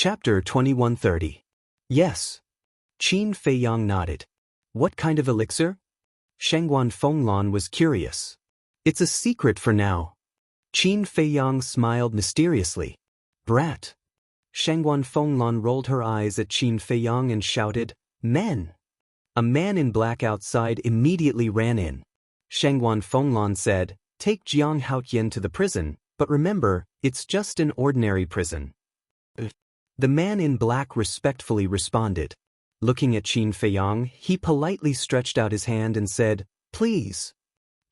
Chapter 2130. Yes. Qin Feiyang nodded. What kind of elixir? Shengguan Fenglan was curious. It's a secret for now. Qin Feiyang smiled mysteriously. Brat. Shengguan Fenglan rolled her eyes at Qin Feiyang and shouted, Men! A man in black outside immediately ran in. Shengguan Fenglan said, Take Jiang Haotian to the prison, but remember, it's just an ordinary prison. The man in black respectfully responded. Looking at Qin Feiyang, he politely stretched out his hand and said, Please.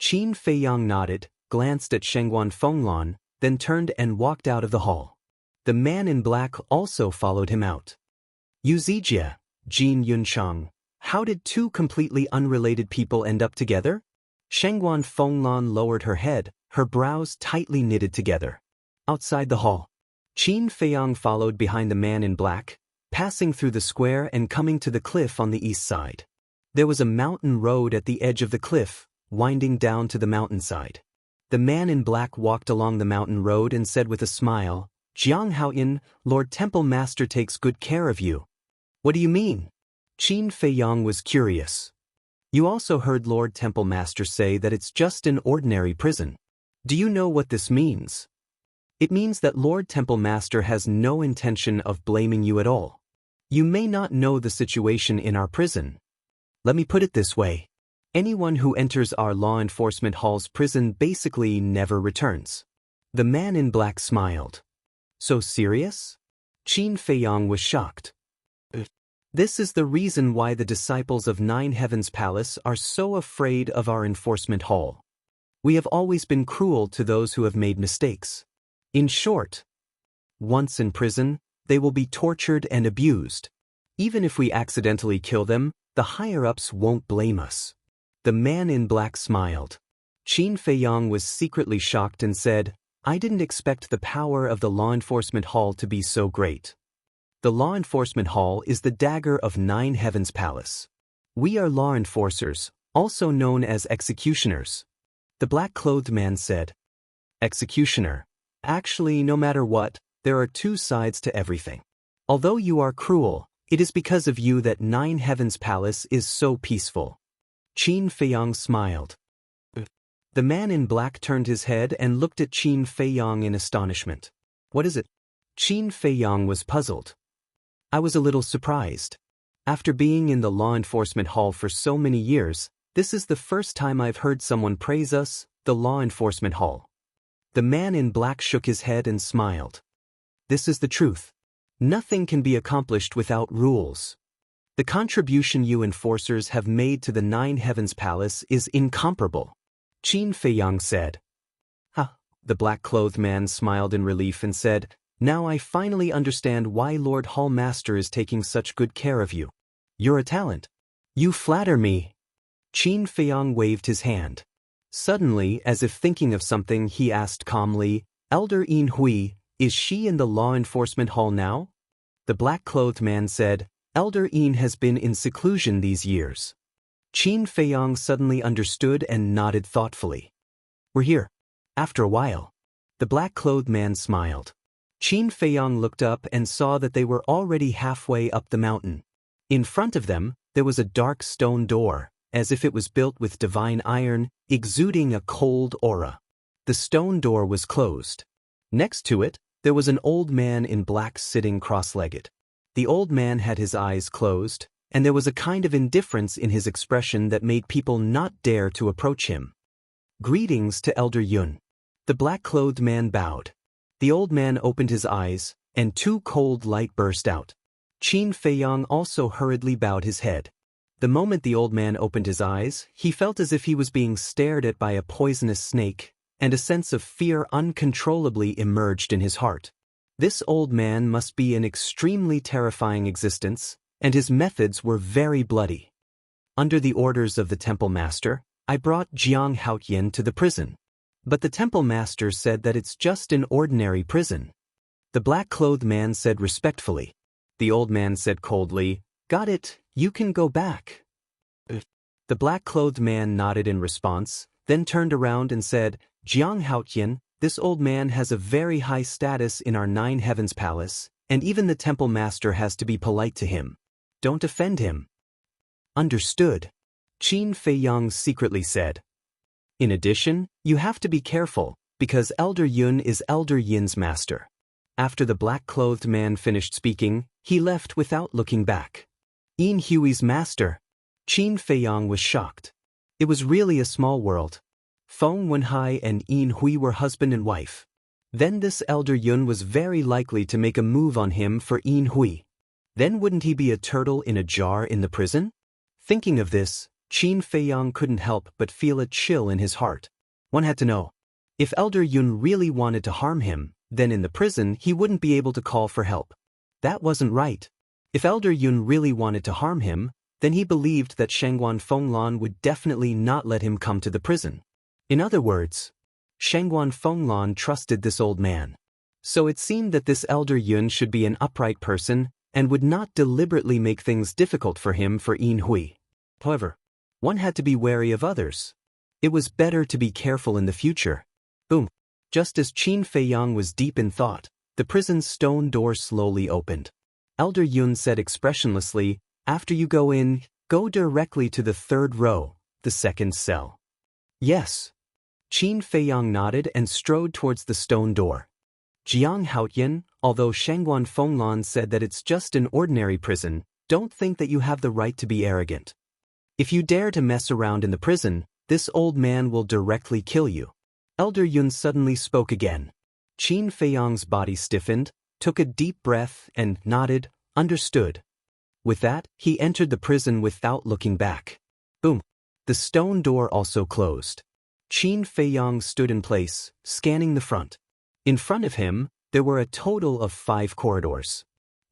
Qin Feiyang nodded, glanced at Shengguan Fenglan, then turned and walked out of the hall. The man in black also followed him out. Yuzijia, Jin Yunchang, how did two completely unrelated people end up together? Shengguan Fenglan lowered her head, her brows tightly knitted together. Outside the hall, Qin Feiyang followed behind the man in black, passing through the square and coming to the cliff on the east side. There was a mountain road at the edge of the cliff, winding down to the mountainside. The man in black walked along the mountain road and said with a smile, Jiang Haoyin, Lord Temple Master takes good care of you. What do you mean? Qin Feiyang was curious. You also heard Lord Temple Master say that it's just an ordinary prison. Do you know what this means? It means that Lord Temple Master has no intention of blaming you at all. You may not know the situation in our prison. Let me put it this way. Anyone who enters our law enforcement hall's prison basically never returns. The man in black smiled. So serious? Qin Feiyang was shocked. This is the reason why the disciples of Nine Heavens Palace are so afraid of our enforcement hall. We have always been cruel to those who have made mistakes. In short, once in prison, they will be tortured and abused. Even if we accidentally kill them, the higher-ups won't blame us. The man in black smiled. Qin Feiyang was secretly shocked and said, I didn't expect the power of the law enforcement hall to be so great. The law enforcement hall is the dagger of Nine Heavens Palace. We are law enforcers, also known as executioners. The black-clothed man said, Executioner. Actually, no matter what, there are two sides to everything. Although you are cruel, it is because of you that Nine Heavens Palace is so peaceful. Qin Feiyang smiled. The man in black turned his head and looked at Qin Feiyang in astonishment. What is it? Qin Feiyang was puzzled. I was a little surprised. After being in the law enforcement hall for so many years, this is the first time I've heard someone praise us, the law enforcement hall. The man in black shook his head and smiled. This is the truth. Nothing can be accomplished without rules. The contribution you enforcers have made to the Nine Heavens Palace is incomparable. Qin Feiyang said. The black-clothed man smiled in relief and said, Now I finally understand why Lord Hall Master is taking such good care of you. You're a talent. You flatter me. Qin Feiyang waved his hand. Suddenly, as if thinking of something, he asked calmly, Elder Yin Hui, is she in the law enforcement hall now? The black-clothed man said, Elder Yin has been in seclusion these years. Qin Feiyang suddenly understood and nodded thoughtfully. We're here. After a while. The black-clothed man smiled. Qin Feiyang looked up and saw that they were already halfway up the mountain. In front of them, there was a dark stone door, as if it was built with divine iron, exuding a cold aura. The stone door was closed. Next to it, there was an old man in black sitting cross-legged. The old man had his eyes closed, and there was a kind of indifference in his expression that made people not dare to approach him. Greetings to Elder Yun. The black-clothed man bowed. The old man opened his eyes, and two cold light burst out. Qin Feiyang also hurriedly bowed his head. The moment the old man opened his eyes, he felt as if he was being stared at by a poisonous snake, and a sense of fear uncontrollably emerged in his heart. This old man must be an extremely terrifying existence, and his methods were very bloody. Under the orders of the temple master, I brought Jiang Haotian to the prison. But the temple master said that it's just an ordinary prison. The black-clothed man said respectfully. The old man said coldly, Got it, you can go back. The black-clothed man nodded in response, then turned around and said, Jiang Haotian, this old man has a very high status in our Nine Heavens Palace, and even the temple master has to be polite to him. Don't offend him. Understood, Qin Feiyang secretly said. In addition, you have to be careful, because Elder Yun is Elder Yin's master. After the black-clothed man finished speaking, he left without looking back. Yin Hui's master? Qin Feiyang was shocked. It was really a small world. Feng Wenhai and Yin Hui were husband and wife. Then this Elder Yun was very likely to make a move on him for Yin Hui. Then wouldn't he be a turtle in a jar in the prison? Thinking of this, Qin Feiyang couldn't help but feel a chill in his heart. One had to know. If Elder Yun really wanted to harm him, then in the prison he wouldn't be able to call for help. That wasn't right. If Elder Yun really wanted to harm him, then he believed that Shangguan Fenglan would definitely not let him come to the prison. In other words, Shangguan Fenglan trusted this old man. So it seemed that this Elder Yun should be an upright person and would not deliberately make things difficult for him for Yin Hui. However, one had to be wary of others. It was better to be careful in the future. Boom. Just as Qin Feiyang was deep in thought, the prison's stone door slowly opened. Elder Yun said expressionlessly, "After you go in, go directly to the 3rd row, the 2nd cell." Yes. Qin Feiyang nodded and strode towards the stone door. Jianghu, although Shangguan Fenglan said that it's just an ordinary prison, don't think that you have the right to be arrogant. If you dare to mess around in the prison, this old man will directly kill you. Elder Yun suddenly spoke again. Qin Feiyang's body stiffened, took a deep breath and nodded, understood. With that, he entered the prison without looking back. Boom. The stone door also closed. Qin Feiyang stood in place, scanning the front. In front of him, there were a total of 5 corridors.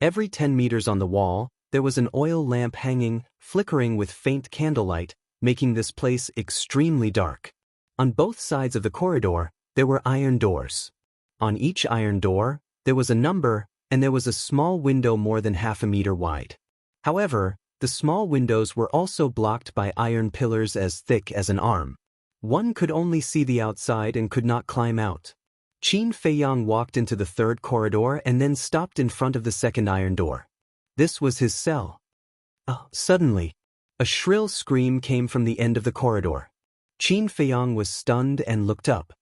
Every 10 meters on the wall, there was an oil lamp hanging, flickering with faint candlelight, making this place extremely dark. On both sides of the corridor, there were iron doors. On each iron door, there was a number, and there was a small window more than half a meter wide. However, the small windows were also blocked by iron pillars as thick as an arm. One could only see the outside and could not climb out. Qin Feiyang walked into the 3rd corridor and then stopped in front of the 2nd iron door. This was his cell. Suddenly, a shrill scream came from the end of the corridor. Qin Feiyang was stunned and looked up.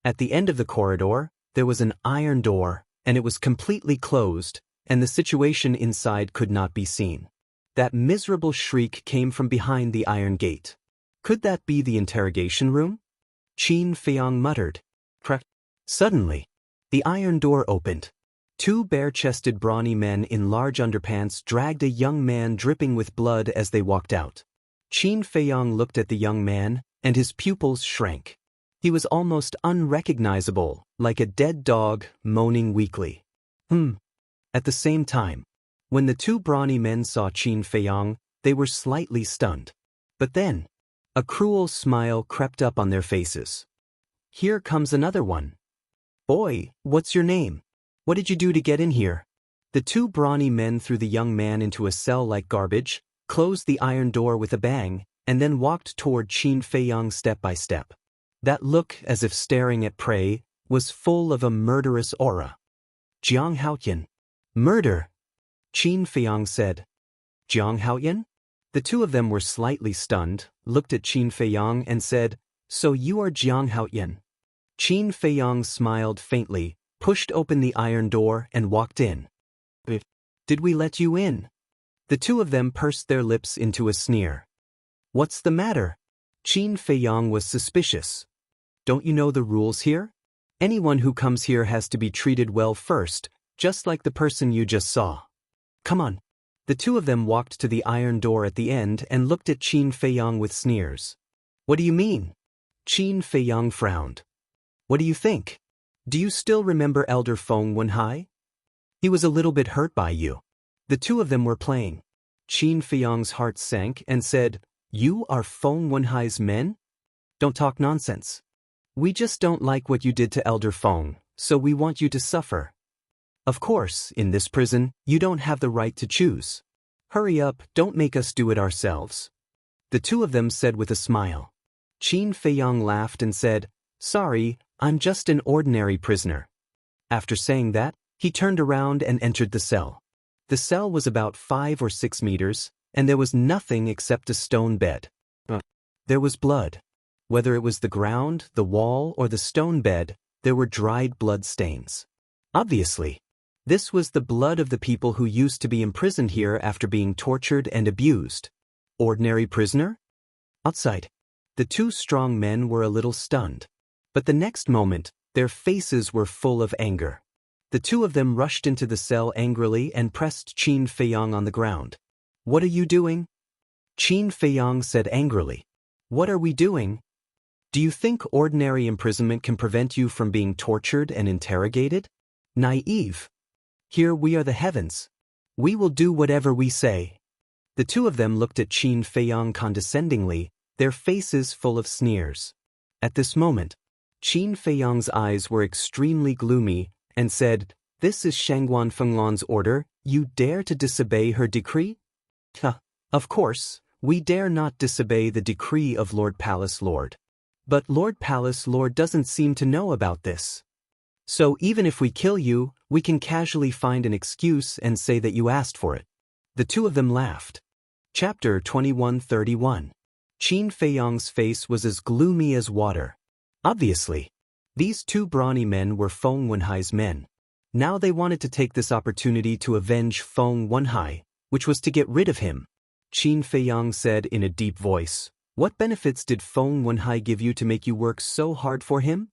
At the end of the corridor, there was an iron door, and it was completely closed, and the situation inside could not be seen. That miserable shriek came from behind the iron gate. Could that be the interrogation room? Qin Feiyang muttered. Suddenly, the iron door opened. 2 bare-chested brawny men in large underpants dragged a young man dripping with blood as they walked out. Qin Feiyang looked at the young man, and his pupils shrank. He was almost unrecognizable, like a dead dog, moaning weakly. At the same time, when the 2 brawny men saw Qin Feiyang, they were slightly stunned. But then, a cruel smile crept up on their faces. Here comes another one. Boy, what's your name? What did you do to get in here? The 2 brawny men threw the young man into a cell like garbage, closed the iron door with a bang, and then walked toward Qin Feiyang step by step. That look, as if staring at prey, was full of a murderous aura. Jianghu. Murder, Qin Feiyang said. Jianghu? The 2 of them were slightly stunned, looked at Qin Feiyang and said, "So you are Jianghu." Qin Feiyang smiled faintly, pushed open the iron door and walked in. Did we let you in? The 2 of them pursed their lips into a sneer. What's the matter? Qin Feiyang was suspicious. Don't you know the rules here? Anyone who comes here has to be treated well first, just like the person you just saw. Come on. The 2 of them walked to the iron door at the end and looked at Qin Feiyang with sneers. What do you mean? Qin Feiyang frowned. What do you think? Do you still remember Elder Feng Wenhai? He was a little bit hurt by you. The 2 of them were playing. Qin Feiyang's heart sank and said, You are Feng Wenhai's men? Don't talk nonsense. We just don't like what you did to Elder Feng, so we want you to suffer. Of course, in this prison, you don't have the right to choose. Hurry up, don't make us do it ourselves. The 2 of them said with a smile. Qin Feiyang laughed and said, Sorry, I'm just an ordinary prisoner. After saying that, He turned around and entered the cell. The cell was about 5 or 6 meters, and there was nothing except a stone bed. There was blood. Whether it was the ground, the wall, or the stone bed, there were dried blood stains. Obviously, this was the blood of the people who used to be imprisoned here after being tortured and abused. Ordinary prisoner? Outside, the two strong men were a little stunned. But the next moment, their faces were full of anger. The two of them rushed into the cell angrily and pressed Qin Feiyang on the ground. "What are you doing?" Qin Feiyang said angrily. "What are we doing? Do you think ordinary imprisonment can prevent you from being tortured and interrogated? Naive. Here we are the heavens. We will do whatever we say." The two of them looked at Qin Feiyang condescendingly, their faces full of sneers. At this moment, Qin Feiyang's eyes were extremely gloomy and said, "This is Shangguan Fenglan's order. You dare to disobey her decree?" Of course, we dare not disobey the decree of Lord Palace Lord. But Lord Palace Lord doesn't seem to know about this. So even if we kill you, we can casually find an excuse and say that you asked for it. The two of them laughed. Chapter 2131. Qin Feiyang's face was as gloomy as water. Obviously, these two brawny men were Feng Wenhai's men. Now they wanted to take this opportunity to avenge Feng Wenhai, which was to get rid of him. Qin Feiyang said in a deep voice, "What benefits did Feng Wenhai give you to make you work so hard for him?"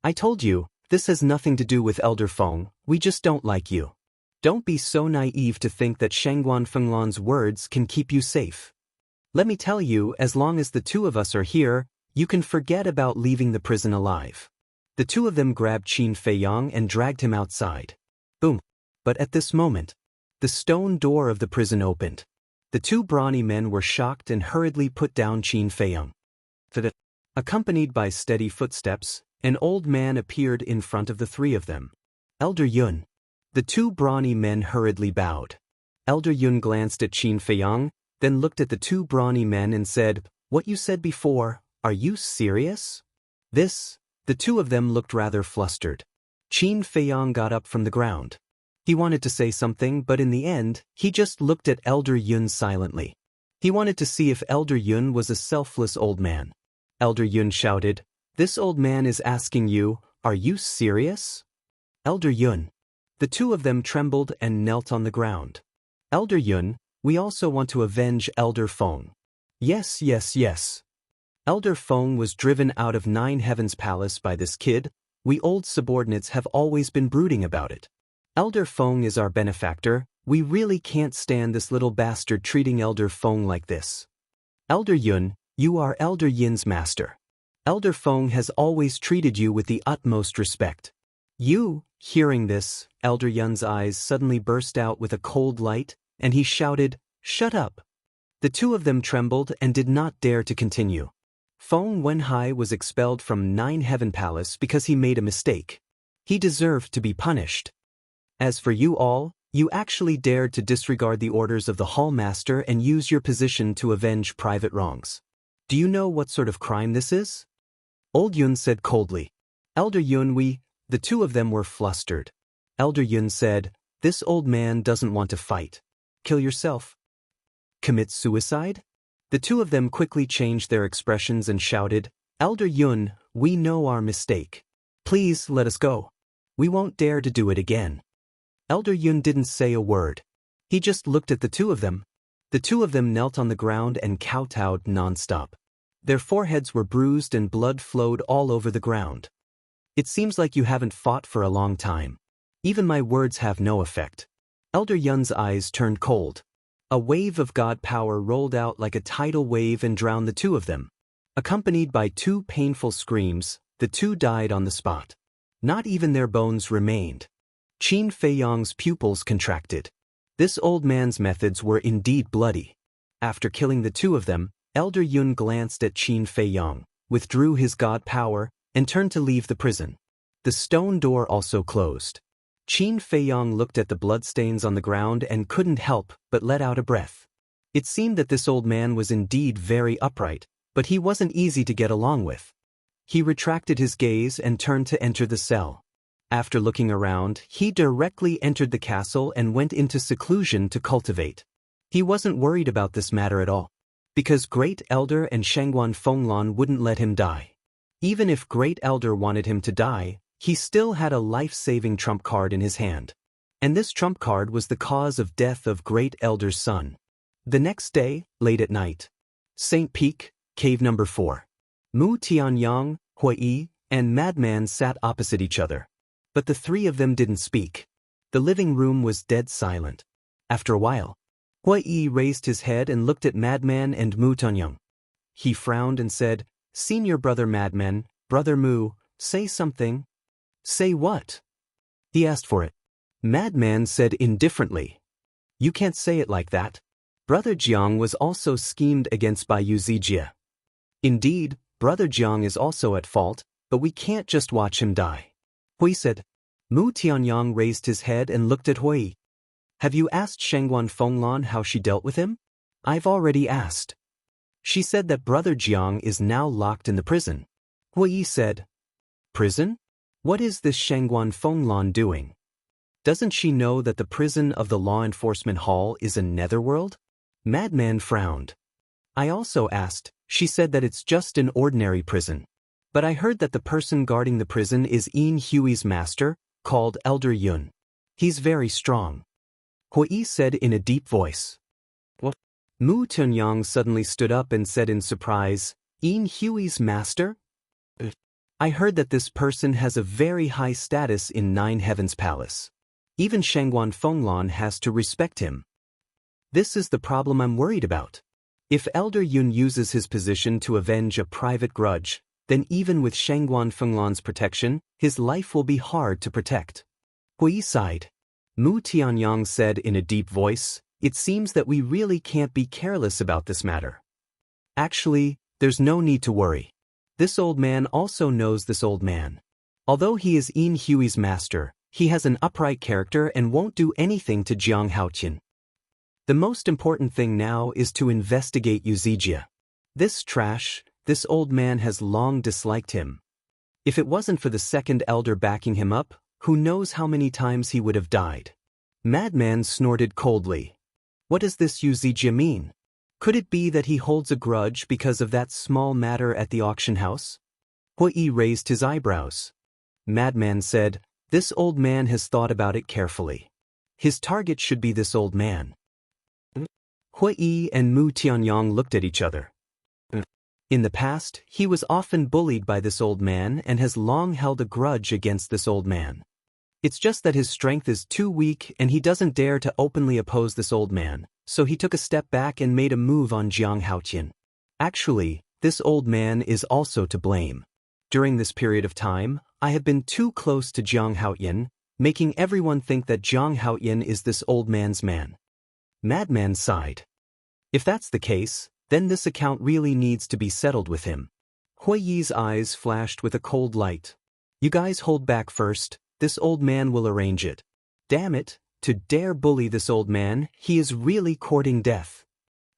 "I told you, this has nothing to do with Elder Feng, we just don't like you. Don't be so naive to think that Shangguan Fenglan's words can keep you safe. Let me tell you, as long as the two of us are here, you can forget about leaving the prison alive." The two of them grabbed Qin Feiyang and dragged him outside. Boom. But at this moment, the stone door of the prison opened. The two brawny men were shocked and hurriedly put down Qin Feiyang. Accompanied by steady footsteps, an old man appeared in front of the three of them. Elder Yun. The two brawny men hurriedly bowed. Elder Yun glanced at Qin Feiyang, then looked at the two brawny men and said, "What you said before, are you serious?" The two of them looked rather flustered. Qin Feiyang got up from the ground. He wanted to say something, but in the end, he just looked at Elder Yun silently. He wanted to see if Elder Yun was a selfless old man. Elder Yun shouted, "This old man is asking you, are you serious?" Elder Yun. The two of them trembled and knelt on the ground. "Elder Yun, we also want to avenge Elder Feng." "Yes, yes, yes. Elder Feng was driven out of Nine Heavens Palace by this kid. We old subordinates have always been brooding about it. Elder Feng is our benefactor. We really can't stand this little bastard treating Elder Feng like this. Elder Yun, you are Elder Yin's master. Elder Feng has always treated you with the utmost respect." Hearing this, Elder Yun's eyes suddenly burst out with a cold light, and he shouted, "Shut up!" The two of them trembled and did not dare to continue. Feng Wenhai was expelled from Nine Heaven Palace because he made a mistake. He deserved to be punished. As for you all, you actually dared to disregard the orders of the Hall Master and use your position to avenge private wrongs. Do you know what sort of crime this is? Old Yun said coldly. Elder Yun, the two of them were flustered. Elder Yun said, "This old man doesn't want to fight. Kill yourself. Commit suicide?" The two of them quickly changed their expressions and shouted, "Elder Yun, we know our mistake. Please let us go. We won't dare to do it again." Elder Yun didn't say a word. He just looked at the two of them. The two of them knelt on the ground and kowtowed nonstop. Their foreheads were bruised and blood flowed all over the ground. "It seems like you haven't fought for a long time. Even my words have no effect." Elder Yun's eyes turned cold. A wave of God power rolled out like a tidal wave and drowned the two of them. Accompanied by two painful screams, the two died on the spot. Not even their bones remained. Qin Feiyang's pupils contracted. This old man's methods were indeed bloody. After killing the two of them, Elder Yun glanced at Qin Feiyang, withdrew his God power, and turned to leave the prison. The stone door also closed. Qin Feiyang looked at the bloodstains on the ground and couldn't help but let out a breath. It seemed that this old man was indeed very upright, but he wasn't easy to get along with. He retracted his gaze and turned to enter the cell. After looking around, he directly entered the castle and went into seclusion to cultivate. He wasn't worried about this matter at all, because Great Elder and Shangguan Fenglan wouldn't let him die. Even if Great Elder wanted him to die, he still had a life-saving trump card in his hand. And this trump card was the cause of death of Great Elder's son. The next day, late at night, St. Peak, cave number 4. Mu Tianyang, Hui, and Madman sat opposite each other. But the three of them didn't speak. The living room was dead silent. After a while, Hui raised his head and looked at Madman and Mu Tianyang. He frowned and said, "Senior brother Madman, brother Mu, say something." "Say what?" He asked for it. Madman said indifferently, "You can't say it like that. Brother Jiang was also schemed against by Yuzijia. Indeed, Brother Jiang is also at fault, but we can't just watch him die." Hui said. Mu Tianyang raised his head and looked at Hui. "Have you asked Shangguan Fenglan how she dealt with him?" "I've already asked. She said that Brother Jiang is now locked in the prison." Hui said. "Prison? What is this Shangguan Fenglan doing? Doesn't she know that the prison of the law enforcement hall is a netherworld?" Madman frowned. "I also asked. She said that it's just an ordinary prison. But I heard that the person guarding the prison is Yin Hui's master, called Elder Yun. He's very strong." Hui said in a deep voice. "What?" Mu Tianyang suddenly stood up and said in surprise, "Yin Hui's master? I heard that this person has a very high status in Nine Heavens Palace. Even Shangguan Fenglan has to respect him. This is the problem I'm worried about. If Elder Yun uses his position to avenge a private grudge, then even with Shangguan Fenglan's protection, his life will be hard to protect." Hui sighed. Mu Tianyang said in a deep voice, "It seems that we really can't be careless about this matter. Actually, there's no need to worry. This old man also knows this old man. Although he is Yin Hui's master, he has an upright character and won't do anything to Jiang Haotian. The most important thing now is to investigate Yuzijia. This trash, this old man has long disliked him. If it wasn't for the second elder backing him up, who knows how many times he would have died." Madman snorted coldly. "What does this Yuzijia mean? Could it be that he holds a grudge because of that small matter at the auction house?" Hui raised his eyebrows. Madman said, "This old man has thought about it carefully. His target should be this old man." Hui and Mu Tianyang looked at each other. In the past, he was often bullied by this old man and has long held a grudge against this old man. It's just that his strength is too weak and he doesn't dare to openly oppose this old man, so he took a step back and made a move on Jiang Haotian. Actually, this old man is also to blame. During this period of time, I have been too close to Jiang Haotian, making everyone think that Jiang Haotian is this old man's man." Madman sighed. "If that's the case, then this account really needs to be settled with him." Hui's eyes flashed with a cold light. "You guys hold back first, this old man will arrange it. Damn it, to dare bully this old man, he is really courting death."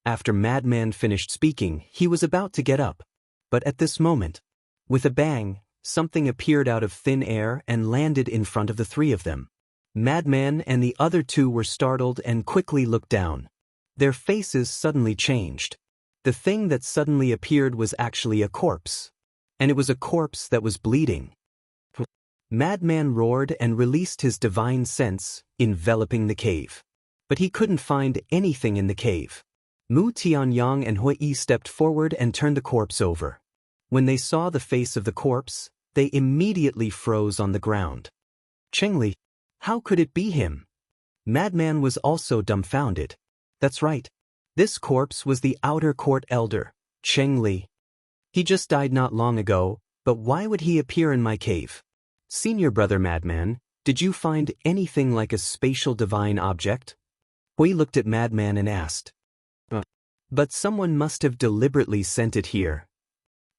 After Madman finished speaking, he was about to get up. But at this moment, with a bang, something appeared out of thin air and landed in front of the three of them. Madman and the other two were startled and quickly looked down. Their faces suddenly changed. The thing that suddenly appeared was actually a corpse. And it was a corpse that was bleeding. Madman roared and released his divine sense, enveloping the cave. But he couldn't find anything in the cave. Mu Tianyang and Hui stepped forward and turned the corpse over. When they saw the face of the corpse, they immediately froze on the ground. "Chengli, how could it be him?" Madman was also dumbfounded. That's right. This corpse was the outer court elder, Chengli. He just died not long ago, but why would he appear in my cave? Senior brother Madman, did you find anything like a spatial divine object? Hui looked at Madman and asked. But someone must have deliberately sent it here.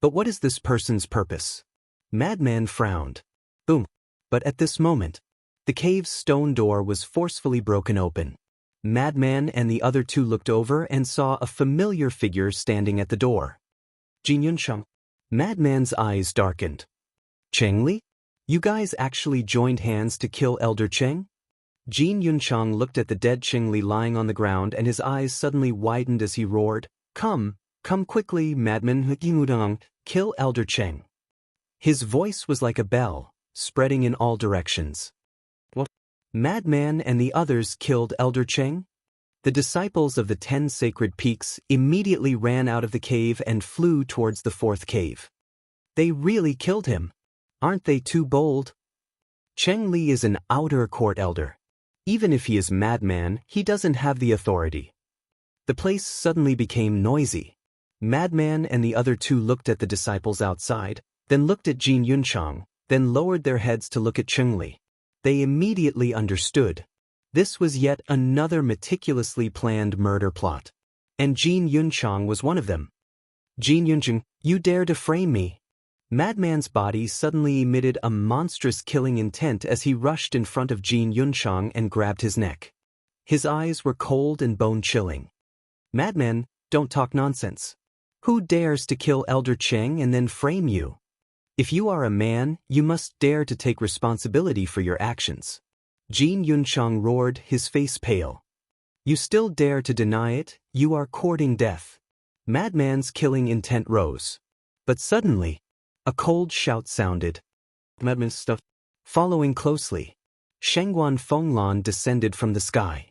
But what is this person's purpose? Madman frowned. Boom. But at this moment, the cave's stone door was forcefully broken open. Madman and the other two looked over and saw a familiar figure standing at the door. Jin Yunsheng. Madman's eyes darkened. Chengli? You guys actually joined hands to kill Elder Cheng? Jin Yunchang looked at the dead Qingli lying on the ground and his eyes suddenly widened as he roared, Come quickly, madman, kill Elder Cheng. His voice was like a bell, spreading in all directions. What? Madman and the others killed Elder Cheng? The disciples of the 10 sacred peaks immediately ran out of the cave and flew towards the 4th cave. They really killed him. Aren't they too bold? Cheng Li is an outer court elder. Even if he is madman, he doesn't have the authority. The place suddenly became noisy. Madman and the other 2 looked at the disciples outside, then looked at Jin Yunchang, then lowered their heads to look at Cheng Li. They immediately understood. This was yet another meticulously planned murder plot. And Jin Yunchang was one of them. Jin Yunchang, you dare to frame me? Madman's body suddenly emitted a monstrous killing intent as he rushed in front of Jin Yunchang and grabbed his neck. His eyes were cold and bone-chilling. Madman, don't talk nonsense. Who dares to kill Elder Cheng and then frame you? If you are a man, you must dare to take responsibility for your actions. Jin Yunchang roared, his face pale. You still dare to deny it? You are courting death. Madman's killing intent rose. But suddenly, a cold shout sounded. Madman's stuff. Following closely, Shengguan Fenglan descended from the sky.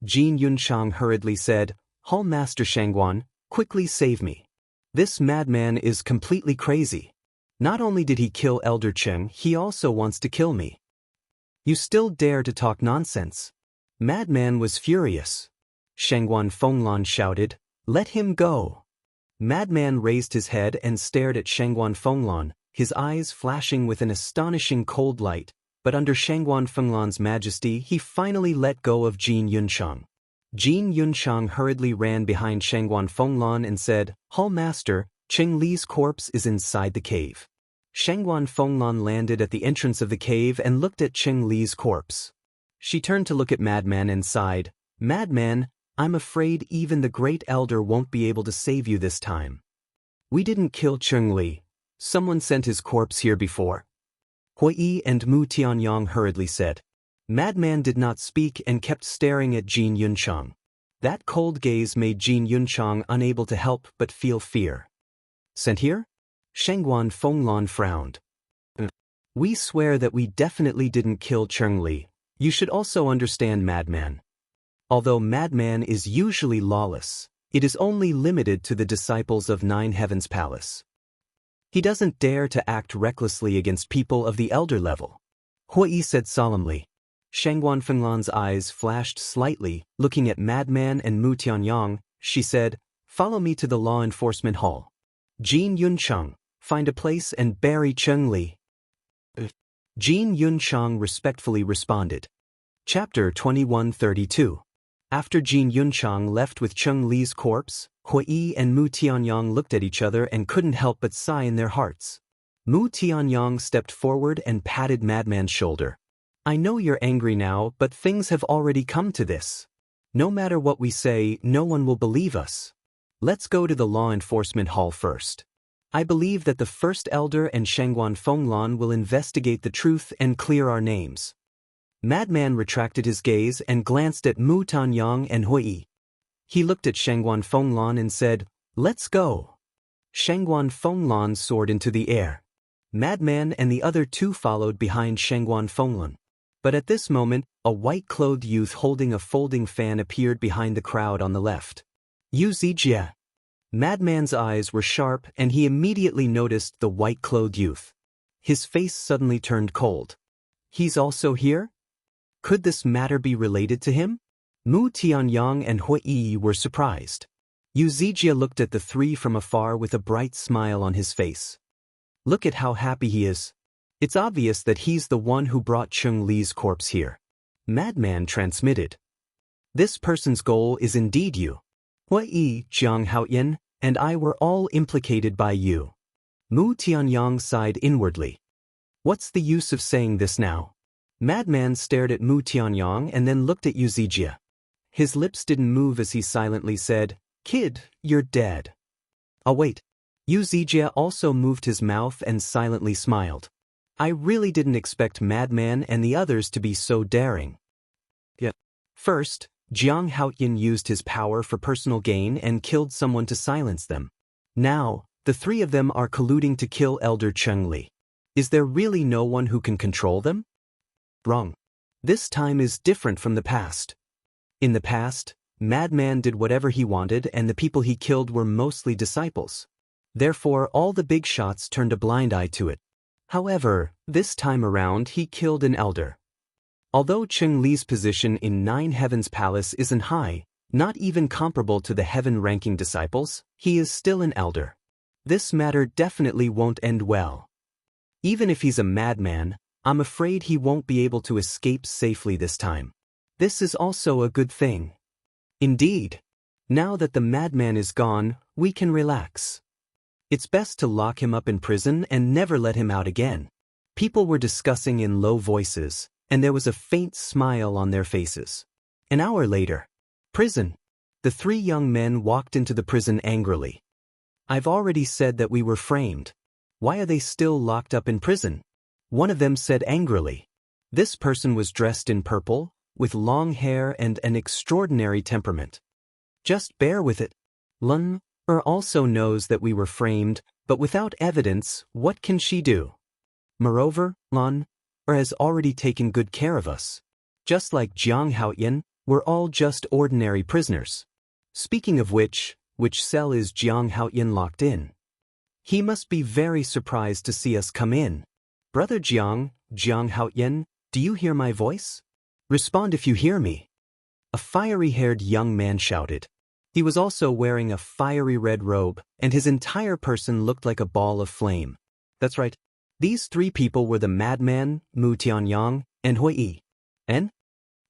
Jin Yunchang hurriedly said, Hall Master Shengguan, quickly save me. This madman is completely crazy. Not only did he kill Elder Cheng, he also wants to kill me. You still dare to talk nonsense? Madman was furious. Shengguan Fenglan shouted, Let him go. Madman raised his head and stared at Shengguan Fenglan, his eyes flashing with an astonishing cold light, but under Shengguan Fenglan's majesty he finally let go of Jin Yunchang. Jin Yunchang hurriedly ran behind Shengguan Fenglan and said, Hall Master, Cheng Li's corpse is inside the cave. Shengguan Fenglan landed at the entrance of the cave and looked at Cheng Li's corpse. She turned to look at Madman and sighed, Madman, I'm afraid even the great elder won't be able to save you this time. We didn't kill Cheng Li. Someone sent his corpse here before. Hui and Mu Tianyang hurriedly said. Madman did not speak and kept staring at Jin Yunchang. That cold gaze made Jin Yunchang unable to help but feel fear. Sent here? Shengguan Fenglan frowned. We swear that we definitely didn't kill Cheng Li. You should also understand Madman. Although Madman is usually lawless, it is only limited to the disciples of Nine Heavens Palace. He doesn't dare to act recklessly against people of the elder level. Hui said solemnly. Shengguan Fenglan's eyes flashed slightly, looking at Madman and Mu Tianyang. She said, Follow me to the law enforcement hall. Jin Yunchang, find a place and bury Cheng Li. Jin Yunchang respectfully responded. Chapter 2132. After Jin Yunchang left with Cheng Li's corpse, Hui and Mu Tianyang looked at each other and couldn't help but sigh in their hearts. Mu Tianyang stepped forward and patted Madman's shoulder. I know you're angry now, but things have already come to this. No matter what we say, no one will believe us. Let's go to the law enforcement hall first. I believe that the first elder and Shengguan Fenglan will investigate the truth and clear our names. Madman retracted his gaze and glanced at Mu Tianyang and Hui. He looked at Shengguan Fenglan and said, Let's go. Shengguan Fenglan soared into the air. Madman and the other 2 followed behind Shengguan Fenglan. But at this moment, a white-clothed youth holding a folding fan appeared behind the crowd on the left. Yu Zijie. Madman's eyes were sharp and he immediately noticed the white-clothed youth. His face suddenly turned cold. He's also here? Could this matter be related to him? Mu Tianyang and Hui were surprised. Yu Zijie looked at the 3 from afar with a bright smile on his face. Look at how happy he is. It's obvious that he's the one who brought Cheng Li's corpse here. Madman transmitted. This person's goal is indeed you. Hui, Jiang Haoyan, and I were all implicated by you. Mu Tianyang sighed inwardly. What's the use of saying this now? Madman stared at Mu Tianyang and then looked at Yu Zijie. His lips didn't move as he silently said, Kid, you're dead. Oh wait. Yu Zijie also moved his mouth and silently smiled. I really didn't expect Madman and the others to be so daring. Yet, first, Jianghu used his power for personal gain and killed someone to silence them. Now, the three of them are colluding to kill Elder Chengli. Is there really no one who can control them? Wrong. This time is different from the past. In the past, Madman did whatever he wanted and the people he killed were mostly disciples. Therefore, all the big shots turned a blind eye to it. However, this time around he killed an elder. Although Cheng Li's position in Nine Heavens Palace isn't high, not even comparable to the heaven-ranking disciples, he is still an elder. This matter definitely won't end well. Even if he's a madman, I'm afraid he won't be able to escape safely this time. This is also a good thing. Indeed. Now that the madman is gone, we can relax. It's best to lock him up in prison and never let him out again. People were discussing in low voices, and there was a faint smile on their faces. An hour later. Prison. The three young men walked into the prison angrily. I've already said that we were framed. Why are they still locked up in prison? One of them said angrily. This person was dressed in purple, with long hair and an extraordinary temperament. Just bear with it. Lun also knows that we were framed, but without evidence, what can she do? Moreover, Lun has already taken good care of us. Just like Jianghu, we're all just ordinary prisoners. Speaking of which cell is Jianghu locked in? He must be very surprised to see us come in. Brother Jianghu, do you hear my voice? Respond if you hear me. A fiery-haired young man shouted. He was also wearing a fiery red robe, and his entire person looked like a ball of flame. That's right. These three people were the madman, Mu Tianyang, and Hui Yi. And?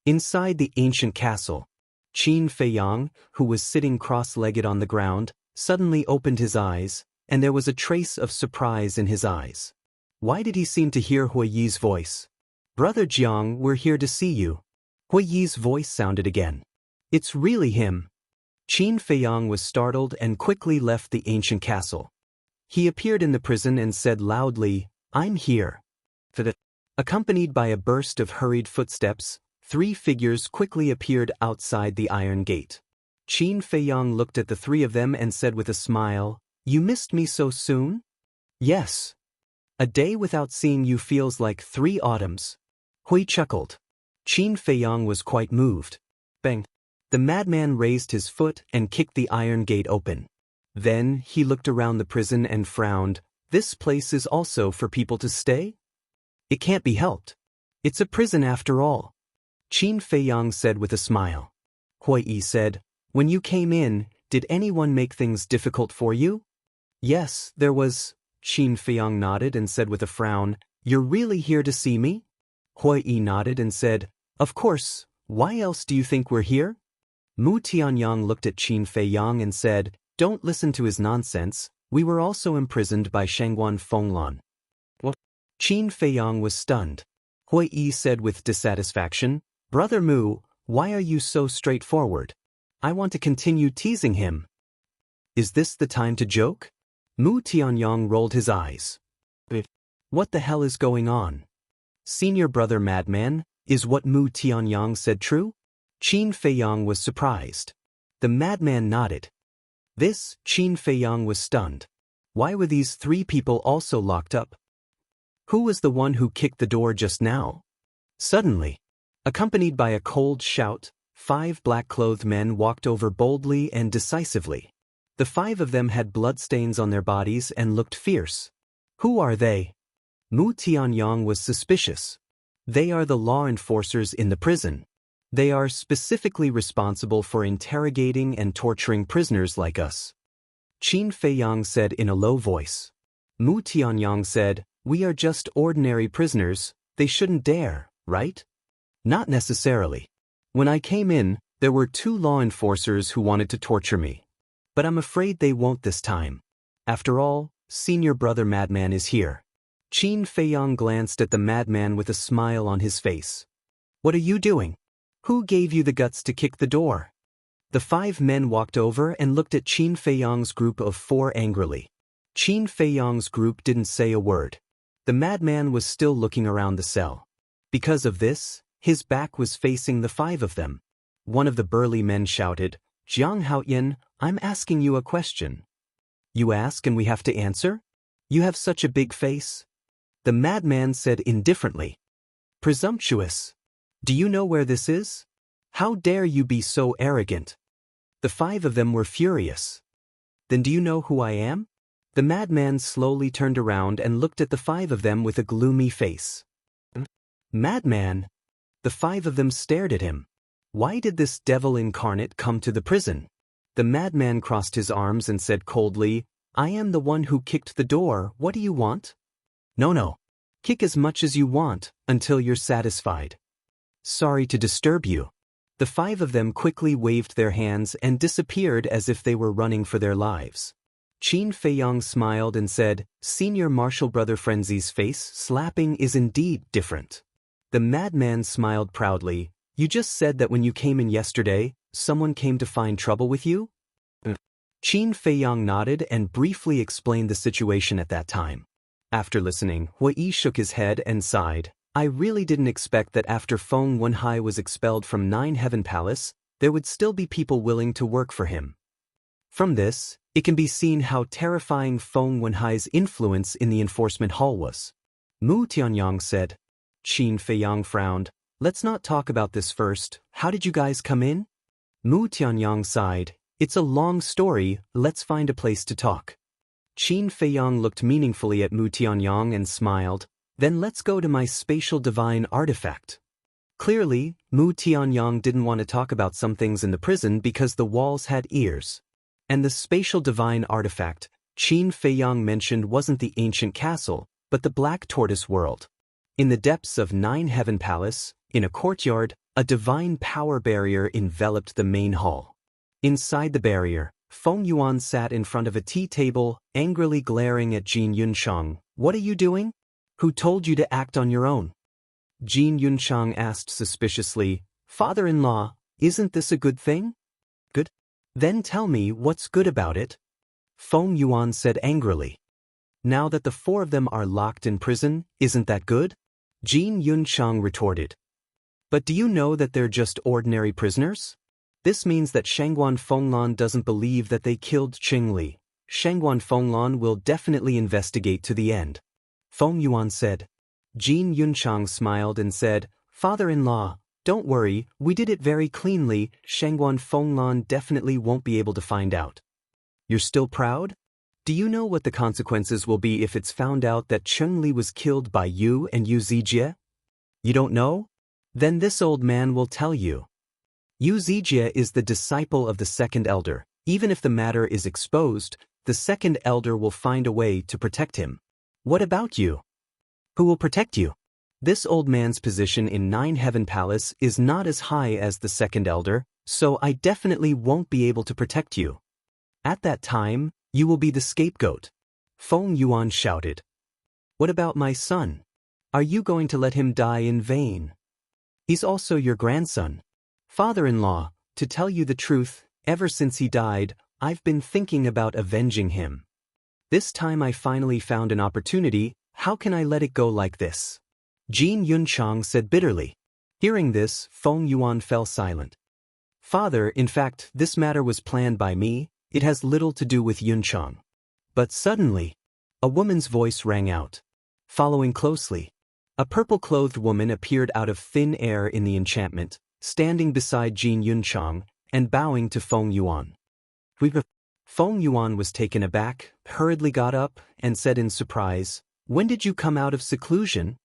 Inside the ancient castle, Qin Feiyang, who was sitting cross-legged on the ground, suddenly opened his eyes, and there was a trace of surprise in his eyes. Why did he seem to hear Hui Yi's voice? Brother Jiang, we're here to see you. Hui Yi's voice sounded again. It's really him. Qin Feiyang was startled and quickly left the ancient castle. He appeared in the prison and said loudly, I'm here. Accompanied by a burst of hurried footsteps, three figures quickly appeared outside the iron gate. Qin Feiyang looked at the three of them and said with a smile, You missed me so soon? Yes. A day without seeing you feels like 3 autumns. Hui chuckled. Qin Feiyang was quite moved. Bang. The madman raised his foot and kicked the iron gate open. Then he looked around the prison and frowned. This place is also for people to stay? It can't be helped. It's a prison after all. Qin Feiyang said with a smile. Hui Yi said, When you came in, did anyone make things difficult for you? Yes, there was. Qin Feiyang nodded and said with a frown, You're really here to see me? Hui Yi nodded and said, Of course, why else do you think we're here? Mu Tianyang looked at Qin Feiyang and said, Don't listen to his nonsense, we were also imprisoned by Shangguan Fenglan. What? Qin Feiyang was stunned. Hui Yi said with dissatisfaction, Brother Mu, why are you so straightforward? I want to continue teasing him. Is this the time to joke? Mu Tianyang rolled his eyes. What the hell is going on? Senior brother madman, is what Mu Tianyang said true? Qin Feiyang was surprised. The madman nodded. This, Qin Feiyang was stunned. Why were these 3 people also locked up? Who was the one who kicked the door just now? Suddenly, accompanied by a cold shout, 5 black-clothed men walked over boldly and decisively. The 5 of them had bloodstains on their bodies and looked fierce. Who are they? Mu Tianyang was suspicious. They are the law enforcers in the prison. They are specifically responsible for interrogating and torturing prisoners like us. Qin Feiyang said in a low voice. Mu Tianyang said, We are just ordinary prisoners, they shouldn't dare, right? Not necessarily. When I came in, there were 2 law enforcers who wanted to torture me. But I'm afraid they won't this time. After all, senior brother madman is here. Qin Feiyang glanced at the madman with a smile on his face. What are you doing? Who gave you the guts to kick the door? The 5 men walked over and looked at Qin Feiyang's group of 4 angrily. Qin Feiyang's group didn't say a word. The madman was still looking around the cell. Because of this, his back was facing the 5 of them. One of the burly men shouted, "Jianghu, I'm asking you a question." "You ask and we have to answer? You have such a big face." The madman said indifferently. "Presumptuous. Do you know where this is? How dare you be so arrogant?" The 5 of them were furious. "Then do you know who I am?" The madman slowly turned around and looked at the 5 of them with a gloomy face. "Madman?" The 5 of them stared at him. Why did this devil incarnate come to the prison? The madman crossed his arms and said coldly, "I am the one who kicked the door. What do you want?" No. Kick as much as you want, until you're satisfied." "Sorry to disturb you." The 5 of them quickly waved their hands and disappeared as if they were running for their lives. Qin Feiyang smiled and said, "Senior Marshal Brother Frenzy's face slapping is indeed different." The madman smiled proudly. "You just said that when you came in yesterday, someone came to find trouble with you?" Qin Feiyang nodded and briefly explained the situation at that time. After listening, Hui shook his head and sighed. "I really didn't expect that after Feng Wenhai was expelled from 9 Heaven Palace, there would still be people willing to work for him." From this, it can be seen how terrifying Feng Wenhai's influence in the enforcement hall was. Mu Tianyang said. Qin Feiyang frowned. "Let's not talk about this first. How did you guys come in?" Mu Tianyang sighed. "It's a long story, let's find a place to talk." Qin Feiyang looked meaningfully at Mu Tianyang and smiled. "Then let's go to my spatial divine artifact." Clearly, Mu Tianyang didn't want to talk about some things in the prison because the walls had ears. And the spatial divine artifact, Qin Feiyang mentioned, wasn't the ancient castle, but the Black Tortoise world. In the depths of 9 Heaven Palace, in a courtyard, a divine power barrier enveloped the main hall. Inside the barrier, Feng Yuan sat in front of a tea table, angrily glaring at Jin Yunchang. "What are you doing? Who told you to act on your own?" Jin Yunchang asked suspiciously, "Father-in-law, isn't this a good thing?" "Good? Then tell me what's good about it." Feng Yuan said angrily. "Now that the 4 of them are locked in prison, isn't that good?" Jin Yunchang retorted. "But do you know that they're just ordinary prisoners? This means that Shangguan Fenglan doesn't believe that they killed Qingli. Shangguan Fenglan will definitely investigate to the end." Feng Yuan said. Jin Yunchang smiled and said, "Father-in-law, don't worry, we did it very cleanly. Shangguan Fenglan definitely won't be able to find out." "You're still proud? Do you know what the consequences will be if it's found out that Qingli was killed by you and Yu Zijie?" "You don't know? Then this old man will tell you. Yu Zijie is the disciple of the second elder. Even if the matter is exposed, the second elder will find a way to protect him." "What about you? Who will protect you?" "This old man's position in 9 Heaven Palace is not as high as the second elder, so I definitely won't be able to protect you. At that time, you will be the scapegoat." Feng Yuan shouted. "What about my son? Are you going to let him die in vain? He's also your grandson." "Father-in-law, to tell you the truth, ever since he died, I've been thinking about avenging him. This time I finally found an opportunity. How can I let it go like this?" Jin Yunchang said bitterly. Hearing this, Feng Yuan fell silent. "Father, in fact, this matter was planned by me. It has little to do with Yunchang." But suddenly, a woman's voice rang out. Following closely, a purple-clothed woman appeared out of thin air in the enchantment, standing beside Jin Yunchang and bowing to Feng Yuan. Feng Yuan was taken aback, hurriedly got up, and said in surprise, "When did you come out of seclusion?"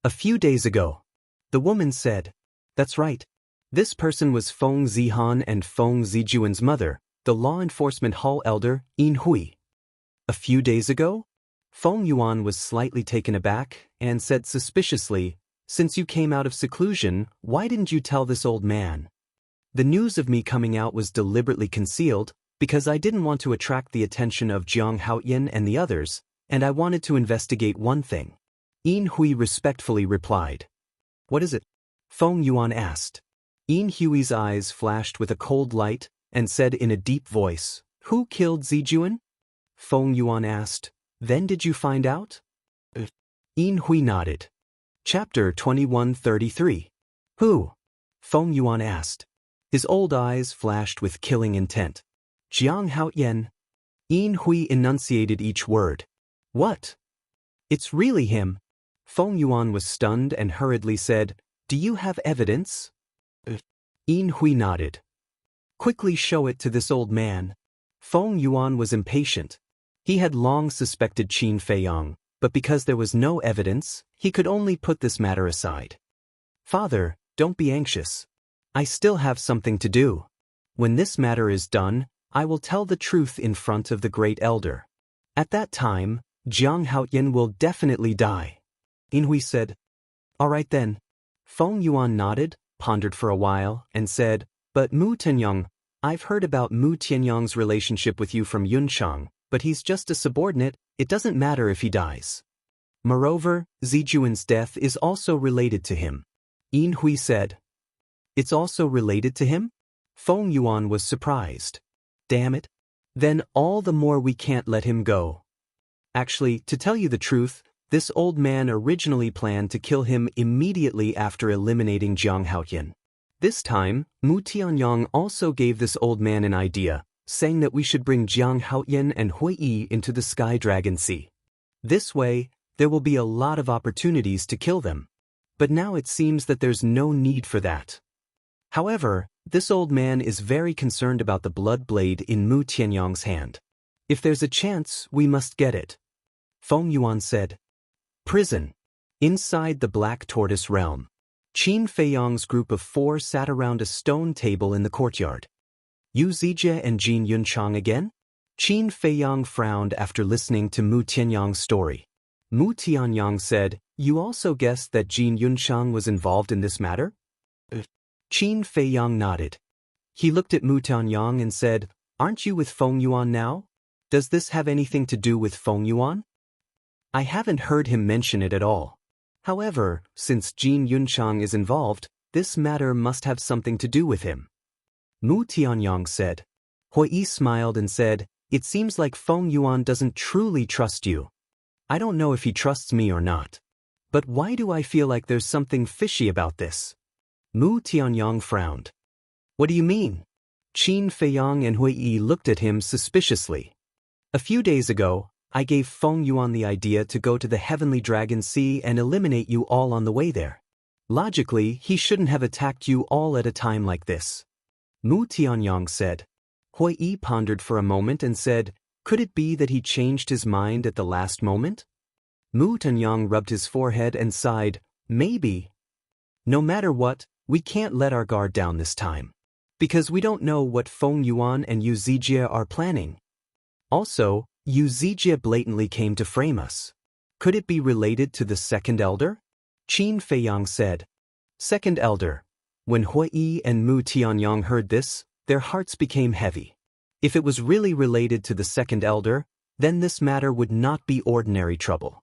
"A few days ago." The woman said, "That's right. This person was Feng Zihan and Feng Zijuan's mother, the law enforcement hall elder, Yin Hui." "A few days ago?" Feng Yuan was slightly taken aback and said suspiciously, "Since you came out of seclusion, why didn't you tell this old man?" "The news of me coming out was deliberately concealed because I didn't want to attract the attention of Jianghu and the others, and I wanted to investigate one thing." Yin Hui respectfully replied. "What is it?" Feng Yuan asked. Yin Hui's eyes flashed with a cold light and said in a deep voice, "Who killed Zijuan?" Feng Yuan asked, "Then did you find out?" Yin Hui nodded. Chapter 2133. Who? Feng Yuan asked. His old eyes flashed with killing intent. Jianghu. Yin Hui enunciated each word. What? It's really him. Feng Yuan was stunned and hurriedly said, Do you have evidence? Yin Hui nodded. Quickly show it to this old man. Feng Yuan was impatient. He had long suspected Qin Feiyang, but because there was no evidence, he could only put this matter aside. Father, don't be anxious. I still have something to do. When this matter is done, I will tell the truth in front of the great elder. At that time, Jianghu will definitely die. Yin Hui said. All right then. Feng Yuan nodded, pondered for a while, and said, But Mu Tianyang, I've heard about Mu Tianyang's relationship with you from Yunchang, but he's just a subordinate, it doesn't matter if he dies. Moreover, Zijuan's death is also related to him. Yin Hui said. It's also related to him? Feng Yuan was surprised. Damn it. Then all the more we can't let him go. Actually, to tell you the truth, this old man originally planned to kill him immediately after eliminating Jianghu. This time, Mu Tianyang also gave this old man an idea, saying that we should bring Jianghu and Hui into the Sky Dragon Sea. This way, there will be a lot of opportunities to kill them. But now it seems that there's no need for that. However, this old man is very concerned about the blood blade in Mu Tianyang's hand. If there's a chance, we must get it. Feng Yuan said. Prison. Inside the Black Tortoise realm. Qin Feiyang's group of 4 sat around a stone table in the courtyard. Yu Zijie and Jin Yunchang again? Qin Feiyang frowned after listening to Mu Tianyang's story. Mu Tianyang said, You also guessed that Jin Yunchang was involved in this matter? Qin Feiyang nodded. He looked at Mu Tianyang and said, Aren't you with Feng Yuan now? Does this have anything to do with Feng Yuan? I haven't heard him mention it at all. However, since Jin Yunchang is involved, this matter must have something to do with him. Mu Tianyang said. Hui smiled and said, It seems like Feng Yuan doesn't truly trust you. I don't know if he trusts me or not. But why do I feel like there's something fishy about this? Mu Tianyang frowned. What do you mean? Qin Feiyang and Hui looked at him suspiciously. A few days ago, I gave Feng Yuan the idea to go to the Heavenly Dragon Sea and eliminate you all on the way there. Logically, he shouldn't have attacked you all at a time like this. Mu Tianyang said. Hui pondered for a moment and said, Could it be that he changed his mind at the last moment? Mu Tianyang rubbed his forehead and sighed, Maybe. No matter what, we can't let our guard down this time. Because we don't know what Feng Yuan and Yu Zijie are planning. Also, Yu Zijie blatantly came to frame us. Could it be related to the second elder? Qin Feiyang said. Second elder. When Hui and Mu Tianyang heard this, their hearts became heavy. If it was really related to the second elder, then this matter would not be ordinary trouble.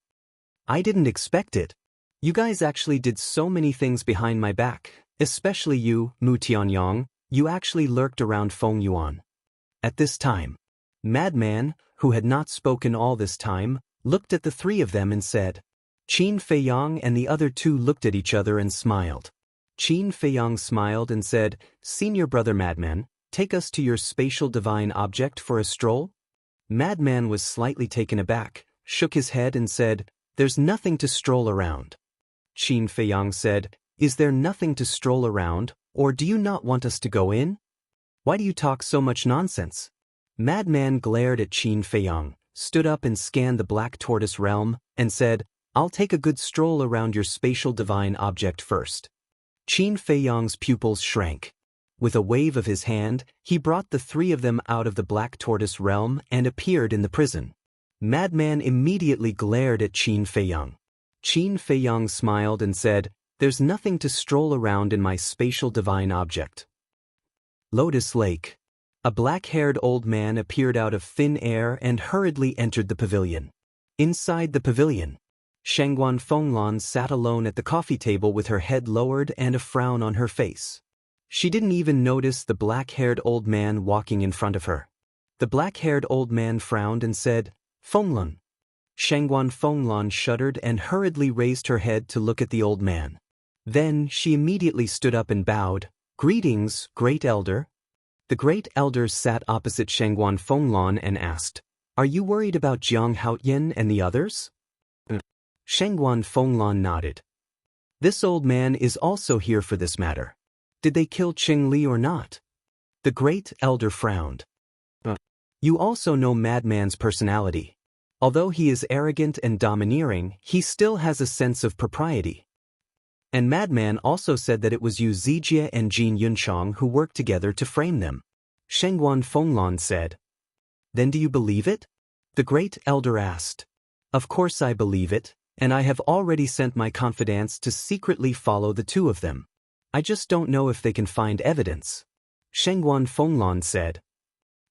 I didn't expect it. You guys actually did so many things behind my back, especially you, Mu Tianyang, you actually lurked around Feng Yuan. At this time, Madman, who had not spoken all this time, looked at the 3 of them and said. Qin Feiyang and the other 2 looked at each other and smiled. Qin Feiyang smiled and said, Senior brother Madman, take us to your spatial divine object for a stroll? Madman was slightly taken aback, shook his head and said, There's nothing to stroll around. Qin Feiyang said, Is there nothing to stroll around, or do you not want us to go in? Why do you talk so much nonsense? Madman glared at Qin Feiyang, stood up and scanned the Black Tortoise realm, and said, I'll take a good stroll around your spatial divine object first. Qin Feiyang's pupils shrank. With a wave of his hand, he brought the 3 of them out of the Black Tortoise realm and appeared in the prison. Madman immediately glared at Qin Feiyang. Qin Feiyang smiled and said, There's nothing to stroll around in my spatial divine object. Lotus Lake. A black-haired old man appeared out of thin air and hurriedly entered the pavilion. Inside the pavilion, Shangguan Fenglan sat alone at the coffee table with her head lowered and a frown on her face. She didn't even notice the black-haired old man walking in front of her. The black-haired old man frowned and said, Fenglan. Shangguan Fenglan shuddered and hurriedly raised her head to look at the old man. Then she immediately stood up and bowed. "Greetings, Great Elder." The Great Elder sat opposite Shangguan Fenglan and asked, "Are you worried about Jiang Haoyin and the others?" Shangguan Fenglan nodded. "This old man is also here for this matter. Did they kill Qing Li or not?" The Great Elder frowned. "You also know Madman's personality. Although he is arrogant and domineering, he still has a sense of propriety. And Madman also said that it was Yu Zijie and Jin Yunchang who worked together to frame them." Shangguan Fenglan said. "Then do you believe it?" The Great Elder asked. "Of course I believe it, and I have already sent my confidants to secretly follow the two of them. I just don't know if they can find evidence." Shangguan Fenglan said.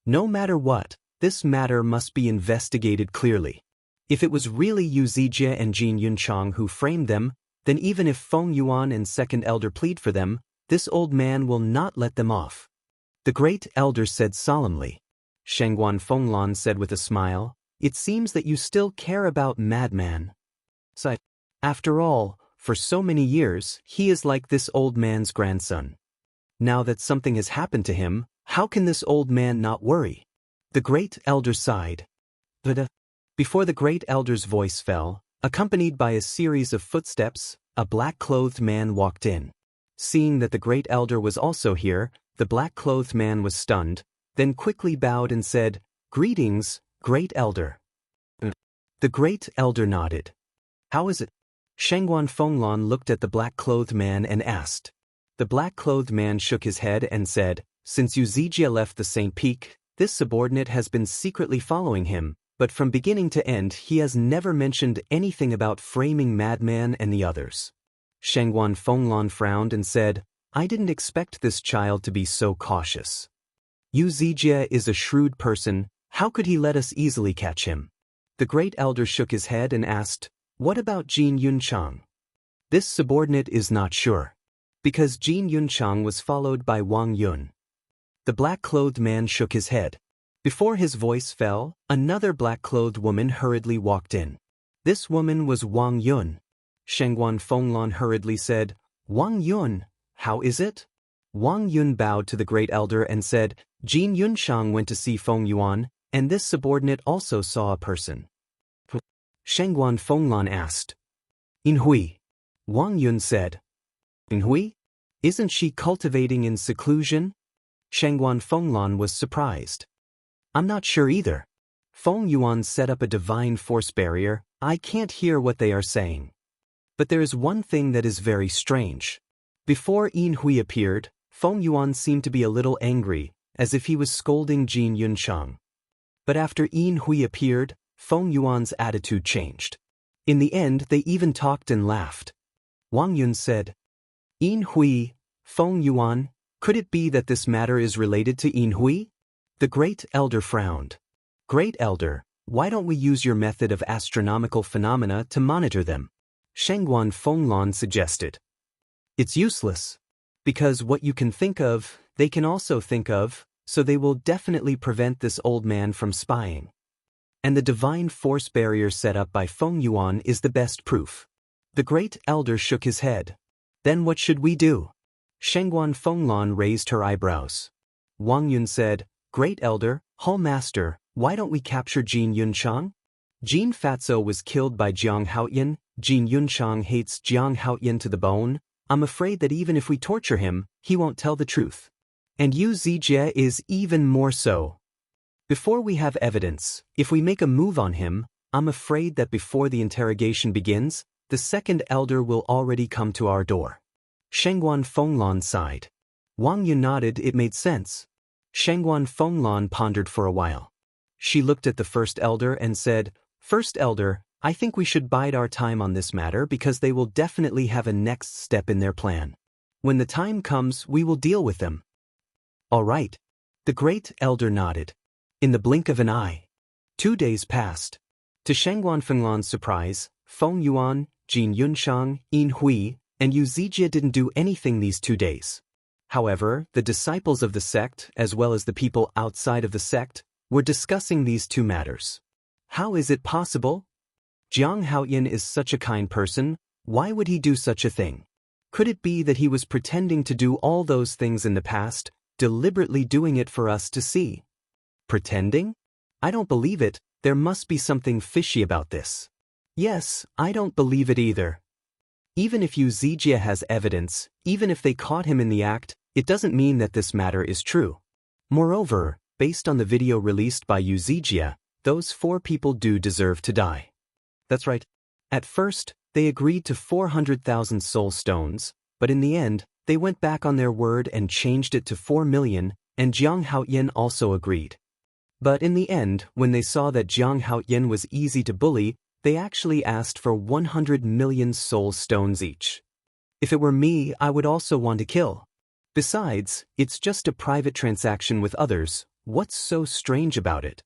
"No matter what, this matter must be investigated clearly. If it was really Yu Zijie and Jin Yunchang who framed them, then even if Feng Yuan and Second Elder plead for them, this old man will not let them off." The Great Elder said solemnly. Shangguan Fenglan said with a smile, "It seems that you still care about Madman. After all, for so many years, he is like this old man's grandson. Now that something has happened to him, how can this old man not worry?" The Great Elder sighed. Before the Great Elder's voice fell, accompanied by a series of footsteps, a black-clothed man walked in. Seeing that the Great Elder was also here, the black-clothed man was stunned, then quickly bowed and said, "Greetings, Great Elder." The Great Elder nodded. "How is it?" Shangguan Fenglan looked at the black-clothed man and asked. The black-clothed man shook his head and said, "Since Yu Zijie left the St. Peak, this subordinate has been secretly following him, but from beginning to end he has never mentioned anything about framing Madman and the others." Shangguan Fenglan frowned and said, "I didn't expect this child to be so cautious. Yu Zijie is a shrewd person, how could he let us easily catch him?" The Great Elder shook his head and asked, "What about Jin Yunchang?" This subordinate is not sure. Because Jin Yunchang was followed by Wang Yun. The black-clothed man shook his head. Before his voice fell, another black-clothed woman hurriedly walked in. This woman was Wang Yun. Shangguan Fenglan hurriedly said, "Wang Yun, how is it?" Wang Yun bowed to the Great Elder and said, "Jin Yunchang went to see Feng Yuan, and this subordinate also saw a person." Shangguan Fenglan asked. "Inhui?" Wang Yun said. "Inhui? Isn't she cultivating in seclusion?" Shangguan Fenglan was surprised. "I'm not sure either. Feng Yuan set up a divine force barrier, I can't hear what they are saying. But there is one thing that is very strange. Before Yin Hui appeared, Feng Yuan seemed to be a little angry, as if he was scolding Jin Yunchang. But after Yin Hui appeared, Feng Yuan's attitude changed. In the end they even talked and laughed." Wang Yun said, "Yin Hui, Feng Yuan, could it be that this matter is related to Yin Hui?" The Great Elder frowned. "Great Elder, why don't we use your method of astronomical phenomena to monitor them?" Shangguan Fenglan suggested. "It's useless. Because what you can think of, they can also think of, so they will definitely prevent this old man from spying. And the divine force barrier set up by Feng Yuan is the best proof." The Great Elder shook his head. "Then what should we do?" Shangguan Fenglan raised her eyebrows. Wang Yun said, "Great Elder, Hall Master, why don't we capture Jin Yunchang? Jin Fatso was killed by Jiang Haoyin, Jin Yunchang hates Jiang Haoyin to the bone, I'm afraid that even if we torture him, he won't tell the truth. And Yu Zijie is even more so. Before we have evidence, if we make a move on him, I'm afraid that before the interrogation begins, the Second Elder will already come to our door." Shangguan Fenglan sighed. Wang Yun nodded, it made sense. Shangguan Fenglan pondered for a while. She looked at the First Elder and said, "First Elder, I think we should bide our time on this matter because they will definitely have a next step in their plan. When the time comes, we will deal with them." "All right." The Great Elder nodded. In the blink of an eye, 2 days passed. To Shangguan Fenglan's surprise, Feng Yuan, Jin Yunchang, Yin Hui, and Yu Zijie didn't do anything these 2 days. However, the disciples of the sect, as well as the people outside of the sect, were discussing these two matters. How is it possible? Jiang Haoyan is such a kind person, why would he do such a thing? Could it be that he was pretending to do all those things in the past, deliberately doing it for us to see? Pretending? I don't believe it, there must be something fishy about this. Yes, I don't believe it either. Even if Wuxia has evidence, even if they caught him in the act, it doesn't mean that this matter is true. Moreover, based on the video released by Wuxia, those 4 people do deserve to die. That's right. At first, they agreed to 400,000 soul stones, but in the end, they went back on their word and changed it to 4 million, and Jiang Haoyan also agreed. But in the end, when they saw that Jiang Haoyan was easy to bully, they actually asked for 100 million soul stones each. If it were me, I would also want to kill. Besides, it's just a private transaction with others, what's so strange about it?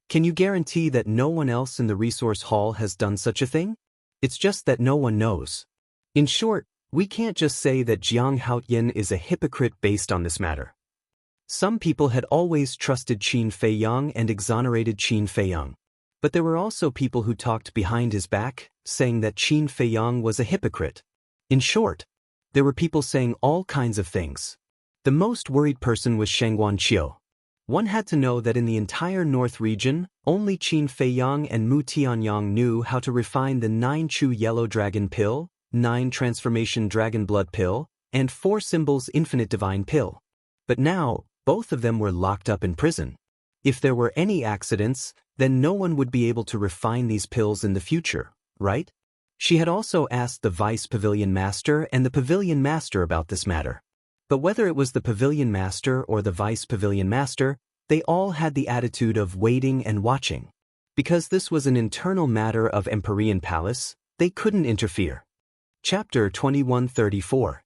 Can you guarantee that no one else in the resource hall has done such a thing? It's just that no one knows. In short, we can't just say that Jiang Haoyan is a hypocrite based on this matter. Some people had always trusted Qin Feiyang and exonerated Qin Feiyang. But there were also people who talked behind his back, saying that Qin Feiyang was a hypocrite. In short, there were people saying all kinds of things. The most worried person was Shengguan Qiu. One had to know that in the entire North region, only Qin Feiyang and Mu Tianyang knew how to refine the 9 Chu Yellow Dragon Pill, 9 Transformation Dragon Blood Pill, and 4 Symbols Infinite Divine Pill. But now, both of them were locked up in prison. If there were any accidents, then no one would be able to refine these pills in the future, right? She had also asked the Vice Pavilion Master and the Pavilion Master about this matter. But whether it was the Pavilion Master or the Vice Pavilion Master, they all had the attitude of waiting and watching. Because this was an internal matter of Empyrean Palace, they couldn't interfere. Chapter 2134.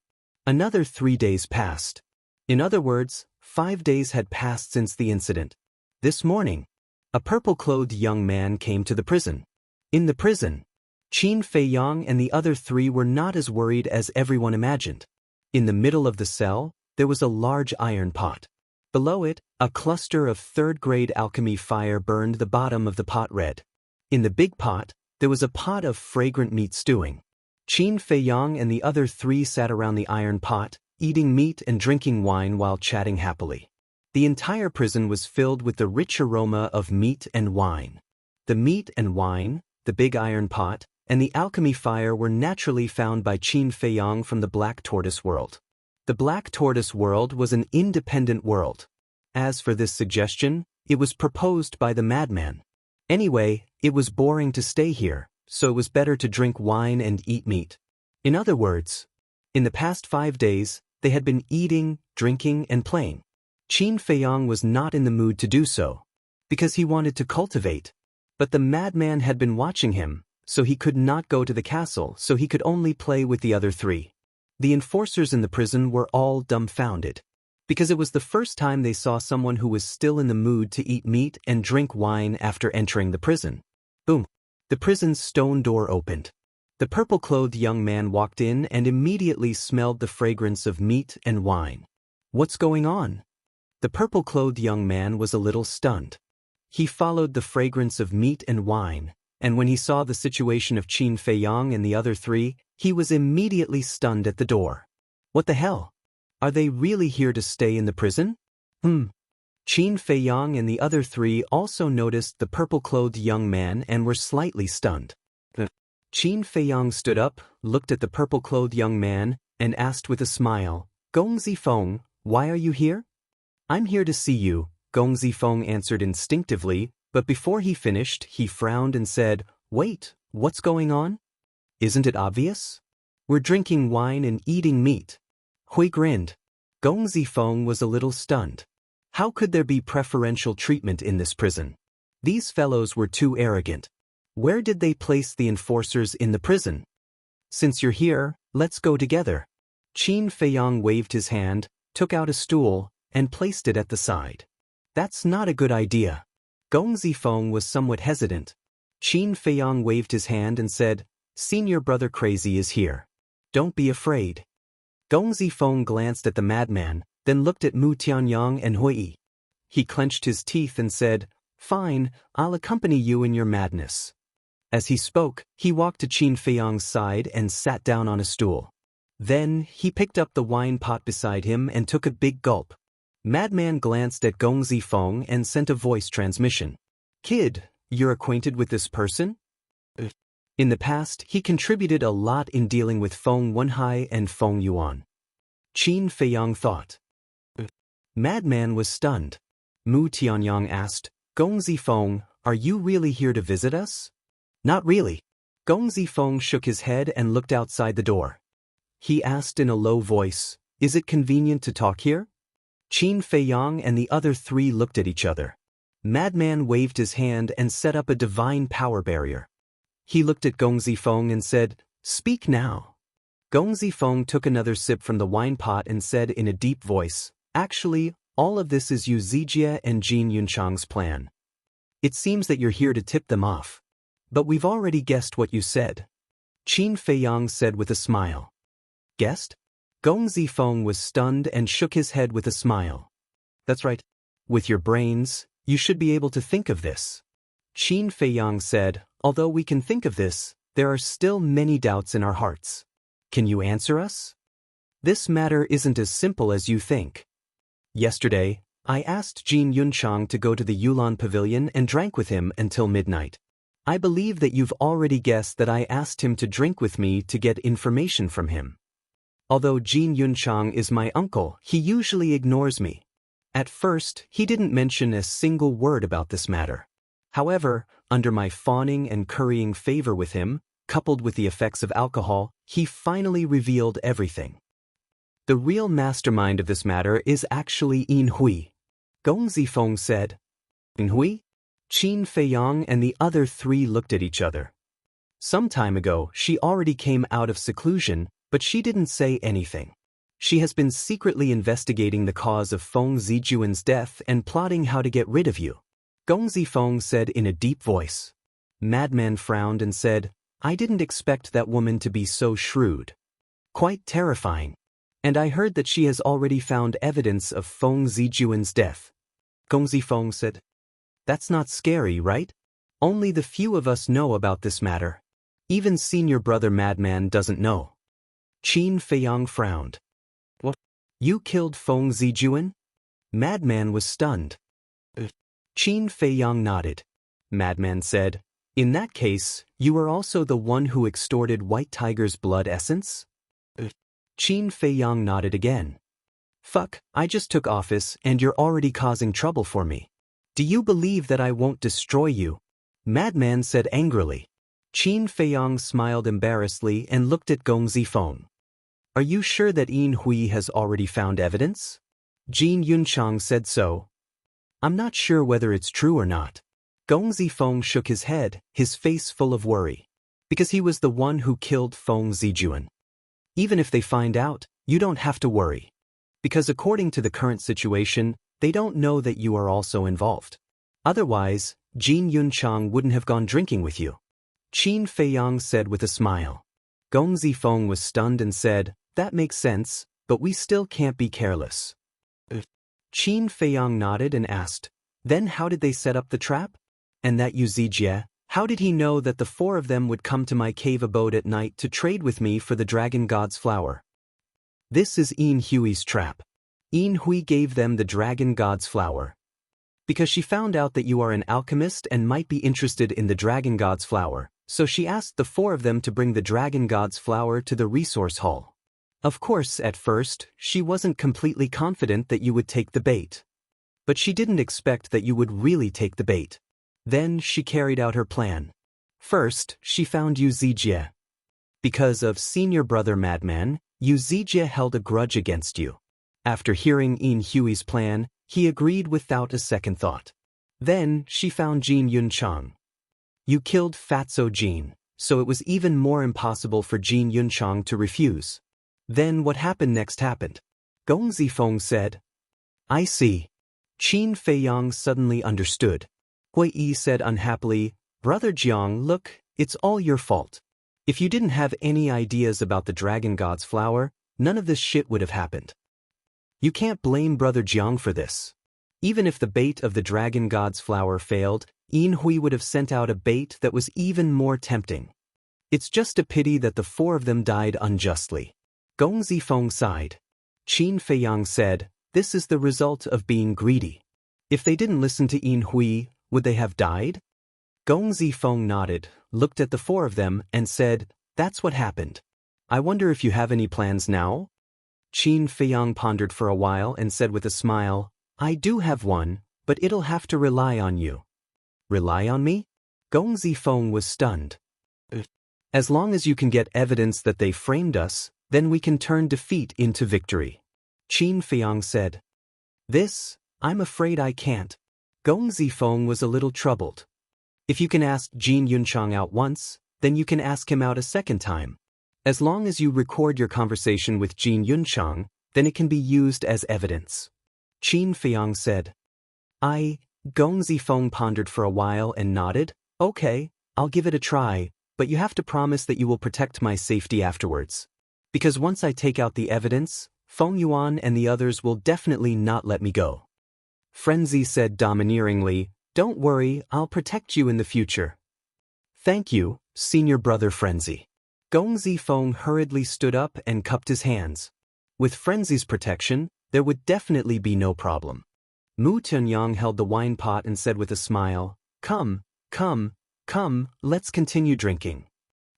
Another 3 days passed. In other words, 5 days had passed since the incident. This morning, a purple-clothed young man came to the prison. In the prison, Qin Feiyang and the other 3 were not as worried as everyone imagined. In the middle of the cell, there was a large iron pot. Below it, a cluster of 3rd-grade alchemy fire burned the bottom of the pot red. In the big pot, there was a pot of fragrant meat stewing. Qin Feiyang and the other 3 sat around the iron pot, eating meat and drinking wine while chatting happily. The entire prison was filled with the rich aroma of meat and wine. The meat and wine, the big iron pot, and the alchemy fire were naturally found by Qin Feiyang from the Black Tortoise world. The Black Tortoise world was an independent world. As for this suggestion, it was proposed by the madman. Anyway, it was boring to stay here, so it was better to drink wine and eat meat. In other words, in the past 5 days, they had been eating, drinking, and playing. Qin Feiyang was not in the mood to do so, because he wanted to cultivate. But the madman had been watching him, so he could not go to the castle, so he could only play with the other 3. The enforcers in the prison were all dumbfounded, because it was the first time they saw someone who was still in the mood to eat meat and drink wine after entering the prison. Boom! The prison's stone door opened. The purple-clothed young man walked in and immediately smelled the fragrance of meat and wine. What's going on? The purple-clothed young man was a little stunned. He followed the fragrance of meat and wine, and when he saw the situation of Qin Feiyang and the other 3, he was immediately stunned at the door. What the hell? Are they really here to stay in the prison? Qin Feiyang and the other 3 also noticed the purple-clothed young man and were slightly stunned. Qin Feiyang stood up, looked at the purple-clothed young man, and asked with a smile, "Gong Zifeng, why are you here?" "I'm here to see you," Gong Zifeng answered instinctively, but before he finished, he frowned and said, "Wait, what's going on? Isn't it obvious? We're drinking wine and eating meat." Hui grinned. Gong Zifeng was a little stunned. How could there be preferential treatment in this prison? These fellows were too arrogant. Where did they place the enforcers in the prison? "Since you're here, let's go together." Qin Feiyang waved his hand, took out a stool, and placed it at the side. "That's not a good idea." Gong Zifeng was somewhat hesitant. Qin Feiyang waved his hand and said, "Senior brother Crazy is here. Don't be afraid." Gong Zifeng glanced at the madman, then looked at Mu Tianyang and Hui. He clenched his teeth and said, "Fine, I'll accompany you in your madness." As he spoke, he walked to Qin Feiyang's side and sat down on a stool. Then, he picked up the wine pot beside him and took a big gulp. Madman glanced at Gong Zifeng and sent a voice transmission. Kid, you're acquainted with this person? In the past, he contributed a lot in dealing with Feng Wenhai and Feng Yuan. Qin Feiyang thought. Madman was stunned. Mu Tianyang asked, Gong Zifeng, are you really here to visit us? Not really. Gong Zifeng shook his head and looked outside the door. He asked in a low voice, is it convenient to talk here? Qin Feiyang and the other three looked at each other. Madman waved his hand and set up a divine power barrier. He looked at Gong Zifeng and said, speak now. Gong Zifeng took another sip from the wine pot and said in a deep voice, actually, all of this is Yu Zijie and Jin Yunchang's plan. It seems that you're here to tip them off. But we've already guessed what you said. Qin Feiyang said with a smile. Guessed? Gong Zifeng was stunned and shook his head with a smile. That's right. With your brains, you should be able to think of this. Qin Feiyang said, although we can think of this, there are still many doubts in our hearts. Can you answer us? This matter isn't as simple as you think. Yesterday, I asked Jin Yunchang to go to the Yulan Pavilion and drank with him until midnight. I believe that you've already guessed that I asked him to drink with me to get information from him. Although Jin Yunchang is my uncle, he usually ignores me. At first, he didn't mention a single word about this matter. However, under my fawning and currying favor with him, coupled with the effects of alcohol, he finally revealed everything. The real mastermind of this matter is actually Yin Hui. Gong Zifeng said. Yin Hui? Qin Feiyang and the other three looked at each other. Some time ago, she already came out of seclusion, but she didn't say anything. She has been secretly investigating the cause of Feng Zijuan's death and plotting how to get rid of you. Gong Zifeng said in a deep voice. Madman frowned and said, I didn't expect that woman to be so shrewd. Quite terrifying. And I heard that she has already found evidence of Feng Zijuan's death. Gong Zifeng said, that's not scary, right? Only the few of us know about this matter. Even senior brother Madman doesn't know. Qin Feiyang frowned. What? You killed Feng Zijuan? Madman was stunned. Qin Feiyang nodded. Madman said, in that case, you are also the one who extorted White Tiger's blood essence? Qin Feiyang nodded again. Fuck, I just took office and you're already causing trouble for me. Do you believe that I won't destroy you? Madman said angrily. Qin Feiyang smiled embarrassedly and looked at Gong Zifeng. Are you sure that Yin Hui has already found evidence? Jin Yunchang said so. I'm not sure whether it's true or not. Gong Zifeng shook his head, his face full of worry. Because he was the one who killed Feng Zijuan. Even if they find out, you don't have to worry. Because according to the current situation, they don't know that you are also involved. Otherwise, Jin Yunchang wouldn't have gone drinking with you. Qin Feiyang said with a smile. Gong Zifeng was stunned and said, that makes sense, but we still can't be careless. Qin Feiyang nodded and asked, then how did they set up the trap? And that Yu Zijie, how did he know that the four of them would come to my cave abode at night to trade with me for the dragon god's flower? This is Yin Hui's trap. Yin Hui gave them the dragon god's flower. Because she found out that you are an alchemist and might be interested in the dragon god's flower, so she asked the four of them to bring the dragon god's flower to the resource hall. Of course, at first, she wasn't completely confident that you would take the bait. But she didn't expect that you would really take the bait. Then she carried out her plan. First, she found Yu Zijie. Because of senior brother Madman, Yu Zijie held a grudge against you. After hearing Yin Hui's plan, he agreed without a second thought. Then she found Jin Yunchang. You killed Fatso Jin, so it was even more impossible for Jin Yunchang to refuse. Then what happened next happened. Gong Zifeng said. I see. Qin Feiyang suddenly understood. Hui Yi said unhappily, Brother Jiang, look, it's all your fault. If you didn't have any ideas about the dragon god's flower, none of this shit would have happened. You can't blame Brother Jiang for this. Even if the bait of the dragon god's flower failed, Yin Hui would have sent out a bait that was even more tempting. It's just a pity that the four of them died unjustly. Gong Zifeng sighed. Qin Feiyang said, "This is the result of being greedy. If they didn't listen to Yin Hui, would they have died?" Gong Zifeng nodded, looked at the four of them, and said, "That's what happened. I wonder if you have any plans now?" Qin Feiyang pondered for a while and said with a smile, "I do have one, but it'll have to rely on you." "Rely on me?" Gong Zifeng was stunned. "As long as you can get evidence that they framed us, then we can turn defeat into victory," Qin Feiyang said. "This, I'm afraid I can't." Gong Zifeng was a little troubled. "If you can ask Jin Yunchang out once, then you can ask him out a second time. As long as you record your conversation with Jin Yunchang, then it can be used as evidence," Qin Feiyang said. Gong Zifeng pondered for a while and nodded. "Okay, I'll give it a try, but you have to promise that you will protect my safety afterwards. Because once I take out the evidence, Feng Yuan and the others will definitely not let me go." Frenzy said domineeringly, "Don't worry, I'll protect you in the future." "Thank you, senior brother Frenzy." Gong Zifeng hurriedly stood up and cupped his hands. With Frenzy's protection, there would definitely be no problem. Mu Tuanyang held the wine pot and said with a smile, Come, let's continue drinking."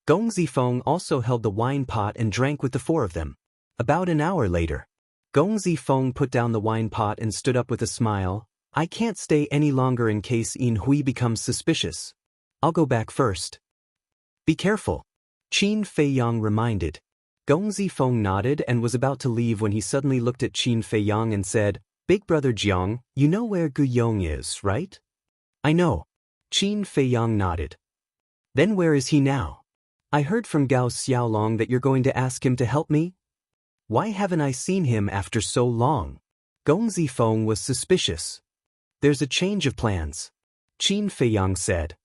Gong Zifeng also held the wine pot and drank with the four of them. About an hour later, Gong Zifeng put down the wine pot and stood up with a smile. "I can't stay any longer in case Yin Hui becomes suspicious. I'll go back first." "Be careful," Qin Feiyang reminded. Gong Zifeng nodded and was about to leave when he suddenly looked at Qin Feiyang and said, "Big brother Jiang, you know where Gu Yong is, right?" "I know." Qin Feiyang nodded. "Then where is he now? I heard from Gao Xiaolong that you're going to ask him to help me? Why haven't I seen him after so long?" Gong Zifeng was suspicious. "There's a change of plans," Qin Feiyang said.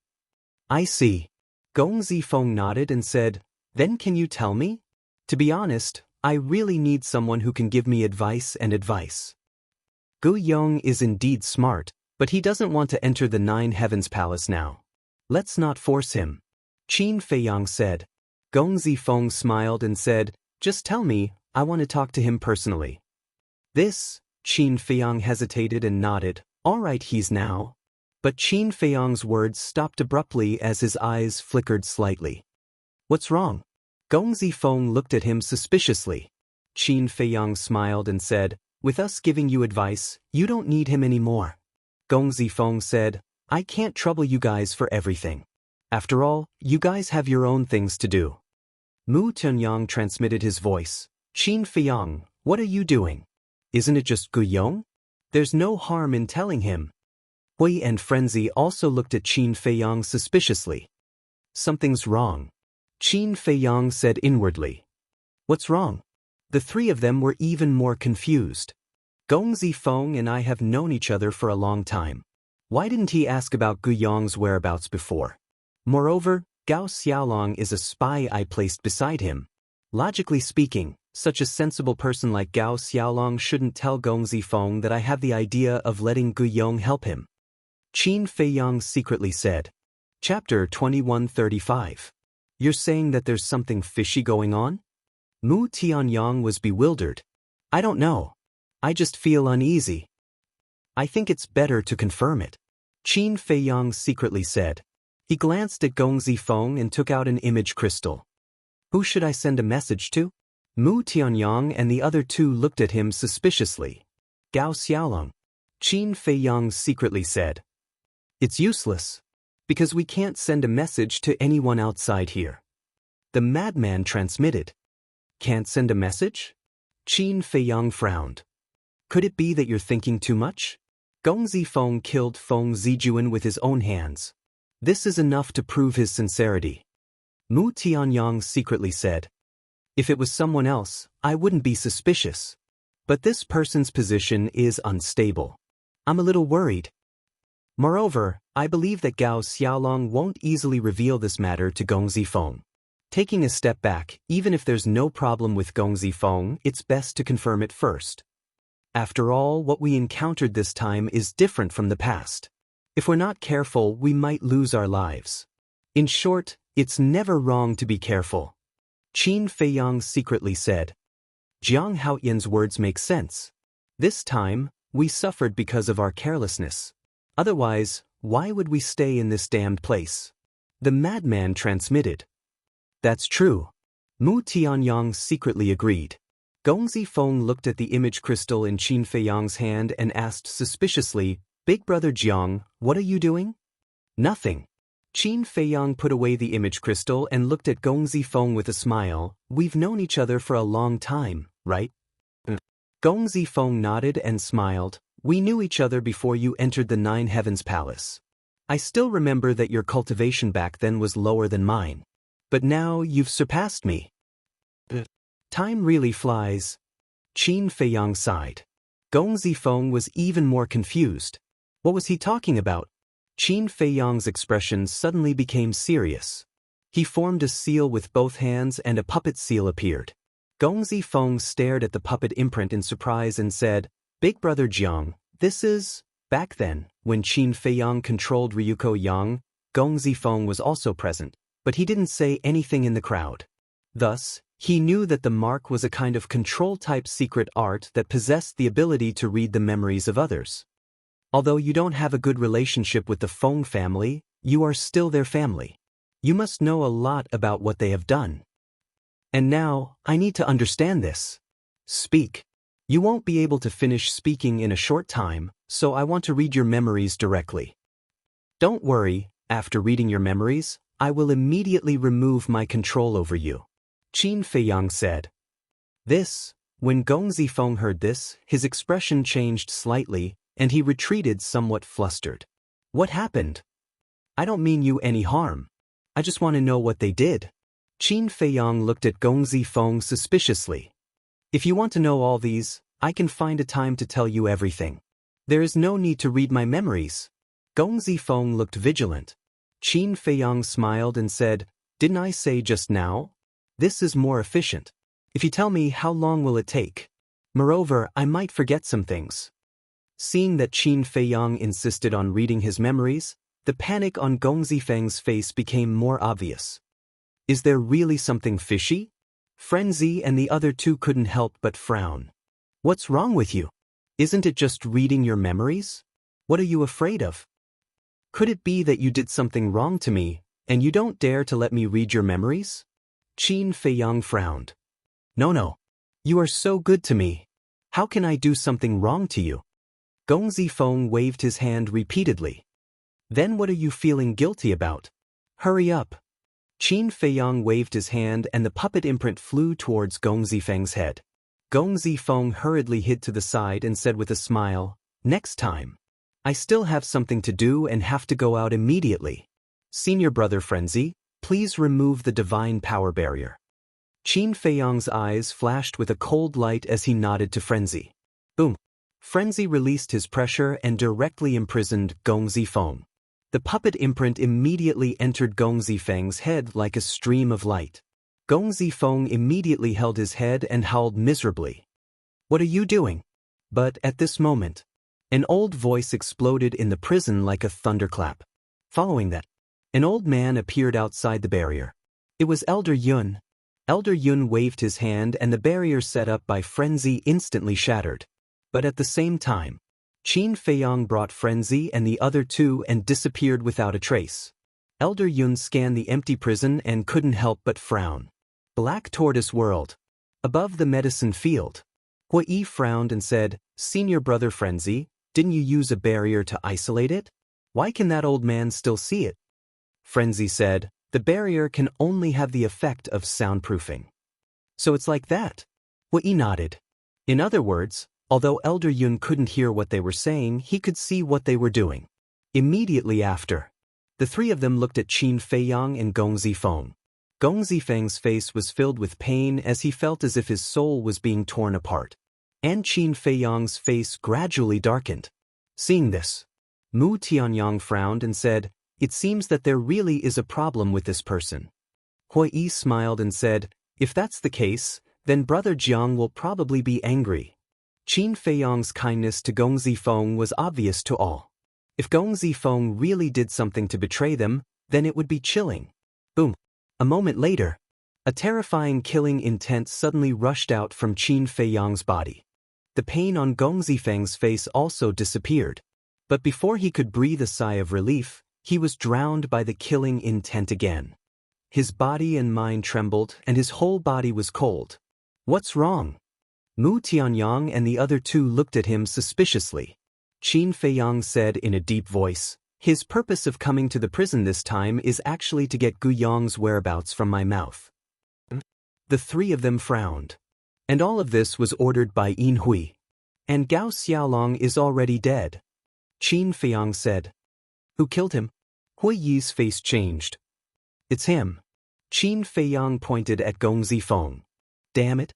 "I see." Gong Zifeng nodded and said, "Then can you tell me? To be honest, I really need someone who can give me advice. Gu Yong is indeed smart, but he doesn't want to enter the Nine Heavens Palace now. Let's not force him," Qin Feiyang said. Gong Zifeng smiled and said, "Just tell me, I want to talk to him personally." "This," Qin Feiyang hesitated and nodded, "All right, he's now." But Qin Feiyang's words stopped abruptly as his eyes flickered slightly. "What's wrong?" Gong Zifeng looked at him suspiciously. Qin Feiyang smiled and said, "With us giving you advice, you don't need him anymore." Gong Zifeng said, "I can't trouble you guys for everything. After all, you guys have your own things to do." Mu Tuanyang transmitted his voice. "Qin Feiyang, what are you doing? Isn't it just Gu Yong? There's no harm in telling him." Hui and Frenzy also looked at Qin Feiyang suspiciously. "Something's wrong," Qin Feiyang said inwardly. "What's wrong?" The three of them were even more confused. "Gong Zifeng and I have known each other for a long time. Why didn't he ask about Gu Yong's whereabouts before? Moreover, Gao Xiaolong is a spy I placed beside him. Logically speaking, such a sensible person like Gao Xiaolong shouldn't tell Gong Zifeng that I have the idea of letting Gu Yong help him." Qin Feiyang secretly said. Chapter 2135. "You're saying that there's something fishy going on?" Mu Tianyang was bewildered. "I don't know. I just feel uneasy." "I think it's better to confirm it," Qin Feiyang secretly said. He glanced at Gong Zifeng and took out an image crystal. "Who should I send a message to?" Mu Tianyang and the other two looked at him suspiciously. "Gao Xiaolong," Qin Feiyang secretly said. "It's useless, because we can't send a message to anyone outside here." The madman transmitted. "Can't send a message?" Qin Feiyang frowned. "Could it be that you're thinking too much?" Gong Zifeng killed Feng Zijuan with his own hands. This is enough to prove his sincerity. Mu Tianyang secretly said. "If it was someone else, I wouldn't be suspicious. But this person's position is unstable. I'm a little worried. Moreover, I believe that Gao Xiaolong won't easily reveal this matter to Gong Zifeng. Taking a step back, even if there's no problem with Gong Zifeng, it's best to confirm it first. After all, what we encountered this time is different from the past. If we're not careful, we might lose our lives. In short, it's never wrong to be careful. Qin Feiyang secretly said. Jiang Haoyan's words make sense. This time, we suffered because of our carelessness. Otherwise, why would we stay in this damned place? The madman transmitted. That's true. Mu Tianyang secretly agreed. Gong Zifeng looked at the image crystal in Qin Feiyang's hand and asked suspiciously, Big Brother Jiang, what are you doing? Nothing. Qin Feiyang put away the image crystal and looked at Gong Zifeng with a smile. We've known each other for a long time, right? Gong Zifeng nodded and smiled. We knew each other before you entered the Nine Heavens Palace. I still remember that your cultivation back then was lower than mine. But now you've surpassed me. Time really flies. Qin Feiyang sighed. Gong Zifeng was even more confused. What was he talking about? Qin Feiyang's expression suddenly became serious. He formed a seal with both hands and a puppet seal appeared. Gong Zifeng stared at the puppet imprint in surprise and said, Big Brother Jiang, this is… Back then, when Qin Feiyang controlled Ryuko Yang, Gong Zifeng was also present, but he didn't say anything in the crowd. Thus, he knew that the mark was a kind of control-type secret art that possessed the ability to read the memories of others. Although you don't have a good relationship with the Feng family, you are still their family. You must know a lot about what they have done. And now, I need to understand this. Speak. You won't be able to finish speaking in a short time, so I want to read your memories directly. Don't worry, after reading your memories, I will immediately remove my control over you. Qin Feiyang said. When Gong Zifeng heard this, his expression changed slightly, and he retreated somewhat flustered. What happened? I don't mean you any harm. I just want to know what they did. Qin Feiyang looked at Gong Zifeng suspiciously. If you want to know all these, I can find a time to tell you everything. There is no need to read my memories. Gong Zifeng looked vigilant. Qin Feiyang smiled and said, Didn't I say just now? This is more efficient. If you tell me, how long will it take? Moreover, I might forget some things. Seeing that Qin Feiyang insisted on reading his memories, the panic on Gong Zifeng's face became more obvious. Is there really something fishy? Frenzy and the other two couldn't help but frown. What's wrong with you? Isn't it just reading your memories? What are you afraid of? Could it be that you did something wrong to me, and you don't dare to let me read your memories? Qin Feiyang frowned. No. You are so good to me. How can I do something wrong to you? Gong Zifeng waved his hand repeatedly. Then what are you feeling guilty about? Hurry up. Qin Feiyang waved his hand and the puppet imprint flew towards Gong Zifeng's head. Gong Zifeng hurriedly hid to the side and said with a smile, Next time. I still have something to do and have to go out immediately. Senior Brother Frenzy, please remove the divine power barrier. Qin Feiyang's eyes flashed with a cold light as he nodded to Frenzy. Boom. Frenzy released his pressure and directly imprisoned Gong Zifeng. The puppet imprint immediately entered Gong Zifeng's head like a stream of light. Gong Zifeng immediately held his head and howled miserably. What are you doing? But at this moment, an old voice exploded in the prison like a thunderclap. Following that, an old man appeared outside the barrier. It was Elder Yun. Elder Yun waved his hand and the barrier set up by Frenzy instantly shattered. But at the same time, Qin Feiyang brought Frenzy and the other two and disappeared without a trace. Elder Yun scanned the empty prison and couldn't help but frown. Black Tortoise World. Above the medicine field. Hua Yi frowned and said, Senior Brother Frenzy, didn't you use a barrier to isolate it? Why can that old man still see it? Frenzy said, the barrier can only have the effect of soundproofing. So it's like that? Hua Yi nodded. In other words, although Elder Yun couldn't hear what they were saying, he could see what they were doing. Immediately after, the three of them looked at Qin Feiyang and Gong Zifeng. Gong Zifeng's face was filled with pain as he felt as if his soul was being torn apart. And Qin Feiyang's face gradually darkened. Seeing this, Mu Tianyang frowned and said, It seems that there really is a problem with this person. Hua Yi smiled and said, If that's the case, then Brother Jiang will probably be angry. Qin Feiyang's kindness to Gong Zifeng was obvious to all. If Gong Zifeng really did something to betray them, then it would be chilling. Boom. A moment later, a terrifying killing intent suddenly rushed out from Qin Feiyang's body. The pain on Gong Zifeng's face also disappeared. But before he could breathe a sigh of relief, he was drowned by the killing intent again. His body and mind trembled, and his whole body was cold. What's wrong? Mu Tianyang and the other two looked at him suspiciously. Qin Feiyang said in a deep voice, "His purpose of coming to the prison this time is actually to get Gu Yong's whereabouts from my mouth." The three of them frowned. And all of this was ordered by Yin Hui. And Gao Xiaolong is already dead. Qin Feiyang said. Who killed him? Hui Yi's face changed. It's him. Qin Feiyang pointed at Gong Zifeng. Damn it.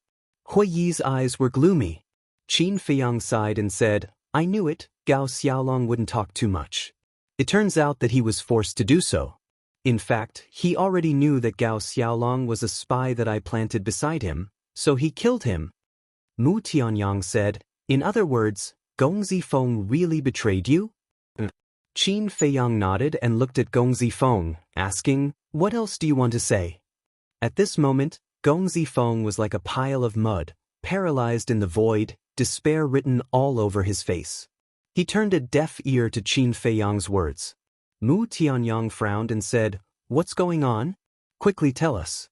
Hui Yi's eyes were gloomy. Qin Feiyang sighed and said, I knew it, Gao Xiaolong wouldn't talk too much. It turns out that he was forced to do so. In fact, he already knew that Gao Xiaolong was a spy that I planted beside him, so he killed him. Mu Tianyang said, in other words, Gong Zifeng really betrayed you? Qin Feiyang nodded and looked at Gong Zifeng, asking, what else do you want to say? At this moment, Gong Zifeng was like a pile of mud, paralyzed in the void, despair written all over his face. He turned a deaf ear to Qin Feiyang's words. Mu Tianyang frowned and said, what's going on? Quickly tell us.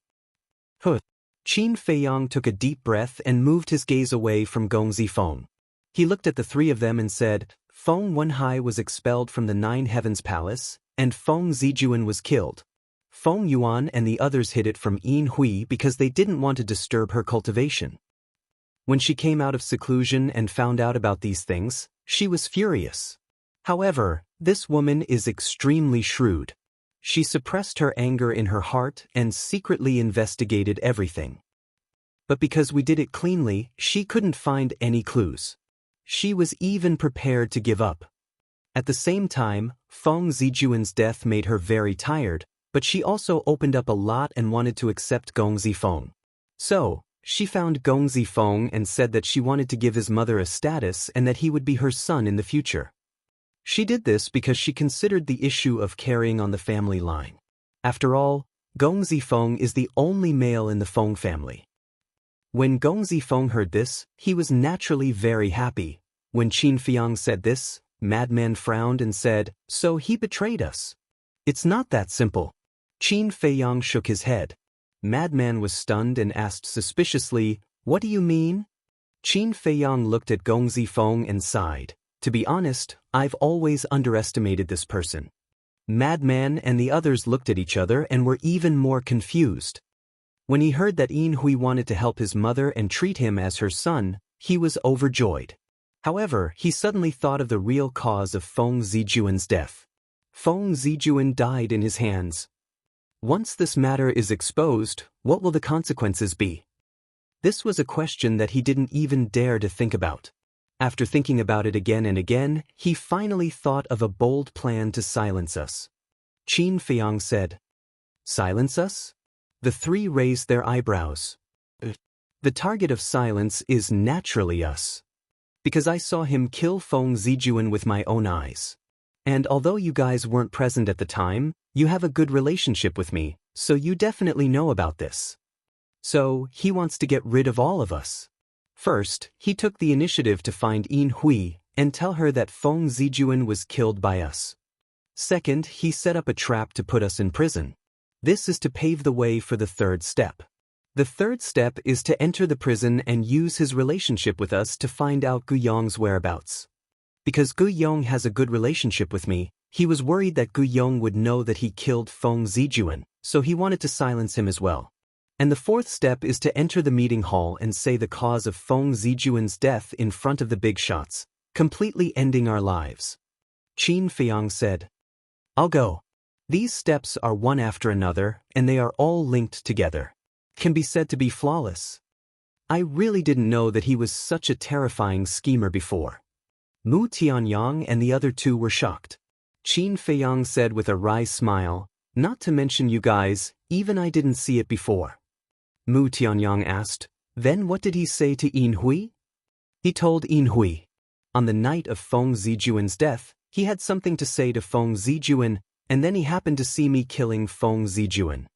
Qin Feiyang took a deep breath and moved his gaze away from Gong Zifeng. He looked at the three of them and said, Feng Wenhai was expelled from the Nine Heavens Palace, and Feng Zijuan was killed. Feng Yuan and the others hid it from Yin Hui because they didn't want to disturb her cultivation. When she came out of seclusion and found out about these things, she was furious. However, this woman is extremely shrewd. She suppressed her anger in her heart and secretly investigated everything. But because we did it cleanly, she couldn't find any clues. She was even prepared to give up. At the same time, Feng Zijuan's death made her very tired, but she also opened up a lot and wanted to accept Gong Zifeng. So, she found Gong Zifeng and said that she wanted to give his mother a status and that he would be her son in the future. She did this because she considered the issue of carrying on the family line. After all, Gong Zifeng is the only male in the Feng family. When Gong Zifeng heard this, he was naturally very happy. When Qin Feiyang said this, Madman frowned and said, so he betrayed us. It's not that simple. Qin Feiyang shook his head. Madman was stunned and asked suspiciously, what do you mean? Qin Feiyang looked at Gong Zifeng and sighed. To be honest, I've always underestimated this person. Madman and the others looked at each other and were even more confused. When he heard that Yin Hui wanted to help his mother and treat him as her son, he was overjoyed. However, he suddenly thought of the real cause of Feng Zijuan's death. Feng Zijuan died in his hands. Once this matter is exposed, what will the consequences be? This was a question that he didn't even dare to think about. After thinking about it again and again, he finally thought of a bold plan to silence us. Qin Feiyang said, silence us? The three raised their eyebrows. The target of silence is naturally us. Because I saw him kill Feng Zijuan with my own eyes. And although you guys weren't present at the time, you have a good relationship with me, so you definitely know about this. So, he wants to get rid of all of us. First, he took the initiative to find Yin Hui and tell her that Feng Zijuan was killed by us. Second, he set up a trap to put us in prison. This is to pave the way for the third step. The third step is to enter the prison and use his relationship with us to find out Gu Yong's whereabouts. Because Gu Yong has a good relationship with me, he was worried that Gu Yong would know that he killed Feng Zijuan, so he wanted to silence him as well. And the fourth step is to enter the meeting hall and say the cause of Feng Zijuan's death in front of the big shots, completely ending our lives. Qin Feiyang said, I'll go. These steps are one after another, and they are all linked together. Can be said to be flawless. I really didn't know that he was such a terrifying schemer before. Mu Tianyang and the other two were shocked. Qin Feiyang said with a wry smile, not to mention you guys, even I didn't see it before. Mu Tianyang asked, then what did he say to Yin Hui? He told Yin Hui. On the night of Feng Zijuan's death, He had something to say to Feng Zijuan, and then he happened to see me killing Feng Zijuan.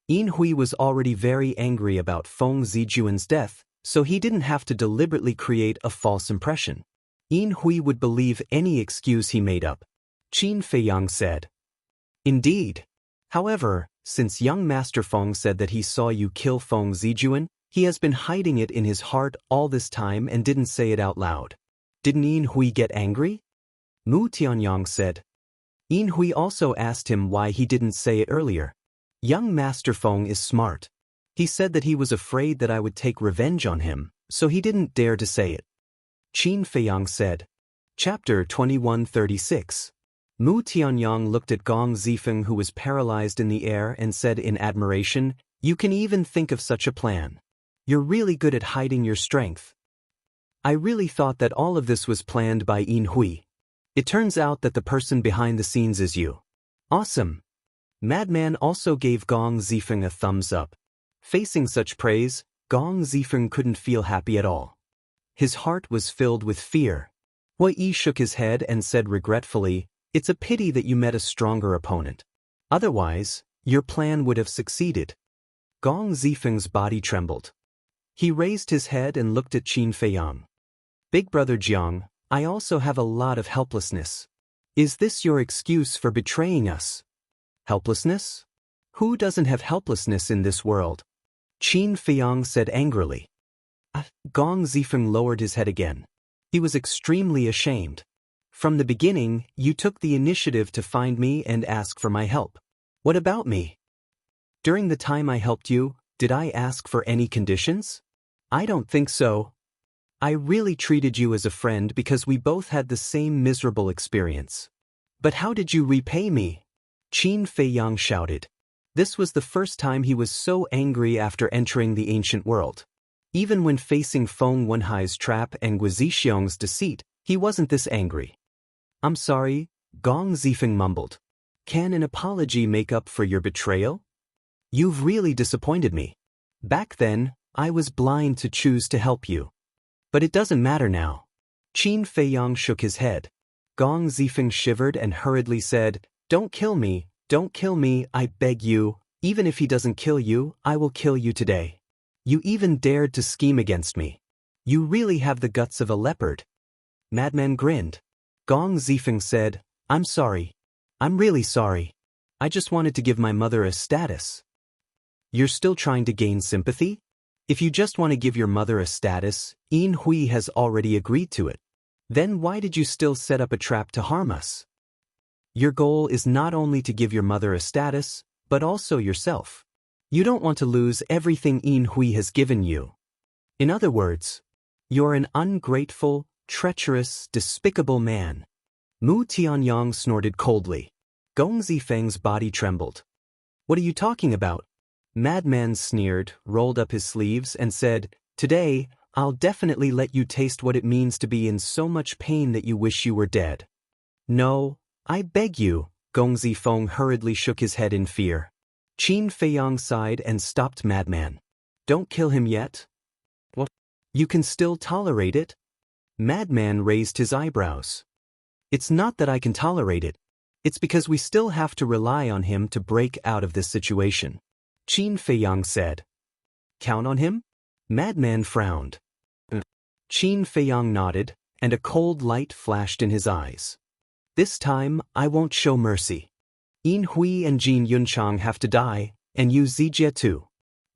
Yin Hui was already very angry about Feng Zijuan's death, so he didn't have to deliberately create a false impression. Yin Hui would believe any excuse he made up. Qin Feiyang said. Indeed. However, since young Master Feng said that he saw you kill Feng Zijuan, he has been hiding it in his heart all this time and didn't say it out loud. Didn't Yin Hui get angry? Mu Tianyang said. Yin Hui also asked him why he didn't say it earlier. Young Master Feng is smart. He said that he was afraid that I would take revenge on him, so he didn't dare to say it. Qin Feiyang said. Chapter 2136. Mu Tianyang looked at Gong Zifeng, who was paralyzed in the air, and said in admiration, "You can even think of such a plan. You're really good at hiding your strength. I really thought that all of this was planned by Yin Hui. It turns out that the person behind the scenes is you. Awesome." Madman also gave Gong Zifeng a thumbs up. Facing such praise, Gong Zifeng couldn't feel happy at all. His heart was filled with fear. Hui Yi shook his head and said regretfully, "It's a pity that you met a stronger opponent. Otherwise, your plan would have succeeded." Gong Zifeng's body trembled. He raised his head and looked at Qin Feiyang. "Big brother Jiang, I also have a lot of helplessness. Is this your excuse for betraying us?" Helplessness? Who doesn't have helplessness in this world? Qin Feiyang said angrily. Gong Zifeng lowered his head again. He was extremely ashamed. "From the beginning, you took the initiative to find me and ask for my help. What about me? During the time I helped you, did I ask for any conditions? I don't think so. I really treated you as a friend because we both had the same miserable experience. But how did you repay me?" Qin Feiyang shouted. This was the first time he was so angry after entering the ancient world. Even when facing Feng Wenhai's trap and Guizixiong's deceit, he wasn't this angry. "I'm sorry," Gong Zifeng mumbled. "Can an apology make up for your betrayal? You've really disappointed me. Back then, I was blind to choose to help you. But it doesn't matter now." Qin Feiyang shook his head. Gong Zifeng shivered and hurriedly said, don't kill me, I beg you. Even if he doesn't kill you, I will kill you today. You even dared to scheme against me. You really have the guts of a leopard." Madman grinned. Gong Zifeng said, "I'm sorry. I'm really sorry. I just wanted to give my mother a status." "You're still trying to gain sympathy? If you just want to give your mother a status, Yin Hui has already agreed to it. Then why did you still set up a trap to harm us? Your goal is not only to give your mother a status, but also yourself. You don't want to lose everything Yin Hui has given you. In other words, you're an ungrateful, treacherous, despicable man." Mu Tianyang snorted coldly. Gong Zifeng's body trembled. "What are you talking about?" Madman sneered, rolled up his sleeves, and said, "Today, I'll definitely let you taste what it means to be in so much pain that you wish you were dead." "No, I beg you," Gong Zifeng hurriedly shook his head in fear. Qin Feiyang sighed and stopped Madman. "Don't kill him yet." "What? You can still tolerate it?" Madman raised his eyebrows. "It's not that I can tolerate it. It's because we still have to rely on him to break out of this situation," Qin Feiyang said. "Count on him?" Madman frowned. Qin Feiyang nodded, and a cold light flashed in his eyes. "This time, I won't show mercy. Yin Hui and Jin Yunchang have to die, and you Zijie too.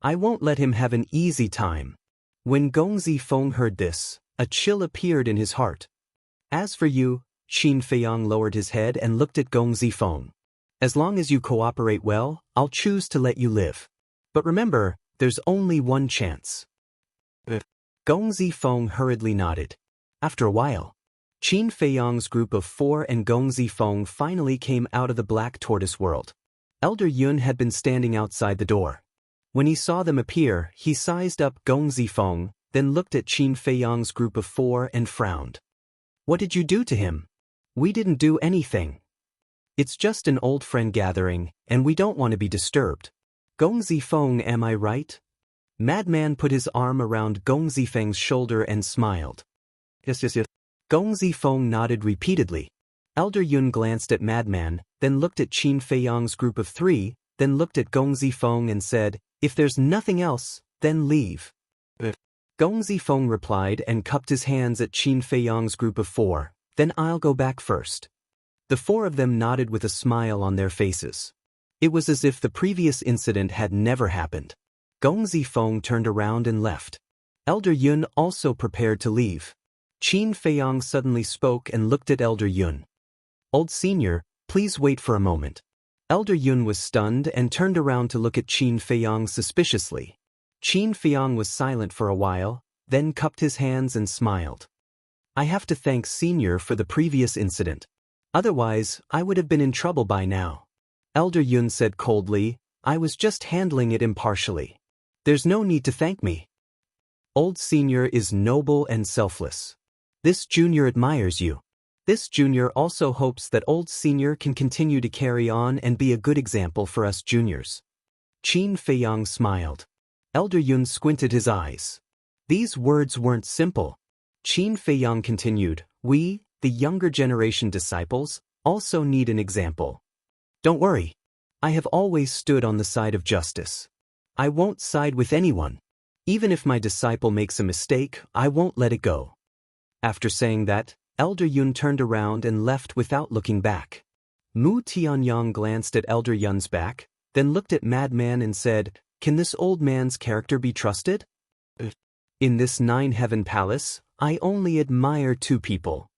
I won't let him have an easy time." When Gong Zifeng heard this, a chill appeared in his heart. "As for you," Qin Feiyang lowered his head and looked at Gong Zifeng. "As long as you cooperate well, I'll choose to let you live. But remember, there's only one chance." Gong Zifeng hurriedly nodded. After a while, Qin Feiyang's group of 4 and Gong Zifeng finally came out of the Black Tortoise world. Elder Yun had been standing outside the door. When he saw them appear, he sized up Gong Zifeng, then looked at Qin Feiyang's group of 4 and frowned. "What did you do to him?" "We didn't do anything. It's just an old friend gathering, and we don't want to be disturbed. Gong Zifeng, am I right?" Madman put his arm around Gong Zifeng's shoulder and smiled. Yes. Gong Zifeng nodded repeatedly. Elder Yun glanced at Madman, then looked at Qin Feiyang's group of 3, then looked at Gong Zifeng and said, "If there's nothing else, then leave." Gong Zifeng replied and cupped his hands at Qin Feiyang's group of 4, "Then I'll go back first." The 4 of them nodded with a smile on their faces. It was as if the previous incident had never happened. Gong Zifeng turned around and left. Elder Yun also prepared to leave. Qin Feiyang suddenly spoke and looked at Elder Yun. "Old senior, please wait for a moment." Elder Yun was stunned and turned around to look at Qin Feiyang suspiciously. Qin Feiyang was silent for a while, then cupped his hands and smiled. "I have to thank Senior for the previous incident. Otherwise, I would have been in trouble by now." Elder Yun said coldly, "I was just handling it impartially. There's no need to thank me. Old Senior is noble and selfless. This junior admires you. This junior also hopes that Old Senior can continue to carry on and be a good example for us juniors." Qin Feiyang smiled. Elder Yun squinted his eyes. These words weren't simple. Qin Feiyang continued, "We, the younger generation disciples, also need an example. Don't worry. I have always stood on the side of justice. I won't side with anyone. Even if my disciple makes a mistake, I won't let it go." After saying that, Elder Yun turned around and left without looking back. Mu Tianyang glanced at Elder Yun's back, then looked at Madman and said, "Can this old man's character be trusted? In this 9-heaven palace, I only admire 2 people.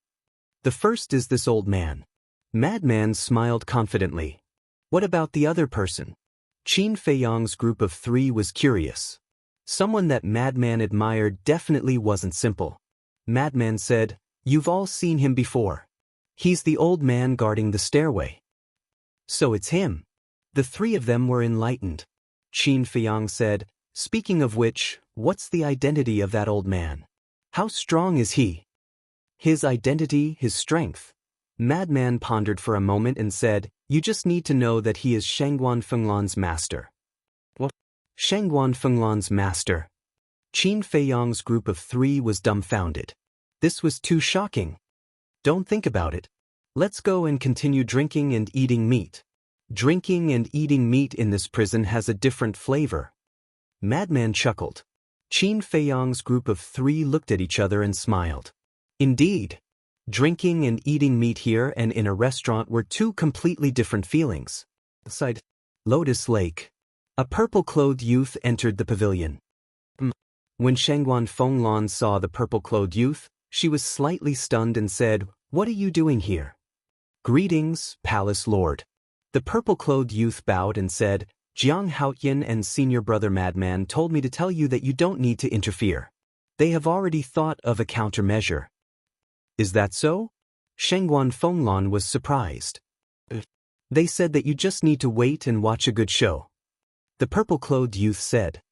The first is this old man." Madman smiled confidently. "What about the other person?" Qin Feiyang's group of 3 was curious. Someone that Madman admired definitely wasn't simple. Madman said, "You've all seen him before. He's the old man guarding the stairway." "So it's him." The 3 of them were enlightened. Qin Feiyang said, "Speaking of which, what's the identity of that old man? How strong is he?" "His identity, his strength." Madman pondered for a moment and said, "You just need to know that he is Shangguan Fenglan's master." "What? Shangguan Fenglan's master?" Qin Feiyang's group of 3 was dumbfounded. This was too shocking. "Don't think about it. Let's go and continue drinking and eating meat. Drinking and eating meat in this prison has a different flavor." Madman chuckled. Qin Feiyang's group of 3 looked at each other and smiled. Indeed. Drinking and eating meat here and in a restaurant were 2 completely different feelings. Beside Lotus Lake, a purple-clothed youth entered the pavilion. When Shangguan Fenglan saw the purple-clothed youth, she was slightly stunned and said, "What are you doing here?" "Greetings, Palace Lord." The purple-clothed youth bowed and said, "Jianghu and senior brother Madman told me to tell you that you don't need to interfere. They have already thought of a countermeasure." "Is that so?" Shangguan Fenglan was surprised. "They said that you just need to wait and watch a good show," the purple-clothed youth said.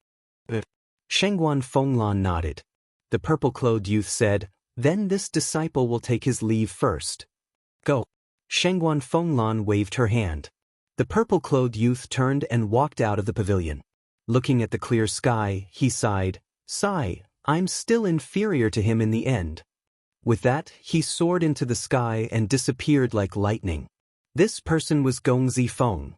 Shangguan Fenglan nodded. The purple-clothed youth said, "Then this disciple will take his leave first. Go." Shangguan Fenglan waved her hand. The purple-clothed youth turned and walked out of the pavilion. Looking at the clear sky, he sighed, "Sigh, I'm still inferior to him in the end." With that, he soared into the sky and disappeared like lightning. This person was Gong Zifeng.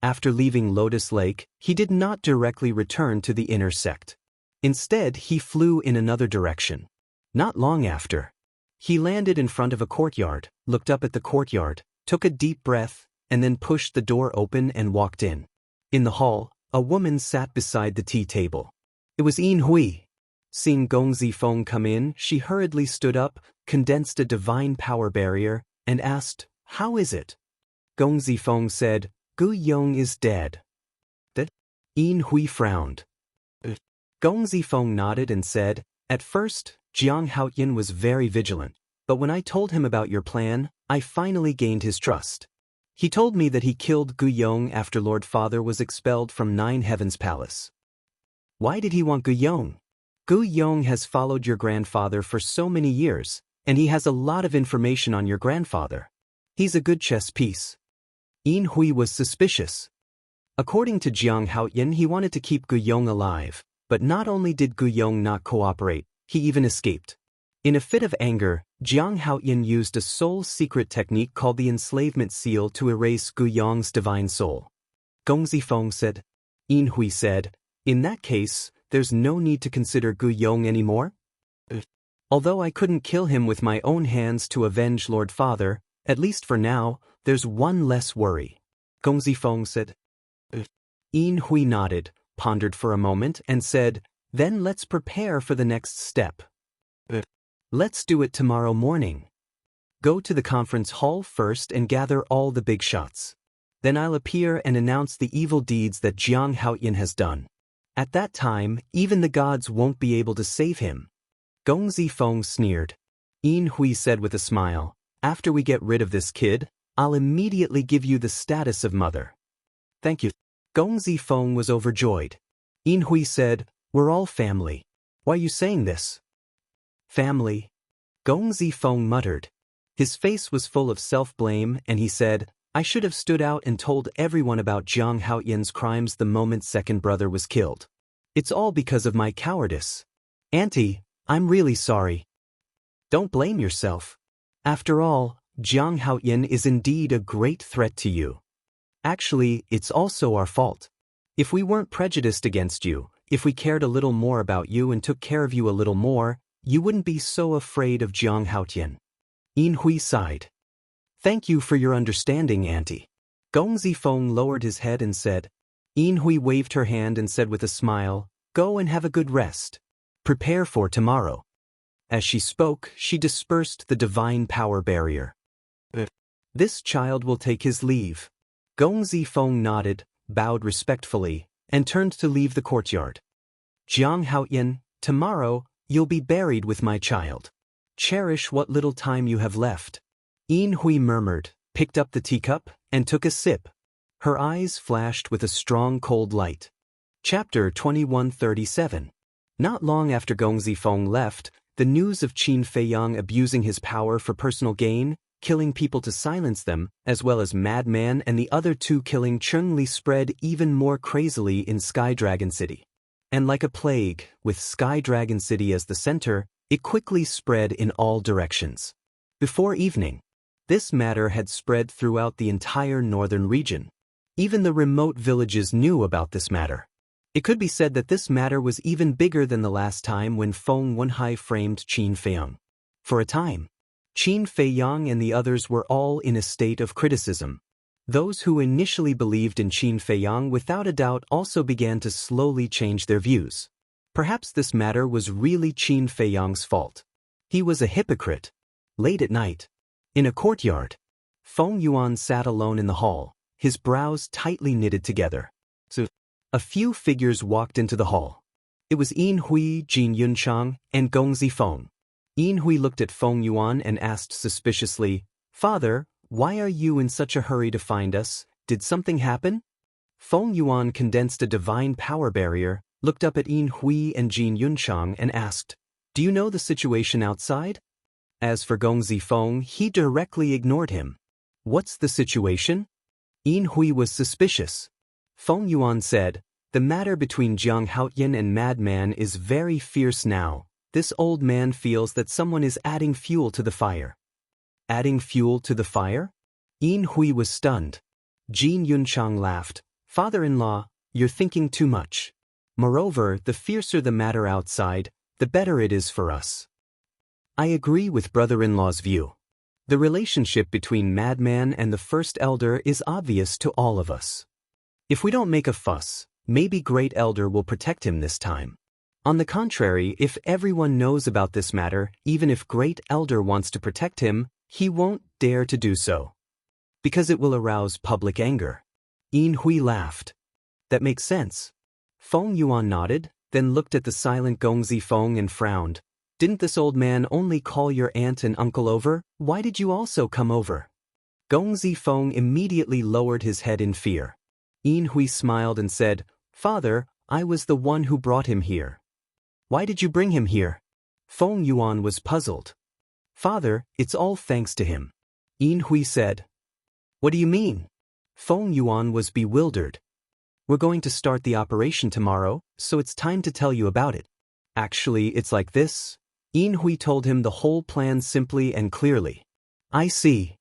After leaving Lotus Lake, he did not directly return to the inner sect. Instead, he flew in another direction. Not long after, he landed in front of a courtyard, looked up at the courtyard, took a deep breath, and then pushed the door open and walked in. In the hall, a woman sat beside the tea table. It was Yin Hui. Seeing Gong Zifeng come in, she hurriedly stood up, condensed a divine power barrier, and asked, "How is it?" Gong Zifeng said, "Gu Yong is dead." That? Yin Hui frowned. Gong Zifeng nodded and said, "At first, Jianghu was very vigilant, but when I told him about your plan, I finally gained his trust. He told me that he killed Gu Yong after Lord Father was expelled from 9 Heavens Palace." "Why did he want Gu Yong?" "Gu Yong has followed your grandfather for so many years, and he has a lot of information on your grandfather. He's a good chess piece." Yin Hui was suspicious. According to Jianghu, he wanted to keep Gu Yong alive, but not only did Gu Yong not cooperate, he even escaped. In a fit of anger, Jiang Haoyin used a soul-secret technique called the enslavement seal to erase Gu Yong's divine soul. Gong Zifeng said. Yin Hui said, in that case, there's no need to consider Gu Yong anymore? Although I couldn't kill him with my own hands to avenge Lord Father, at least for now, there's one less worry. Gong Zifeng said. Yin Hui nodded, pondered for a moment, and said, then let's prepare for the next step. Let's do it tomorrow morning. Go to the conference hall first and gather all the big shots. Then I'll appear and announce the evil deeds that Jiang Haoyin has done. At that time, even the gods won't be able to save him. Gong Zifeng sneered. Yin Hui said with a smile, after we get rid of this kid, I'll immediately give you the status of mother. Thank you. Gong Zifeng was overjoyed. Yin Hui said, we're all family. Why are you saying this? Family. Gong Zifeng muttered. His face was full of self-blame and he said, I should have stood out and told everyone about Jiang Haoyin's crimes the moment second brother was killed. It's all because of my cowardice. Auntie, I'm really sorry. Don't blame yourself. After all, Jiang Haoyin is indeed a great threat to you. Actually, it's also our fault. If we weren't prejudiced against you, if we cared a little more about you and took care of you a little more, you wouldn't be so afraid of Jiang Haoyin. Yin Hui sighed. Thank you for your understanding, Auntie. Gong Zifeng lowered his head and said. Yin Hui waved her hand and said with a smile, go and have a good rest. Prepare for tomorrow. As she spoke, she dispersed the divine power barrier. This child will take his leave. Gong Zifeng nodded, bowed respectfully, and turned to leave the courtyard. Jiang Haoyin, tomorrow, you'll be buried with my child. Cherish what little time you have left. Yin Hui murmured, picked up the teacup, and took a sip. Her eyes flashed with a strong cold light. Chapter 2137. Not long after Gong Zifeng left, the news of Qin Feiyang abusing his power for personal gain, killing people to silence them, as well as Madman and the other two killing Chun-Li spread even more crazily in Sky Dragon City. And like a plague, with Sky Dragon City as the center, it quickly spread in all directions. Before evening, this matter had spread throughout the entire northern region. Even the remote villages knew about this matter. It could be said that this matter was even bigger than the last time when Feng Wenhai framed Qin Feiyang. For a time, Qin Feiyang and the others were all in a state of criticism. Those who initially believed in Qin Feiyang without a doubt also began to slowly change their views. Perhaps this matter was really Qin Feiyang's fault. He was a hypocrite. Late at night, in a courtyard, Feng Yuan sat alone in the hall, his brows tightly knitted together. A few figures walked into the hall. It was Yin Hui, Jin Yunchang, and Gong Zifeng. Yin Hui looked at Feng Yuan and asked suspiciously, Father, why are you in such a hurry to find us? Did something happen? Feng Yuan condensed a divine power barrier, looked up at Yin Hui and Jin Yunchang and asked, do you know the situation outside? As for Gong Zifeng, he directly ignored him. What's the situation? Yin Hui was suspicious. Feng Yuan said, the matter between Jiang Haoyin and Madman is very fierce now. This old man feels that someone is adding fuel to the fire. Adding fuel to the fire? Yin Hui was stunned. Jin Yunchang laughed. Father-in-law, you're thinking too much. Moreover, the fiercer the matter outside, the better it is for us. I agree with brother-in-law's view. The relationship between Madman and the First Elder is obvious to all of us. If we don't make a fuss, maybe Great Elder will protect him this time. On the contrary, if everyone knows about this matter, even if Great Elder wants to protect him, he won't dare to do so. Because it will arouse public anger. Yin Hui laughed. That makes sense. Feng Yuan nodded, then looked at the silent Gong Zifeng and frowned. Didn't this old man only call your aunt and uncle over? Why did you also come over? Gong Zifeng immediately lowered his head in fear. Yin Hui smiled and said, Father, I was the one who brought him here. Why did you bring him here? Feng Yuan was puzzled. Father, it's all thanks to him. Yin Hui said. What do you mean? Feng Yuan was bewildered. We're going to start the operation tomorrow, so it's time to tell you about it. Actually, it's like this. Yin Hui told him the whole plan simply and clearly. I see.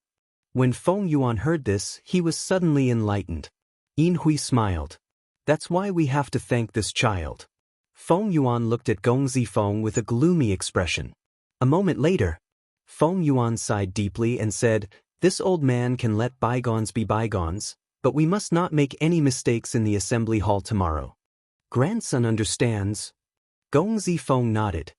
When Feng Yuan heard this, he was suddenly enlightened. Yin Hui smiled. That's why we have to thank this child. Feng Yuan looked at Gong Zifeng with a gloomy expression. A moment later, Feng Yuan sighed deeply and said, this old man can let bygones be bygones, but we must not make any mistakes in the assembly hall tomorrow. Grandson understands. Gong Zifeng nodded.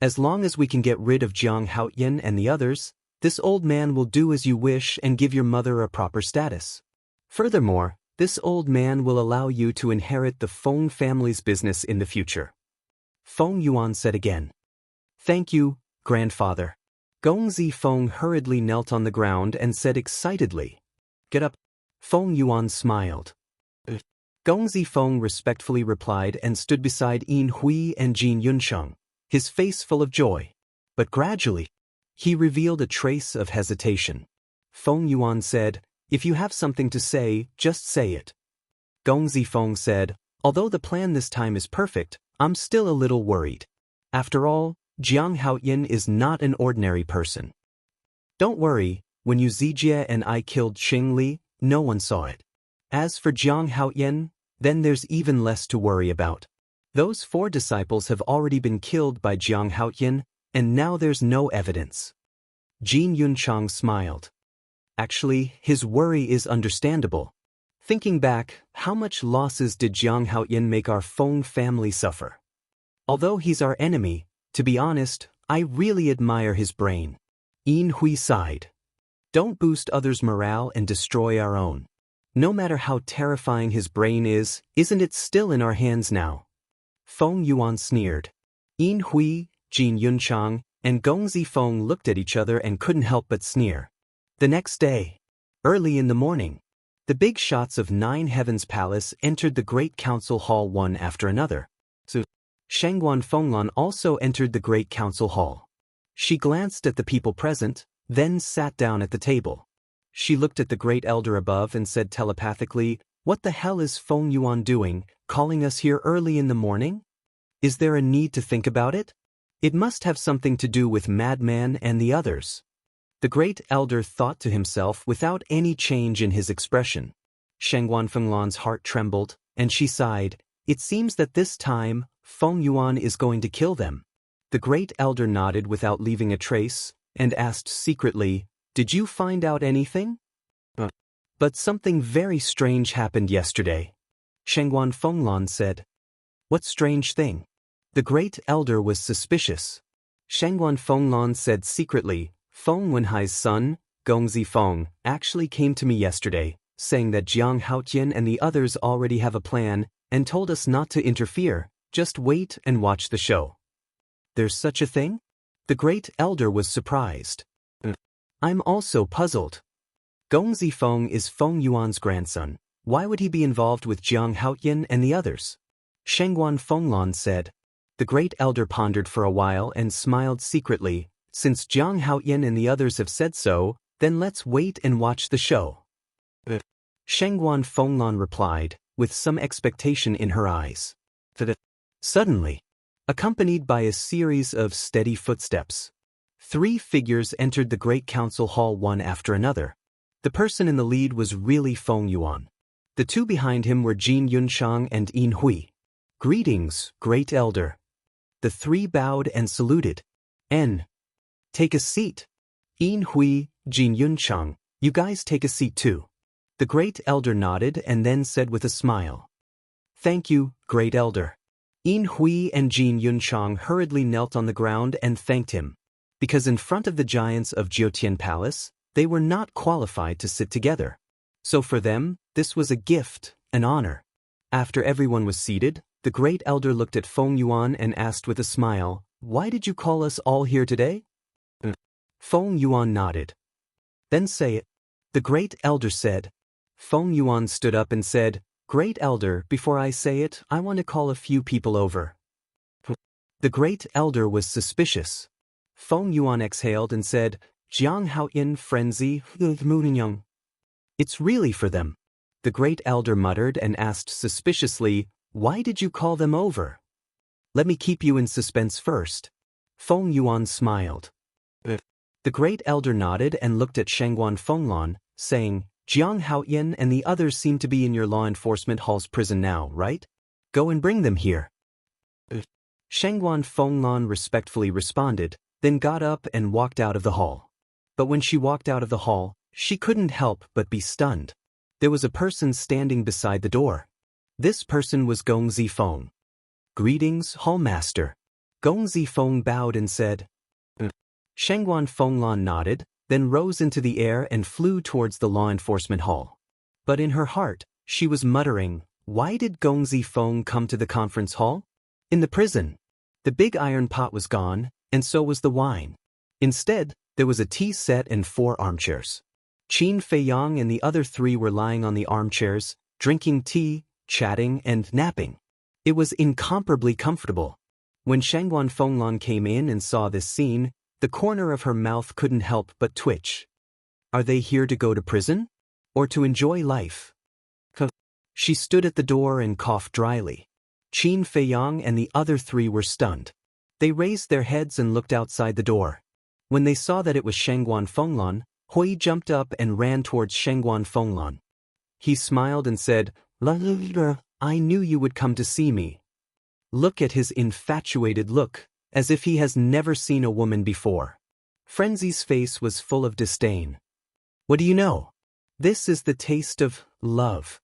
As long as we can get rid of Jiang Haoyan and the others, this old man will do as you wish and give your mother a proper status. Furthermore, this old man will allow you to inherit the Feng family's business in the future. Feng Yuan said again. Thank you, grandfather. Gong Zifeng hurriedly knelt on the ground and said excitedly. Get up. Feng Yuan smiled. Gong Zifeng respectfully replied and stood beside Yin Hui and Jin Yunsheng, his face full of joy. But gradually, he revealed a trace of hesitation. Feng Yuan said, if you have something to say, just say it. Gong Zifeng said, although the plan this time is perfect, I'm still a little worried. After all, Jiang Haoyan is not an ordinary person. Don't worry, when you Zijie and I killed Xing Li, no one saw it. As for Jiang Haoyan, then there's even less to worry about. Those 4 disciples have already been killed by Jiang Haoyan, and now there's no evidence. Jin Yunchang smiled. Actually, his worry is understandable. Thinking back, how much losses did Jiang Haoyan make our Feng family suffer? Although he's our enemy, to be honest, I really admire his brain. Yin Hui sighed. Don't boost others' morale and destroy our own. No matter how terrifying his brain is, isn't it still in our hands now? Feng Yuan sneered. Yin Hui, Jin Yunchang, and Gong Zifeng looked at each other and couldn't help but sneer. The next day, early in the morning, the big shots of 9 Heavens Palace entered the Great Council Hall one after another. Shengguan Fenglan also entered the Great Council Hall. She glanced at the people present, then sat down at the table. She looked at the Great Elder above and said telepathically, what the hell is Feng Yuan doing, calling us here early in the morning? Is there a need to think about it? It must have something to do with Madman and the others. The Great Elder thought to himself without any change in his expression. Shengguan Fenglan's heart trembled, and she sighed, it seems that this time, Feng Yuan is going to kill them. The Great Elder nodded without leaving a trace, and asked secretly, did you find out anything? But something very strange happened yesterday. Shengguan Fenglan said. What strange thing? The Great Elder was suspicious. Shengguan Fenglan said secretly, Feng Wenhai's son, Gong Zifeng, actually came to me yesterday, saying that Jiang Haoyan and the others already have a plan, and told us not to interfere, just wait and watch the show. There's such a thing? The Great Elder was surprised. I'm also puzzled. Gong Zifeng is Feng Yuan's grandson. Why would he be involved with Jiang Haoyan and the others? Shengguan Fenglan said. The Great Elder pondered for a while and smiled secretly. Since Jiang Haoyan and the others have said so, then let's wait and watch the show. Shengguan Fenglan replied, with some expectation in her eyes. Suddenly, accompanied by a series of steady footsteps, 3 figures entered the Great Council Hall one after another. The person in the lead was really Feng Yuan. The 2 behind him were Jin Yunshang and Yin Hui. Greetings, Great Elder. The 3 bowed and saluted. Take a seat. Yin Hui, Jin Yunshang, you guys take a seat too. The Great Elder nodded and then said with a smile. Thank you, Great Elder. Yin Hui and Jin Yunshang hurriedly knelt on the ground and thanked him. Because in front of the giants of Jiutian Palace, they were not qualified to sit together. So for them, this was a gift, an honor. After everyone was seated, the Great Elder looked at Feng Yuan and asked with a smile, why did you call us all here today? Feng Yuan nodded. Then say it. The Great Elder said. Feng Yuan stood up and said, Great Elder, before I say it, I want to call a few people over. The Great Elder was suspicious. Feng Yuan exhaled and said, Jiang Haoyan frenzy, it's really for them. The Great Elder muttered and asked suspiciously, why did you call them over? Let me keep you in suspense first. Feng Yuan smiled. The great elder nodded and looked at Shangguan Fenglan, saying, Jiang Haoyan and the others seem to be in your law enforcement hall's prison now, right? Go and bring them here. Shangguan Fenglan respectfully responded, then got up and walked out of the hall. But when she walked out of the hall, she couldn't help but be stunned. There was a person standing beside the door. This person was Gong Zifeng. Greetings, Hallmaster. Gong Zifeng bowed and said, Shangguan Fenglan nodded, then rose into the air and flew towards the law enforcement hall. But in her heart, she was muttering, why did Gong Zifeng come to the conference hall? In the prison. The big iron pot was gone, and so was the wine. Instead, there was a tea set and 4 armchairs. Qin Feiyang and the other 3 were lying on the armchairs, drinking tea, chatting, and napping. It was incomparably comfortable. When Shangguan Fenglan came in and saw this scene, the corner of her mouth couldn't help but twitch. Are they here to go to prison? Or to enjoy life? She stood at the door and coughed dryly. Qin Feiyang and the other 3 were stunned. They raised their heads and looked outside the door. When they saw that it was Shangguan Fenglan, Hui jumped up and ran towards Shangguan Fenglan. He smiled and said, I knew you would come to see me. Look at his infatuated look, as if he has never seen a woman before. Frenzy's face was full of disdain. What do you know? This is the taste of love.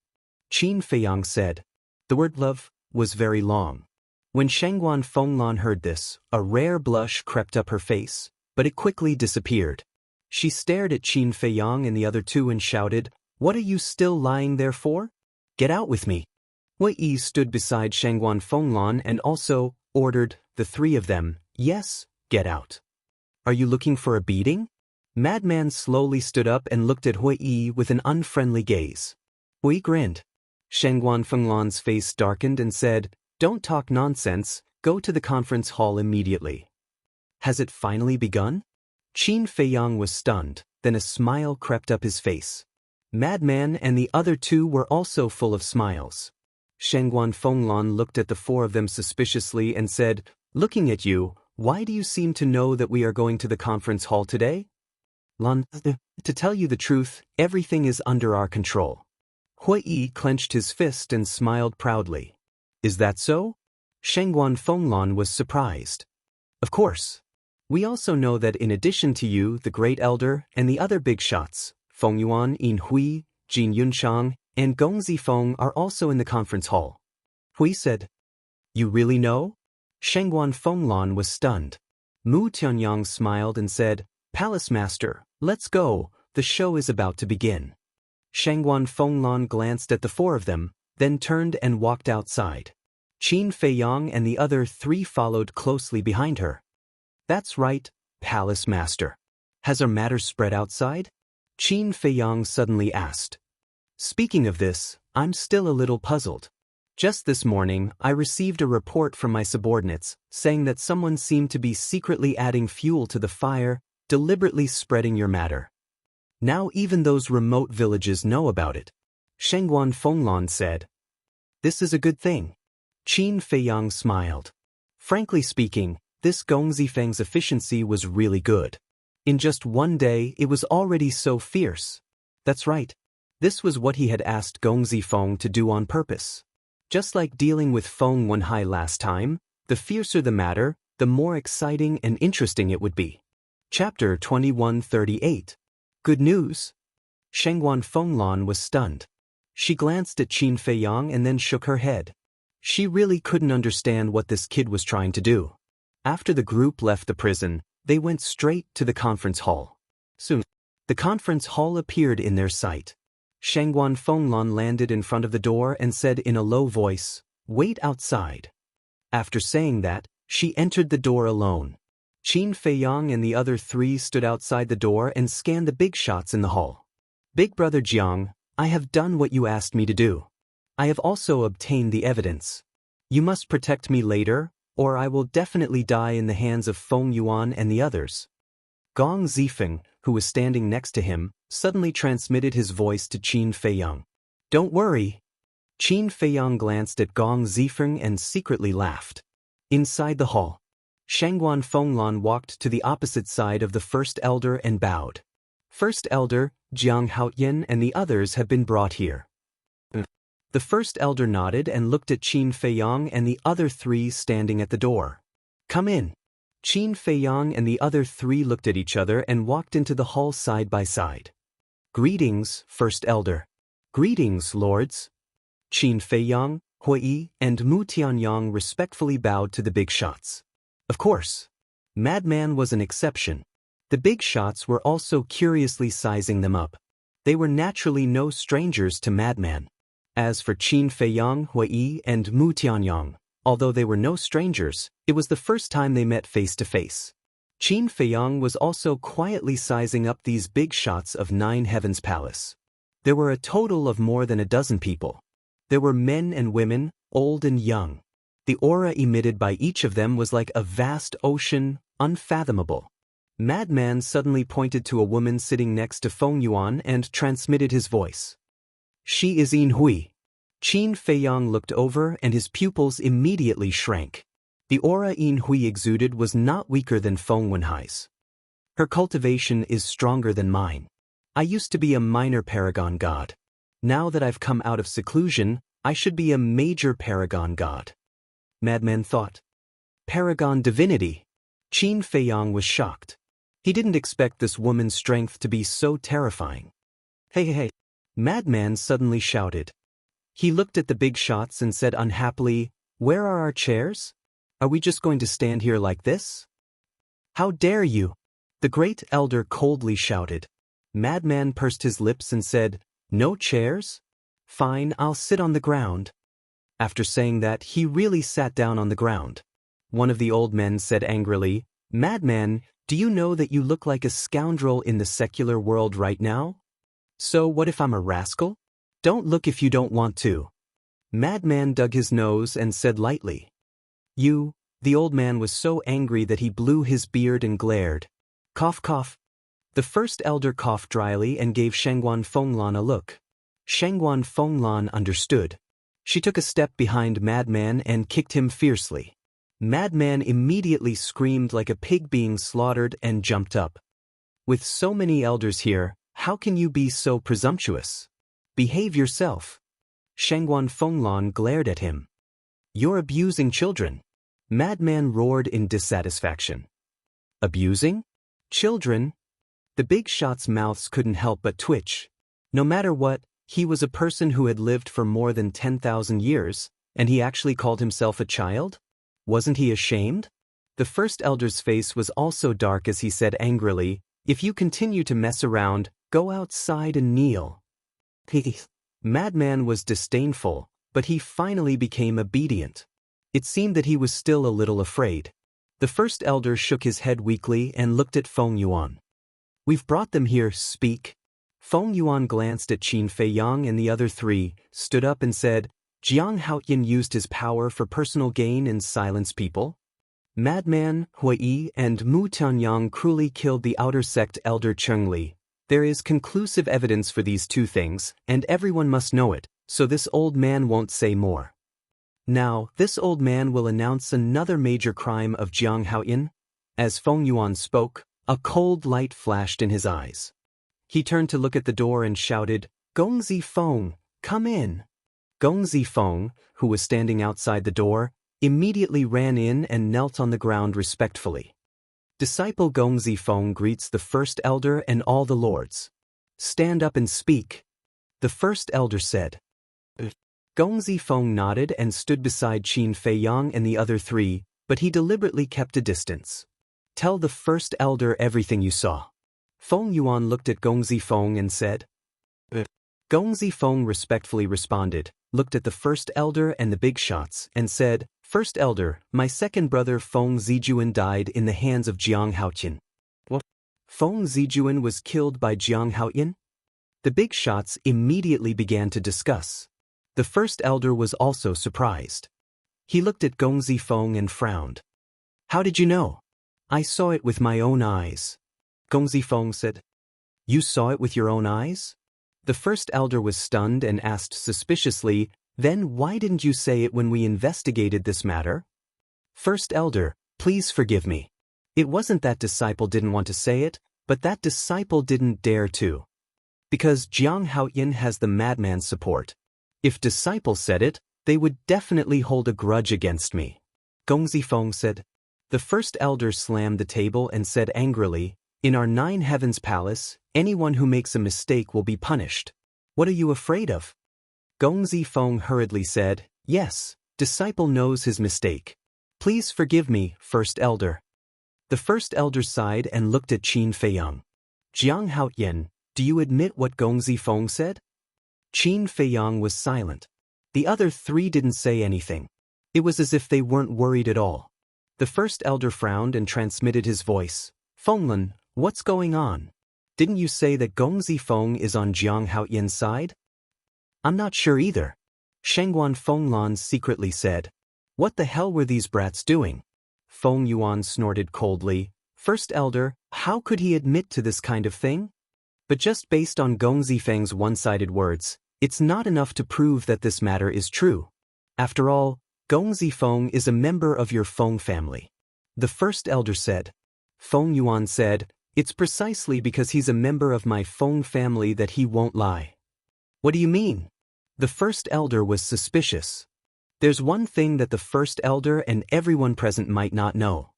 Qin Feiyang said. The word love was very long. When Shangguan Fenglan heard this, a rare blush crept up her face, but it quickly disappeared. She stared at Qin Feiyang and the other 2 and shouted, What are you still lying there for? Get out with me. Wei Yi stood beside Shangguan Fenglan and also ordered the 3 of them, Yes, get out. Are you looking for a beating? Madman slowly stood up and looked at Hui Yi with an unfriendly gaze. Hui grinned. Shangguan Fenglan's face darkened and said, Don't talk nonsense, go to the conference hall immediately. Has it finally begun? Qin Feiyang was stunned, then a smile crept up his face. Madman and the other 2 were also full of smiles. Shangguan Fenglan looked at the 4 of them suspiciously and said, Looking at you, why do you seem to know that we are going to the conference hall today? To tell you the truth, everything is under our control. Hui Yi clenched his fist and smiled proudly. Is that so? Shangguan Fenglan was surprised. Of course. We also know that in addition to you, the Great Elder, and the other big shots, Feng Yuan, Yin Hui, Jin Yunshang, and Gong Zifeng are also in the conference hall. Hui said. You really know? Shangguan Fenglan was stunned. Mu Tianyang smiled and said, Palace Master, let's go, the show is about to begin. Shangguan Fenglan glanced at the 4 of them, then turned and walked outside. Qin Feiyang and the other 3 followed closely behind her. That's right, Palace Master. Has our matter spread outside? Qin Feiyang suddenly asked. Speaking of this, I'm still a little puzzled. Just this morning, I received a report from my subordinates, saying that someone seemed to be secretly adding fuel to the fire, deliberately spreading your matter. Now even those remote villages know about it. Shangguan Fenglan said. This is a good thing. Qin Feiyang smiled. Frankly speaking, this Gong Zifeng's efficiency was really good. In just 1 day, it was already so fierce. That's right. This was what he had asked Gong Zifeng to do on purpose. Just like dealing with Feng Wenhai last time, the fiercer the matter, the more exciting and interesting it would be. Chapter 2138. Good news? Shangguan Fenglan was stunned. She glanced at Qin Feiyang and then shook her head. She really couldn't understand what this kid was trying to do. After the group left the prison, they went straight to the conference hall. Soon, the conference hall appeared in their sight. Shangguan Fenglan landed in front of the door and said in a low voice, Wait outside. After saying that, she entered the door alone. Qin Feiyang and the other 3 stood outside the door and scanned the big shots in the hall. Big Brother Jiang, I have done what you asked me to do. I have also obtained the evidence. You must protect me later, or I will definitely die in the hands of Feng Yuan and the others. Gong Zifeng, who was standing next to him, suddenly transmitted his voice to Qin Feiyang. Don't worry. Qin Feiyang glanced at Gong Zifeng and secretly laughed. Inside the hall, Shangguan Fenglan walked to the opposite side of the first elder and bowed. First elder, Jiang Haoyin and the others have been brought here. The first elder nodded and looked at Qin Feiyang and the other three standing at the door. Come in. Qin Feiyang and the other three looked at each other and walked into the hall side by side. Greetings, first elder. Greetings, lords. Qin Feiyang, Hui, and Mu Tianyang respectfully bowed to the big shots. Of course. Madman was an exception. The big shots were also curiously sizing them up. They were naturally no strangers to Madman. As for Qin Feiyang, Hui, and Mu Tianyang, although they were no strangers, it was the first time they met face to face. Qin Feiyang was also quietly sizing up these big shots of Nine Heavens Palace. There were a total of more than a dozen people. There were men and women, old and young. The aura emitted by each of them was like a vast ocean, unfathomable. Madman suddenly pointed to a woman sitting next to Feng Yuan and transmitted his voice. She is Yin Hui. Qin Feiyang looked over and his pupils immediately shrank. The aura Yin Hui exuded was not weaker than Feng Wenhai's. Her cultivation is stronger than mine. I used to be a minor paragon god. Now that I've come out of seclusion, I should be a major paragon god. Madman thought. Paragon divinity. Qin Feiyang was shocked. He didn't expect this woman's strength to be so terrifying. Hey. Madman suddenly shouted. He looked at the big shots and said unhappily, Where are our chairs? Are we just going to stand here like this? How dare you? The great elder coldly shouted. Madman pursed his lips and said, No chairs? Fine, I'll sit on the ground. After saying that, he really sat down on the ground. One of the old men said angrily, Madman, do you know that you look like a scoundrel in the secular world right now? So what if I'm a rascal? Don't look if you don't want to. Madman dug his nose and said lightly. You, the old man was so angry that he blew his beard and glared. Cough, cough. The first elder coughed dryly and gave Shangguan Fenglan a look. Shangguan Fenglan understood. She took a step behind Madman and kicked him fiercely. Madman immediately screamed like a pig being slaughtered and jumped up. With so many elders here, how can you be so presumptuous? Behave yourself. Shangguan Fenglan glared at him. You're abusing children. Madman roared in dissatisfaction. Abusing? Children? The big shot's mouths couldn't help but twitch. No matter what, he was a person who had lived for more than 10,000 years, and he actually called himself a child? Wasn't he ashamed? The first elder's face was also dark as he said angrily, If you continue to mess around, go outside and kneel. Madman was disdainful, but he finally became obedient. It seemed that he was still a little afraid. The first elder shook his head weakly and looked at Feng Yuan. We've brought them here, speak. Feng Yuan glanced at Qin Feiyang and the other three, stood up and said, Jiang Haoyin used his power for personal gain and silence people. Madman, Hui, and Mu Tianyang cruelly killed the outer sect elder Chengli. There is conclusive evidence for these two things, and everyone must know it, so this old man won't say more. Now, this old man will announce another major crime of Jiang Haoyin. As Feng Yuan spoke, a cold light flashed in his eyes. He turned to look at the door and shouted, Gongzi Feng, come in. Gongzi Feng, who was standing outside the door, immediately ran in and knelt on the ground respectfully. Disciple Gongzi Feng greets the first elder and all the lords. Stand up and speak. The first elder said. Gongzi Feng nodded and stood beside Qin Feiyang and the other three, but he deliberately kept a distance. Tell the first elder everything you saw. Feng Yuan looked at Gongzi Feng and said. Gongzi Feng respectfully responded, looked at the first elder and the big shots, and said, First elder, my second brother Feng Zijuan died in the hands of Jiang Haoyin. What? Feng Zijuan was killed by Jiang Haoyin? The big shots immediately began to discuss. The first elder was also surprised. He looked at Gongzi Feng and frowned. How did you know? I saw it with my own eyes. Gongzi Feng said. You saw it with your own eyes? The first elder was stunned and asked suspiciously, Then why didn't you say it when we investigated this matter? First elder, please forgive me. It wasn't that disciple didn't want to say it, but that disciple didn't dare to. Because Jianghu has the madman's support. If disciple said it, they would definitely hold a grudge against me. Gong Zifeng said. The first elder slammed the table and said angrily, in our 9 heavens palace, anyone who makes a mistake will be punished. What are you afraid of? Gong Zifeng hurriedly said, yes, disciple knows his mistake. Please forgive me, first elder. The first elder sighed and looked at Qin Feiyang. Jianghu, do you admit what Gong Zifeng said? Qin Feiyang was silent. The other 3 didn't say anything. It was as if they weren't worried at all. The first elder frowned and transmitted his voice. Fenglan, what's going on? Didn't you say that Gong Zifeng is on Jianghu side? I'm not sure either. Shengguan Fenglan secretly said. What the hell were these brats doing? Feng Yuan snorted coldly. First elder, how could he admit to this kind of thing? But just based on Gong Zifeng's one-sided words, it's not enough to prove that this matter is true. After all, Gong Zifeng is a member of your Feng family. The first elder said. Feng Yuan said, it's precisely because he's a member of my Feng family that he won't lie. What do you mean? The first elder was suspicious. There's one thing that the first elder and everyone present might not know.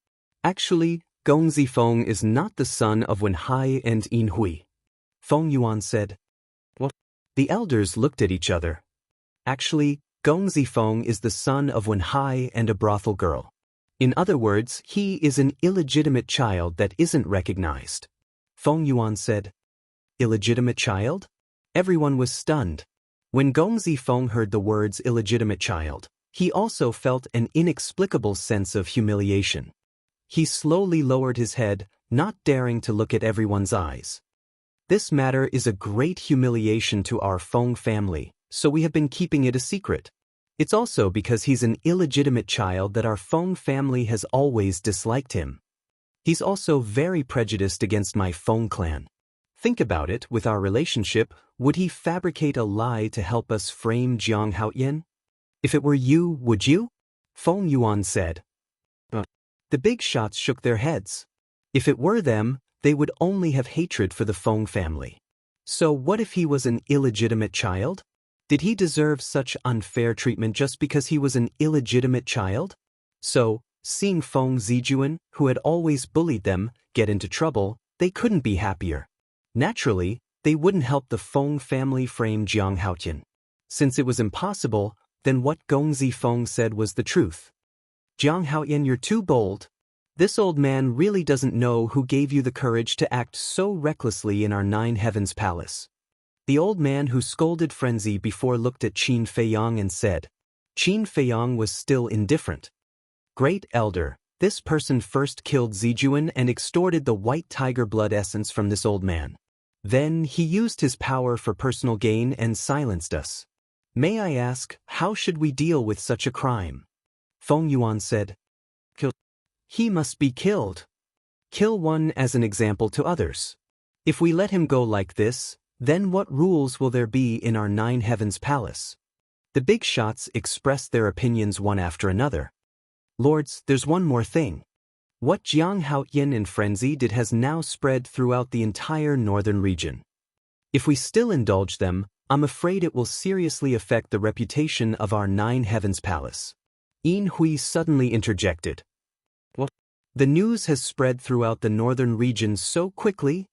Actually, Gong Zifeng is not the son of Wenhai and Yinhui. Feng Yuan said. What? The elders looked at each other. Actually, Gong Zifeng is the son of Wenhai and a brothel girl. In other words, he is an illegitimate child that isn't recognized. Feng Yuan said. Illegitimate child? Everyone was stunned. When Gong Zifeng heard the words illegitimate child, he also felt an inexplicable sense of humiliation. He slowly lowered his head, not daring to look at everyone's eyes. This matter is a great humiliation to our Feng family, so we have been keeping it a secret. It's also because he's an illegitimate child that our Feng family has always disliked him. He's also very prejudiced against my Feng clan. Think about it, with our relationship, would he fabricate a lie to help us frame Jianghu? If it were you, would you? Feng Yuan said. The big shots shook their heads. If it were them, they would only have hatred for the Feng family. So what if he was an illegitimate child? Did he deserve such unfair treatment just because he was an illegitimate child? So, seeing Feng Zijuan, who had always bullied them, get into trouble, they couldn't be happier. Naturally, they wouldn't help the Feng family frame Jianghu. Since it was impossible, then what Gong Zifeng said was the truth. Jianghu, you're too bold. This old man really doesn't know who gave you the courage to act so recklessly in our 9 heavens palace. The old man who scolded Frenzy before looked at Qin Feiyang and said. Qin Feiyang was still indifferent. Great elder, this person first killed Zijuan and extorted the white tiger blood essence from this old man. Then he used his power for personal gain and silenced us. May I ask, how should we deal with such a crime? Feng Yuan said. He must be killed. Kill one as an example to others. If we let him go like this, then what rules will there be in our 9 heavens palace? The big shots expressed their opinions one after another. Lords, there's one more thing. What Jianghu and Frenzy did has now spread throughout the entire northern region. If we still indulge them, I'm afraid it will seriously affect the reputation of our 9 heavens palace. Yinhui suddenly interjected. What? The news has spread throughout the northern region so quickly?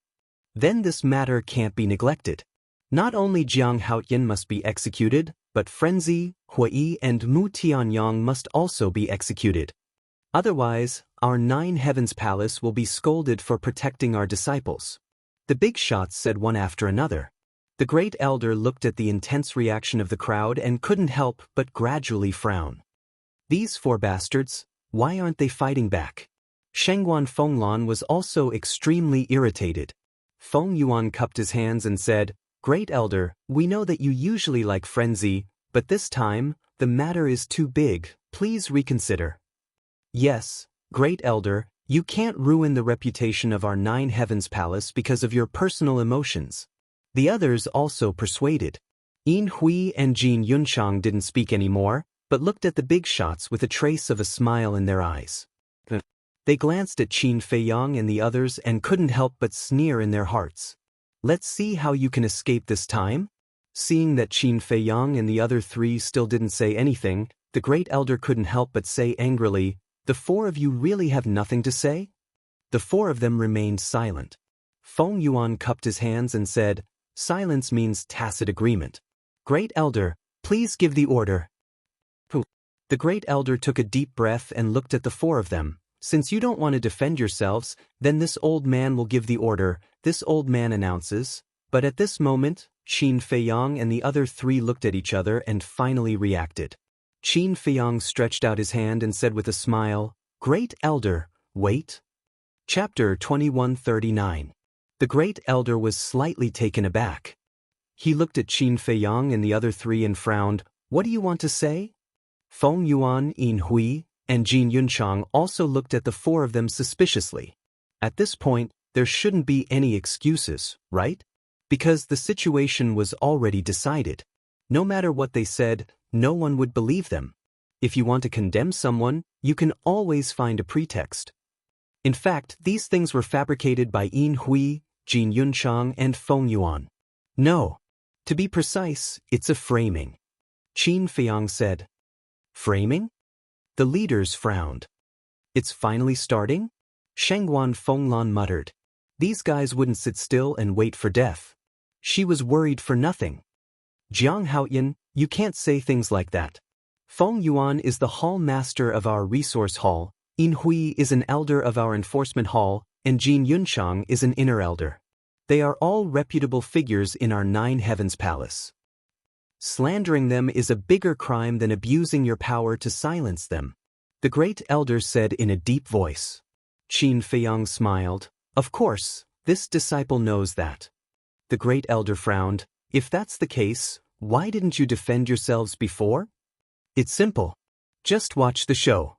Then this matter can't be neglected. Not only Jianghu must be executed, but Frenzy, Hui and Mu Tianyang must also be executed. Otherwise, our 9 heavens palace will be scolded for protecting our disciples. The big shots said one after another. The great elder looked at the intense reaction of the crowd and couldn't help but gradually frown. These 4 bastards, why aren't they fighting back? Shengguan Fenglan was also extremely irritated. Feng Yuan cupped his hands and said, Great elder, we know that you usually like Frenzy, but this time, the matter is too big, please reconsider. Yes, great elder, you can't ruin the reputation of our 9 heavens palace because of your personal emotions. The others also persuaded. Yinhui and Jin Yunchang didn't speak anymore, but looked at the big shots with a trace of a smile in their eyes. They glanced at Qin Feiyang and the others and couldn't help but sneer in their hearts. Let's see how you can escape this time? Seeing that Qin Feiyang and the other three still didn't say anything, the great elder couldn't help but say angrily, "The four of you really have nothing to say?" The four of them remained silent. Feng Yuan cupped his hands and said, "Silence means tacit agreement. Great elder, please give the order." The great elder took a deep breath and looked at the four of them. "Since you don't want to defend yourselves, then this old man will give the order," this old man announces. But at this moment, Qin Feiyang and the other three looked at each other and finally reacted. Qin Feiyang stretched out his hand and said with a smile, "Great elder, wait." Chapter 2139. The great elder was slightly taken aback. He looked at Qin Feiyang and the other three and frowned. "What do you want to say?" Feng Yuan, Yin Hui, and Jin Yunchang also looked at the four of them suspiciously. At this point, there shouldn't be any excuses, right? Because the situation was already decided. No matter what they said, no one would believe them. If you want to condemn someone, you can always find a pretext. In fact, these things were fabricated by Yin Hui, Jin Yunchang, and Feng Yuan. No. To be precise, it's a framing. Qin Feiyang said. Framing? The leaders frowned. It's finally starting? Shengguan Fenglan muttered. These guys wouldn't sit still and wait for death. She was worried for nothing. Jianghu, you can't say things like that. Feng Yuan is the hall master of our resource hall, Yin Hui is an elder of our enforcement hall, and Jin Yunchang is an inner elder. They are all reputable figures in our Nine Heavens Palace. Slandering them is a bigger crime than abusing your power to silence them, the great elder said in a deep voice. Qin Feiyang smiled. Of course, this disciple knows that. The great elder frowned. If that's the case, why didn't you defend yourselves before? It's simple. Just watch the show.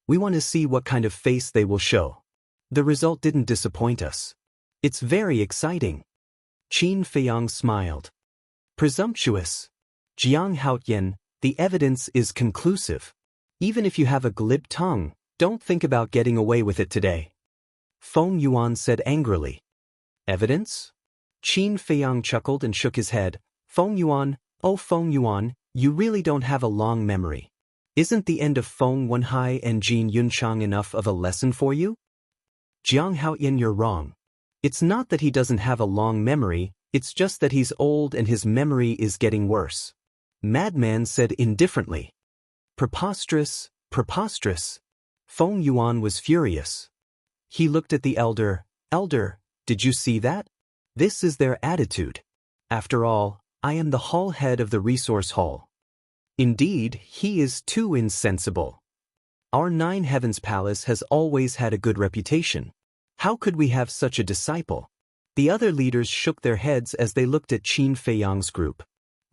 We want to see what kind of face they will show. The result didn't disappoint us. It's very exciting. Qin Feiyang smiled. Presumptuous. Jianghu, the evidence is conclusive. Even if you have a glib tongue, don't think about getting away with it today. Feng Yuan said angrily. Evidence? Qin Feiyang chuckled and shook his head. Feng Yuan, oh Feng Yuan, you really don't have a long memory. Isn't the end of Feng Wenhai and Jin Yunchang enough of a lesson for you? Jianghu, you're wrong. It's not that he doesn't have a long memory, it's just that he's old and his memory is getting worse. Madman said indifferently. Preposterous, preposterous. Feng Yuan was furious. He looked at the elder. Elder, did you see that? This is their attitude. After all, I am the hall head of the resource hall. Indeed, he is too insensible. Our Nine Heavens Palace has always had a good reputation. How could we have such a disciple? The other leaders shook their heads as they looked at Qin Feiyang's group.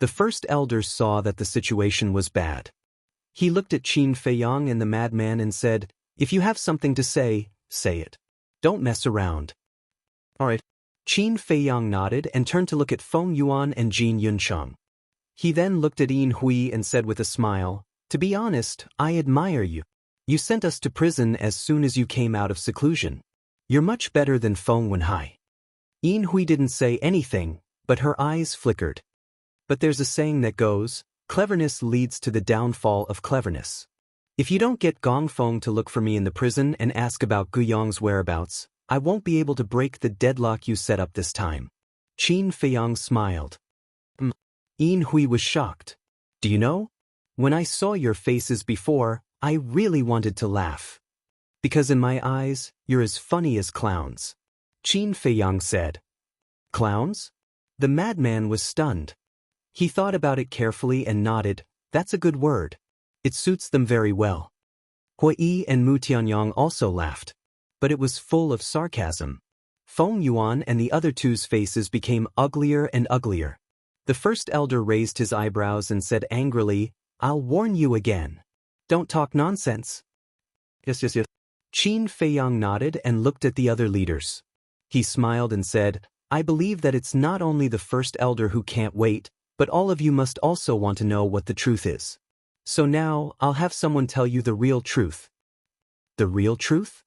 The first elder saw that the situation was bad. He looked at Qin Feiyang and the madman and said, "If you have something to say, say it. Don't mess around." All right. Qin Feiyang nodded and turned to look at Feng Yuan and Jin Yunchang. He then looked at Yin Hui and said with a smile, "To be honest, I admire you. You sent us to prison as soon as you came out of seclusion. You're much better than Feng Wenhai." Yin Hui didn't say anything, but her eyes flickered. But there's a saying that goes, cleverness leads to the downfall of cleverness. If you don't get Gong Feng to look for me in the prison and ask about Guyong's whereabouts, I won't be able to break the deadlock you set up this time. Qin Feiyang smiled. Yin Hui was shocked. Do you know? When I saw your faces before, I really wanted to laugh. Because in my eyes, you're as funny as clowns. Qin Feiyang said. Clowns? The madman was stunned. He thought about it carefully and nodded. That's a good word. It suits them very well. Hui and Mu Tianyang also laughed. But it was full of sarcasm. Feng Yuan and the other two's faces became uglier and uglier. The first elder raised his eyebrows and said angrily, "I'll warn you again. Don't talk nonsense." Yes. Qin Feiyang nodded and looked at the other leaders. He smiled and said, "I believe that it's not only the first elder who can't wait, but all of you must also want to know what the truth is. So now, I'll have someone tell you the real truth." The real truth?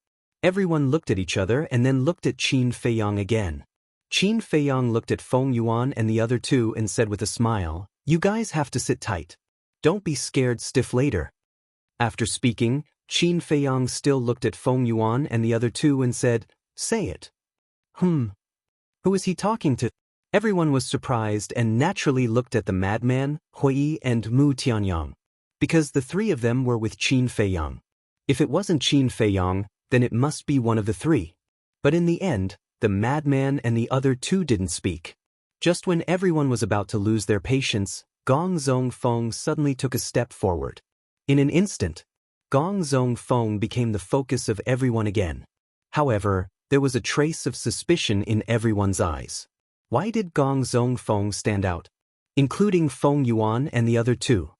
Everyone looked at each other and then looked at Qin Feiyang again. Qin Feiyang looked at Feng Yuan and the other two and said with a smile, "You guys have to sit tight. Don't be scared stiff later." After speaking, Qin Feiyang still looked at Feng Yuan and the other two and said, "Say it." Who is he talking to? Everyone was surprised and naturally looked at the madman, Hui and Mu Tianyang, because the three of them were with Qin Feiyang. If it wasn't Qin Feiyang, then it must be one of the three. But in the end, the madman and the other two didn't speak. Just when everyone was about to lose their patience, Gong Zong Feng suddenly took a step forward. In an instant, Gong Zong Feng became the focus of everyone again. However, there was a trace of suspicion in everyone's eyes. Why did Gong Zong Feng stand out? Including Feng Yuan and the other two.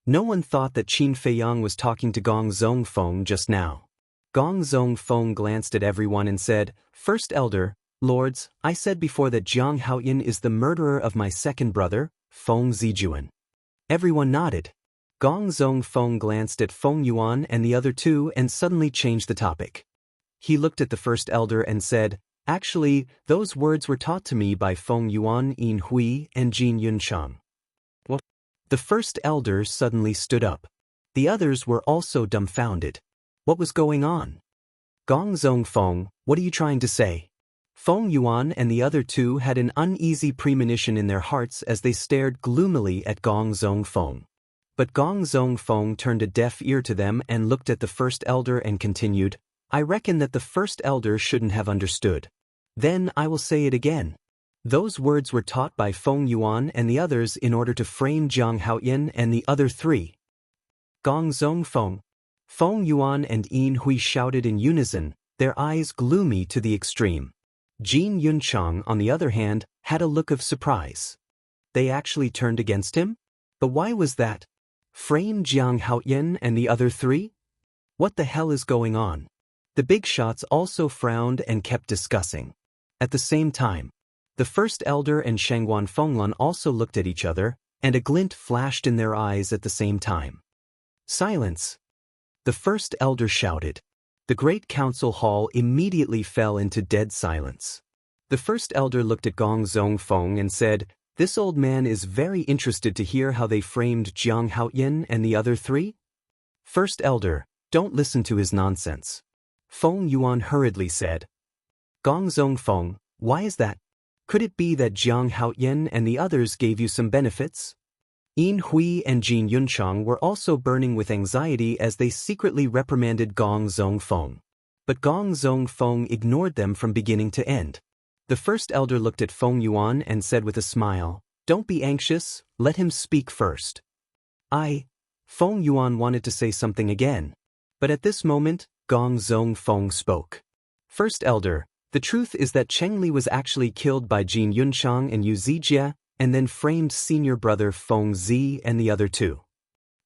No one thought that Qin Feiyang was talking to Gong Zong Feng just now. Gong Zong Feng glanced at everyone and said, "First Elder, Lords, I said before that Jiang Haoyin is the murderer of my second brother, Feng Zijuan." Everyone nodded. Gong Zong Feng glanced at Feng Yuan and the other two and suddenly changed the topic. He looked at the First Elder and said, "Actually, those words were taught to me by Feng Yuan, Yin Hui, and Jin Yunchang." What? The First Elder suddenly stood up. The others were also dumbfounded. What was going on? "Gong Zong Feng, what are you trying to say?" Feng Yuan and the other two had an uneasy premonition in their hearts as they stared gloomily at Gong Zong Feng. But Gong Zong Feng turned a deaf ear to them and looked at the First Elder and continued, "I reckon that the First Elder shouldn't have understood. Then I will say it again. Those words were taught by Feng Yuan and the others in order to frame Jiang Haoyin and the other three." Gong Zong Feng. Feng Yuan and Yin Hui shouted in unison, their eyes gloomy to the extreme. Jin Yunchang, on the other hand, had a look of surprise. They actually turned against him? But why was that? Frame Jiang Haoyin and the other three? What the hell is going on? The big shots also frowned and kept discussing. At the same time, the First Elder and Shangguan Fenglan also looked at each other, and a glint flashed in their eyes at the same time. "Silence!" The First Elder shouted. The great council hall immediately fell into dead silence. The First Elder looked at Gong Zong Feng and said, "This old man is very interested to hear how they framed Jiang Haoyin and the other three?" "First Elder, don't listen to his nonsense," Feng Yuan hurriedly said. "Gong Zong Feng, why is that? Could it be that Jiang Haoyin and the others gave you some benefits?" Yin Hui and Jin Yunchang were also burning with anxiety as they secretly reprimanded Gong Zong Feng. But Gong Zong Feng ignored them from beginning to end. The First Elder looked at Feng Yuan and said with a smile, "Don't be anxious, let him speak first." Feng Yuan wanted to say something again. But at this moment, Gong Zong Feng spoke. "First Elder, the truth is that Cheng Li was actually killed by Jin Yunchang and Yu Zijie, and then framed senior brother Feng Zi and the other two.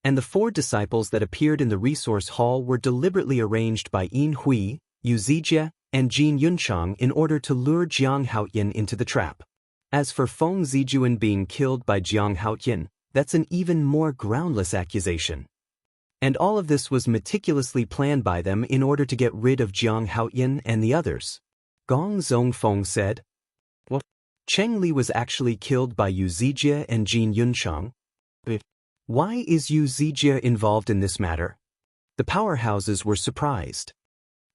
And the four disciples that appeared in the resource hall were deliberately arranged by Yin Hui, Yu Zijie, and Jin Yunchang in order to lure Jiang Haoyin into the trap. As for Feng Zijuan being killed by Jiang Haoyin, that's an even more groundless accusation. And all of this was meticulously planned by them in order to get rid of Jiang Haoyin and the others." Gong Zong Feng said. "What? Cheng Li was actually killed by Yu Zijie and Jin Yunchang? Why is Yu Zijie involved in this matter?" The powerhouses were surprised.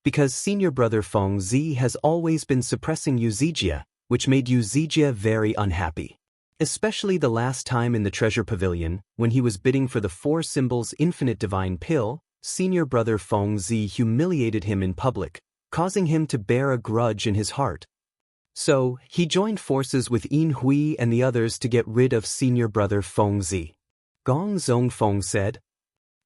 Because senior brother Feng Zi has always been suppressing Yu Zijie, which made Yu Zijie very unhappy. Especially the last time in the treasure pavilion, when he was bidding for the four symbols infinite divine pill, senior brother Feng Zi humiliated him in public, causing him to bear a grudge in his heart. So, he joined forces with Yin Hui and the others to get rid of senior brother Feng Zi. Gong Zong Feng said.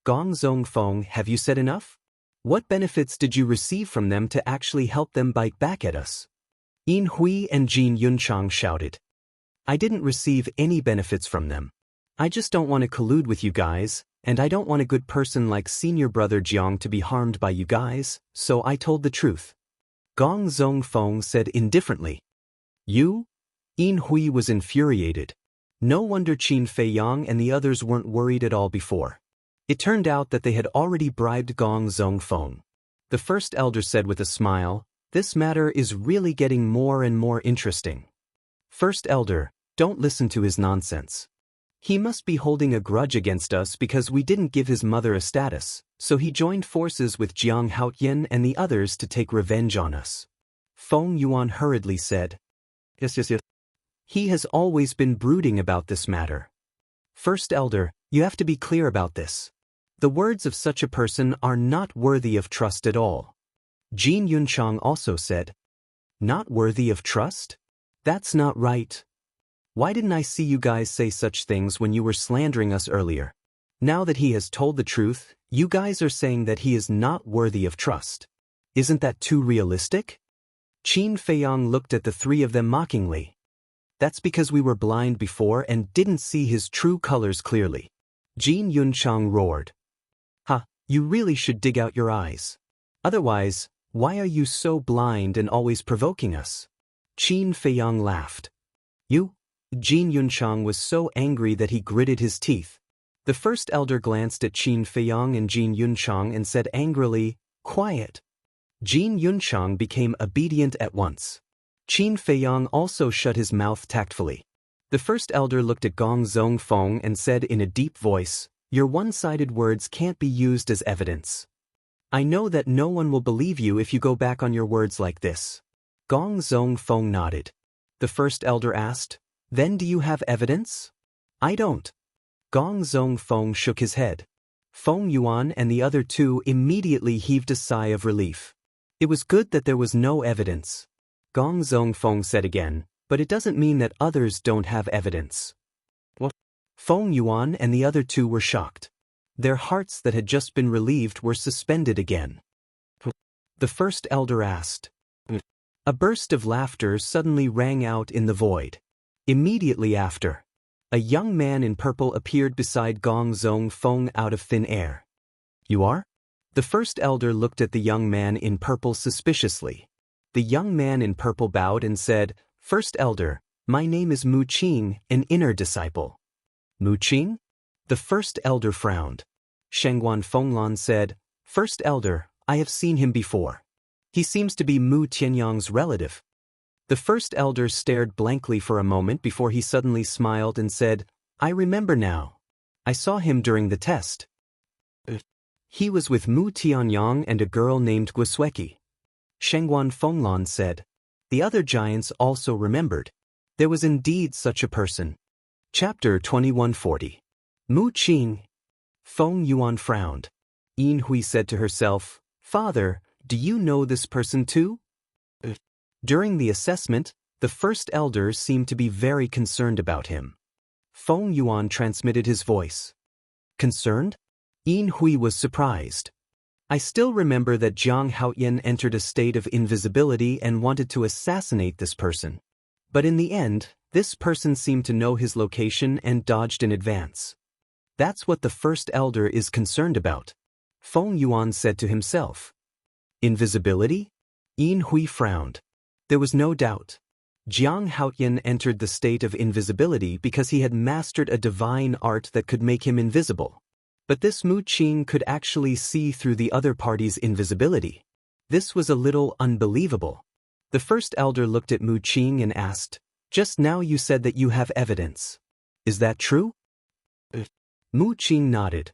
"Gong Zong Feng, have you said enough? What benefits did you receive from them to actually help them bite back at us?" Yin Hui and Jin Yunchang shouted. "I didn't receive any benefits from them. I just don't want to collude with you guys, and I don't want a good person like senior brother Jiang to be harmed by you guys, so I told the truth." Gong Zong Feng said indifferently. "You?" Yin Hui was infuriated. No wonder Qin Feiyang and the others weren't worried at all before. It turned out that they had already bribed Gong Zong Feng. The first elder said with a smile, "This matter is really getting more and more interesting." First elder, don't listen to his nonsense. He must be holding a grudge against us because we didn't give his mother a status, so he joined forces with Jianghu and the others to take revenge on us. Feng Yuan hurriedly said. Yes. He has always been brooding about this matter. First elder, you have to be clear about this. The words of such a person are not worthy of trust at all. Jin Yunchang also said. Not worthy of trust? That's not right. Why didn't I see you guys say such things when you were slandering us earlier? Now that he has told the truth, you guys are saying that he is not worthy of trust. Isn't that too realistic? Qin Feiyang looked at the three of them mockingly. That's because we were blind before and didn't see his true colors clearly. Jin Yunchang roared. Ha, you really should dig out your eyes. Otherwise, why are you so blind and always provoking us? Qin Feiyang laughed. You? Jin Yunchang was so angry that he gritted his teeth. The first elder glanced at Qin Feiyang and Jin Yunchang and said angrily, "Quiet." Jin Yunchang became obedient at once. Qin Feiyang also shut his mouth tactfully. The first elder looked at Gong Zongfeng and said in a deep voice, "Your one-sided words can't be used as evidence. I know that no one will believe you if you go back on your words like this." Gong Zongfeng nodded. The first elder asked, "Then do you have evidence?" "I don't." Gong Zongfeng shook his head. Feng Yuan and the other two immediately heaved a sigh of relief. It was good that there was no evidence. Gong Zongfeng said again, "But it doesn't mean that others don't have evidence." What? Feng Yuan and the other two were shocked. Their hearts that had just been relieved were suspended again. The first elder asked. A burst of laughter suddenly rang out in the void. Immediately after, a young man in purple appeared beside Gong Zongfeng out of thin air. "You are?" The first elder looked at the young man in purple suspiciously. The young man in purple bowed and said, "First elder, my name is Mu Qing, an inner disciple." "Mu Qing?" The first elder frowned. Shengguan Fenglan said, "First elder, I have seen him before. He seems to be Mu Tianyang's relative." The first elder stared blankly for a moment before he suddenly smiled and said, "I remember now. I saw him during the test. He was with Mu Tianyang and a girl named Guosweki." Shengguan Fenglan said. The other giants also remembered. There was indeed such a person. Chapter 2140. Mu Qing. Feng Yuan frowned. Yin Hui said to herself, "Father, do you know this person too?" During the assessment, the first elder seemed to be very concerned about him. Feng Yuan transmitted his voice. Concerned? Yin Hui was surprised. "I still remember that Jiang Haoyan entered a state of invisibility and wanted to assassinate this person. But in the end, this person seemed to know his location and dodged in advance. That's what the first elder is concerned about," Feng Yuan said to himself. Invisibility? Yin Hui frowned. There was no doubt. Jiang Haoyan entered the state of invisibility because he had mastered a divine art that could make him invisible. But this Mu Qing could actually see through the other party's invisibility. This was a little unbelievable. The first elder looked at Mu Qing and asked, "Just now you said that you have evidence. Is that true?" Mu Qing nodded.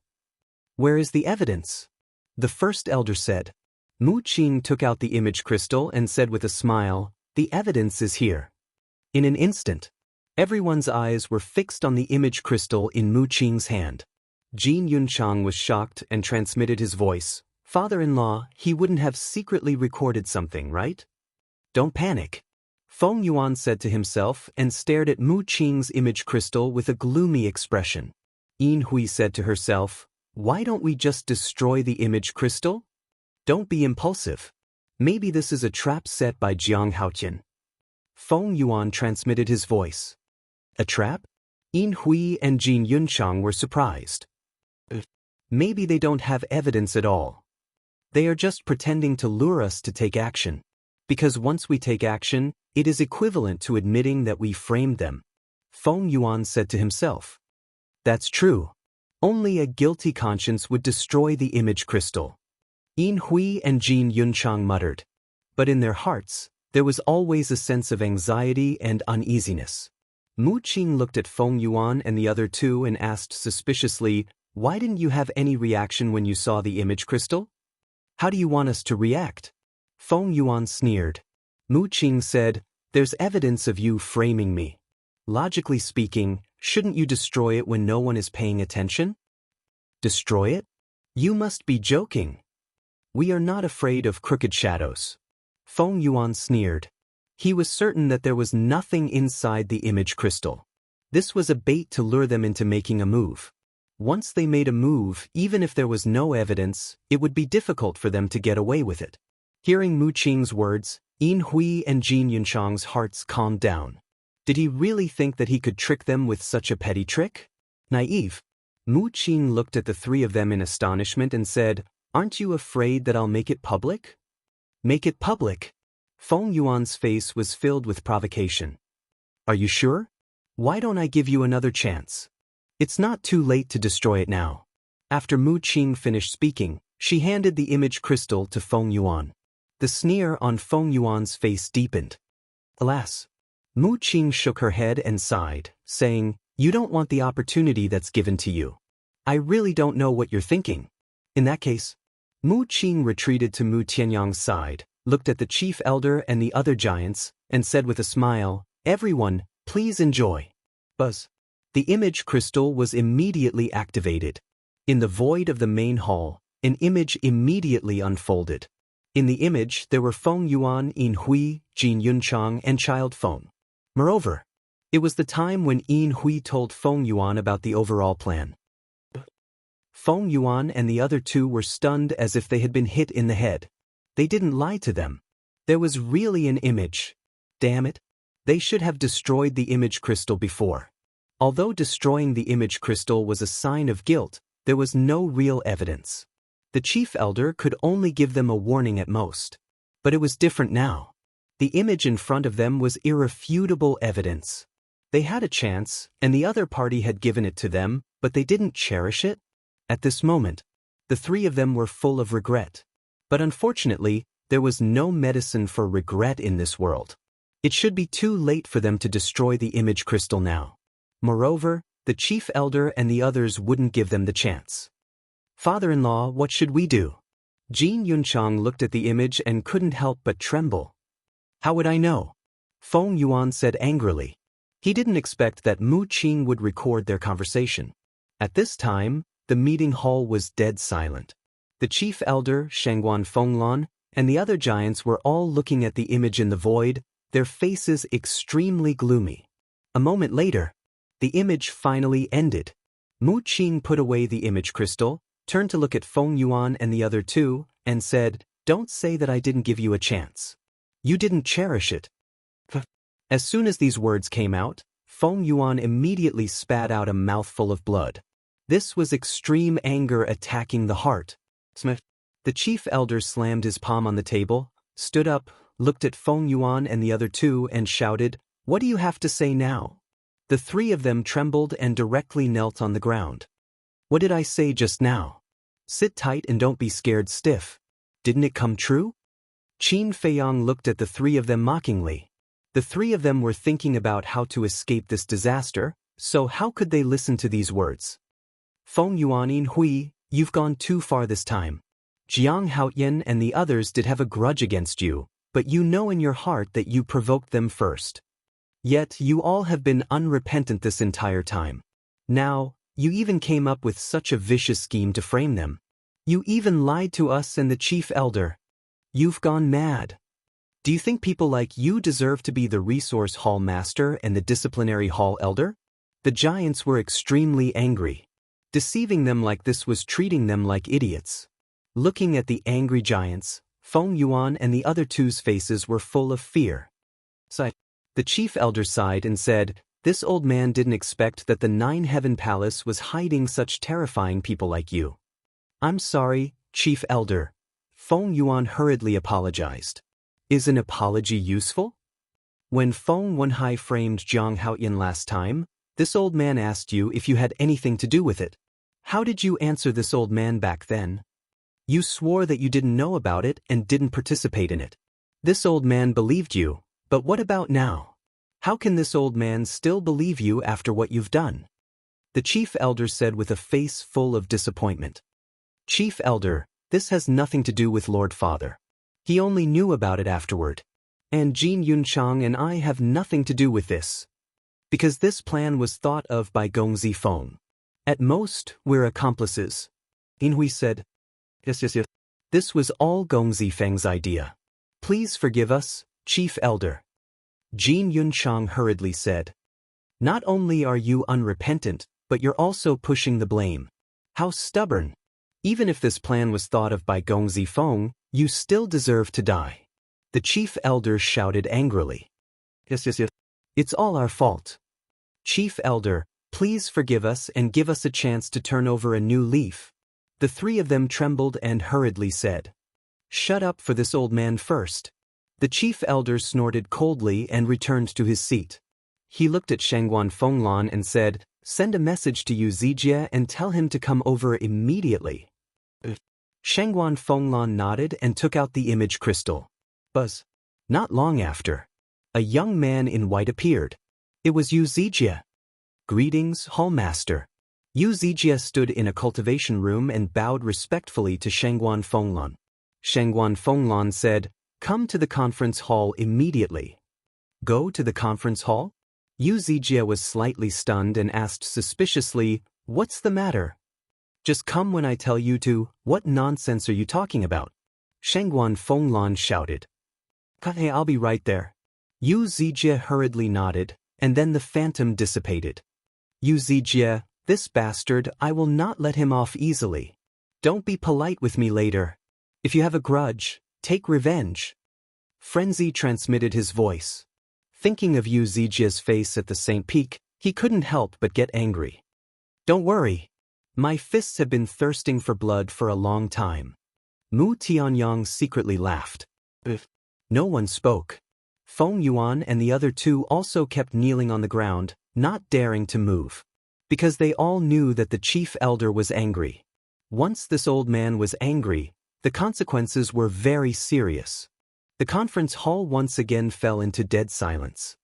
"Where is the evidence?" The first elder said. Mu Qing took out the image crystal and said with a smile, "The evidence is here." In an instant, everyone's eyes were fixed on the image crystal in Mu Qing's hand. Jin Yunchang was shocked and transmitted his voice. "Father-in-law, he wouldn't have secretly recorded something, right?" "Don't panic," Feng Yuan said to himself and stared at Mu Qing's image crystal with a gloomy expression. Yin Hui said to herself, "Why don't we just destroy the image crystal?" "Don't be impulsive. Maybe this is a trap set by Jiang Haoyan." Feng Yuan transmitted his voice. "A trap?" Yin Hui and Jin Yunchang were surprised. "Maybe they don't have evidence at all. They are just pretending to lure us to take action. Because once we take action, it is equivalent to admitting that we framed them," Feng Yuan said to himself. "That's true. Only a guilty conscience would destroy the image crystal." Yin Hui and Jin Yunchang muttered. But in their hearts, there was always a sense of anxiety and uneasiness. Mu Qing looked at Feng Yuan and the other two and asked suspiciously, "Why didn't you have any reaction when you saw the image crystal? How do you want us to react?" Feng Yuan sneered. Mu Qing said, "There's evidence of you framing me. Logically speaking, shouldn't you destroy it when no one is paying attention?" "Destroy it? You must be joking." "We are not afraid of crooked shadows." Feng Yuan sneered. He was certain that there was nothing inside the image crystal. This was a bait to lure them into making a move. Once they made a move, even if there was no evidence, it would be difficult for them to get away with it. Hearing Mu Qing's words, Yin Hui and Jin Yunchang's hearts calmed down. Did he really think that he could trick them with such a petty trick? Naive. Mu Qing looked at the three of them in astonishment and said, "Aren't you afraid that I'll make it public?" "Make it public?" Feng Yuan's face was filled with provocation. "Are you sure? Why don't I give you another chance? It's not too late to destroy it now." After Mu Qing finished speaking, she handed the image crystal to Feng Yuan. The sneer on Feng Yuan's face deepened. Alas. Mu Qing shook her head and sighed, saying, "You don't want the opportunity that's given to you. I really don't know what you're thinking." In that case, Mu Qing retreated to Mu Tianyang's side, looked at the chief elder and the other giants, and said with a smile, "Everyone, please enjoy." Buzz. The image crystal was immediately activated. In the void of the main hall, an image immediately unfolded. In the image there were Feng Yuan, Yin Hui, Jin Yunchang, and Child Feng. Moreover, it was the time when Yin Hui told Feng Yuan about the overall plan. Feng Yuan and the other two were stunned as if they had been hit in the head. They didn't lie to them. There was really an image. Damn it. They should have destroyed the image crystal before. Although destroying the image crystal was a sign of guilt, there was no real evidence. The chief elder could only give them a warning at most. But it was different now. The image in front of them was irrefutable evidence. They had a chance, and the other party had given it to them, but they didn't cherish it. At this moment, the three of them were full of regret. But unfortunately, there was no medicine for regret in this world. It should be too late for them to destroy the image crystal now. Moreover, the chief elder and the others wouldn't give them the chance. "Father-in-law, what should we do?" Jin Yunchang looked at the image and couldn't help but tremble. "How would I know?" Feng Yuan said angrily. He didn't expect that Mu Qing would record their conversation. At this time, the meeting hall was dead silent. The chief elder, Shangguan Fenglan, and the other giants were all looking at the image in the void, their faces extremely gloomy. A moment later, the image finally ended. Mu Qing put away the image crystal, turned to look at Feng Yuan and the other two, and said, "Don't say that I didn't give you a chance. You didn't cherish it." As soon as these words came out, Feng Yuan immediately spat out a mouthful of blood. This was extreme anger attacking the heart. The chief elder slammed his palm on the table, stood up, looked at Feng Yuan and the other two, and shouted, "What do you have to say now?" The three of them trembled and directly knelt on the ground. "What did I say just now? Sit tight and don't be scared stiff. Didn't it come true?" Qin Feiyang looked at the three of them mockingly. The three of them were thinking about how to escape this disaster, so how could they listen to these words? "Feng Yuan, Yin Hui, you've gone too far this time. Jianghu and the others did have a grudge against you, but you know in your heart that you provoked them first. Yet you all have been unrepentant this entire time. Now, you even came up with such a vicious scheme to frame them. You even lied to us and the chief elder. You've gone mad. Do you think people like you deserve to be the resource hall master and the disciplinary hall elder?" The giants were extremely angry. Deceiving them like this was treating them like idiots. Looking at the angry giants, Feng Yuan and the other two's faces were full of fear. The chief elder sighed and said, "This old man didn't expect that the Nine Heaven Palace was hiding such terrifying people like you." "I'm sorry, chief elder." Feng Yuan hurriedly apologized. Is an apology useful? When Feng Wenhai framed Jianghu last time, this old man asked you if you had anything to do with it. How did you answer this old man back then? You swore that you didn't know about it and didn't participate in it. This old man believed you, but what about now? How can this old man still believe you after what you've done? The chief elder said with a face full of disappointment. Chief elder, this has nothing to do with Lord Father. He only knew about it afterward. And Jin Yunchang and I have nothing to do with this. Because this plan was thought of by Gong Zifeng. At most, we're accomplices. Inhui said. Yes. This was all Gong Zifeng's idea. Please forgive us, Chief Elder. Jin Yunchang hurriedly said. Not only are you unrepentant, but you're also pushing the blame. How stubborn. Even if this plan was thought of by Gong Zifeng, you still deserve to die. The chief elder shouted angrily. Yes. It's all our fault. Chief elder, please forgive us and give us a chance to turn over a new leaf. The three of them trembled and hurriedly said. Shut up for this old man first. The chief elder snorted coldly and returned to his seat. He looked at Shangguan Fenglan and said, Send a message to Yu Zijie and tell him to come over immediately. Shangguan Fenglan nodded and took out the image crystal. Buzz. Not long after, a young man in white appeared. It was Yu Zijie. Greetings, Hallmaster. Yu Zijie stood in a cultivation room and bowed respectfully to Shangguan Fenglan. Shangguan Fenglan said, Come to the conference hall immediately. Go to the conference hall? Yu Zijie was slightly stunned and asked suspiciously, What's the matter? Just come when I tell you to. What nonsense are you talking about? Shangguan Fenglan shouted. Hey, I'll be right there. Yu Zijie hurriedly nodded, and then the phantom dissipated. Yu Zijie, this bastard, I will not let him off easily. Don't be polite with me later. If you have a grudge, take revenge. Frenzy transmitted his voice. Thinking of Yu Zijie's face at the St. Peak, he couldn't help but get angry. Don't worry. My fists have been thirsting for blood for a long time. Mu Tianyang secretly laughed. No one spoke. Feng Yuan and the other two also kept kneeling on the ground, not daring to move. Because they all knew that the chief elder was angry. Once this old man was angry, the consequences were very serious. The conference hall once again fell into dead silence.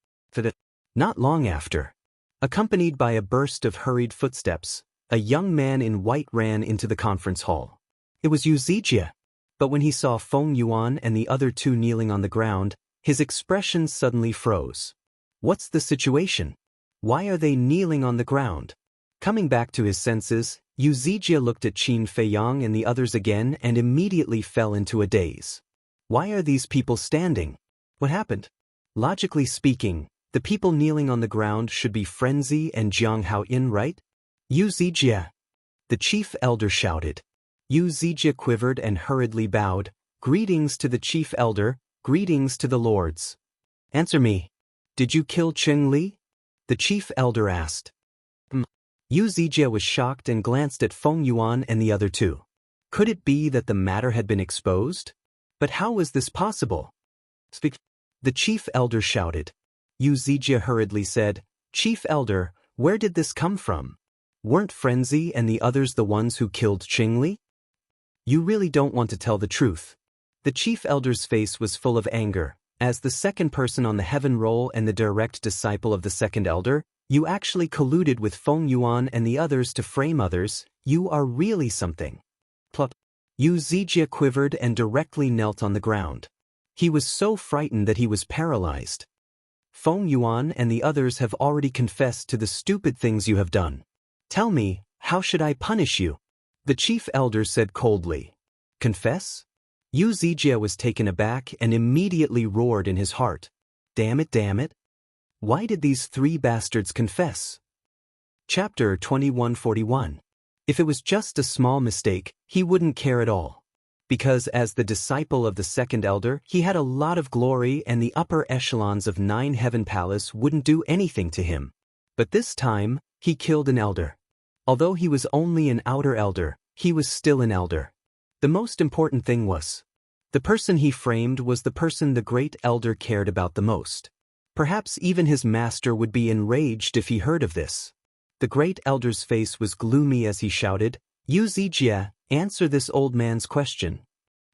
Not long after, accompanied by a burst of hurried footsteps, a young man in white ran into the conference hall. It was Yu Zijie. But when he saw Feng Yuan and the other two kneeling on the ground, his expression suddenly froze. What's the situation? Why are they kneeling on the ground? Coming back to his senses, Yu Zijie looked at Qin Feiyang and the others again and immediately fell into a daze. Why are these people standing? What happened? Logically speaking, the people kneeling on the ground should be Frenzy and Jianghu, right? Yu Zijie. The chief elder shouted. Yu Zijie quivered and hurriedly bowed. Greetings to the chief elder, greetings to the lords. Answer me. Did you kill Cheng Li? The chief elder asked. Yu Zijie was shocked and glanced at Feng Yuan and the other two. Could it be that the matter had been exposed? But how was this possible? Speak. The chief elder shouted. Yu Zijie hurriedly said, Chief elder, where did this come from? Weren't Frenzy and the others the ones who killed Cheng Li? You really don't want to tell the truth. The chief elder's face was full of anger. As the second person on the heaven roll and the direct disciple of the second elder, you actually colluded with Feng Yuan and the others to frame others. You are really something. Plop. Yu Zijie quivered and directly knelt on the ground. He was so frightened that he was paralyzed. Feng Yuan and the others have already confessed to the stupid things you have done. Tell me, how should I punish you? The chief elder said coldly. Confess? Yu Zijie was taken aback and immediately roared in his heart. Damn it, damn it. Why did these three bastards confess? Chapter 2141. If it was just a small mistake, he wouldn't care at all. Because as the disciple of the second elder, he had a lot of glory and the upper echelons of 9 Heaven Palace wouldn't do anything to him. But this time, he killed an elder. Although he was only an outer elder, he was still an elder. The most important thing was, the person he framed was the person the great elder cared about the most. Perhaps even his master would be enraged if he heard of this. The great elder's face was gloomy as he shouted, Yu Zijie, answer this old man's question.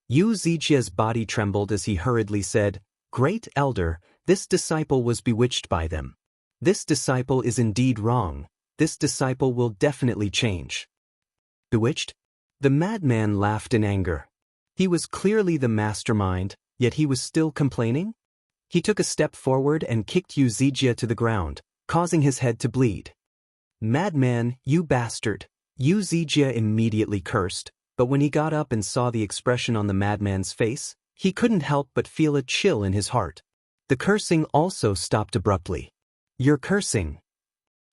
Yu Zijie's body trembled as he hurriedly said, Great Elder, this disciple was bewitched by them. This disciple is indeed wrong. This disciple will definitely change. Bewitched? The madman laughed in anger. He was clearly the mastermind, yet he was still complaining? He took a step forward and kicked Yu Zijie to the ground, causing his head to bleed. Madman, you bastard! Yu Zijie immediately cursed, but when he got up and saw the expression on the madman's face, he couldn't help but feel a chill in his heart. The cursing also stopped abruptly. You're cursing.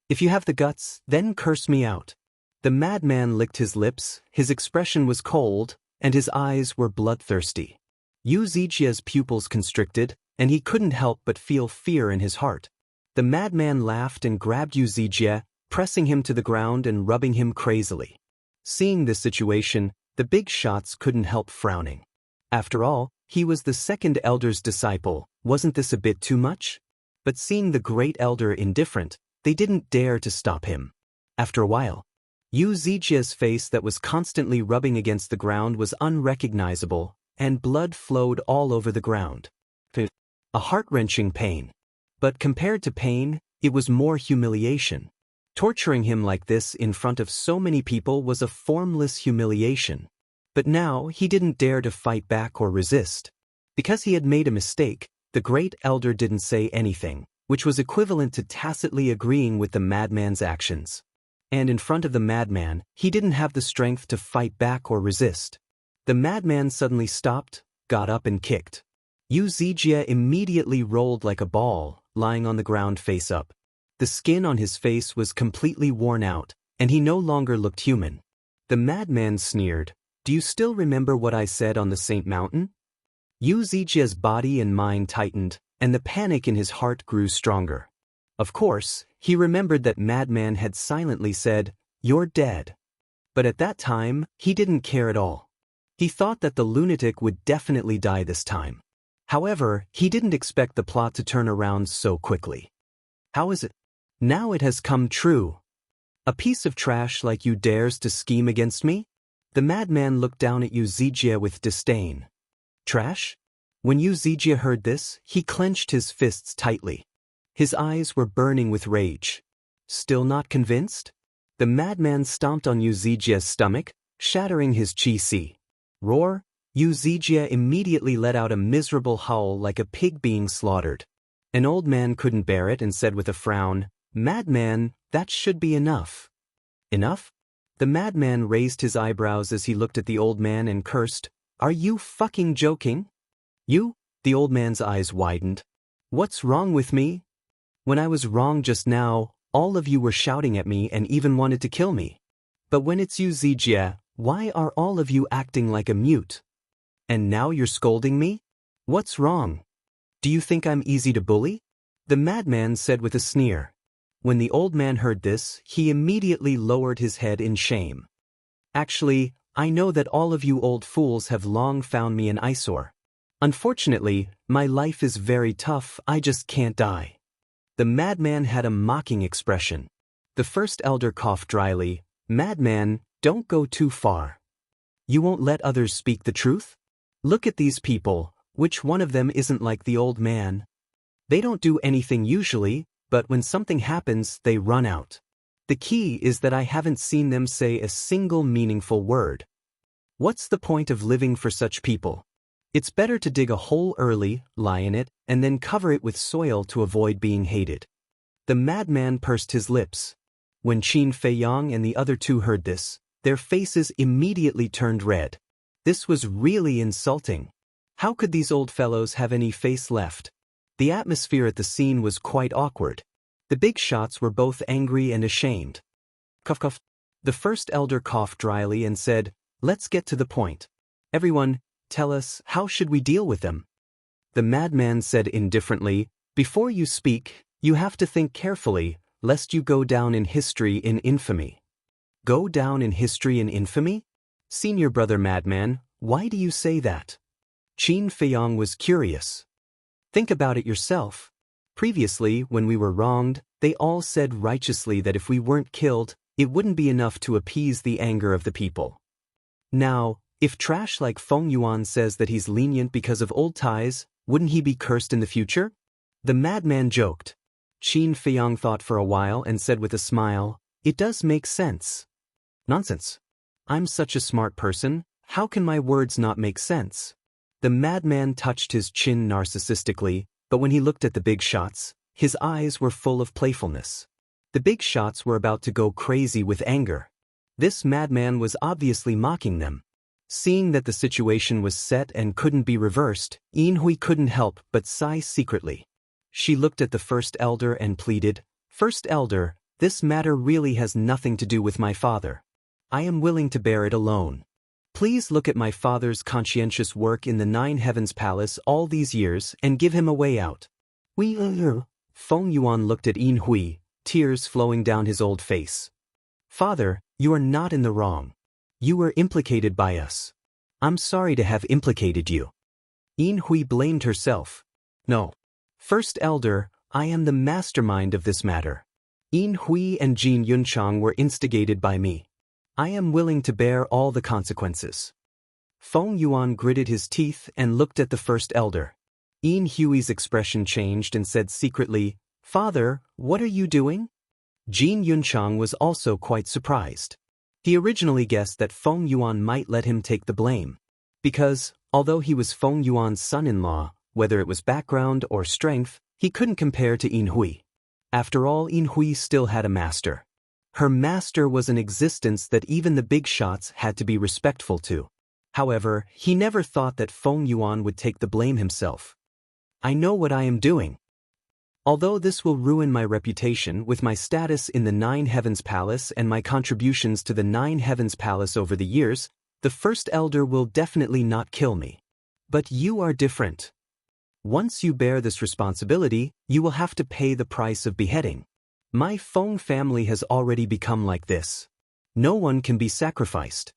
If you have the guts, then curse me out. The madman licked his lips, his expression was cold, and his eyes were bloodthirsty. Yu Zijie's pupils constricted, and he couldn't help but feel fear in his heart. The madman laughed and grabbed Yu Zijie, pressing him to the ground and rubbing him crazily. Seeing this situation, the big shots couldn't help frowning. After all, he was the second elder's disciple, wasn't this a bit too much? But seeing the great elder indifferent, they didn't dare to stop him. After a while, Yu Zijie's face that was constantly rubbing against the ground was unrecognizable, and blood flowed all over the ground. A heart-wrenching pain. But compared to pain, it was more humiliation. Torturing him like this in front of so many people was a formless humiliation. But now he didn't dare to fight back or resist. Because he had made a mistake, the great elder didn't say anything, which was equivalent to tacitly agreeing with the madman's actions. And in front of the madman, he didn't have the strength to fight back or resist. The madman suddenly stopped, got up and kicked. Yu Zijie immediately rolled like a ball, lying on the ground face up. The skin on his face was completely worn out, and he no longer looked human. The madman sneered, Do you still remember what I said on the Saint Mountain? Yu Zijie's body and mind tightened, and the panic in his heart grew stronger. Of course, he remembered that madman had silently said, You're dead. But at that time, he didn't care at all. He thought that the lunatic would definitely die this time. However, he didn't expect the plot to turn around so quickly. How is it? Now it has come true. A piece of trash like you dares to scheme against me? The madman looked down at Yu Zijie with disdain. Trash? When Yu Zijie heard this, he clenched his fists tightly. His eyes were burning with rage. Still not convinced? The madman stomped on Yu Zijie's stomach, shattering his chi-si. Roar! Yu Zijie immediately let out a miserable howl like a pig being slaughtered. An old man couldn't bear it and said with a frown, Madman, that should be enough. Enough? The madman raised his eyebrows as he looked at the old man and cursed, Are you fucking joking? You? The old man's eyes widened. What's wrong with me? When I was wrong just now, all of you were shouting at me and even wanted to kill me. But when it's Yu Zijie, why are all of you acting like a mute? And now you're scolding me? What's wrong? Do you think I'm easy to bully? The madman said with a sneer. When the old man heard this, he immediately lowered his head in shame. Actually, I know that all of you old fools have long found me an eyesore. Unfortunately, my life is very tough, I just can't die. The madman had a mocking expression. The first elder coughed dryly, Madman, don't go too far. You won't let others speak the truth? Look at these people, which one of them isn't like the old man? They don't do anything usually, but when something happens, they run out. The key is that I haven't seen them say a single meaningful word. What's the point of living for such people? It's better to dig a hole early, lie in it, and then cover it with soil to avoid being hated. The madman pursed his lips. When Qin Feiyang and the other two heard this, their faces immediately turned red. This was really insulting. How could these old fellows have any face left? The atmosphere at the scene was quite awkward. The big shots were both angry and ashamed. Cough cough. The first elder coughed dryly and said, Let's get to the point. Everyone, tell us, how should we deal with them? The madman said indifferently, Before you speak, you have to think carefully, lest you go down in history in infamy. Go down in history in infamy? Senior brother madman, why do you say that? Qin Feiyang was curious. Think about it yourself. Previously, when we were wronged, they all said righteously that if we weren't killed, it wouldn't be enough to appease the anger of the people. Now, if trash like Feng Yuan says that he's lenient because of old ties, wouldn't he be cursed in the future? The madman joked. Qin Feiyang thought for a while and said with a smile, "It does make sense." "Nonsense. I'm such a smart person, how can my words not make sense?" The madman touched his chin narcissistically, but when he looked at the big shots, his eyes were full of playfulness. The big shots were about to go crazy with anger. This madman was obviously mocking them. Seeing that the situation was set and couldn't be reversed, Yin Hui couldn't help but sigh secretly. She looked at the first elder and pleaded, "First elder, this matter really has nothing to do with my father. I am willing to bear it alone. Please look at my father's conscientious work in the Nine Heavens Palace all these years and give him a way out." Feng Yuan looked at Yin Hui, tears flowing down his old face. "Father, you are not in the wrong. You were implicated by us. I'm sorry to have implicated you." Yin Hui blamed herself. "No. First elder, I am the mastermind of this matter. Yin Hui and Jin Yunchang were instigated by me. I am willing to bear all the consequences." Feng Yuan gritted his teeth and looked at the first elder. Yin Hui's expression changed and said secretly, "Father, what are you doing?" Jin Yunchang was also quite surprised. He originally guessed that Feng Yuan might let him take the blame. Because, although he was Feng Yuan's son-in-law, whether it was background or strength, he couldn't compare to Yin Hui. After all, Yin Hui still had a master. Her master was an existence that even the big shots had to be respectful to. However, he never thought that Feng Yuan would take the blame himself. "I know what I am doing. Although this will ruin my reputation with my status in the Nine Heavens Palace and my contributions to the Nine Heavens Palace over the years, the first elder will definitely not kill me. But you are different. Once you bear this responsibility, you will have to pay the price of beheading. My Feng family has already become like this. No one can be sacrificed."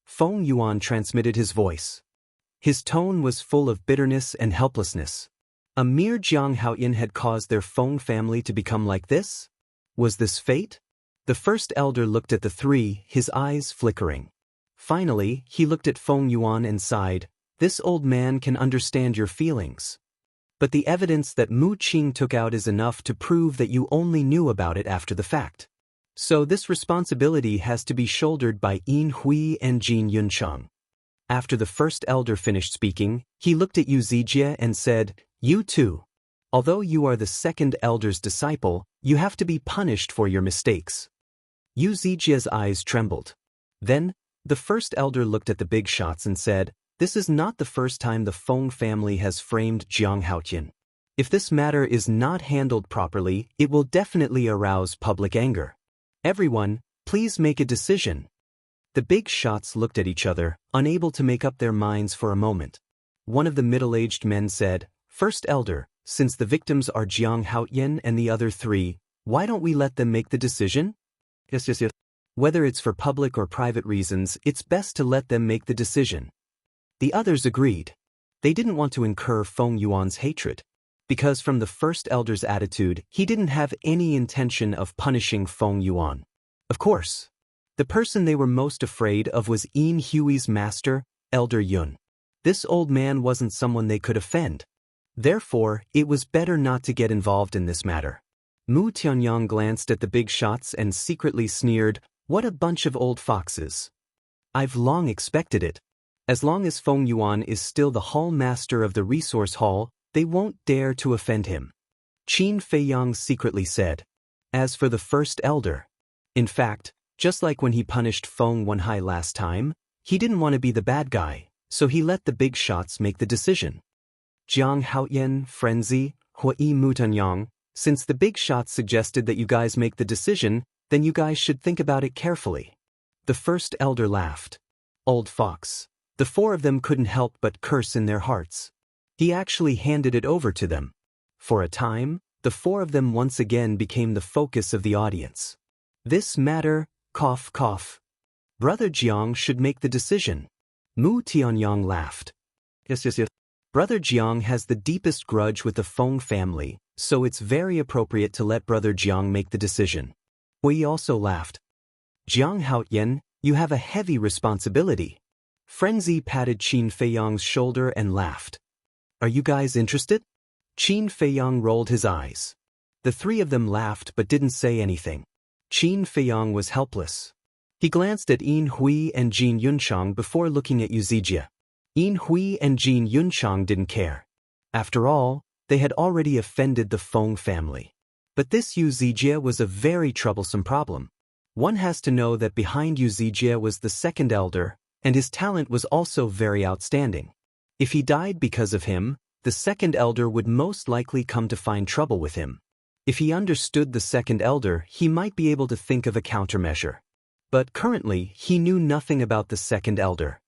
Feng Yuan transmitted his voice. His tone was full of bitterness and helplessness. A mere Jianghu had caused their Feng family to become like this? Was this fate? The first elder looked at the three, his eyes flickering. Finally, he looked at Feng Yuan and sighed, "This old man can understand your feelings. But the evidence that Mu Qing took out is enough to prove that you only knew about it after the fact. So this responsibility has to be shouldered by Yin Hui and Jin Yunchang." After the first elder finished speaking, he looked at Yu Zijie and said, "You too. Although you are the second elder's disciple, you have to be punished for your mistakes." Yu Zijie's eyes trembled. Then, the first elder looked at the big shots and said, "This is not the first time the Feng family has framed Jianghu. If this matter is not handled properly, it will definitely arouse public anger. Everyone, please make a decision." The big shots looked at each other, unable to make up their minds for a moment. One of the middle-aged men said, "First elder, since the victims are Jianghu and the other three, why don't we let them make the decision?" Yes. "Whether it's for public or private reasons, it's best to let them make the decision." The others agreed. They didn't want to incur Feng Yuan's hatred. Because from the first elder's attitude, he didn't have any intention of punishing Feng Yuan. Of course. The person they were most afraid of was Yin Hui's master, Elder Yun. This old man wasn't someone they could offend. Therefore, it was better not to get involved in this matter. Mu Tianyang glanced at the big shots and secretly sneered, "What a bunch of old foxes. I've long expected it. As long as Feng Yuan is still the hall master of the resource hall, they won't dare to offend him." Qin Feiyang secretly said. As for the first elder, in fact, just like when he punished Feng Wenhai last time, he didn't want to be the bad guy, so he let the big shots make the decision. "Jiang Haoyan, Frenzy, Hui Mutanyang, since the big shots suggested that you guys make the decision, then you guys should think about it carefully." The first elder laughed. Old fox. The four of them couldn't help but curse in their hearts. He actually handed it over to them. For a time, the four of them once again became the focus of the audience. "This matter, cough cough. Brother Jiang should make the decision." Mu Tianyang laughed. Yes. "Brother Jiang has the deepest grudge with the Feng family, so it's very appropriate to let Brother Jiang make the decision." Hui also laughed. Jiang Haoyan, you have a heavy responsibility. Frenzy patted Qin Feiyang's shoulder and laughed. Are you guys interested? Qin Feiyang rolled his eyes. The three of them laughed but didn't say anything. Qin Feiyang was helpless. He glanced at Yin Hui and Jin Yunchang before looking at Yu Zijie. Yin Hui and Jin Yunchang didn't care. After all, they had already offended the Feng family. But this Yu Zijie was a very troublesome problem. One has to know that behind Yu Zijie was the second elder, and his talent was also very outstanding. If he died because of him, the second elder would most likely come to find trouble with him. If he understood the second elder, he might be able to think of a countermeasure. But currently, he knew nothing about the second elder.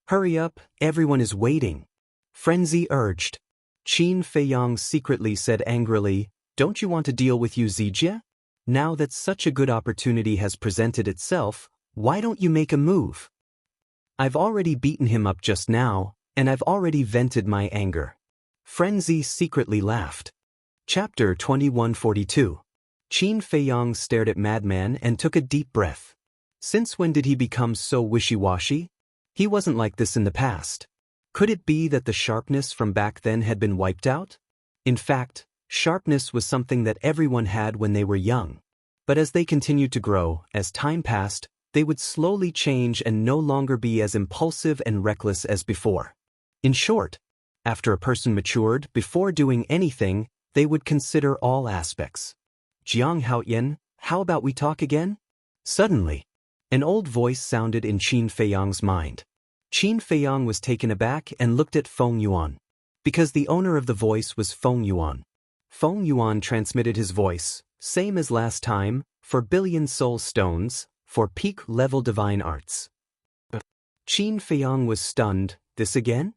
Hurry up, everyone is waiting. Frenzy urged. Qin Feiyang secretly said angrily, don't you want to deal with Yu Zijie? Now that such a good opportunity has presented itself, why don't you make a move? I've already beaten him up just now, and I've already vented my anger. Frenzy secretly laughed. Chapter 2142. Qin Feiyang stared at Madman and took a deep breath. Since when did he become so wishy-washy? He wasn't like this in the past. Could it be that the sharpness from back then had been wiped out? In fact, sharpness was something that everyone had when they were young. But as they continued to grow, as time passed, they would slowly change and no longer be as impulsive and reckless as before. In short, after a person matured, before doing anything, they would consider all aspects. Jiang Haoyan, how about we talk again? Suddenly, an old voice sounded in Qin Feiyang's mind. Qin Feiyang was taken aback and looked at Feng Yuan. Because the owner of the voice was Feng Yuan. Feng Yuan transmitted his voice, same as last time, for billion soul stones, for peak-level divine arts. Qin Feiyang was stunned. This again?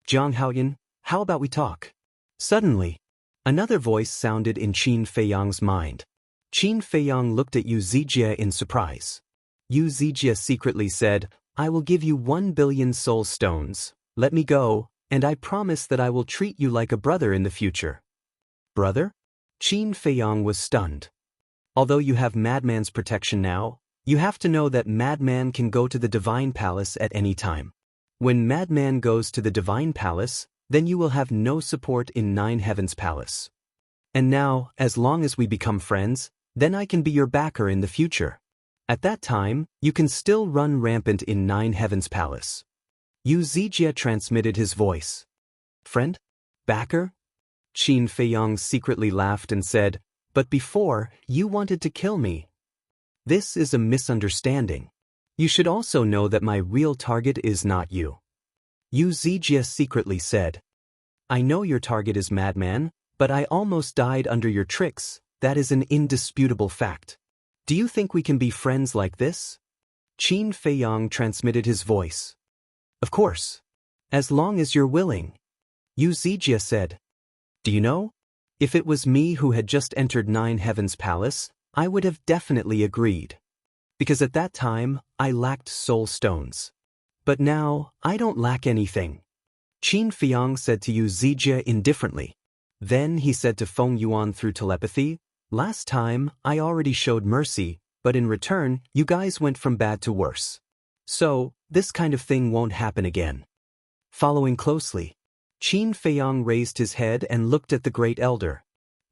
Jiang Haoyan, how about we talk? Suddenly, another voice sounded in Qin Feiyang's mind. Qin Feiyang looked at Yu Zijie in surprise. Yu Zijie secretly said, I will give you 1 billion soul stones, let me go, and I promise that I will treat you like a brother in the future. Brother? Qin Feiyang was stunned. Although you have Madman's protection now, you have to know that Madman can go to the Divine Palace at any time. When Madman goes to the Divine Palace, then you will have no support in Nine Heavens Palace. And now, as long as we become friends, then I can be your backer in the future. At that time, you can still run rampant in Nine Heavens Palace. Yu Zijie transmitted his voice. Friend? Backer? Qin Feiyang secretly laughed and said, but before, you wanted to kill me. This is a misunderstanding. You should also know that my real target is not you. Yu Zijie secretly said, I know your target is Madman, but I almost died under your tricks, that is an indisputable fact. Do you think we can be friends like this? Qin Feiyang transmitted his voice. Of course. As long as you're willing. Yu Zijie said. Do you know? If it was me who had just entered Nine Heavens Palace, I would have definitely agreed. Because at that time, I lacked soul stones. But now, I don't lack anything. Qin Feiyang said to Yu Zijie indifferently. Then he said to Feng Yuan through telepathy, last time, I already showed mercy, but in return, you guys went from bad to worse. So, this kind of thing won't happen again. Following closely, Qin Feiyang raised his head and looked at the Great Elder.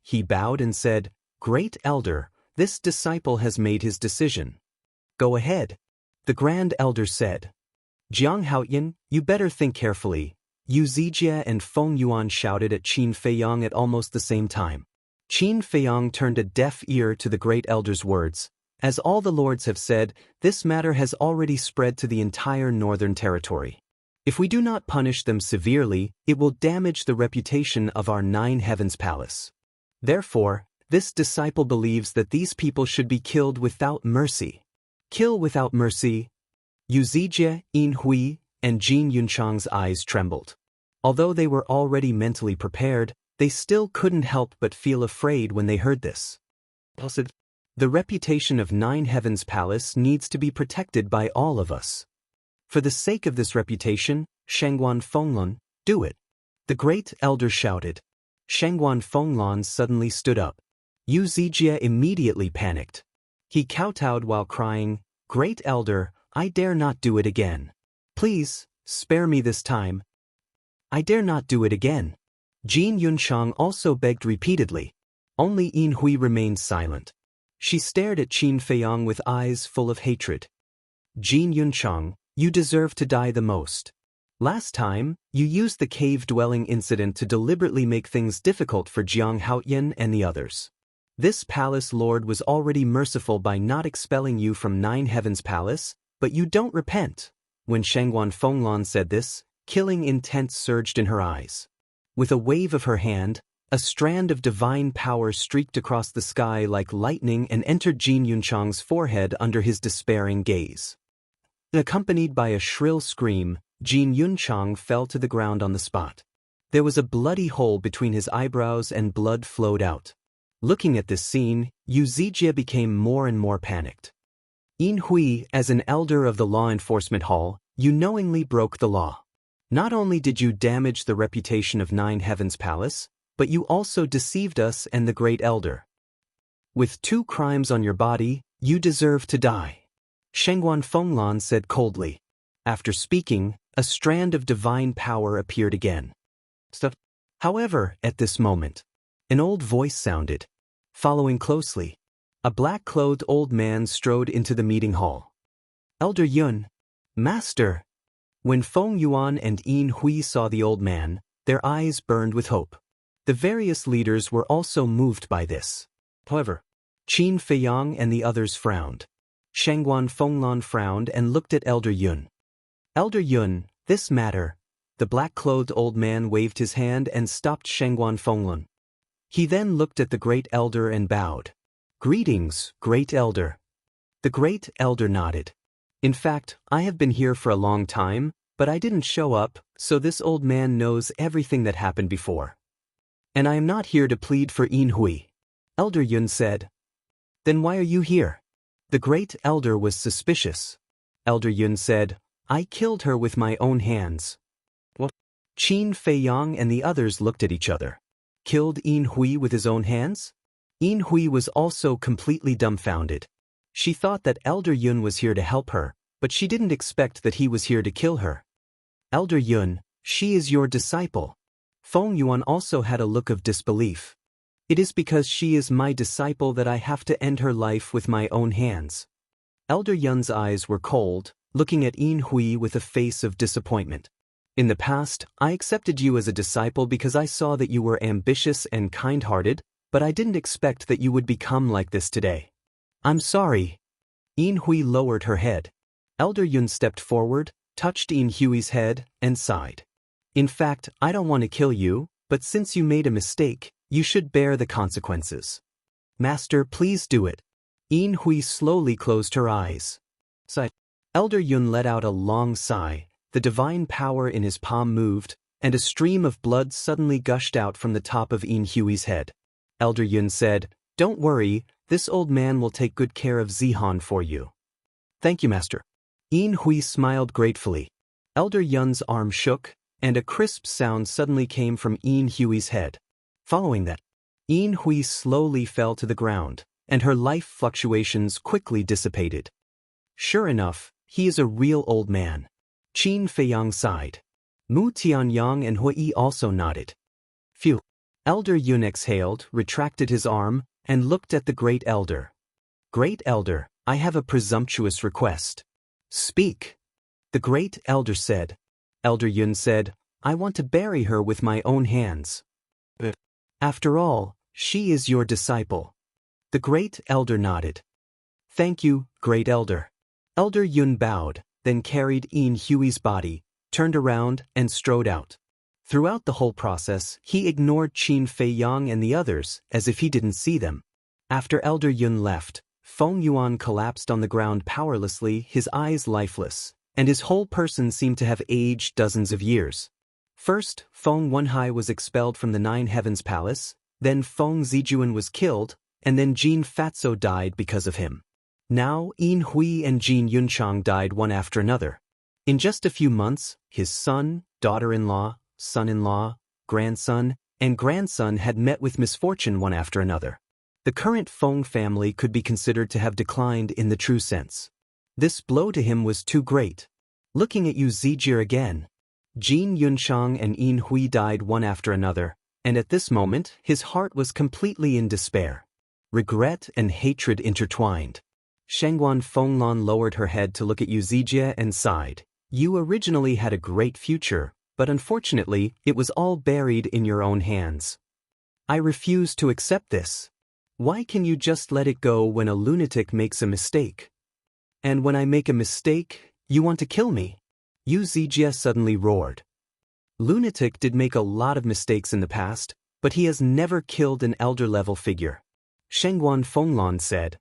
He bowed and said, Great Elder, this disciple has made his decision. Go ahead. The Grand Elder said. Jiang Haoyan, you better think carefully. Yu Zijie and Feng Yuan shouted at Qin Feiyang at almost the same time. Qin Feiyang turned a deaf ear to the Great Elder's words. As all the lords have said, this matter has already spread to the entire northern territory. If we do not punish them severely, it will damage the reputation of our Nine Heavens Palace. Therefore, this disciple believes that these people should be killed without mercy. Kill without mercy. Yu Zijie, Yin Hui, and Jin Yunchang's eyes trembled. Although they were already mentally prepared, they still couldn't help but feel afraid when they heard this. The reputation of Nine Heavens Palace needs to be protected by all of us. For the sake of this reputation, Shangguan Fenglan, do it. The Great Elder shouted. Shangguan Fenglan suddenly stood up. Yu Zijie immediately panicked. He kowtowed while crying, Great Elder, I dare not do it again. Please, spare me this time. I dare not do it again. Jin Yunchang also begged repeatedly. Only Yin Hui remained silent. She stared at Qin Feiyang with eyes full of hatred. Jin Yunchang, you deserve to die the most. Last time, you used the cave-dwelling incident to deliberately make things difficult for Jiang Haoyan and the others. This palace lord was already merciful by not expelling you from Nine Heavens Palace, but you don't repent. When Shangguan Fenglan said this, killing intent surged in her eyes. With a wave of her hand, a strand of divine power streaked across the sky like lightning and entered Jin Yunchang's forehead under his despairing gaze. Accompanied by a shrill scream, Jin Yunchang fell to the ground on the spot. There was a bloody hole between his eyebrows and blood flowed out. Looking at this scene, Yu Zijie became more and more panicked. Yin Hui, as an elder of the law enforcement hall, you knowingly broke the law. Not only did you damage the reputation of Nine Heavens Palace, but you also deceived us and the Great Elder. With 2 crimes on your body, you deserve to die. Shangguan Fenglan said coldly. After speaking, a strand of divine power appeared again. However, at this moment, an old voice sounded. Following closely, a black-clothed old man strode into the meeting hall. Elder Yun, Master. When Feng Yuan and Yin Hui saw the old man, their eyes burned with hope. The various leaders were also moved by this. However, Qin Feiyang and the others frowned. Shangguan Fenglan frowned and looked at Elder Yun. Elder Yun, this matter. The black-clothed old man waved his hand and stopped Shangguan Fenglan. He then looked at the Great Elder and bowed. Greetings, Great Elder. The Great Elder nodded. In fact, I have been here for a long time, but I didn't show up, so this old man knows everything that happened before. And I am not here to plead for Yin Hui. Elder Yun said. Then why are you here? The Great Elder was suspicious. Elder Yun said, I killed her with my own hands. What? Qin Feiyang and the others looked at each other. Killed Yin Hui with his own hands? Yin Hui was also completely dumbfounded. She thought that Elder Yun was here to help her, but she didn't expect that he was here to kill her. Elder Yun, she is your disciple. Feng Yuan also had a look of disbelief. It is because she is my disciple that I have to end her life with my own hands. Elder Yun's eyes were cold, looking at Yin Hui with a face of disappointment. In the past, I accepted you as a disciple because I saw that you were ambitious and kind-hearted, but I didn't expect that you would become like this today. I'm sorry. Yin Hui lowered her head. Elder Yun stepped forward, touched Yin Hui's head, and sighed. In fact, I don't want to kill you, but since you made a mistake, you should bear the consequences. Master, please do it. Yin Hui slowly closed her eyes. Sigh. Elder Yun let out a long sigh, the divine power in his palm moved, and a stream of blood suddenly gushed out from the top of Yin Hui's head. Elder Yun said, Don't worry, this old man will take good care of Zihan for you. Thank you, Master. Yin Hui smiled gratefully. Elder Yun's arm shook, and a crisp sound suddenly came from Yin Hui's head. Following that, Yin Hui slowly fell to the ground, and her life fluctuations quickly dissipated. Sure enough, he is a real old man. Qin Feiyang sighed. Mu Tianyang and Hui also nodded. Phew. Elder Yun exhaled, retracted his arm, and looked at the Great Elder. Great Elder, I have a presumptuous request. Speak. The Great Elder said. Elder Yun said, I want to bury her with my own hands. After all, she is your disciple. The Great Elder nodded. Thank you, Great Elder. Elder Yun bowed, then carried Yin Hui's body, turned around, and strode out. Throughout the whole process, he ignored Qin Feiyang and the others, as if he didn't see them. After Elder Yun left, Feng Yuan collapsed on the ground powerlessly, his eyes lifeless, and his whole person seemed to have aged dozens of years. First, Feng Wenhai was expelled from the Nine Heavens Palace, then Feng Zijuan was killed, and then Jin Fatso died because of him. Now, Yin Hui and Jin Yunchang died one after another. In just a few months, his son, daughter-in-law, son-in-law, grandson, and grandson had met with misfortune one after another. The current Feng family could be considered to have declined in the true sense. This blow to him was too great. Looking at Yu Zijie again. Jin Yunchang and Yin Hui died one after another, and at this moment, his heart was completely in despair. Regret and hatred intertwined. Shengguan Fenglan lowered her head to look at Yu Zijie and sighed. You originally had a great future, but unfortunately, it was all buried in your own hands. I refuse to accept this. Why can you just let it go when a lunatic makes a mistake? And when I make a mistake, you want to kill me? Yu Zijie suddenly roared. Lunatic did make a lot of mistakes in the past, but he has never killed an elder-level figure. Shengguan Fenglan said.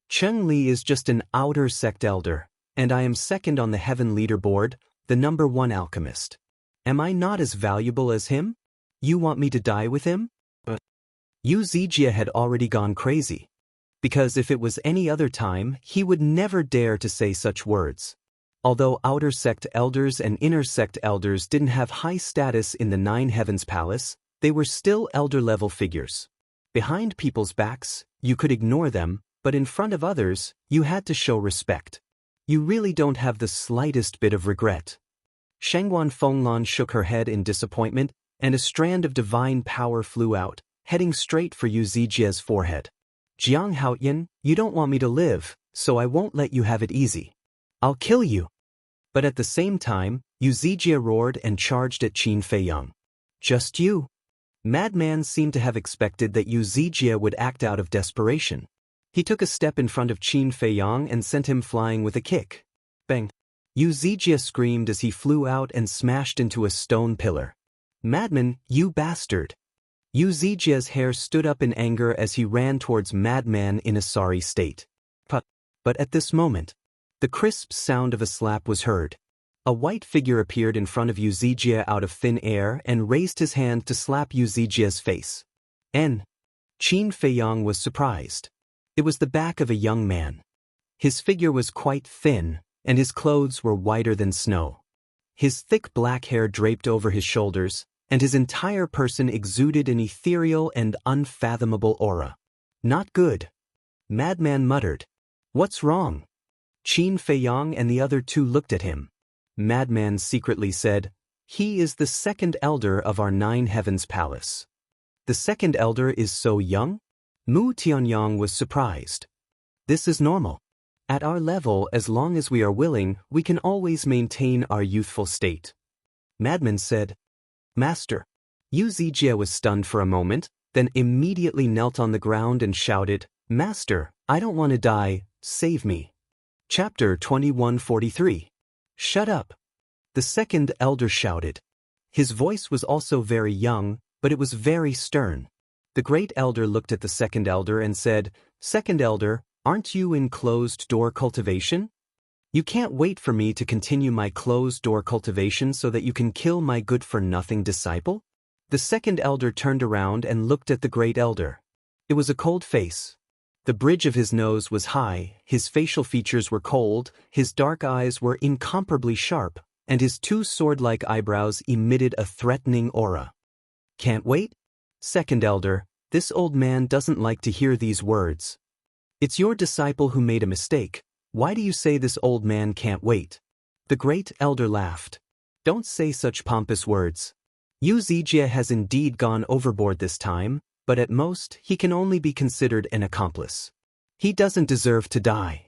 Cheng Li is just an outer sect elder, and I am second on the heaven leaderboard, the #1 alchemist. Am I not as valuable as him? You want me to die with him? Yu Zijie had already gone crazy. Because if it was any other time, he would never dare to say such words. Although outer sect elders and inner sect elders didn't have high status in the Nine Heavens Palace, they were still elder-level figures. Behind people's backs, you could ignore them, but in front of others, you had to show respect. You really don't have the slightest bit of regret. Shengguan Fenglan shook her head in disappointment, and a strand of divine power flew out, heading straight for Yu Zijie's forehead. Jiang Haoyan, you don't want me to live, so I won't let you have it easy. I'll kill you. But at the same time, Yu Zijie roared and charged at Qin Feiyang. Just you. Madman seemed to have expected that Yu Zijie would act out of desperation. He took a step in front of Qin Feiyang and sent him flying with a kick. Bang! Yu Zijie screamed as he flew out and smashed into a stone pillar. Madman, you bastard! Yu Zijie's hair stood up in anger as he ran towards Madman in a sorry state. But at this moment, the crisp sound of a slap was heard. A white figure appeared in front of Yu Zijie out of thin air and raised his hand to slap Yu Zijie's face. Qin Feiyang was surprised. It was the back of a young man. His figure was quite thin, and his clothes were whiter than snow. His thick black hair draped over his shoulders, and his entire person exuded an ethereal and unfathomable aura. Not good. Madman muttered. What's wrong? Qin Feiyang and the other two looked at him. Madman secretly said, he is the second elder of our Nine Heavens Palace. The second elder is so young? Mu Tianyang was surprised. This is normal. At our level, as long as we are willing, we can always maintain our youthful state. Madman said, Master. Yu Zijie was stunned for a moment, then immediately knelt on the ground and shouted, Master, I don't want to die, save me. Chapter 2143. Shut up. The second elder shouted. His voice was also very young, but it was very stern. The great elder looked at the second elder and said, Second elder, aren't you in closed-door cultivation? You can't wait for me to continue my closed-door cultivation so that you can kill my good-for-nothing disciple? The second elder turned around and looked at the great elder. It was a cold face. The bridge of his nose was high, his facial features were cold, his dark eyes were incomparably sharp, and his two sword-like eyebrows emitted a threatening aura. Can't wait? Second elder, this old man doesn't like to hear these words. It's your disciple who made a mistake. Why do you say this old man can't wait? The great elder laughed. Don't say such pompous words. Yu Zijie has indeed gone overboard this time, but at most, he can only be considered an accomplice. He doesn't deserve to die.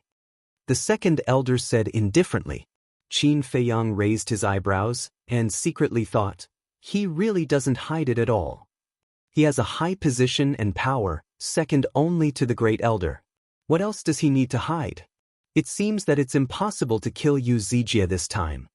The second elder said indifferently. Qin Feiyang raised his eyebrows and secretly thought, he really doesn't hide it at all. He has a high position and power, second only to the great elder. What else does he need to hide? It seems that it's impossible to kill Yu Zijie this time.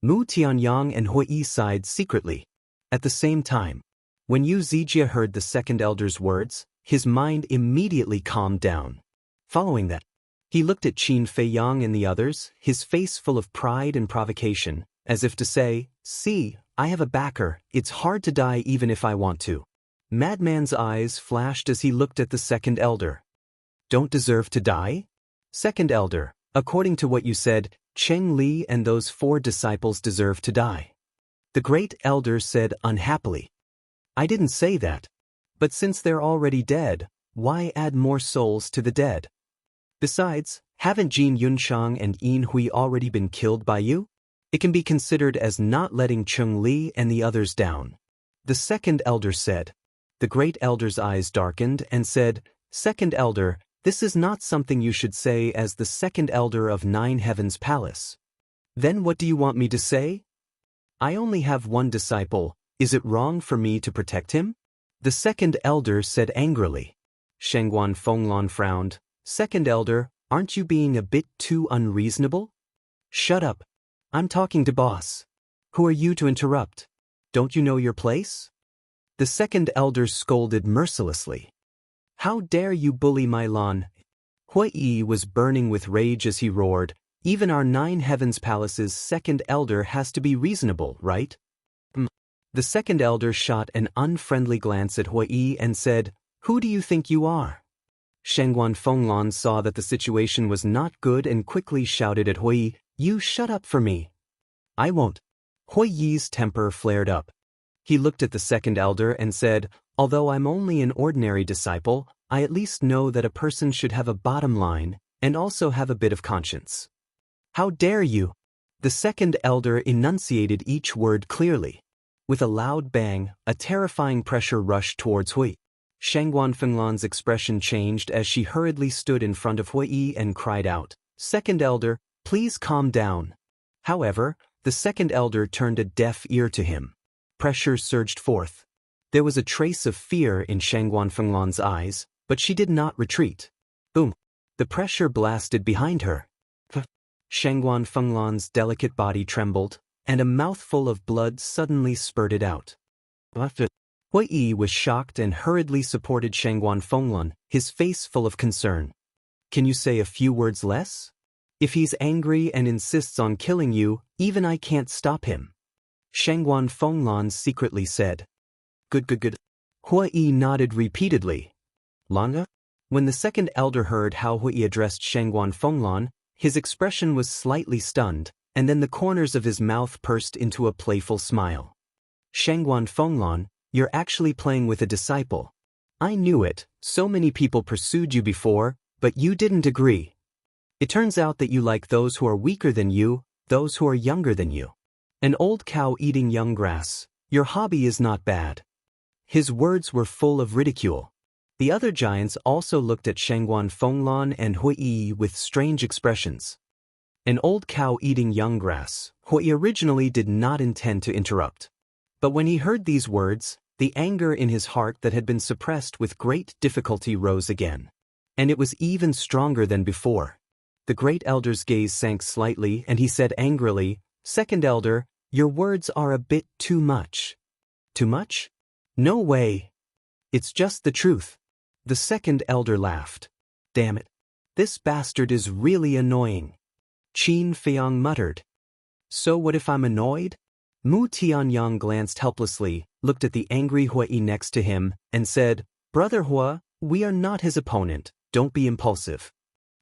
Mu Tianyang and Hui sighed secretly. At the same time, when Yu Zijie heard the second elder's words, his mind immediately calmed down. Following that, he looked at Qin Feiyang and the others, his face full of pride and provocation, as if to say, see, I have a backer, it's hard to die even if I want to. Madman's eyes flashed as he looked at the second elder. Don't deserve to die? Second elder, according to what you said, Cheng Li and those 4 disciples deserve to die. The great elder said unhappily. I didn't say that. But since they're already dead, why add more souls to the dead? Besides, haven't Jin Yunshang and Yin Hui already been killed by you? It can be considered as not letting Cheng Li and the others down. The second elder said. The great elder's eyes darkened and said, Second elder, this is not something you should say as the second elder of Nine Heavens Palace. Then what do you want me to say? I only have one disciple, is it wrong for me to protect him? The second elder said angrily. Shengguan Fenglan frowned. Second elder, aren't you being a bit too unreasonable? Shut up. I'm talking to boss. Who are you to interrupt? Don't you know your place? The second elder scolded mercilessly. How dare you bully my Lan? Hui was burning with rage as he roared. Even our Nine Heavens Palace's second elder has to be reasonable, right? The second elder shot an unfriendly glance at Hui and said, Who do you think you are? Shengguan Fenglan saw that the situation was not good and quickly shouted at Hui, You shut up for me. I won't. Hui's temper flared up. He looked at the second elder and said, Although I'm only an ordinary disciple, I at least know that a person should have a bottom line and also have a bit of conscience. How dare you? The second elder enunciated each word clearly. With a loud bang, a terrifying pressure rushed towards Hui. Shengguan Fenglan's expression changed as she hurriedly stood in front of Hui and cried out, Second elder, please calm down. However, the second elder turned a deaf ear to him. Pressure surged forth. There was a trace of fear in Shengguan Fenglan's eyes, but she did not retreat. Boom! The pressure blasted behind her. Shengguan Fenglan's delicate body trembled, and a mouthful of blood suddenly spurted out. Hui was shocked and hurriedly supported Shengguan Fenglan, his face full of concern. Can you say a few words less? If he's angry and insists on killing you, even I can't stop him. Shengguan Fenglan secretly said. Good. Hui nodded repeatedly. Langa? When the second elder heard how Hui addressed Shengguan Fenglan, his expression was slightly stunned, and then the corners of his mouth pursed into a playful smile. Shengguan Fenglan, you're actually playing with a disciple. I knew it, so many people pursued you before, but you didn't agree. It turns out that you like those who are weaker than you, those who are younger than you. An old cow eating young grass. Your hobby is not bad. His words were full of ridicule. The other giants also looked at Shengguan Fenglan and Hui with strange expressions. An old cow eating young grass. Hui originally did not intend to interrupt. But when he heard these words, the anger in his heart that had been suppressed with great difficulty rose again. And it was even stronger than before. The great elder's gaze sank slightly and he said angrily, Second elder, your words are a bit too much. Too much? No way. It's just the truth. The second elder laughed. Damn it. This bastard is really annoying. Qin Feiyang muttered. So what if I'm annoyed? Mu Tianyang glanced helplessly, looked at the angry Hui next to him, and said, Brother Hua, we are not his opponent, don't be impulsive.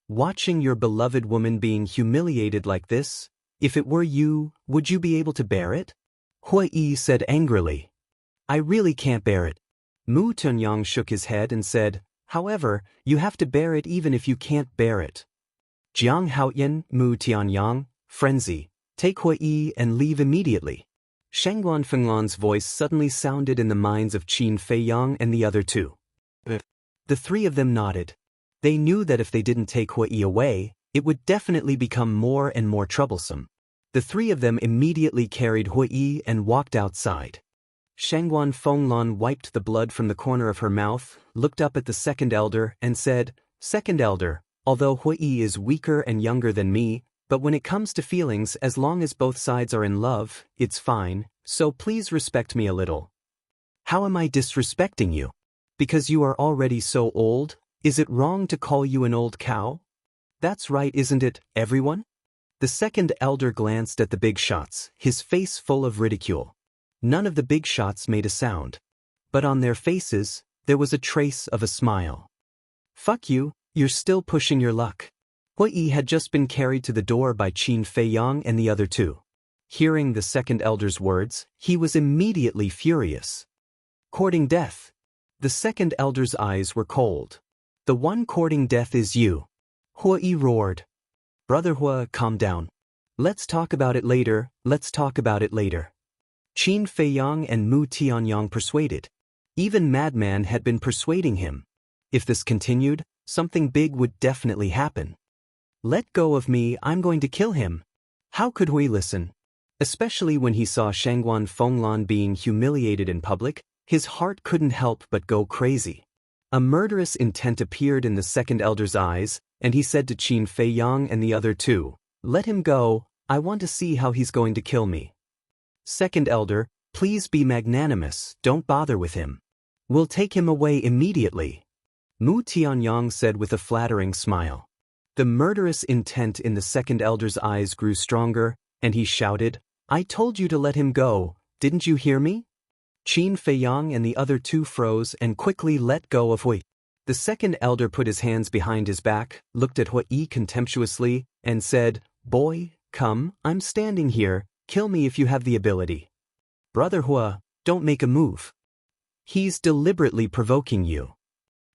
Watching your beloved woman being humiliated like this, if it were you, would you be able to bear it? Hui said angrily. I really can't bear it. Mu Tianyang shook his head and said, However, you have to bear it even if you can't bear it. Jiang Haoyan, Mu Tianyang, frenzy, take Hui and leave immediately. Shengguan Fenglan's voice suddenly sounded in the minds of Qin Feiyang and the other two. The three of them nodded. They knew that if they didn't take Hui away, it would definitely become more and more troublesome. The three of them immediately carried Hui and walked outside. Shengguan Fenglan wiped the blood from the corner of her mouth, looked up at the second elder, and said, Second elder, although Hui is weaker and younger than me, but when it comes to feelings, as long as both sides are in love, it's fine, so please respect me a little. How am I disrespecting you? Because you are already so old? Is it wrong to call you an old cow? That's right, isn't it, everyone? The second elder glanced at the big shots, his face full of ridicule. None of the big shots made a sound. But on their faces, there was a trace of a smile. Fuck you, you're still pushing your luck. Hui had just been carried to the door by Qin Feiyang and the other two. Hearing the second elder's words, he was immediately furious. Courting death. The second elder's eyes were cold. The one courting death is you. Hui roared. Brother Hui, calm down. Let's talk about it later, let's talk about it later. Qin Feiyang and Mu Tianyang persuaded. Even Madman had been persuading him. If this continued, something big would definitely happen. Let go of me, I'm going to kill him. How could Hui listen? Especially when he saw Shangguan Fenglan being humiliated in public, his heart couldn't help but go crazy. A murderous intent appeared in the second elder's eyes, and he said to Qin Feiyang and the other two, "Let him go, I want to see how he's going to kill me." Second elder, please be magnanimous, don't bother with him. We'll take him away immediately. Mu Tianyang said with a flattering smile. The murderous intent in the second elder's eyes grew stronger, and he shouted, "I told you to let him go, didn't you hear me?" Qin Feiyang and the other two froze and quickly let go of Hui. The second elder put his hands behind his back, looked at Hui contemptuously, and said, "Boy, come, I'm standing here, kill me if you have the ability." Brother Hui, don't make a move. He's deliberately provoking you.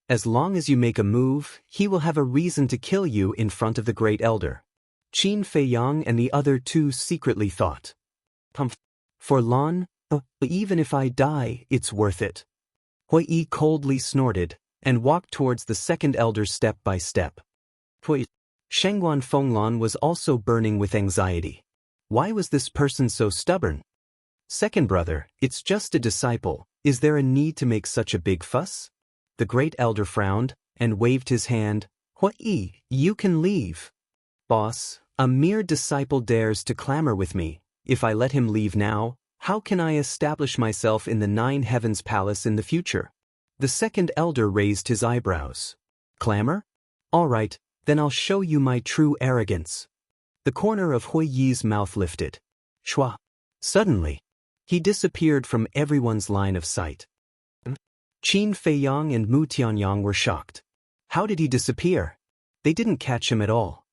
As long as you make a move, he will have a reason to kill you in front of the great elder. Qin Feiyang and the other two secretly thought. For Lan, even if I die, it's worth it. Hui coldly snorted, and walked towards the second elder step by step. Shangguan Fenglan was also burning with anxiety. Why was this person so stubborn? Second brother, it's just a disciple, is there a need to make such a big fuss? The great elder frowned, and waved his hand. Hui, you can leave. Boss, a mere disciple dares to clamor with me. If I let him leave now, how can I establish myself in the Nine Heavens Palace in the future? The second elder raised his eyebrows. Clamor? All right, then I'll show you my true arrogance. The corner of Hui Yi's mouth lifted. Shua. Suddenly, he disappeared from everyone's line of sight. Qin Feiyang and Mu Tianyang were shocked. How did he disappear? They didn't catch him at all.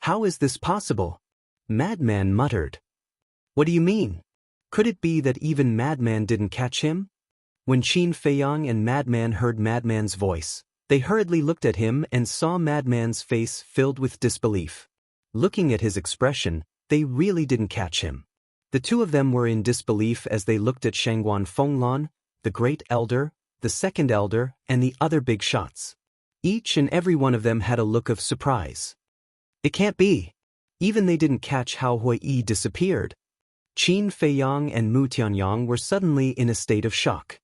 How is this possible? Madman muttered. What do you mean? Could it be that even Madman didn't catch him? When Qin Feiyang and Madman heard Madman's voice, they hurriedly looked at him and saw Madman's face filled with disbelief. Looking at his expression, they really didn't catch him. The two of them were in disbelief as they looked at Shangguan Fenglan, the great elder, the second elder, and the other big shots. Each and every one of them had a look of surprise. It can't be. Even they didn't catch how Hui Yi disappeared. Qin Feiyang and Mu Tianyang were suddenly in a state of shock.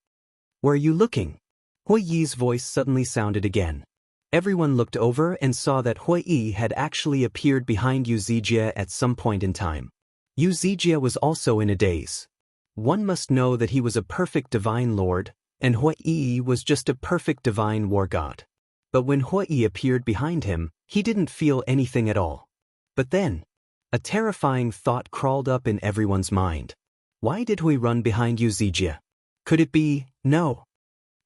Where are you looking? Hui Yi's voice suddenly sounded again. Everyone looked over and saw that Hui Yi had actually appeared behind Yu Zijie at some point in time. Yu Zijie was also in a daze. One must know that he was a perfect divine lord, and Hui Yi was just a perfect divine war god. But when Hui Yi appeared behind him, he didn't feel anything at all. But then, a terrifying thought crawled up in everyone's mind. Why did Hui run behind Yu Zijie? Could it be, no?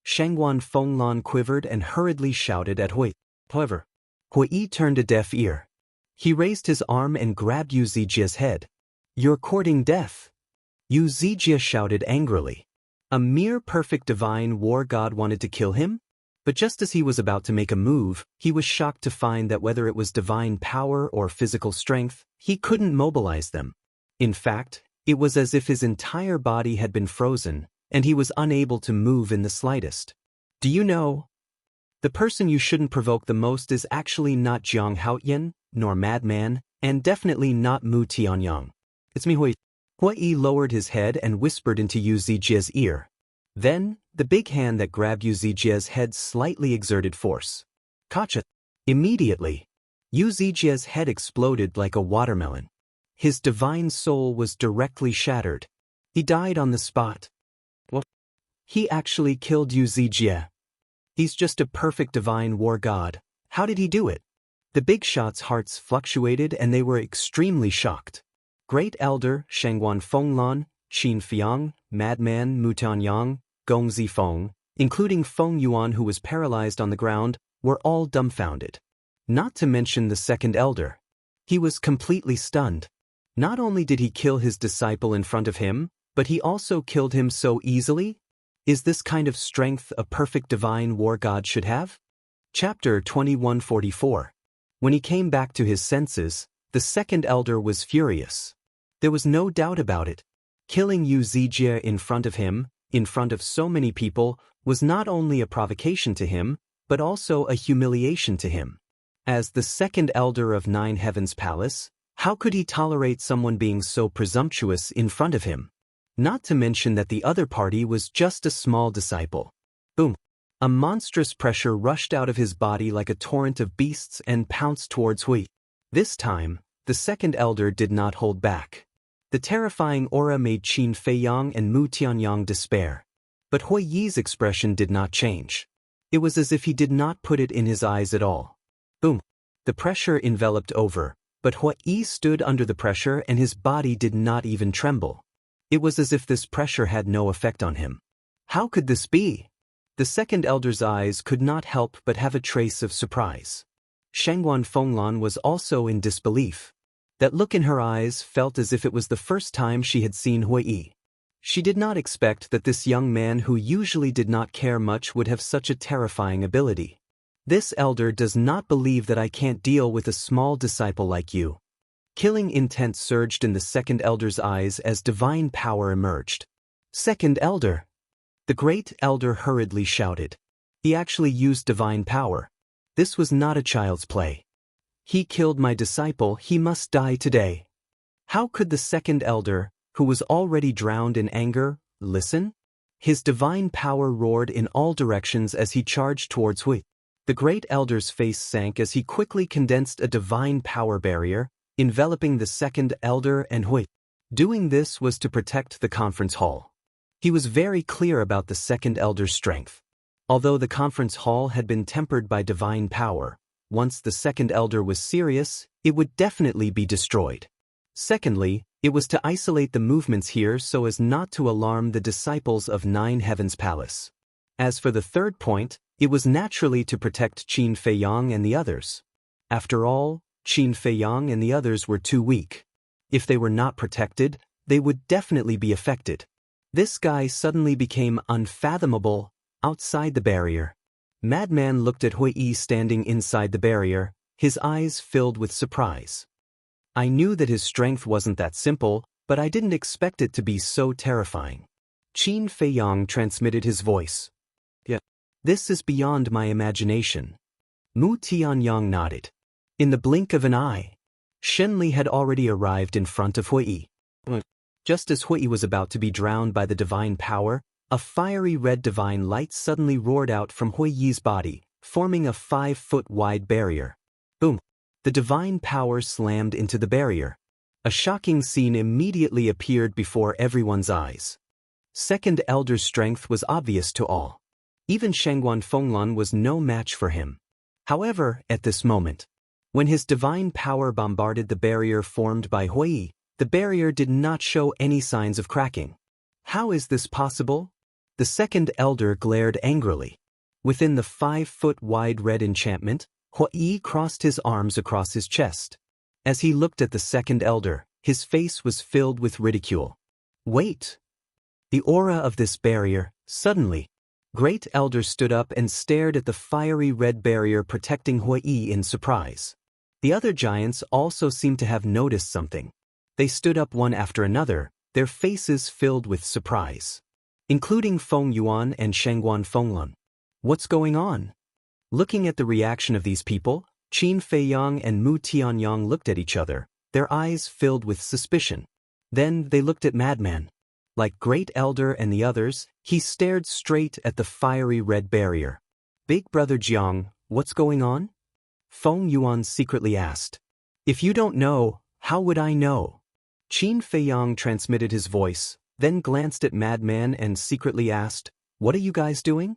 Shangguan Fenglan quivered and hurriedly shouted at Hui. However, Hui Yi turned a deaf ear. He raised his arm and grabbed Yu Zijie's head. You're courting death. Yu Zijie shouted angrily. A mere perfect divine war god wanted to kill him? But just as he was about to make a move, he was shocked to find that whether it was divine power or physical strength, he couldn't mobilize them. In fact, it was as if his entire body had been frozen, and he was unable to move in the slightest. Do you know? The person you shouldn't provoke the most is actually not Jiang Haoyan, nor Madman, and definitely not Mu Tianyang. It's me, Hui. Hui Yi lowered his head and whispered into Yu Zijie's ear. Then, the big hand that grabbed Yu Zijie's head slightly exerted force. Kacha! Immediately, Yu Zijie's head exploded like a watermelon. His divine soul was directly shattered. He died on the spot. What? He actually killed Yu Zijie. He's just a perfect divine war god. How did he do it? The big shots' hearts fluctuated and they were extremely shocked. Great Elder, Shangguan Fenglan, Qin Feiyang, Madman, Mu Tianyang, Gong Zifeng, including Feng Yuan who was paralyzed on the ground, were all dumbfounded. Not to mention the second elder. He was completely stunned. Not only did he kill his disciple in front of him, but he also killed him so easily? Is this kind of strength a perfect divine war god should have? Chapter 2144. When he came back to his senses, the second elder was furious. There was no doubt about it. Killing Yu Zijie in front of him, in front of so many people, was not only a provocation to him, but also a humiliation to him. As the second elder of Nine Heavens Palace, how could he tolerate someone being so presumptuous in front of him? Not to mention that the other party was just a small disciple. Boom! A monstrous pressure rushed out of his body like a torrent of beasts and pounced towards Hui. This time, the second elder did not hold back. The terrifying aura made Qin Feiyang and Mu Tianyang despair. But Hui Yi's expression did not change. It was as if he did not put it in his eyes at all. Boom! The pressure enveloped over, but Hui Yi stood under the pressure and his body did not even tremble. It was as if this pressure had no effect on him. How could this be? The second elder's eyes could not help but have a trace of surprise. Shangguan Fenglan was also in disbelief. That look in her eyes felt as if it was the first time she had seen Hui Yi. She did not expect that this young man who usually did not care much would have such a terrifying ability. This elder does not believe that I can't deal with a small disciple like you. Killing intent surged in the second elder's eyes as divine power emerged. Second elder! The great elder hurriedly shouted. He actually used divine power. This was not a child's play. He killed my disciple, he must die today. How could the second elder, who was already drowned in anger, listen? His divine power roared in all directions as he charged towards Hui. The great elder's face sank as he quickly condensed a divine power barrier, enveloping the second elder and Hui. Doing this was to protect the conference hall. He was very clear about the second elder's strength. Although the conference hall had been tempered by divine power, once the second elder was serious, it would definitely be destroyed. Secondly, it was to isolate the movements here so as not to alarm the disciples of Nine Heavens Palace. As for the third point, it was naturally to protect Qin Feiyang and the others. After all, Qin Feiyang and the others were too weak. If they were not protected, they would definitely be affected. This guy suddenly became unfathomable, outside the barrier. Madman looked at Hui Yi standing inside the barrier, his eyes filled with surprise. I knew that his strength wasn't that simple, but I didn't expect it to be so terrifying. Qin Feiyang transmitted his voice. Yeah. This is beyond my imagination. Mu Tianyang nodded. In the blink of an eye, Shenli had already arrived in front of Hui Yi. Just as Hui Yi was about to be drowned by the divine power, a fiery red divine light suddenly roared out from Hui Yi's body, forming a 5-foot-wide barrier. Boom! The divine power slammed into the barrier. A shocking scene immediately appeared before everyone's eyes. Second elder's strength was obvious to all. Even Shangguan Fenglan was no match for him. However, at this moment, when his divine power bombarded the barrier formed by Hui Yi, the barrier did not show any signs of cracking. How is this possible? The second elder glared angrily. Within the 5-foot-wide red enchantment, Hui Yi crossed his arms across his chest. As he looked at the second elder, his face was filled with ridicule. Wait! The aura of this barrier, suddenly, Great Elder stood up and stared at the fiery red barrier protecting Hui Yi in surprise. The other giants also seemed to have noticed something. They stood up one after another, their faces filled with surprise. Including Feng Yuan and Shangguan Fenglan. What's going on? Looking at the reaction of these people, Qin Feiyang and Mu Tianyang looked at each other, their eyes filled with suspicion. Then they looked at Madman. Like Great Elder and the others, he stared straight at the fiery red barrier. Big Brother Jiang, what's going on? Feng Yuan secretly asked. If you don't know, how would I know? Qin Feiyang transmitted his voice, then glanced at Madman and secretly asked, what are you guys doing?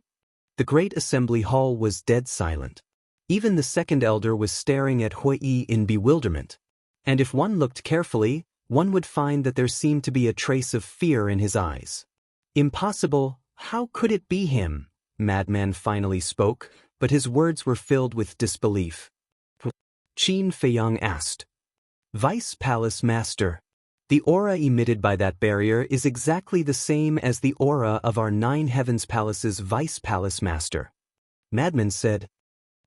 The great assembly hall was dead silent. Even the second elder was staring at Hui Yi in bewilderment. And if one looked carefully, one would find that there seemed to be a trace of fear in his eyes. Impossible, how could it be him? Madman finally spoke, but his words were filled with disbelief. Qin Feiyang asked. Vice Palace Master. The aura emitted by that barrier is exactly the same as the aura of our Nine Heavens Palace's Vice Palace Master. Madman said.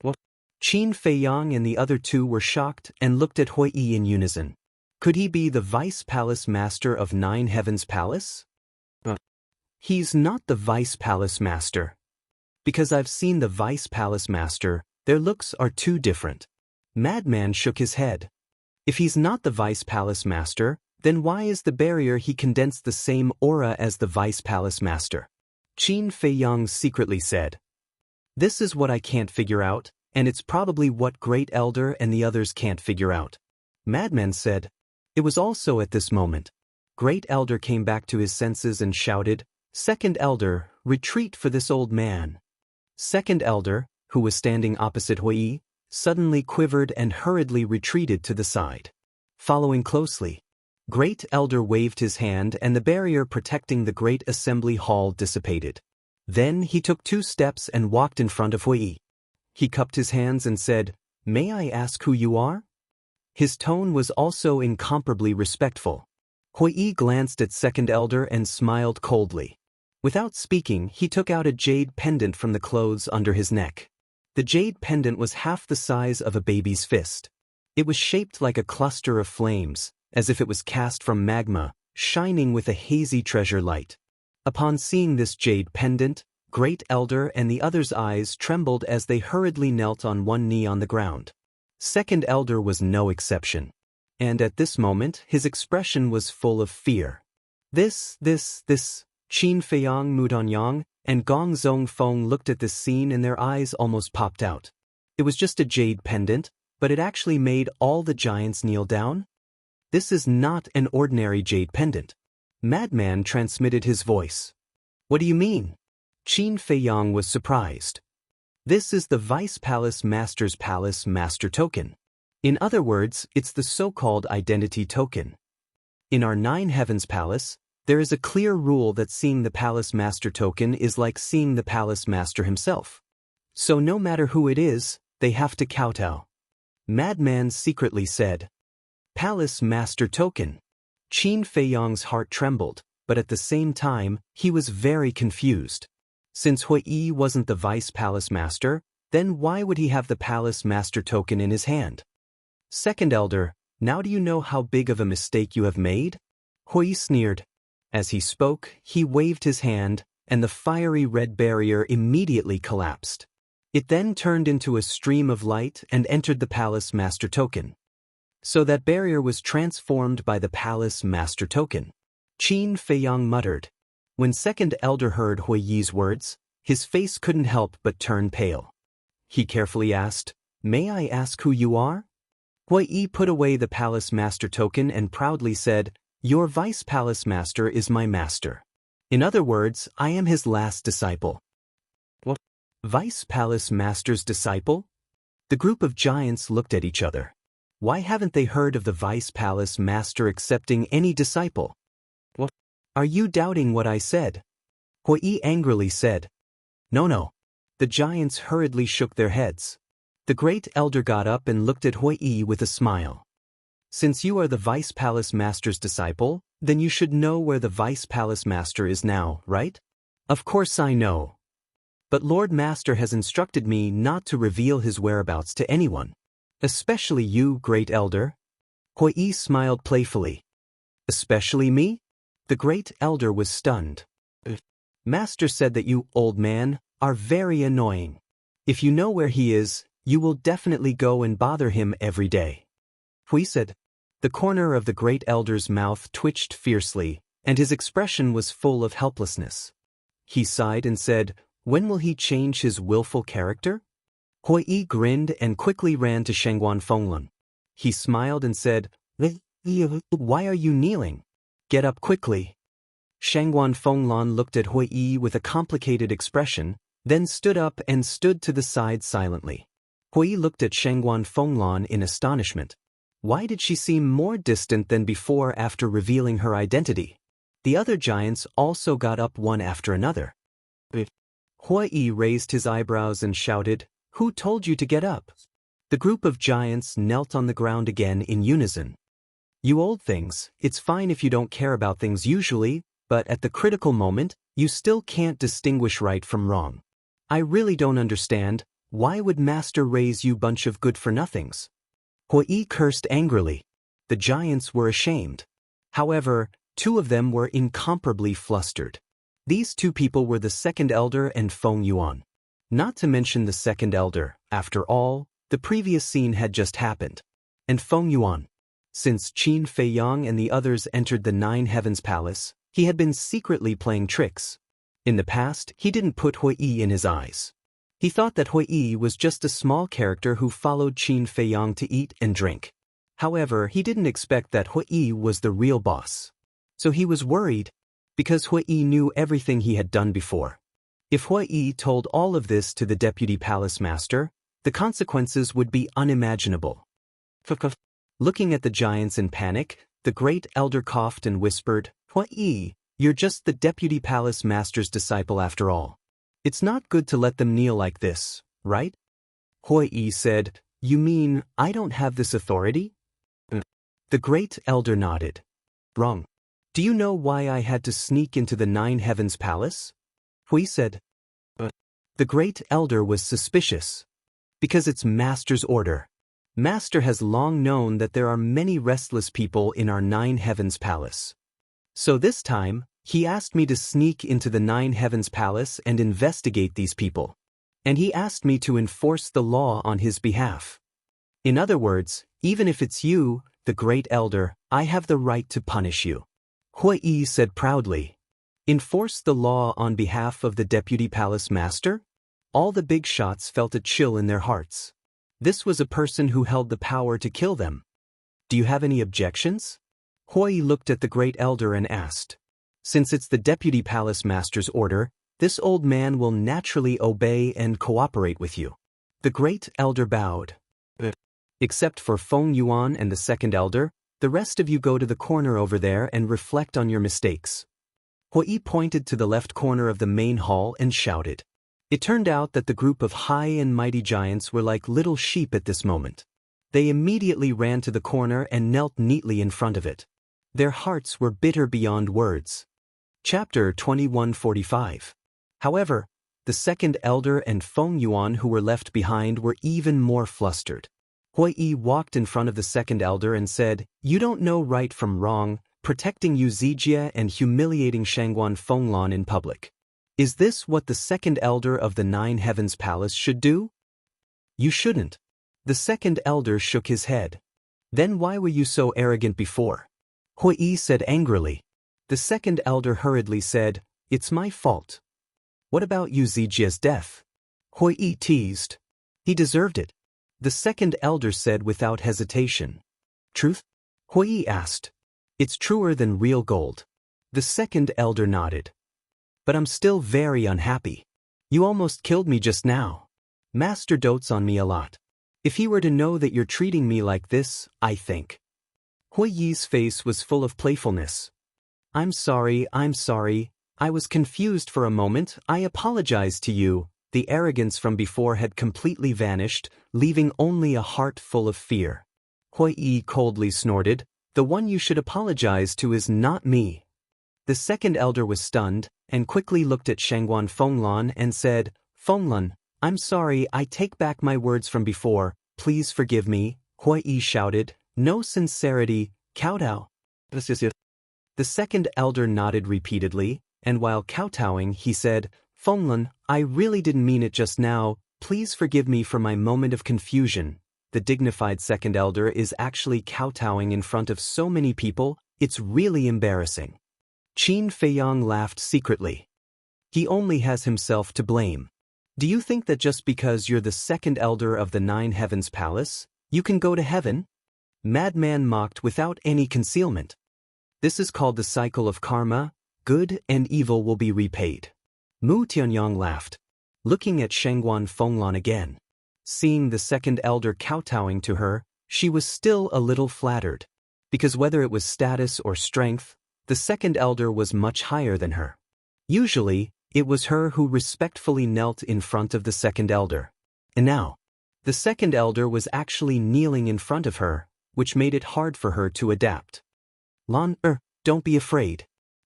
What? Qin Feiyang and the other two were shocked and looked at Hui Yi in unison. Could he be the Vice Palace Master of Nine Heavens Palace? He's not the Vice Palace Master. Because I've seen the Vice Palace Master, their looks are too different. Madman shook his head. If he's not the Vice Palace Master, then why is the barrier he condensed the same aura as the Vice Palace Master? Qin Feiyang secretly said. This is what I can't figure out, and it's probably what Great Elder and the others can't figure out. Madman said. It was also at this moment. Great Elder came back to his senses and shouted, Second Elder, retreat for this old man. Second Elder, who was standing opposite Hui Yi, suddenly quivered and hurriedly retreated to the side. Following closely, Great Elder waved his hand and the barrier protecting the great assembly hall dissipated. Then he took 2 steps and walked in front of Hui Yi. He cupped his hands and said, May I ask who you are? His tone was also incomparably respectful. Hui Yi glanced at Second Elder and smiled coldly. Without speaking, he took out a jade pendant from the clothes under his neck. The jade pendant was half the size of a baby's fist. It was shaped like a cluster of flames, as if it was cast from magma, shining with a hazy treasure light. Upon seeing this jade pendant, Great Elder and the others' eyes trembled as they hurriedly knelt on one knee on the ground. Second Elder was no exception. And at this moment, his expression was full of fear. This, Qin Feiyang, Mudanyang, and Gong Zong Feng looked at this scene and their eyes almost popped out. It was just a jade pendant, but it actually made all the giants kneel down? This is not an ordinary jade pendant. Madman transmitted his voice. What do you mean? Qin Feiyang was surprised. This is the Vice Palace Master's Palace Master Token. In other words, it's the so-called identity token. In our Nine Heavens Palace, there is a clear rule that seeing the Palace Master Token is like seeing the Palace Master himself. So no matter who it is, they have to kowtow. Madman secretly said. Palace Master Token. Qin Feiyang's heart trembled, but at the same time, he was very confused. Since Hui Yi wasn't the Vice Palace Master, then why would he have the Palace Master Token in his hand? Second Elder, now do you know how big of a mistake you have made? Hui Yi sneered. As he spoke, he waved his hand, and the fiery red barrier immediately collapsed. It then turned into a stream of light and entered the Palace Master Token. So that barrier was transformed by the Palace Master Token. Qin Feiyang muttered. When Second Elder heard Hui Yi's words, his face couldn't help but turn pale. He carefully asked, May I ask who you are? Hui Yi put away the Palace Master Token and proudly said, Your Vice Palace Master is my master. In other words, I am his last disciple. What? Vice Palace Master's disciple? The group of giants looked at each other. Why haven't they heard of the Vice Palace Master accepting any disciple? What? Are you doubting what I said? Hui Yi angrily said. No. The giants hurriedly shook their heads. The Great Elder got up and looked at Hui Yi with a smile. Since you are the Vice Palace Master's disciple, then you should know where the Vice Palace Master is now, right? Of course I know. But Lord Master has instructed me not to reveal his whereabouts to anyone. Especially you, Great Elder. Hui Yi smiled playfully. Especially me? The Great Elder was stunned. Master said that you, old man, are very annoying. If you know where he is, you will definitely go and bother him every day. Hui said. The corner of the Great Elder's mouth twitched fiercely, and his expression was full of helplessness. He sighed and said, When will he change his willful character? Hui Yi grinned and quickly ran to Shengguan Fenglan. He smiled and said, Why are you kneeling? Get up quickly. Shengguan Fenglan looked at Hui Yi with a complicated expression, then stood up and stood to the side silently. Hui Yi looked at Shengguan Fenglan in astonishment. Why did she seem more distant than before after revealing her identity? The other giants also got up one after another. Hui Yi raised his eyebrows and shouted, Who told you to get up? The group of giants knelt on the ground again in unison. You old things, it's fine if you don't care about things usually, but at the critical moment, you still can't distinguish right from wrong. I really don't understand, Why would Master raise you bunch of good-for-nothings? Hui cursed angrily. The giants were ashamed. However, two of them were incomparably flustered. These two people were the second elder and Feng Yuan. Not to mention the second elder, after all, the previous scene had just happened. And Feng Yuan. Since Qin Feiyang and the others entered the Nine Heavens Palace, he had been secretly playing tricks. In the past, he didn't put Hui in his eyes. He thought that Hui was just a small character who followed Qin Feiyang to eat and drink. However, he didn't expect that Hui was the real boss. So he was worried, because Hui knew everything he had done before. If Hui told all of this to the deputy palace master, the consequences would be unimaginable. Looking at the giants in panic, the great elder coughed and whispered, Hui, you're just the deputy palace master's disciple after all. It's not good to let them kneel like this, right? Hui said, You mean I don't have this authority? The great elder nodded. Wrong. Do you know why I had to sneak into the Nine Heavens Palace? Hui said. The great elder was suspicious. Because it's Master's order. Master has long known that there are many restless people in our Nine Heavens Palace. So this time, he asked me to sneak into the Nine Heavens Palace and investigate these people. And he asked me to enforce the law on his behalf. In other words, even if it's you, the great elder, I have the right to punish you. Hui said proudly. Enforce the law on behalf of the deputy palace master? All the big shots felt a chill in their hearts. This was a person who held the power to kill them. Do you have any objections? Hui looked at the great elder and asked. Since it's the deputy palace master's order, this old man will naturally obey and cooperate with you. The great elder bowed. Except for Feng Yuan and the second elder, the rest of you go to the corner over there and reflect on your mistakes. Hui pointed to the left corner of the main hall and shouted. It turned out that the group of high and mighty giants were like little sheep at this moment. They immediately ran to the corner and knelt neatly in front of it. Their hearts were bitter beyond words. Chapter 2145. However, the second elder and Feng Yuan who were left behind were even more flustered. Hui walked in front of the second elder and said, You don't know right from wrong, protecting Yuzijia and humiliating Shangguan Fenglan in public. Is this what the second elder of the Nine Heavens Palace should do? You shouldn't. The second elder shook his head. Then why were you so arrogant before? Hui said angrily. The second elder hurriedly said, It's my fault. What about Yuzijia's death? Hui teased. He deserved it. The second elder said without hesitation. Truth? Hui asked. It's truer than real gold. The second elder nodded. But I'm still very unhappy. You almost killed me just now. Master dotes on me a lot. If he were to know that you're treating me like this, I think. Hui's face was full of playfulness. I'm sorry. I was confused for a moment. I apologize to you. The arrogance from before had completely vanished, leaving only a heart full of fear. Hui coldly snorted. The one you should apologize to is not me. The second elder was stunned, and quickly looked at Shangguan Fenglan and said, Fenglan, I'm sorry, I take back my words from before, please forgive me. Hui shouted, No sincerity, kowtow. The second elder nodded repeatedly, and while kowtowing he said, Fenglan, I really didn't mean it just now, please forgive me for my moment of confusion. The dignified second elder is actually kowtowing in front of so many people, it's really embarrassing. Qin Feiyang laughed secretly. He only has himself to blame. Do you think that just because you're the second elder of the Nine Heavens Palace, you can go to heaven? Madman mocked without any concealment. This is called the cycle of karma, good and evil will be repaid. Mu Tianyang laughed, looking at Shangguan Fenglan again. Seeing the second elder kowtowing to her, she was still a little flattered, because whether it was status or strength, the second elder was much higher than her. Usually, it was her who respectfully knelt in front of the second elder. And now, the second elder was actually kneeling in front of her, which made it hard for her to adapt. Don't be afraid.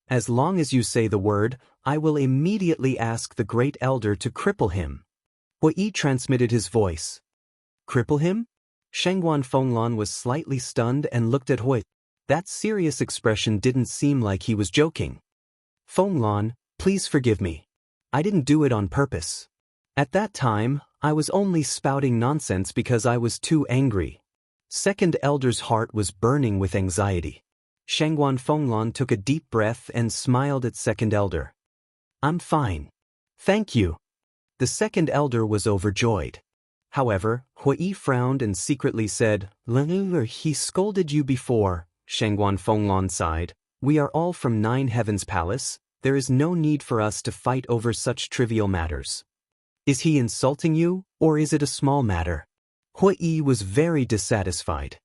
As long as you say the word, I will immediately ask the great elder to cripple him. Hui transmitted his voice. Cripple him? Shengguan Fenglan was slightly stunned and looked at Hui. That serious expression didn't seem like he was joking. Fenglan, please forgive me. I didn't do it on purpose. At that time, I was only spouting nonsense because I was too angry. Second Elder's heart was burning with anxiety. Shengguan Fenglan took a deep breath and smiled at Second Elder. I'm fine. Thank you. The Second Elder was overjoyed. However, Hui frowned and secretly said, He scolded you before. Shengguan Fenglan sighed. We are all from Nine Heavens Palace. There is no need for us to fight over such trivial matters. Is he insulting you, or is it a small matter? Hui was very dissatisfied.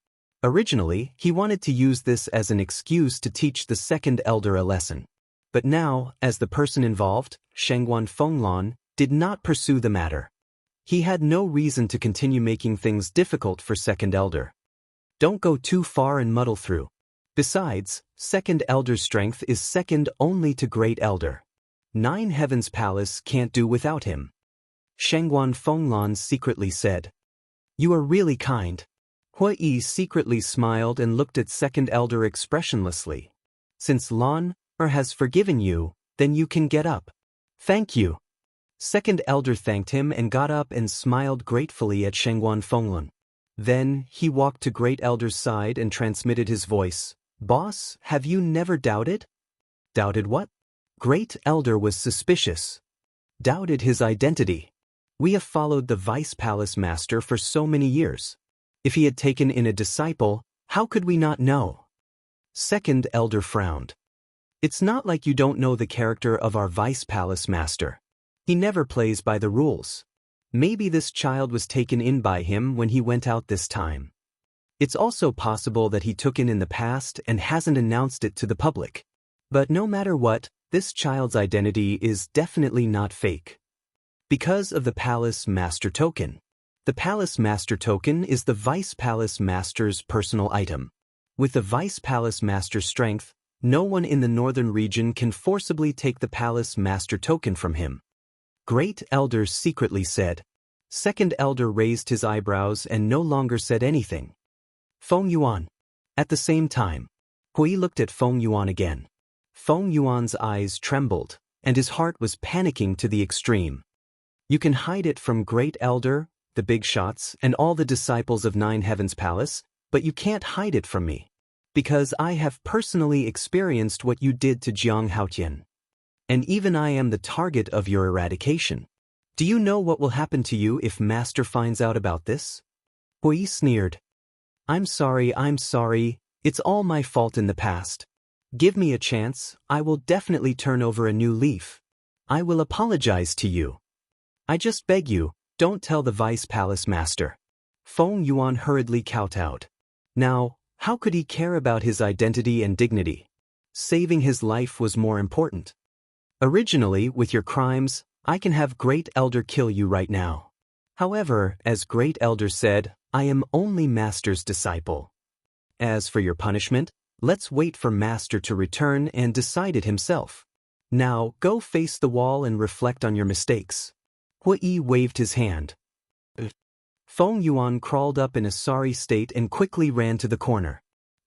Originally, he wanted to use this as an excuse to teach the Second Elder a lesson. But now, as the person involved, Shengguan Fenglan, did not pursue the matter. He had no reason to continue making things difficult for Second Elder. Don't go too far and muddle through. Besides, Second Elder's strength is second only to Great Elder. Nine Heavens Palace can't do without him. Shengguan Fenglan secretly said. You are really kind. Hui secretly smiled and looked at Second Elder expressionlessly. Since Lan has forgiven you, then you can get up. Thank you. Second Elder thanked him and got up and smiled gratefully at Shengguan Fenglan. Then, he walked to Great Elder's side and transmitted his voice. Boss, have you never doubted? Doubted what? Great Elder was suspicious. Doubted his identity. We have followed the Vice Palace Master for so many years. If he had taken in a disciple, how could we not know? Second Elder frowned. It's not like you don't know the character of our Vice Palace Master. He never plays by the rules. Maybe this child was taken in by him when he went out this time. It's also possible that he took in the past and hasn't announced it to the public. But no matter what, this child's identity is definitely not fake. Because of the Palace Master Token. The Palace Master Token is the Vice Palace Master's personal item. With the Vice Palace Master's strength, no one in the northern region can forcibly take the Palace Master Token from him. Great Elder secretly said. Second Elder raised his eyebrows and no longer said anything. Feng Yuan. At the same time, Hui looked at Feng Yuan again. Feng Yuan's eyes trembled, and his heart was panicking to the extreme. You can hide it from Great Elder, the big shots, and all the disciples of Nine Heavens Palace, but you can't hide it from me. Because I have personally experienced what you did to Jianghu. And even I am the target of your eradication. Do you know what will happen to you if Master finds out about this? Hui sneered. I'm sorry, it's all my fault in the past. Give me a chance, I will definitely turn over a new leaf. I will apologize to you. I just beg you, don't tell the Vice Palace Master. Feng Yuan hurriedly kowtowed. Now, how could he care about his identity and dignity? Saving his life was more important. Originally, with your crimes, I can have Great Elder kill you right now. However, as Great Elder said, I am only Master's disciple. As for your punishment, let's wait for Master to return and decide it himself. Now, go face the wall and reflect on your mistakes. Hui waved his hand. Feng Yuan crawled up in a sorry state and quickly ran to the corner.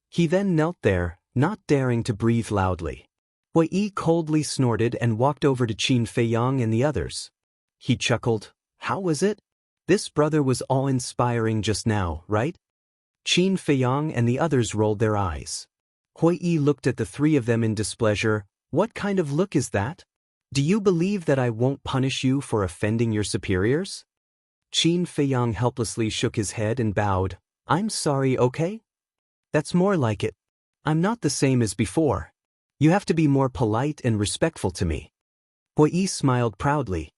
He then knelt there, not daring to breathe loudly. Hui coldly snorted and walked over to Qin Feiyang and the others. He chuckled. How was it? This brother was awe-inspiring just now, right? Qin Feiyang and the others rolled their eyes. Hui looked at the three of them in displeasure. What kind of look is that? Do you believe that I won't punish you for offending your superiors? Qin Feiyang helplessly shook his head and bowed. I'm sorry, okay? That's more like it. I'm not the same as before. You have to be more polite and respectful to me. Hui smiled proudly.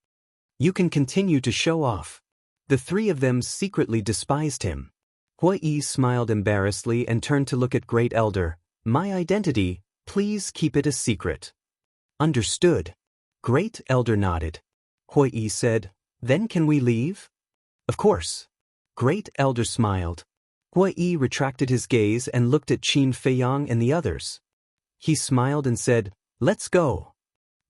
You can continue to show off. The three of them secretly despised him. Hui smiled embarrassedly and turned to look at Great Elder. My identity, please keep it a secret. Understood. Great Elder nodded. Hui said, Then can we leave? Of course. Great Elder smiled. Hui retracted his gaze and looked at Qin Feiyang and the others. He smiled and said, Let's go.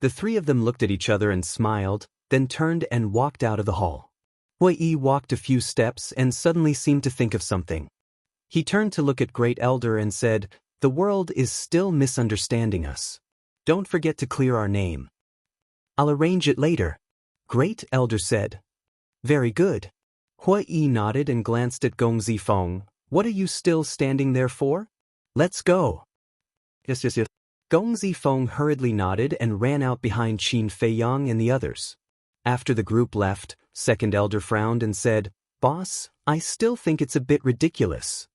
The three of them looked at each other and smiled, then turned and walked out of the hall. Hui walked a few steps and suddenly seemed to think of something. He turned to look at Great Elder and said, "The world is still misunderstanding us. Don't forget to clear our name." "I'll arrange it later," Great Elder said. "Very good." Hui nodded and glanced at Gong Zifeng. "What are you still standing there for? Let's go." Yes. Gong Zifeng hurriedly nodded and ran out behind Qin Feiyang and the others. After the group left, Second Elder frowned and said, "Boss, I still think it's a bit ridiculous.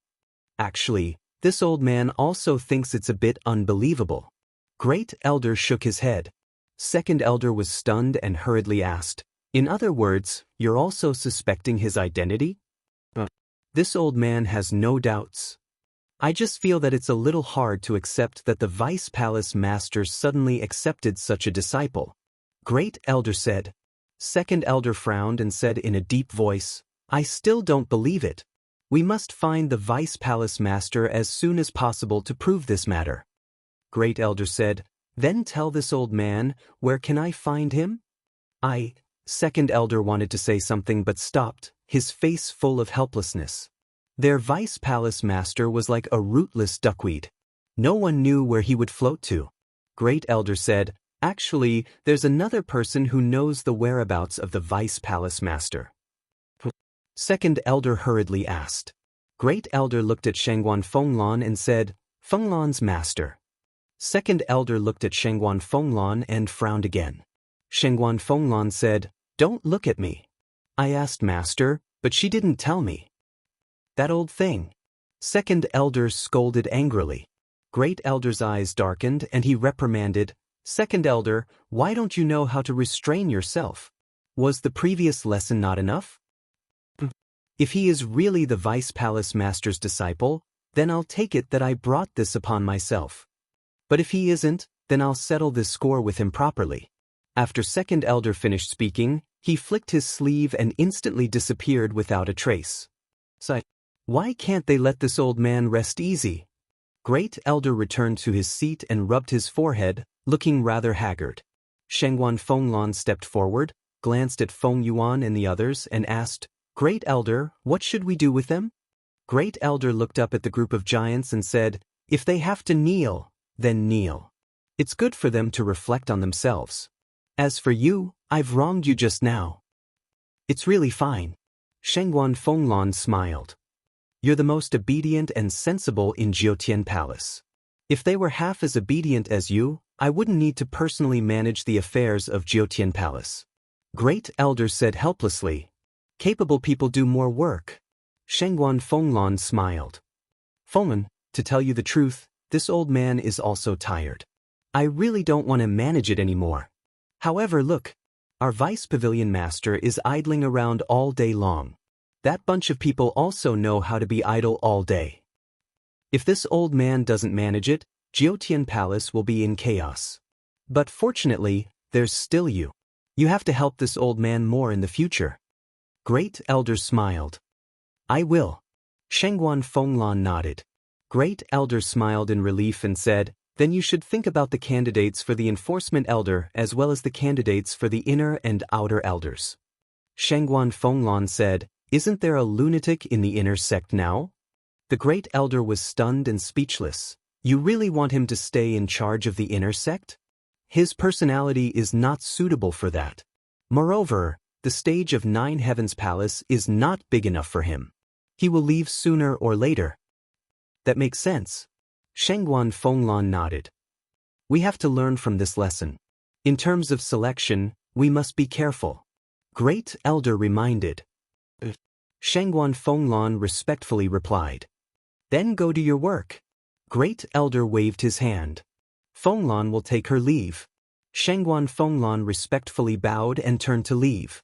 Actually, this old man also thinks it's a bit unbelievable." Great Elder shook his head. Second Elder was stunned and hurriedly asked, "In other words, you're also suspecting his identity?" This old man has no doubts. I just feel that it's a little hard to accept that the Vice Palace Master suddenly accepted such a disciple," Great Elder said. Second Elder frowned and said in a deep voice, "I still don't believe it. We must find the Vice Palace Master as soon as possible to prove this matter." Great Elder said, "Then tell this old man, where can I find him?" Second Elder wanted to say something but stopped, his face full of helplessness. Their Vice Palace Master was like a rootless duckweed. No one knew where he would float to. Great Elder said, "Actually, there's another person who knows the whereabouts of the Vice Palace Master." Second Elder hurriedly asked. Great Elder looked at Shangguan Fenglan and said, "Fenglan's master." Second Elder looked at Shangguan Fenglan and frowned again. Shangguan Fenglan said, "Don't look at me. I asked Master, but she didn't tell me." "That old thing." Second Elder scolded angrily. Great Elder's eyes darkened and he reprimanded, "Second Elder, why don't you know how to restrain yourself? Was the previous lesson not enough? If he is really the Vice Palace Master's disciple, then I'll take it that I brought this upon myself. But if he isn't, then I'll settle this score with him properly." After Second Elder finished speaking, he flicked his sleeve and instantly disappeared without a trace. Why can't they let this old man rest easy? Great Elder returned to his seat and rubbed his forehead, looking rather haggard. Shangguan Fenglan stepped forward, glanced at Feng Yuan and the others, and asked, "Great Elder, what should we do with them?" Great Elder looked up at the group of giants and said, "If they have to kneel, then kneel. It's good for them to reflect on themselves. As for you, I've wronged you just now. It's really fine." Shangguan Fenglan smiled. "You're the most obedient and sensible in Jiutian Palace. If they were half as obedient as you, I wouldn't need to personally manage the affairs of Jiutian Palace." Great Elder said helplessly, "Capable people do more work." Shangguan Fenglan smiled. "Fenglan, to tell you the truth, this old man is also tired. I really don't want to manage it anymore. However, look, our Vice Pavilion Master is idling around all day long. That bunch of people also know how to be idle all day. If this old man doesn't manage it, Jiutian Palace will be in chaos. But fortunately, there's still you. You have to help this old man more in the future." Great Elder smiled. "I will." Shangguan Fenglan nodded. Great Elder smiled in relief and said, "Then you should think about the candidates for the Enforcement Elder as well as the candidates for the Inner and Outer Elders." Shangguan Fenglan said, "Isn't there a lunatic in the inner sect now?" The Great Elder was stunned and speechless. "You really want him to stay in charge of the inner sect? His personality is not suitable for that. Moreover, the stage of Nine Heavens Palace is not big enough for him. He will leave sooner or later." "That makes sense." Shangguan Fenglan nodded. "We have to learn from this lesson. In terms of selection, we must be careful." Great Elder reminded. Shangguan Fenglan respectfully replied. "Then go do your work." Great Elder waved his hand. "Fenglan will take her leave." Shangguan Fenglan respectfully bowed and turned to leave.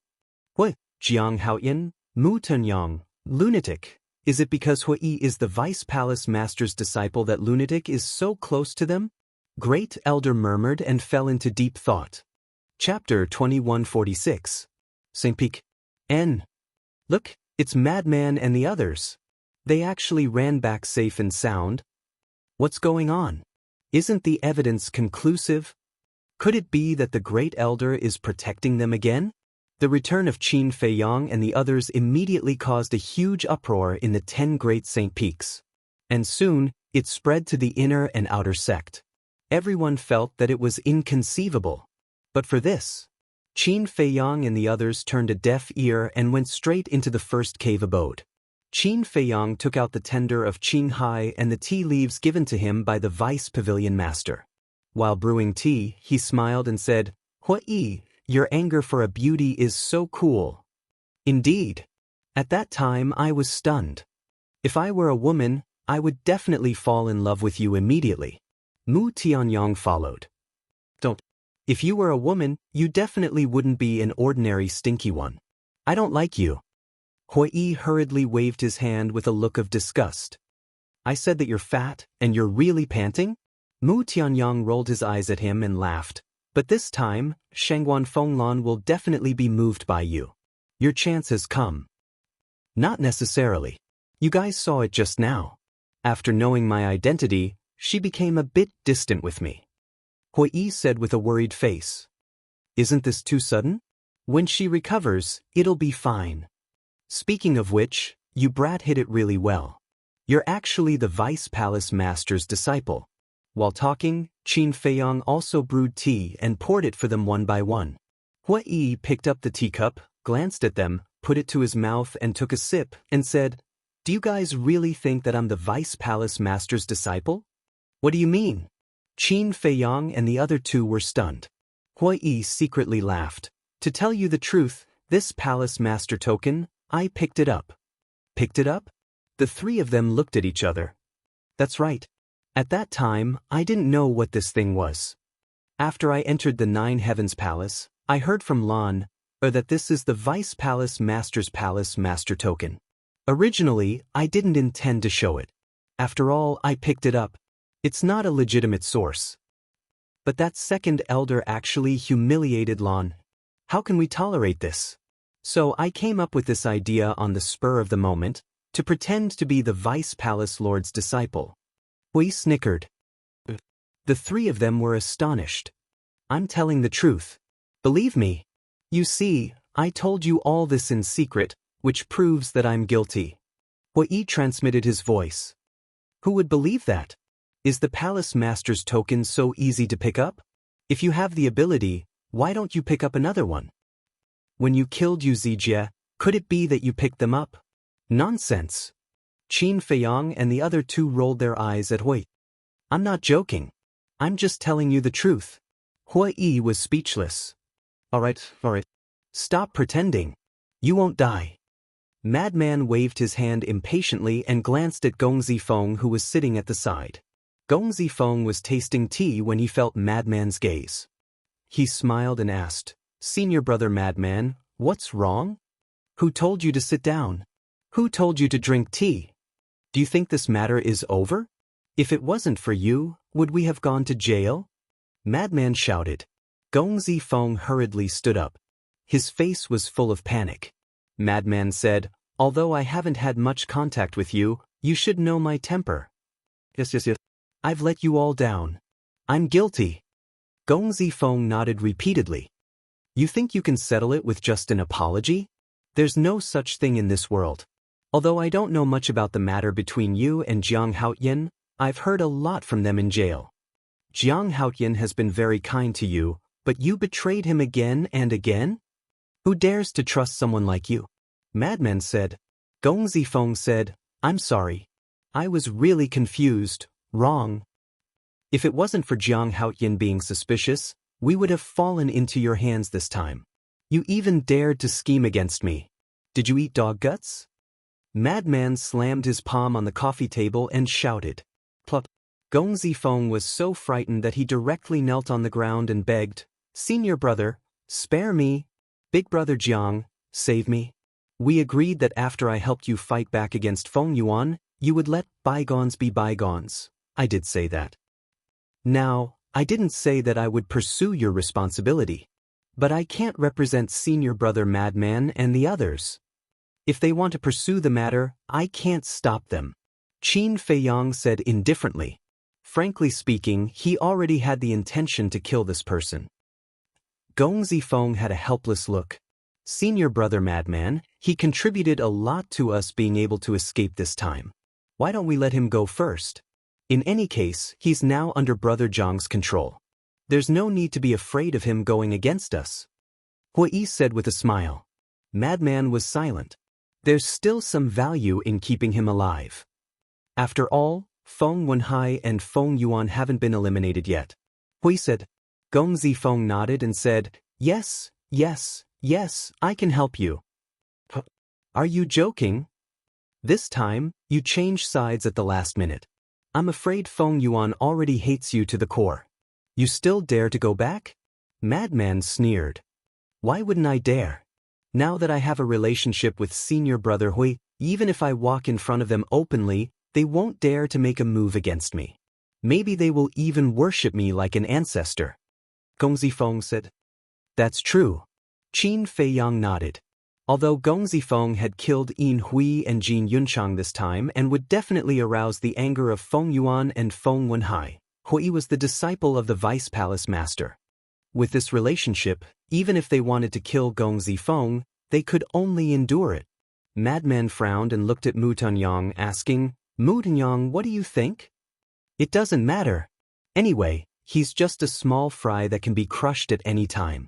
"What, Jiang Haoyan, Mu Tunyang, lunatic? Is it because Hui is the Vice Palace Master's disciple that lunatic is so close to them?" Great Elder murmured and fell into deep thought. Chapter 2146. St. Peak. N. Look, it's Madman and the others. They actually ran back safe and sound. What's going on? Isn't the evidence conclusive? Could it be that the Great Elder is protecting them again? The return of Qin Feiyang and the others immediately caused a huge uproar in the 10 Great Saint Peaks. And soon, it spread to the inner and outer sect. Everyone felt that it was inconceivable. But for this, Qin Feiyang and the others turned a deaf ear and went straight into the first cave abode. Qin Feiyang took out the tender of Qinghai and the tea leaves given to him by the vice pavilion master. While brewing tea, he smiled and said, "Hui, your anger for a beauty is so cool." Indeed. At that time I was stunned. If I were a woman, I would definitely fall in love with you immediately. Mu Tianyang followed. Don't. If you were a woman, you definitely wouldn't be an ordinary stinky one. I don't like you. Hui hurriedly waved his hand with a look of disgust. I said that you're fat, and you're really panting? Mu Tianyang rolled his eyes at him and laughed. But this time, Shangguan Fenglan will definitely be moved by you. Your chance has come. Not necessarily. You guys saw it just now. After knowing my identity, she became a bit distant with me. Hui said with a worried face. Isn't this too sudden? When she recovers, it'll be fine. Speaking of which, you brat hit it really well. You're actually the Vice Palace Master's disciple. While talking, Qin Feiyang also brewed tea and poured it for them one by one. Hui picked up the teacup, glanced at them, put it to his mouth and took a sip, and said, "Do you guys really think that I'm the Vice Palace Master's disciple?" "What do you mean?" Qin Feiyang and the other two were stunned. Hui secretly laughed. "To tell you the truth, this Palace Master token, I picked it up." Picked it up? The three of them looked at each other. That's right. At that time, I didn't know what this thing was. After I entered the Nine Heavens Palace, I heard from Lan, that this is the Vice Palace Master's Palace Master token. Originally, I didn't intend to show it. After all, I picked it up. It's not a legitimate source. But that second elder actually humiliated Lan. How can we tolerate this? So I came up with this idea on the spur of the moment, to pretend to be the Vice Palace Lord's disciple. Hui snickered. The three of them were astonished. I'm telling the truth. Believe me. You see, I told you all this in secret, which proves that I'm guilty. Hui transmitted his voice. Who would believe that? Is the Palace Master's token so easy to pick up? If you have the ability, why don't you pick up another one? When you killed Yu Zijie, could it be that you picked them up? Nonsense. Qin Feiyang and the other two rolled their eyes at Hui. I'm not joking. I'm just telling you the truth. Hui was speechless. All right. Stop pretending. You won't die. Madman waved his hand impatiently and glanced at Gong Zifeng, who was sitting at the side. Gong Zifeng was tasting tea when he felt Madman's gaze. He smiled and asked, "Senior brother Madman, what's wrong? Who told you to sit down? Who told you to drink tea? Do you think this matter is over? If it wasn't for you, would we have gone to jail?" Madman shouted. Gong Zifeng hurriedly stood up. His face was full of panic. Madman said, "Although I haven't had much contact with you, you should know my temper." Yes. I've let you all down. I'm guilty. Gong Zifeng nodded repeatedly. You think you can settle it with just an apology? There's no such thing in this world. Although I don't know much about the matter between you and Jiang Haoyan, I've heard a lot from them in jail. Jiang Haoyan has been very kind to you, but you betrayed him again and again? Who dares to trust someone like you? Madman said. Gong Zifeng said, I'm sorry. I was really confused, wrong. If it wasn't for Jiang Haoyan being suspicious, we would have fallen into your hands this time. You even dared to scheme against me. Did you eat dog guts? Madman slammed his palm on the coffee table and shouted. Plop. Gong Zifeng was so frightened that he directly knelt on the ground and begged, Senior brother, spare me. Big brother Jiang, save me. We agreed that after I helped you fight back against Feng Yuan, you would let bygones be bygones. I did say that. Now, I didn't say that I would pursue your responsibility. But I can't represent Senior Brother Madman and the others. If they want to pursue the matter, I can't stop them. Qin Feiyang said indifferently. Frankly speaking, he already had the intention to kill this person. Gong Zifeng had a helpless look. Senior brother Madman, he contributed a lot to us being able to escape this time. Why don't we let him go first? In any case, he's now under Brother Jiang's control. There's no need to be afraid of him going against us. Hui said with a smile. Madman was silent. There's still some value in keeping him alive. After all, Feng Wenhai and Feng Yuan haven't been eliminated yet. Hui said. Gong Zifeng nodded and said, Yes, yes, yes, I can help you. Are you joking? This time, you change sides at the last minute. I'm afraid Feng Yuan already hates you to the core. You still dare to go back? Madman sneered. Why wouldn't I dare? Now that I have a relationship with senior brother Hui, even if I walk in front of them openly, they won't dare to make a move against me. Maybe they will even worship me like an ancestor. Gong Zifeng said. That's true. Qin Feiyang nodded. Although Gong Zifeng had killed Yin Hui and Jin Yunchang this time and would definitely arouse the anger of Feng Yuan and Feng Wenhai, Hui was the disciple of the Vice Palace Master. With this relationship, even if they wanted to kill Gong Zifeng, they could only endure it. Madman frowned and looked at Mu Tunyang, asking, Mu Tunyang, what do you think? It doesn't matter. Anyway, he's just a small fry that can be crushed at any time.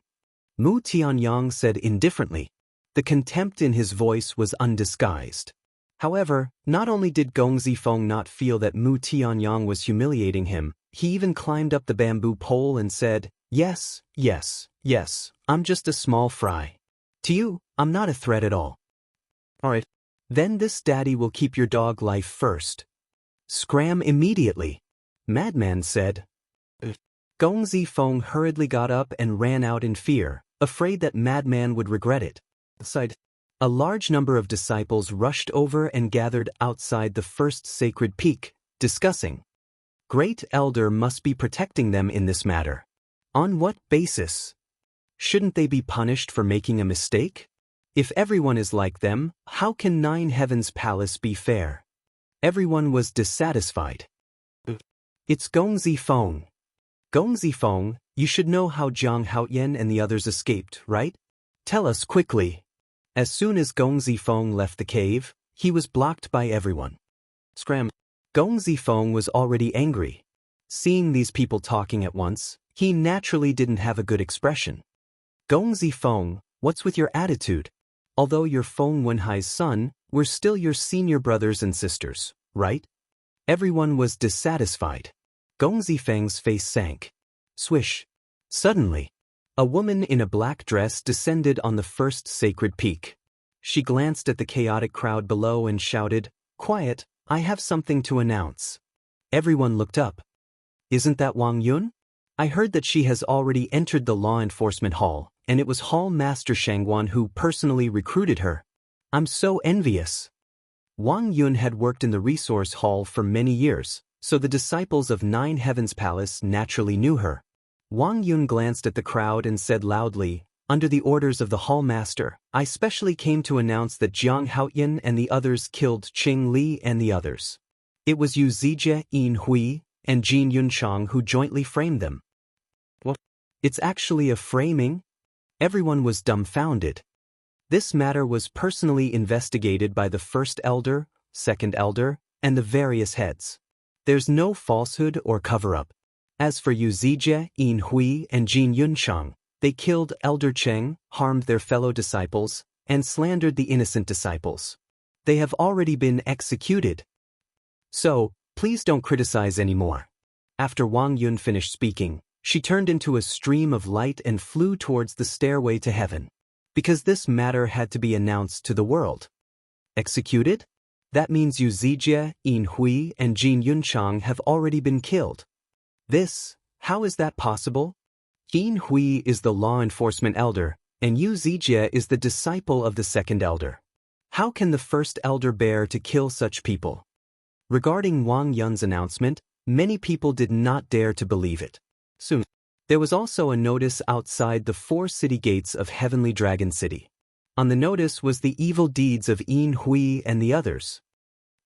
Mu Tianyang said indifferently. The contempt in his voice was undisguised. However, not only did Gong Zifeng not feel that Mu Tianyang was humiliating him, he even climbed up the bamboo pole and said, Yes, yes, yes, I'm just a small fry. To you, I'm not a threat at all. Alright. Then this daddy will keep your dog life first. Scram immediately. Madman said. Gong Zifeng hurriedly got up and ran out in fear, afraid that Madman would regret it. A large number of disciples rushed over and gathered outside the first sacred peak, discussing. Great Elder must be protecting them in this matter. On what basis? Shouldn't they be punished for making a mistake? If everyone is like them, how can Nine Heavens Palace be fair? Everyone was dissatisfied. It's Gong Zifeng. Gong Zifeng, you should know how Jiang Haoyan and the others escaped, right? Tell us quickly. As soon as Gong Zifeng left the cave, he was blocked by everyone. Scram. Gong Zifeng was already angry. Seeing these people talking at once, he naturally didn't have a good expression. Gong Zifeng, what's with your attitude? Although you're Feng Wenhai's son, we're still your senior brothers and sisters, right? Everyone was dissatisfied. Gong Zifeng's face sank. Swish. Suddenly, a woman in a black dress descended on the first sacred peak. She glanced at the chaotic crowd below and shouted, Quiet, I have something to announce. Everyone looked up. Isn't that Wang Yun? I heard that she has already entered the law enforcement hall, and it was Hall Master Shangguan who personally recruited her. I'm so envious. Wang Yun had worked in the resource hall for many years, so the disciples of Nine Heavens Palace naturally knew her. Wang Yun glanced at the crowd and said loudly, Under the orders of the Hall Master, I specially came to announce that Jiang Haoyan and the others killed Qing Li and the others. It was Yu Zijie, Yin Hui, and Jin Yunchang who jointly framed them. What? It's actually a framing? Everyone was dumbfounded. This matter was personally investigated by the first elder, second elder, and the various heads. There's no falsehood or cover-up. As for Yu Zijie, Yin Hui, and Jin Yunchang, they killed Elder Cheng, harmed their fellow disciples, and slandered the innocent disciples. They have already been executed. So, please don't criticize anymore. After Wang Yun finished speaking, she turned into a stream of light and flew towards the stairway to heaven. Because this matter had to be announced to the world. Executed? That means Yu Zijie, Yin Hui, and Jin Yunchang have already been killed. How is that possible? Yin Hui is the law enforcement elder, and Yu Zijie is the disciple of the second elder. How can the first elder bear to kill such people? Regarding Wang Yun's announcement, many people did not dare to believe it. Soon, there was also a notice outside the 4 city gates of Heavenly Dragon City. On the notice was the evil deeds of Yin Hui and the others.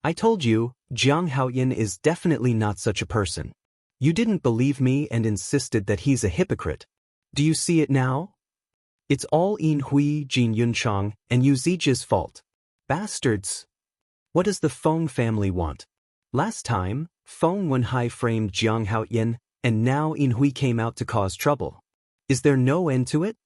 I told you, Jiang Haoyan is definitely not such a person. You didn't believe me and insisted that he's a hypocrite. Do you see it now? It's all Yin Hui, Jin Yunchang, and Yu Zijia's fault. Bastards! What does the Feng family want? Last time, Feng Wenhai framed Jiang Haoyan, and now Yin Hui came out to cause trouble. Is there no end to it?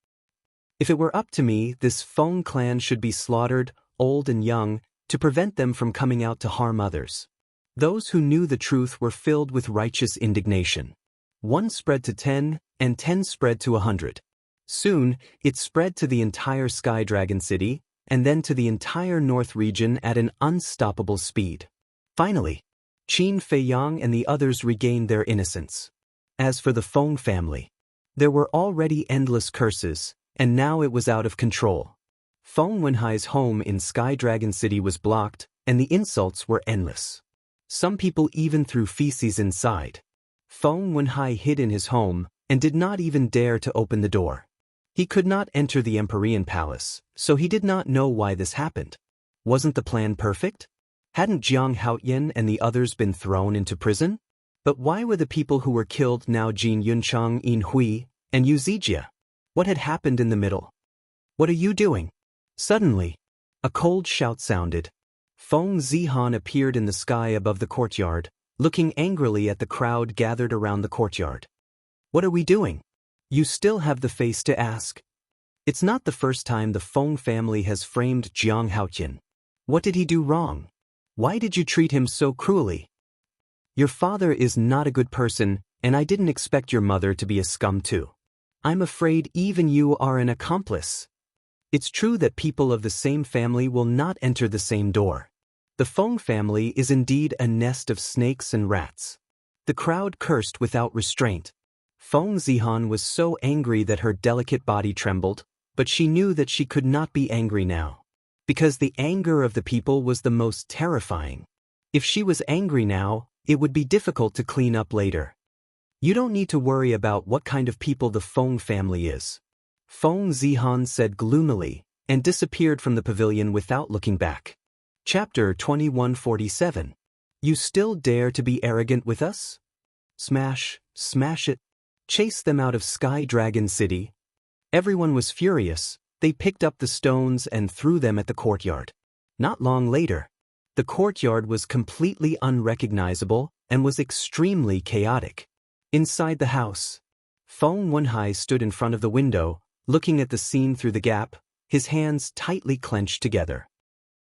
If it were up to me, this Feng clan should be slaughtered, old and young, to prevent them from coming out to harm others. Those who knew the truth were filled with righteous indignation. 1 spread to 10, and 10 spread to 100. Soon, it spread to the entire Sky Dragon City, and then to the entire North region at an unstoppable speed. Finally, Qin Feiyang and the others regained their innocence. As for the Feng family, there were already endless curses, and now it was out of control. Feng Wenhai's home in Sky Dragon City was blocked, and the insults were endless. Some people even threw feces inside. Feng Wenhai hid in his home, and did not even dare to open the door. He could not enter the Empyrean Palace, so he did not know why this happened. Wasn't the plan perfect? Hadn't Jiang Haoyan and the others been thrown into prison? But why were the people who were killed now Jin Yunchang, Yin Hui, and Yu Zijia? What had happened in the middle? What are you doing? Suddenly, a cold shout sounded. Feng Zihan appeared in the sky above the courtyard, looking angrily at the crowd gathered around the courtyard. What are we doing? You still have the face to ask. It's not the first time the Feng family has framed Jiang Haoyan. What did he do wrong? Why did you treat him so cruelly? Your father is not a good person, and I didn't expect your mother to be a scum too. I'm afraid even you are an accomplice. It's true that people of the same family will not enter the same door. The Feng family is indeed a nest of snakes and rats. The crowd cursed without restraint. Feng Zihan was so angry that her delicate body trembled, but she knew that she could not be angry now. Because the anger of the people was the most terrifying. If she was angry now, it would be difficult to clean up later. You don't need to worry about what kind of people the Feng family is. Feng Zihan said gloomily, and disappeared from the pavilion without looking back. Chapter 2147. You still dare to be arrogant with us? Smash, smash it. Chase them out of Sky Dragon City. Everyone was furious. They picked up the stones and threw them at the courtyard. Not long later, the courtyard was completely unrecognizable and was extremely chaotic. Inside the house, Feng Wenhai stood in front of the window, looking at the scene through the gap, his hands tightly clenched together.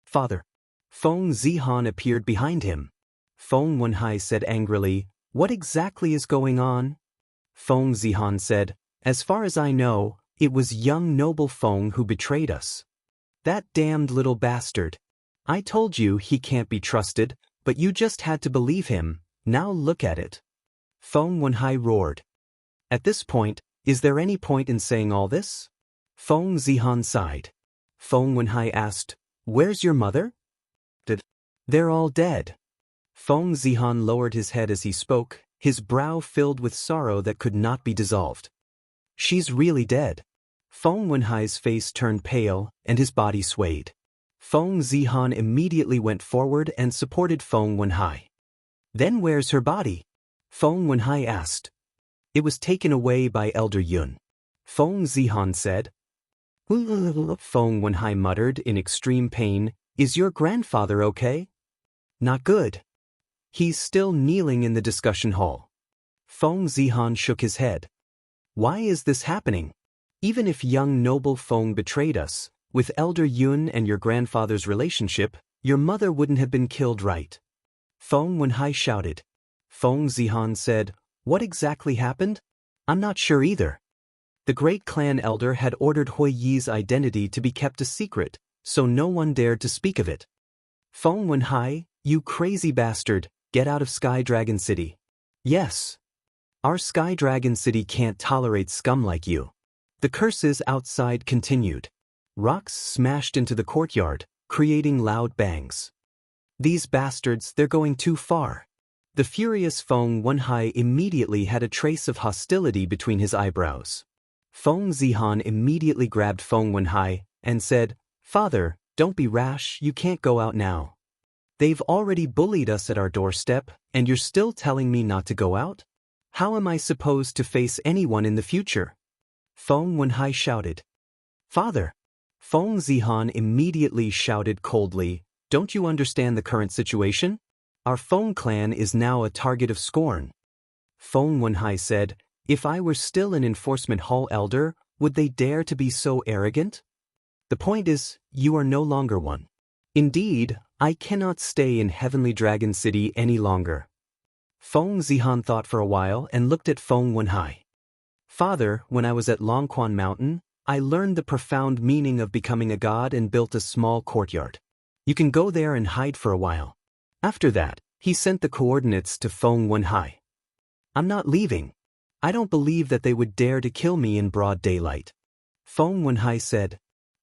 Father. Feng Zihan appeared behind him. Feng Wenhai said angrily, What exactly is going on? Feng Zihan said, As far as I know, it was young noble Feng who betrayed us. That damned little bastard. I told you he can't be trusted, but you just had to believe him. Now look at it. Feng Wenhai roared. At this point, is there any point in saying all this? Feng Zihan sighed. Feng Wenhai asked, Where's your mother? They're all dead. Feng Zihan lowered his head as he spoke, his brow filled with sorrow that could not be dissolved. She's really dead. Feng Wenhai's face turned pale, and his body swayed. Feng Zihan immediately went forward and supported Feng Wenhai. Then where's her body? Feng Wenhai asked. It was taken away by Elder Yun. Feng Zihan said. Feng Wenhai muttered in extreme pain, Is your grandfather okay? Not good. He's still kneeling in the discussion hall. Feng Zihan shook his head. Why is this happening? Even if young noble Feng betrayed us, with Elder Yun and your grandfather's relationship, your mother wouldn't have been killed, right? Feng Wenhai shouted. Feng Zihan said, What exactly happened? I'm not sure either. The great clan elder had ordered Hui Yi's identity to be kept a secret, so no one dared to speak of it. Feng Wenhai, you crazy bastard, get out of Sky Dragon City. Yes. Our Sky Dragon City can't tolerate scum like you. The curses outside continued. Rocks smashed into the courtyard, creating loud bangs. These bastards, they're going too far. The furious Feng Wenhai immediately had a trace of hostility between his eyebrows. Feng Zihan immediately grabbed Feng Wenhai and said, Father, don't be rash, you can't go out now. They've already bullied us at our doorstep, and you're still telling me not to go out? How am I supposed to face anyone in the future? Feng Wenhai shouted. Father! Feng Zihan immediately shouted coldly, "Don't you understand the current situation? Our Feng clan is now a target of scorn." Feng Wenhai said, "If I were still an enforcement hall elder, would they dare to be so arrogant? The point is, you are no longer one. Indeed, I cannot stay in Heavenly Dragon City any longer." Feng Zihan thought for a while and looked at Feng Wenhai. "Father, when I was at Longquan Mountain, I learned the profound meaning of becoming a god and built a small courtyard. You can go there and hide for a while." After that, he sent the coordinates to Feng Wenhai. "I'm not leaving. I don't believe that they would dare to kill me in broad daylight." Feng Wenhai said.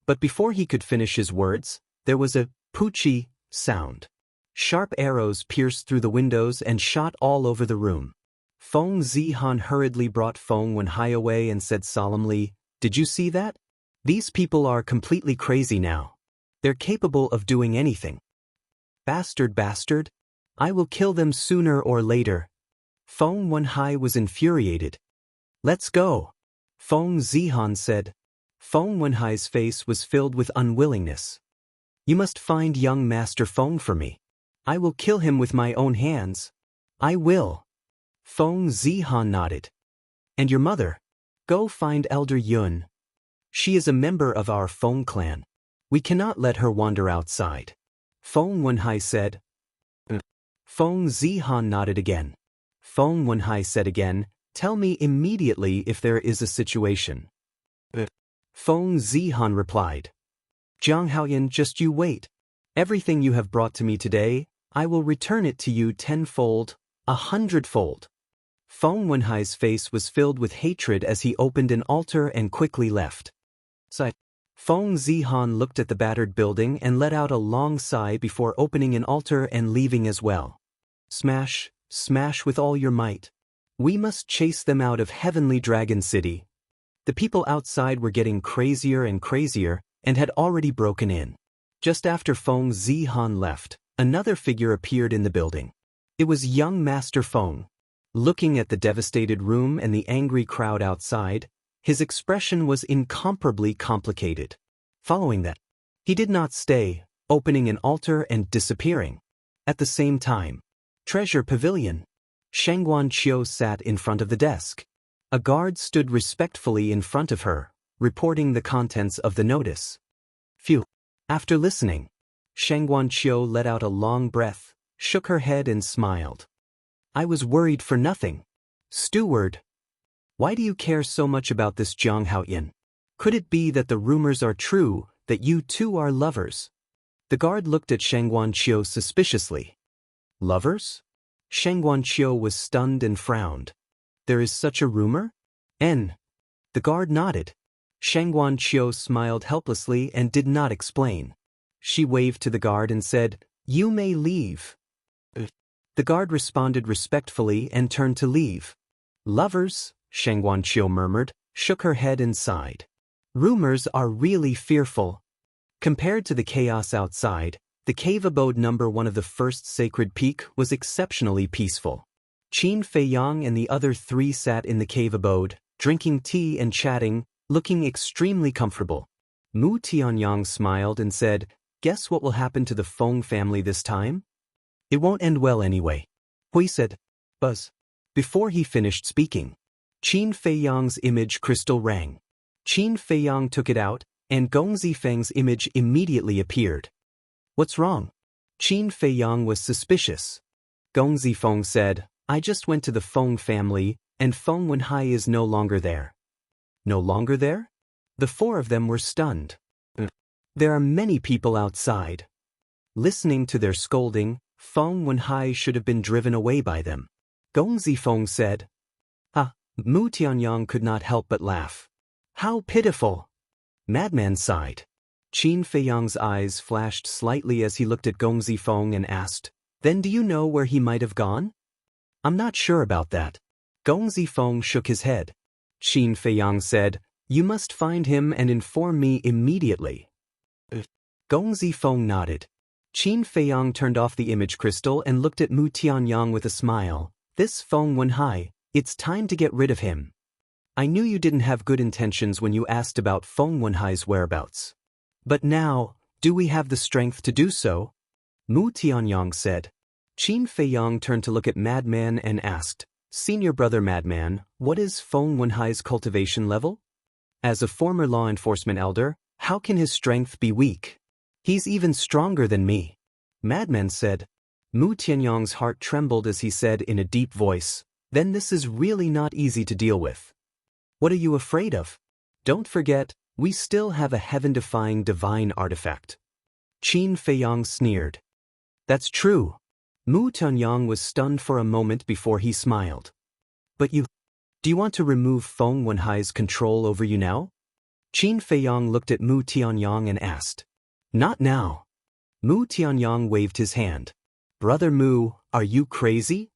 But before he could finish his words, there was a poochie sound. Sharp arrows pierced through the windows and shot all over the room. Feng Zihan hurriedly brought Feng Wenhai away and said solemnly, "Did you see that? These people are completely crazy now. They're capable of doing anything. Bastard. I will kill them sooner or later." Feng Wenhai was infuriated. "Let's go," Feng Zihan said. Feng Wenhai's face was filled with unwillingness. "You must find young Master Feng for me. I will kill him with my own hands. I will." Feng Zihan nodded. "And your mother? Go find Elder Yun. She is a member of our Feng clan. We cannot let her wander outside." Feng Wenhai said. Feng Zihan nodded again. Feng Wenhai said again, "Tell me immediately if there is a situation." Feng Zihan replied. "Jianghu, just you wait. Everything you have brought to me today, I will return it to you 10-fold, 100-fold. Feng Wenhai's face was filled with hatred as he opened an altar and quickly left. Feng Zihan looked at the battered building and let out a long sigh before opening an altar and leaving as well. "Smash, smash with all your might. We must chase them out of Heavenly Dragon City." The people outside were getting crazier and crazier and had already broken in. Just after Feng Zihan left, another figure appeared in the building. It was young Master Feng. Looking at the devastated room and the angry crowd outside, his expression was incomparably complicated. Following that, he did not stay, opening an altar and disappearing. At the same time, Treasure Pavilion. Shangguan Qiu sat in front of the desk. A guard stood respectfully in front of her, reporting the contents of the notice. Phew. After listening, Shangguan Qiu let out a long breath, shook her head and smiled. "I was worried for nothing. Steward, why do you care so much about this Jianghu? Could it be that the rumors are true, that you two are lovers?" The guard looked at Shangguan Qiu suspiciously. "Lovers?" Shangguan Qiu was stunned and frowned. "There is such a rumor?" The guard nodded. Shangguan Qiu smiled helplessly and did not explain. She waved to the guard and said, "You may leave." The guard responded respectfully and turned to leave. "Lovers?" Shangguan Qiu murmured, shook her head and sighed. "Rumors are really fearful." Compared to the chaos outside, the cave abode number 1 of the first sacred peak was exceptionally peaceful. Qin Feiyang and the other 3 sat in the cave abode, drinking tea and chatting, looking extremely comfortable. Mu Tianyang smiled and said, "Guess what will happen to the Feng family this time? It won't end well anyway." Hui said, "Buzz." Before he finished speaking, Qin Feiyang's image crystal rang. Qin Feiyang took it out, and Gong Zifeng's image immediately appeared. "What's wrong?" Qin Feiyang was suspicious. Gong Zifeng said, "I just went to the Feng family, and Feng Wenhai is no longer there." "No longer there?" The 4 of them were stunned. "There are many people outside." Listening to their scolding, Feng Wenhai should have been driven away by them. Gong Zifeng said. Mu Tianyang could not help but laugh. "How pitiful!" Madman sighed. Qin Feiyang's eyes flashed slightly as he looked at Gong Zifeng and asked, "Then do you know where he might have gone?" "I'm not sure about that." Gong Zifeng shook his head. Qin Feiyang said, "You must find him and inform me immediately." Gong Zifeng nodded. Qin Feiyang turned off the image crystal and looked at Mu Tianyang with a smile. "This Feng Wenhai, it's time to get rid of him." I knew you didn't have good intentions when you asked about Feng Wenhai's whereabouts. But now, do we have the strength to do so? Mu Tianyang said. Qin Feiyang turned to look at Madman and asked, Senior brother Madman, what is Feng Wenhai's cultivation level? As a former law enforcement elder, how can his strength be weak? He's even stronger than me. Madman said. Mu Tianyang's heart trembled as he said in a deep voice, then this is really not easy to deal with. What are you afraid of? Don't forget, we still have a heaven-defying divine artifact. Qin Feiyang sneered. That's true. Mu Tianyang was stunned for a moment before he smiled. But do you want to remove Feng Wenhai's control over you now? Qin Feiyang looked at Mu Tianyang and asked. Not now. Mu Tianyang waved his hand. Brother Mu, are you crazy?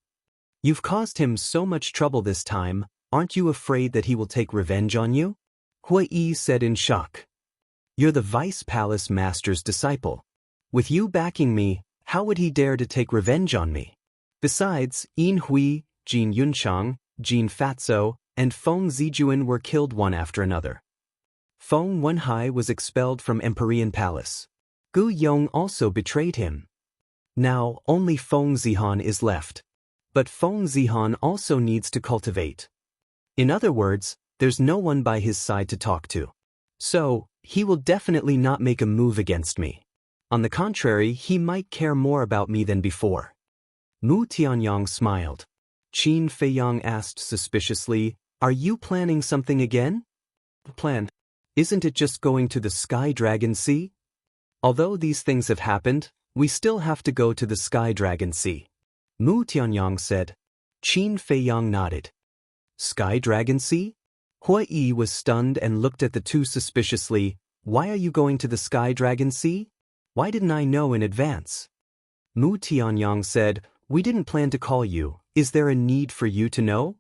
You've caused him so much trouble this time, aren't you afraid that he will take revenge on you? Hui Yi said in shock. You're the Vice Palace Master's disciple. With you backing me, how would he dare to take revenge on me? Besides, Yin Hui, Jin Yunchang, Jin Fatso, and Feng Zijuan were killed one after another. Feng Wenhai was expelled from Empyrean Palace. Gu Yong also betrayed him. Now, only Feng Zihan is left. But Feng Zihan also needs to cultivate. In other words, there's no one by his side to talk to. So, he will definitely not make a move against me. On the contrary, he might care more about me than before. Mu Tianyang smiled. Qin Feiyang asked suspiciously, Are you planning something again? Plan? Isn't it just going to the Sky Dragon Sea? Although these things have happened, we still have to go to the Sky Dragon Sea. Mu Tianyang said. Qin Feiyang nodded. Sky Dragon Sea? Hui Yi was stunned and looked at the two suspiciously. Why are you going to the Sky Dragon Sea? Why didn't I know in advance? Mu Tianyang said, We didn't plan to call you. Is there a need for you to know?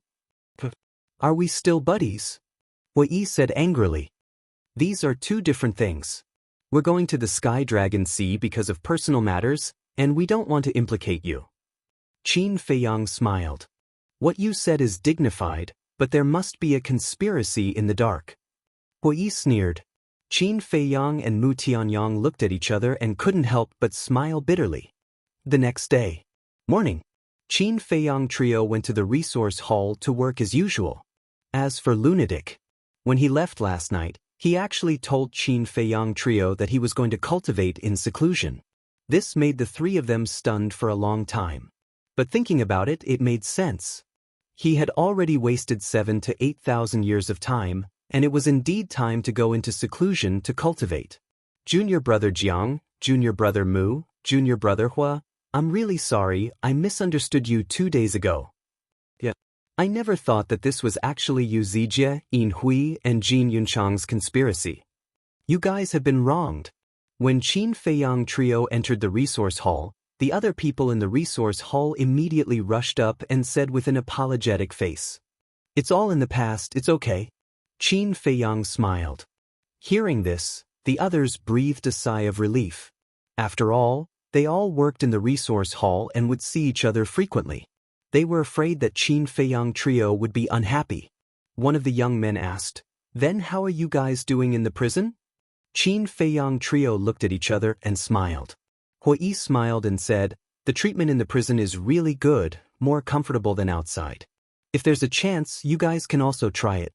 Are we still buddies? Hui Yi said angrily. These are two different things. We're going to the Sky Dragon Sea because of personal matters, and we don't want to implicate you. Qin Feiyang smiled. What you said is dignified, but there must be a conspiracy in the dark. Hui Yi sneered. Qin Feiyang and Mu Tianyang looked at each other and couldn't help but smile bitterly. The next day. Morning. Qin Feiyang trio went to the resource hall to work as usual. As for Lunatic, when he left last night, he actually told Qin Feiyang trio that he was going to cultivate in seclusion. This made the three of them stunned for a long time. But thinking about it, it made sense. He had already wasted 7,000 to 8,000 years of time, and it was indeed time to go into seclusion to cultivate. Junior brother Jiang, junior brother Mu, junior brother Hua, I'm really sorry, I misunderstood you 2 days ago. Yeah. I never thought that this was actually Yu Zijie, Yin Hui, and Jin Yunchang's conspiracy. You guys have been wronged. When Qin Feiyang trio entered the resource hall, the other people in the resource hall immediately rushed up and said with an apologetic face. It's all in the past, it's okay. Qin Feiyang smiled. Hearing this, the others breathed a sigh of relief. After all, they all worked in the resource hall and would see each other frequently. They were afraid that Qin Feiyang trio would be unhappy. One of the young men asked, Then how are you guys doing in the prison? Qin Feiyang trio looked at each other and smiled. Hui Yi smiled and said, The treatment in the prison is really good, more comfortable than outside. If there's a chance, you guys can also try it.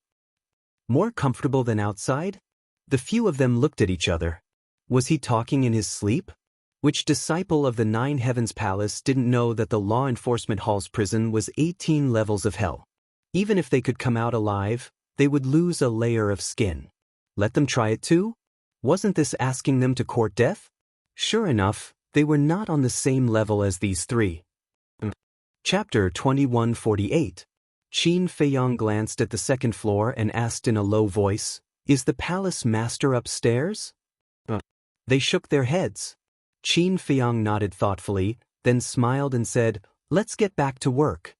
More comfortable than outside? The few of them looked at each other. Was he talking in his sleep? Which disciple of the Nine Heavens Palace didn't know that the Law Enforcement Hall's prison was 18 levels of hell? Even if they could come out alive, they would lose a layer of skin. Let them try it too? Wasn't this asking them to court death? Sure enough, they were not on the same level as these three. Chapter 2148. Qin Feiyang glanced at the second floor and asked in a low voice, Is the palace master upstairs? They shook their heads. Qin Feiyang nodded thoughtfully, then smiled and said, Let's get back to work.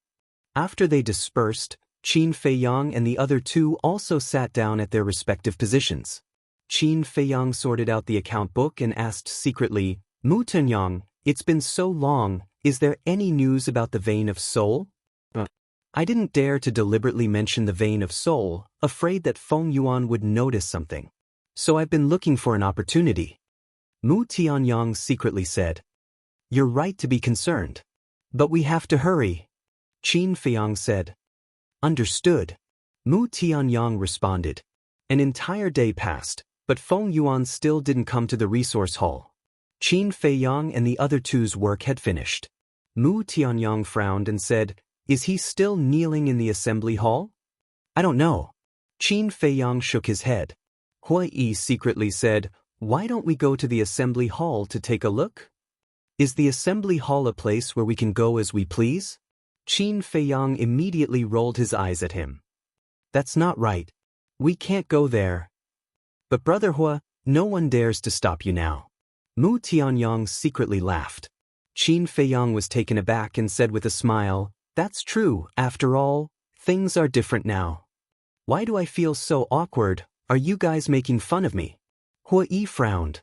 After they dispersed, Qin Feiyang and the other two also sat down at their respective positions. Qin Feiyang sorted out the account book and asked secretly, Mu Tianyang, it's been so long, is there any news about the vein of soul? I didn't dare to deliberately mention the vein of soul, afraid that Feng Yuan would notice something. So I've been looking for an opportunity. Mu Tianyang secretly said. You're right to be concerned. But we have to hurry. Qin Feiyang said. Understood. Mu Tianyang responded. An entire day passed, but Feng Yuan still didn't come to the resource hall. Qin Feiyang and the other two's work had finished. Mu Tianyang frowned and said, Is he still kneeling in the assembly hall? I don't know. Qin Feiyang shook his head. Hui Yi secretly said, Why don't we go to the assembly hall to take a look? Is the assembly hall a place where we can go as we please? Qin Feiyang immediately rolled his eyes at him. That's not right. We can't go there. But Brother Hua, no one dares to stop you now. Mu Tianyang secretly laughed. Qin Feiyang was taken aback and said with a smile, That's true, after all, things are different now. Why do I feel so awkward? Are you guys making fun of me? Hua Yi frowned.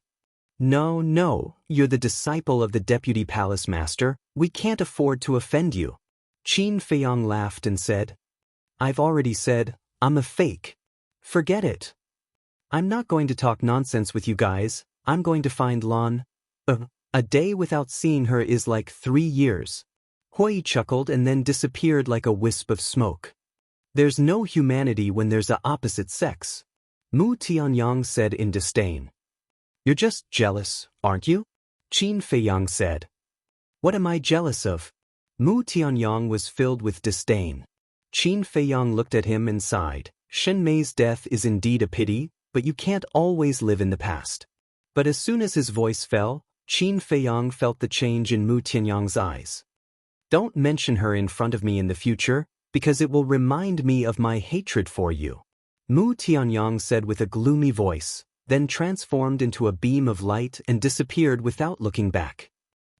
No, you're the disciple of the deputy palace master, we can't afford to offend you. Qin Feiyang laughed and said, I've already said, I'm a fake. Forget it. I'm not going to talk nonsense with you guys, I'm going to find Lan. A day without seeing her is like 3 years. Hui chuckled and then disappeared like a wisp of smoke. There's no humanity when there's a opposite sex. Mu Tianyang said in disdain. You're just jealous, aren't you? Qin Feiyang said. What am I jealous of? Mu Tianyang was filled with disdain. Qin Feiyang looked at him and sighed. Shen Mei's death is indeed a pity, but you can't always live in the past. But as soon as his voice fell, Qin Feiyang felt the change in Mu Tianyang's eyes. Don't mention her in front of me in the future, because it will remind me of my hatred for you. Mu Tianyang said with a gloomy voice, then transformed into a beam of light and disappeared without looking back.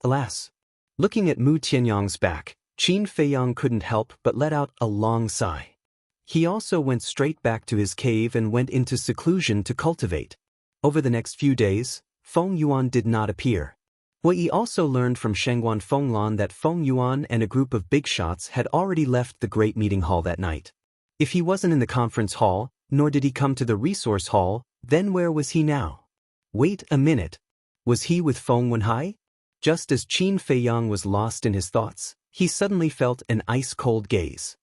Alas! Looking at Mu Tianyang's back, Qin Feiyang couldn't help but let out a long sigh. He also went straight back to his cave and went into seclusion to cultivate. Over the next few days, Feng Yuan did not appear. Hui Yi also learned from Shengguan Fenglan that Feng Yuan and a group of big shots had already left the great meeting hall that night. If he wasn't in the conference hall, nor did he come to the resource hall, then where was he now? Wait a minute. Was he with Feng Wenhai? Just as Qin Feiyang was lost in his thoughts, he suddenly felt an ice-cold gaze.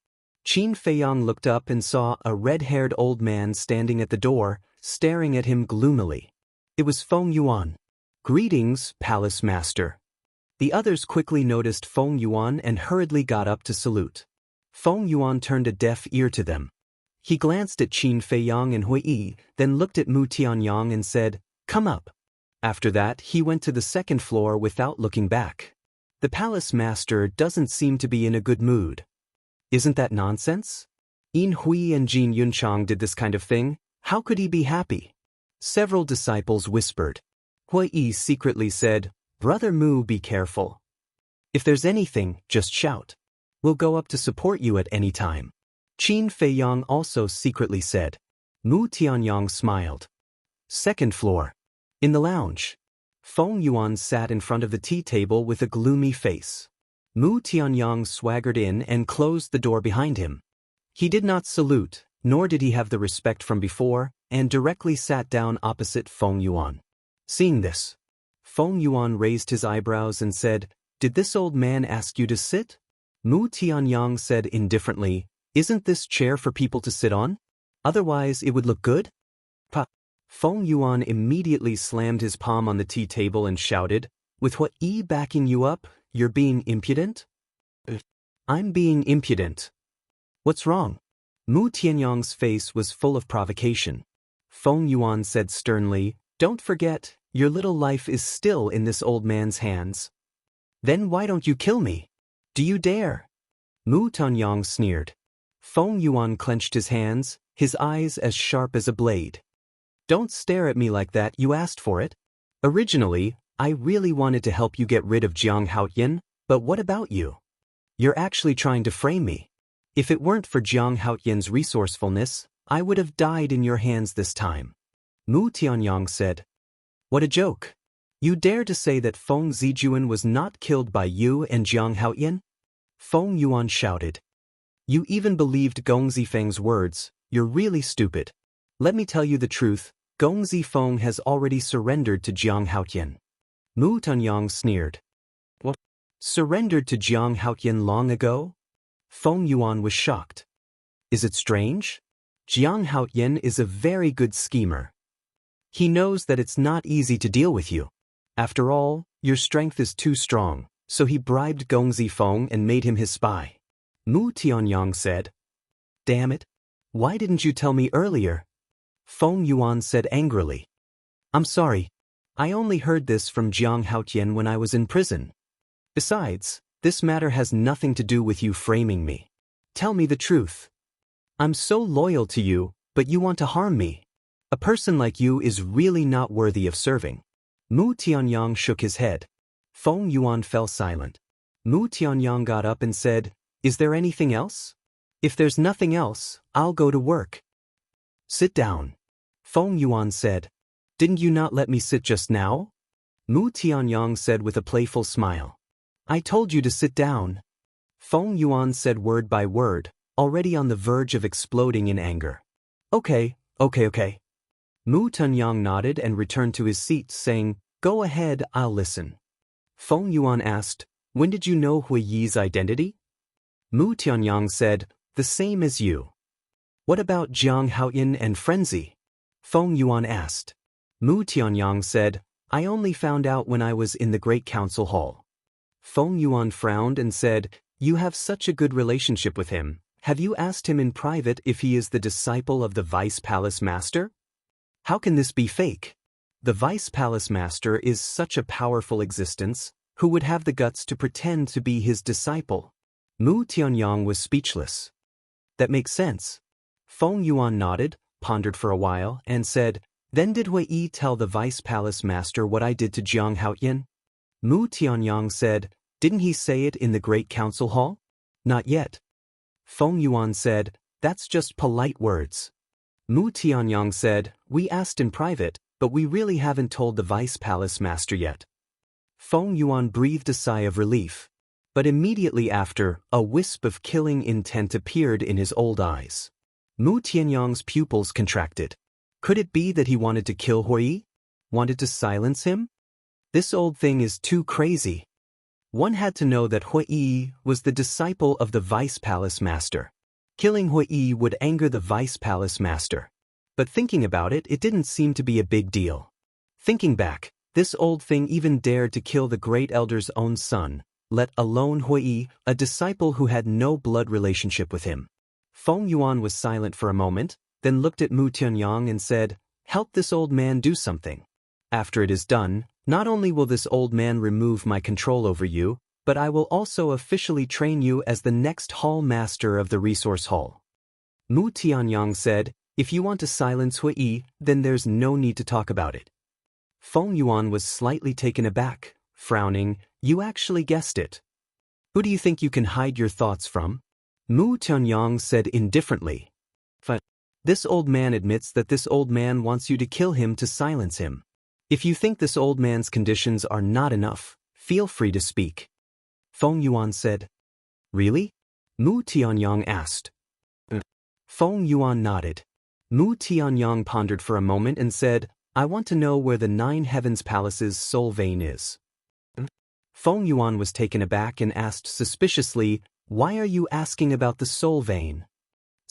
Qin Feiyang looked up and saw a red-haired old man standing at the door, staring at him gloomily. It was Feng Yuan. Greetings, Palace Master. The others quickly noticed Feng Yuan and hurriedly got up to salute. Feng Yuan turned a deaf ear to them. He glanced at Qin Feiyang and Hui Yi, then looked at Mu Tianyang and said, Come up. After that, he went to the second floor without looking back. The Palace Master doesn't seem to be in a good mood. Isn't that nonsense? Yin Hui and Jin Yunchang did this kind of thing, how could he be happy? Several disciples whispered. Hui Yi secretly said, Brother Mu, be careful. If there's anything, just shout. We'll go up to support you at any time. Qin Feiyang also secretly said. Mu Tianyang smiled. Second floor. In the lounge. Feng Yuan sat in front of the tea table with a gloomy face. Mu Tianyang swaggered in and closed the door behind him. He did not salute, nor did he have the respect from before, and directly sat down opposite Feng Yuan. Seeing this, Feng Yuan raised his eyebrows and said, Did this old man ask you to sit? Mu Tianyang said indifferently, Isn't this chair for people to sit on? Otherwise it would look good? Feng Yuan immediately slammed his palm on the tea table and shouted, With Hui Yi backing you up, you're being impudent? I'm being impudent. What's wrong? Mu Tianyang's face was full of provocation. Feng Yuan said sternly, Don't forget, your little life is still in this old man's hands. Then why don't you kill me? Do you dare? Mu Tianyang sneered. Feng Yuan clenched his hands, his eyes as sharp as a blade. Don't stare at me like that, you asked for it. Originally, I really wanted to help you get rid of Jiang Haoyan, but what about you? You're actually trying to frame me. If it weren't for Jiang Haoyan's resourcefulness, I would have died in your hands this time. Mu Tianyang said. What a joke. You dare to say that Feng Zijuan was not killed by you and Jiang Haoyan? Feng Yuan shouted. You even believed Gong Zifeng's words. You're really stupid. Let me tell you the truth, Gong Zifeng has already surrendered to Jiang Haotian. Mu Tunyang sneered. What? Surrendered to Jiang Haotian long ago? Feng Yuan was shocked. Is it strange? Jiang Haotian is a very good schemer. He knows that it's not easy to deal with you. After all, your strength is too strong, so he bribed Gong Zifeng and made him his spy. Mu Tianyang said. Damn it. Why didn't you tell me earlier? Feng Yuan said angrily. I'm sorry. I only heard this from Jiang Haotian when I was in prison. Besides, this matter has nothing to do with you framing me. Tell me the truth. I'm so loyal to you, but you want to harm me. A person like you is really not worthy of serving. Mu Tianyang shook his head. Feng Yuan fell silent. Mu Tianyang got up and said, Is there anything else? If there's nothing else, I'll go to work. Sit down. Feng Yuan said. Didn't you not let me sit just now? Mu Tianyang said with a playful smile. I told you to sit down. Feng Yuan said word by word, already on the verge of exploding in anger. Okay. Mu Tunyang nodded and returned to his seat, saying, Go ahead, I'll listen. Feng Yuan asked, When did you know Hui Yi's identity? Mu Tianyang said, The same as you. What about Jiang Haotian and Frenzy? Feng Yuan asked. Mu Tianyang said, I only found out when I was in the Great Council Hall. Feng Yuan frowned and said, You have such a good relationship with him. Have you asked him in private if he is the disciple of the Vice Palace Master? How can this be fake? The Vice Palace Master is such a powerful existence, who would have the guts to pretend to be his disciple? Mu Tianyang was speechless. That makes sense. Feng Yuan nodded, pondered for a while, and said, Then did Hui Yi tell the Vice Palace Master what I did to Jiang Haotian? Mu Tianyang said, Didn't he say it in the Great Council Hall? Not yet. Feng Yuan said, That's just polite words. Mu Tianyang said, We asked in private, but we really haven't told the Vice Palace Master yet. Feng Yuan breathed a sigh of relief. But immediately after, a wisp of killing intent appeared in his old eyes. Mu Tianyang's pupils contracted. Could it be that he wanted to kill Hui Yi? Wanted to silence him? This old thing is too crazy. One had to know that Hui Yi was the disciple of the Vice Palace Master. Killing Hui Yi would anger the Vice Palace Master. But thinking about it, it didn't seem to be a big deal. Thinking back, this old thing even dared to kill the Great Elder's own son, let alone Hui Yi, a disciple who had no blood relationship with him. Feng Yuan was silent for a moment, then looked at Mu Tianyang and said, Help this old man do something. After it is done, not only will this old man remove my control over you, but I will also officially train you as the next hall master of the resource hall. Mu Tianyang said, If you want to silence Hui Yi, then there's no need to talk about it. Feng Yuan was slightly taken aback, frowning, You actually guessed it. Who do you think you can hide your thoughts from? Mu Tianyang said indifferently. This old man admits that this old man wants you to kill him to silence him. If you think this old man's conditions are not enough, feel free to speak. Feng Yuan said. Really? Mu Tianyang asked. Feng Yuan nodded. Mu Tianyang pondered for a moment and said, I want to know where the Nine Heavens Palace's soul vein is. Feng Yuan was taken aback and asked suspiciously, Why are you asking about the soul vein?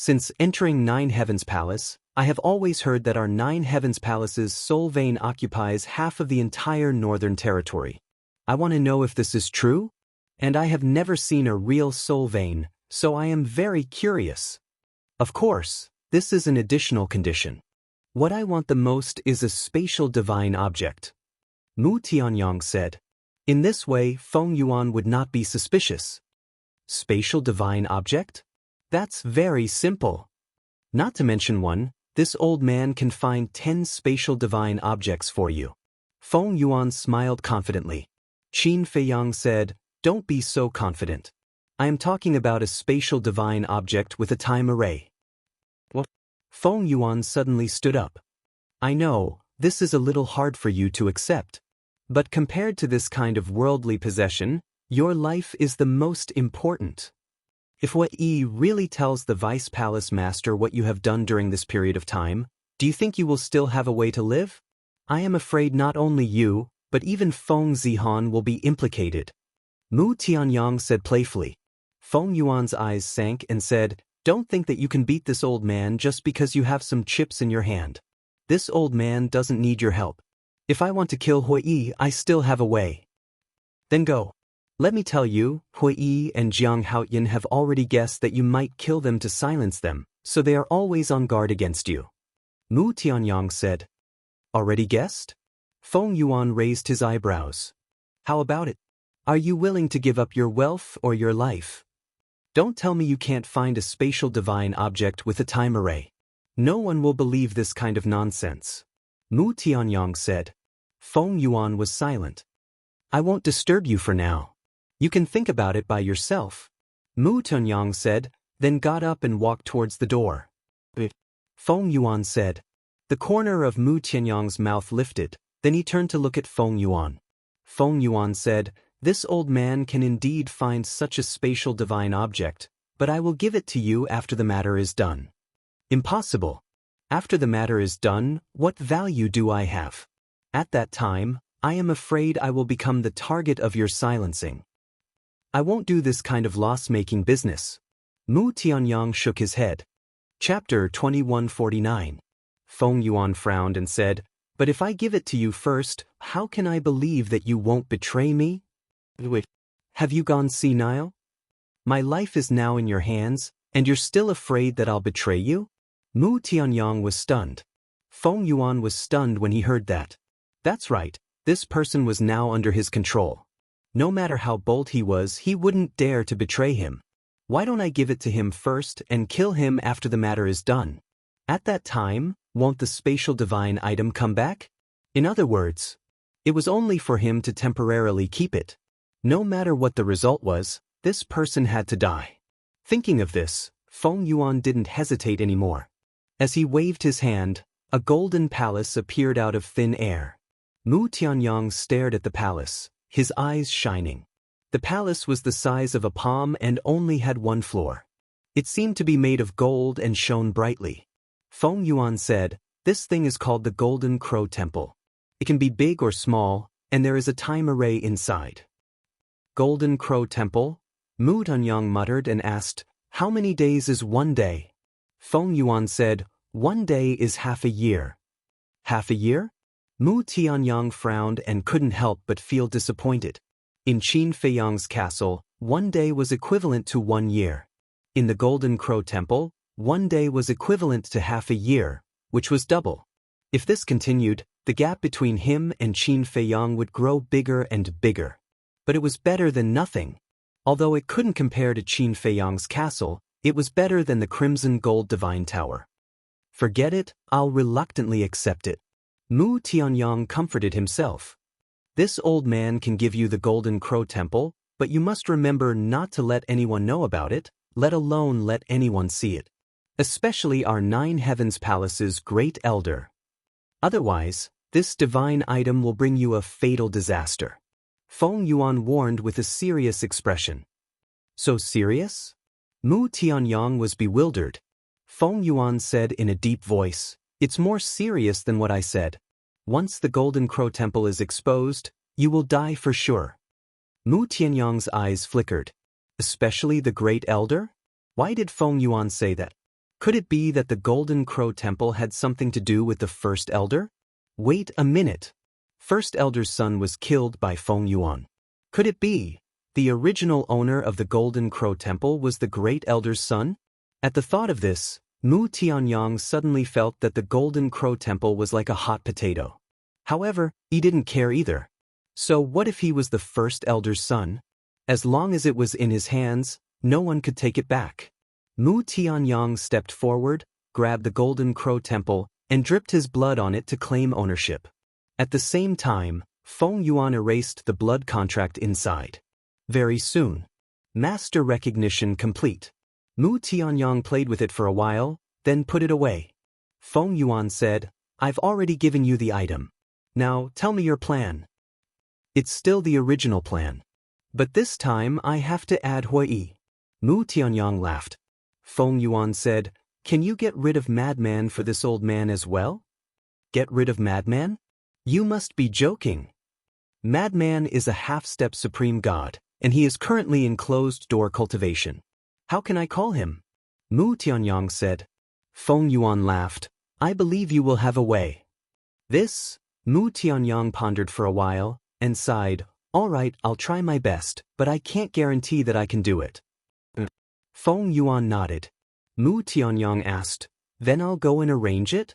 Since entering Nine Heavens Palace, I have always heard that our Nine Heavens Palace's soul vein occupies half of the entire northern territory. I want to know if this is true? And I have never seen a real soul vein, so I am very curious. Of course, this is an additional condition. What I want the most is a spatial divine object. Mu Tianyang said. In this way, Feng Yuan would not be suspicious. Spatial divine object? That's very simple. Not to mention one, this old man can find 10 spatial divine objects for you. Feng Yuan smiled confidently. Qin Feiyang said, Don't be so confident. I am talking about a spatial divine object with a time array. What? Feng Yuan suddenly stood up. I know, this is a little hard for you to accept. But compared to this kind of worldly possession, your life is the most important. If Hui really tells the Vice Palace Master what you have done during this period of time, do you think you will still have a way to live? I am afraid not only you, but even Feng Zihan will be implicated. Mu Tianyang said playfully. Feng Yuan's eyes sank and said, "Don't think that you can beat this old man just because you have some chips in your hand. This old man doesn't need your help. If I want to kill Hui, I still have a way." "Then go. Let me tell you, Hui and Jiang Haoyan have already guessed that you might kill them to silence them, so they are always on guard against you." Mu Tianyang said. "Already guessed?" Feng Yuan raised his eyebrows. "How about it? Are you willing to give up your wealth or your life? Don't tell me you can't find a spatial divine object with a time array. No one will believe this kind of nonsense." Mu Tianyang said. Feng Yuan was silent. "I won't disturb you for now. You can think about it by yourself," Mu Tianyang said, then got up and walked towards the door. Feng Yuan said. The corner of Mu Tianyang's mouth lifted, then he turned to look at Feng Yuan. Feng Yuan said, "This old man can indeed find such a spatial divine object, but I will give it to you after the matter is done." "Impossible. After the matter is done, what value do I have? At that time, I am afraid I will become the target of your silencing. I won't do this kind of loss-making business." Mu Tianyang shook his head. Chapter 2149. Feng Yuan frowned and said, "But if I give it to you first, how can I believe that you won't betray me? Wait, have you gone senile? My life is now in your hands, and you're still afraid that I'll betray you?" Mu Tianyang was stunned. Feng Yuan was stunned when he heard that. That's right, this person was now under his control. No matter how bold he was, he wouldn't dare to betray him. Why don't I give it to him first and kill him after the matter is done? At that time, won't the spatial divine item come back? In other words, it was only for him to temporarily keep it. No matter what the result was, this person had to die. Thinking of this, Feng Yuan didn't hesitate anymore. As he waved his hand, a golden palace appeared out of thin air. Mu Tianyang stared at the palace, his eyes shining. The palace was the size of a palm and only had one floor. It seemed to be made of gold and shone brightly. Feng Yuan said, "This thing is called the Golden Crow Temple. It can be big or small, and there is a time array inside." "Golden Crow Temple?" Mu Tianyang muttered and asked, "How many days is one day?" Feng Yuan said, "1 day is half a year." "Half a year?" Mu Tianyang frowned and couldn't help but feel disappointed. In Qin Feiyang's castle, 1 day was equivalent to 1 year. In the Golden Crow Temple, 1 day was equivalent to half a year, which was double. If this continued, the gap between him and Qin Feiyang would grow bigger and bigger. But it was better than nothing. Although it couldn't compare to Qin Feiyang's castle, it was better than the Crimson Gold Divine Tower. "Forget it, I'll reluctantly accept it." Mu Tianyang comforted himself. "This old man can give you the Golden Crow Temple, but you must remember not to let anyone know about it, let alone let anyone see it. Especially our 9 Heavens Palace's Great Elder. Otherwise, this divine item will bring you a fatal disaster." Feng Yuan warned with a serious expression. "So serious?" Mu Tianyang was bewildered. Feng Yuan said in a deep voice, "It's more serious than what I said. Once the Golden Crow Temple is exposed, you will die for sure." Mu Tianyang's eyes flickered. Especially the Great Elder? Why did Feng Yuan say that? Could it be that the Golden Crow Temple had something to do with the First Elder? Wait a minute. First Elder's son was killed by Feng Yuan. Could it be the original owner of the Golden Crow Temple was the Great Elder's son? At the thought of this, Mu Tianyang suddenly felt that the Golden Crow Temple was like a hot potato. However, he didn't care either. So what if he was the First Elder's son? As long as it was in his hands, no one could take it back. Mu Tianyang stepped forward, grabbed the Golden Crow Temple, and dripped his blood on it to claim ownership. At the same time, Feng Yuan erased the blood contract inside. Very soon. Master recognition complete. Mu Tianyang played with it for a while, then put it away. Feng Yuan said, "I've already given you the item. Now tell me your plan." "It's still the original plan. But this time I have to add Hui. Mu Tianyang laughed. Feng Yuan said, "Can you get rid of Madman for this old man as well?" "Get rid of Madman? You must be joking. Madman is a half-step supreme god, and he is currently in closed-door cultivation. How can I call him?" Mu Tianyang said. Feng Yuan laughed. "I believe you will have a way." This, Mu Tianyang pondered for a while, and sighed, "All right, I'll try my best, but I can't guarantee that I can do it." Feng Yuan nodded. Mu Tianyang asked, "Then I'll go and arrange it?"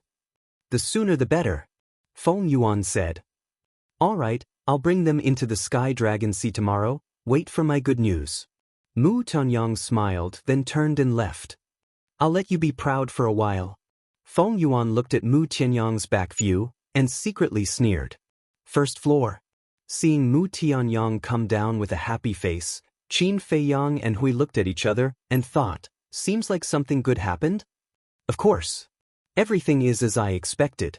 "The sooner the better," Feng Yuan said. "All right, I'll bring them into the Sky Dragon Sea tomorrow. Wait for my good news." Mu Tianyang smiled, then turned and left. "I'll let you be proud for a while." Feng Yuan looked at Mu Tianyang's back view, and secretly sneered. First floor. Seeing Mu Tianyang come down with a happy face, Qin Feiyang and Hui looked at each other and thought, "Seems like something good happened?" "Of course. Everything is as I expected."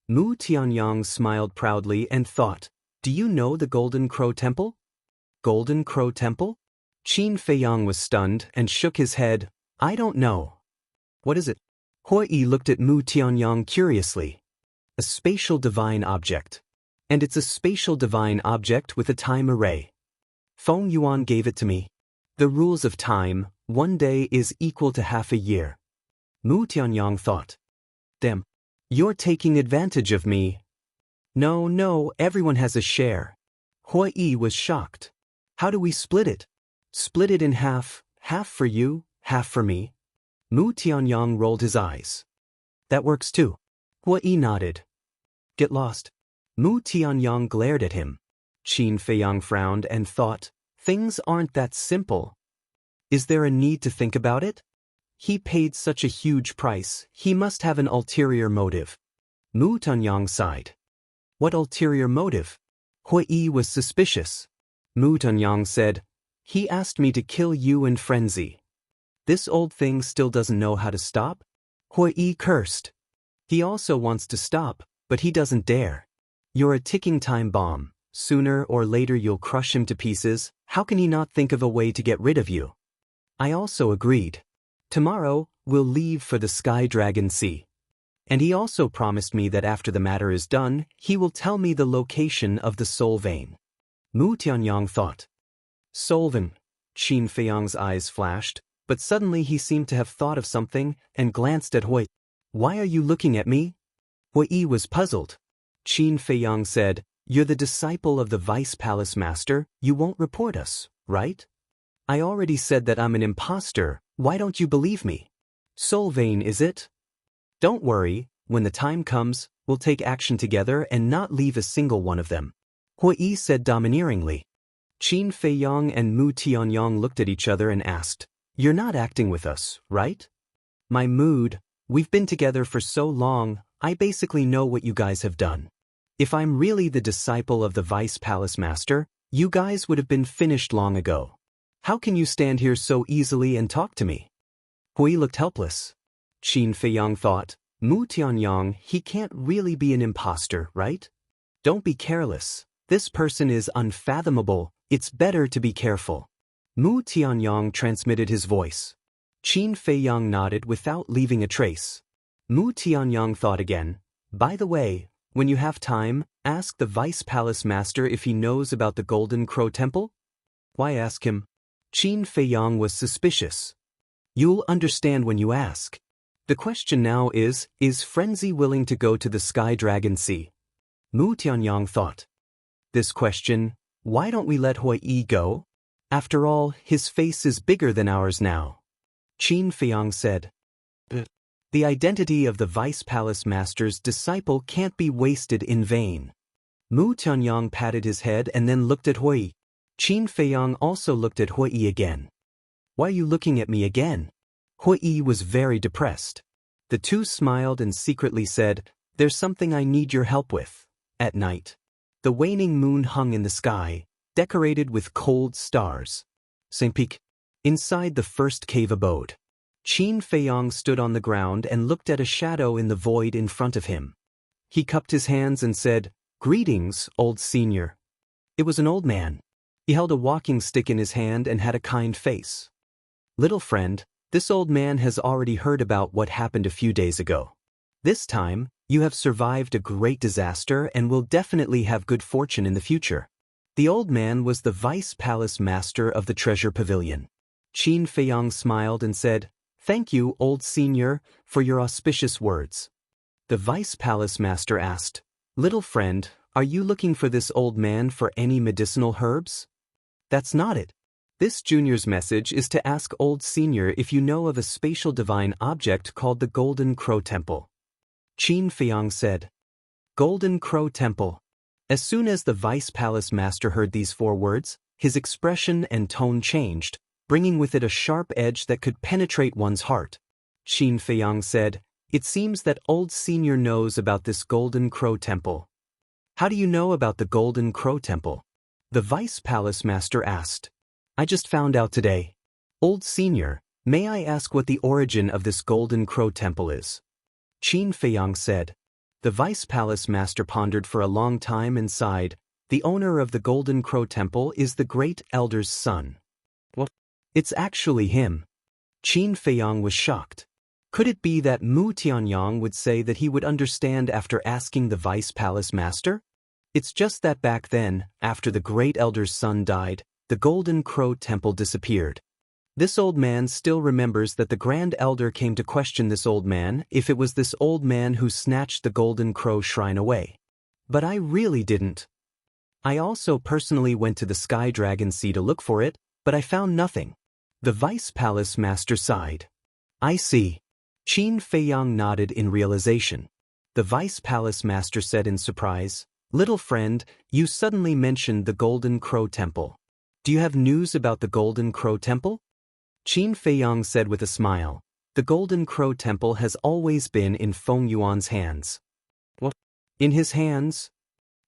Mu Tianyang smiled proudly and thought, "Do you know the Golden Crow Temple?" "Golden Crow Temple?" Qin Feiyang was stunned and shook his head. "I don't know." "What is it?" Hui looked at Mu Tianyang curiously. "A spatial divine object. And it's a spatial divine object with a time array. Feng Yuan gave it to me. The rules of time, one day is equal to half a year." Mu Tianyang thought. "Damn. You're taking advantage of me." No, everyone has a share." Hui was shocked. "How do we split it?" "Split it in half for you, half for me." Mu Tianyang rolled his eyes. "That works too." Hui nodded. "Get lost." Mu Tianyang glared at him. Qin Feiyang frowned and thought, "Things aren't that simple. Is there a need to think about it? He paid such a huge price, he must have an ulterior motive." Mu Tianyang sighed. "What ulterior motive?" Hui was suspicious. Mu Tianyang said, "He asked me to kill you and Frenzy. This old thing still doesn't know how to stop?" Hui cursed. "He also wants to stop, but he doesn't dare. You're a ticking time bomb. Sooner or later you'll crush him to pieces. How can he not think of a way to get rid of you?" I also agreed. "Tomorrow, we'll leave for the Sky Dragon Sea. And he also promised me that after the matter is done, he will tell me the location of the soul vein." Mu Tianyang thought. "Soul vein." Qin Feiyang's eyes flashed, but suddenly he seemed to have thought of something and glanced at Hui. "Why are you looking at me?" Hui was puzzled. Qin Feiyang said, "You're the disciple of the Vice Palace Master, you won't report us, right?" "I already said that I'm an imposter, why don't you believe me?" "Soul vein, is it?" "Don't worry, when the time comes, we'll take action together and not leave a single one of them," Hui said domineeringly. Qin Feiyang and Mu Tianyang looked at each other and asked, "You're not acting with us, right?" "My mood, we've been together for so long, I basically know what you guys have done. If I'm really the disciple of the Vice Palace Master, you guys would have been finished long ago. How can you stand here so easily and talk to me?" Hui looked helpless. Qin Feiyang thought, Mu Tianyang, he can't really be an imposter, right? Don't be careless. This person is unfathomable. It's better to be careful. Mu Tianyang transmitted his voice. Qin Feiyang nodded without leaving a trace. Mu Tianyang thought again. "By the way, when you have time, ask the Vice Palace Master if he knows about the Golden Crow Temple." "Why ask him?" Qin Feiyang was suspicious. "You'll understand when you ask. The question now is Frenzy willing to go to the Sky Dragon Sea?" Mu Tianyang thought. This question, why don't we let Hui go? After all, his face is bigger than ours now. Qin Feiyang said. The identity of the Vice Palace Master's disciple can't be wasted in vain. Mu Tianyang patted his head and then looked at Hui. Qin Feiyang also looked at Hui again. "Why are you looking at me again?" Hui was very depressed. The two smiled and secretly said, "There's something I need your help with." At night, the waning moon hung in the sky, decorated with cold stars. St. Peak. Inside the first cave abode, Qin Feiyang stood on the ground and looked at a shadow in the void in front of him. He cupped his hands and said, "Greetings, old senior." It was an old man. He held a walking stick in his hand and had a kind face. Little friend, this old man has already heard about what happened a few days ago. This time, you have survived a great disaster and will definitely have good fortune in the future. The old man was the vice palace master of the treasure pavilion. Qin Feiyang smiled and said, "Thank you, old senior, for your auspicious words." The vice palace master asked, "Little friend, are you looking for this old man for any medicinal herbs?" "That's not it. This junior's message is to ask old senior if you know of a spatial divine object called the Golden Crow Temple." Qin Feiyang said, "Golden Crow Temple." As soon as the vice palace master heard these 4 words, his expression and tone changed, bringing with it a sharp edge that could penetrate one's heart. Qin Feiyang said, "It seems that old senior knows about this Golden Crow Temple." "How do you know about the Golden Crow Temple?" the vice palace master asked. "I just found out today." "Old senior, may I ask what the origin of this Golden Crow Temple is?" Qin Feiyang said. The vice palace master pondered for a long time and sighed. "The owner of the Golden Crow Temple is the great elder's son." "What? It's actually him." Qin Feiyang was shocked. Could it be that Mu Tianyang would say that he would understand after asking the vice palace master? It's just that back then, after the great elder's son died, the Golden Crow Temple disappeared. This old man still remembers that the Grand Elder came to question this old man if it was this old man who snatched the Golden Crow Shrine away. "But I really didn't. I also personally went to the Sky Dragon Sea to look for it, but I found nothing." The vice palace master sighed. "I see." Qin Feiyang nodded in realization. The vice palace master said in surprise, "Little friend, you suddenly mentioned the Golden Crow Temple. Do you have news about the Golden Crow Temple?" Qin Feiyang said with a smile, "The Golden Crow Temple has always been in Feng Yuan's hands." "What? In his hands?"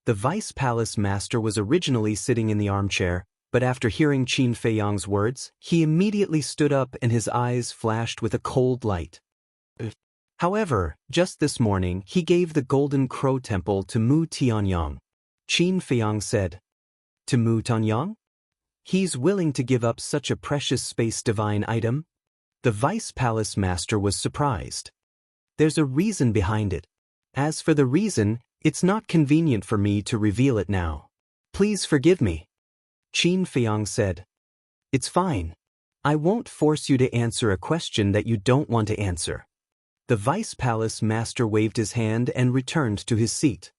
The vice palace master was originally sitting in the armchair, but after hearing Qin Feiyang's words, he immediately stood up and his eyes flashed with a cold light. However, just this morning he gave the Golden Crow Temple to Mu Tianyang. Qin Feiyang said, "To Mu Tianyang? He's willing to give up such a precious space divine item?" The vice palace master was surprised. "There's a reason behind it. As for the reason, it's not convenient for me to reveal it now. Please forgive me." Qin Feiyang said, "It's fine. I won't force you to answer a question that you don't want to answer." The vice palace master waved his hand and returned to his seat.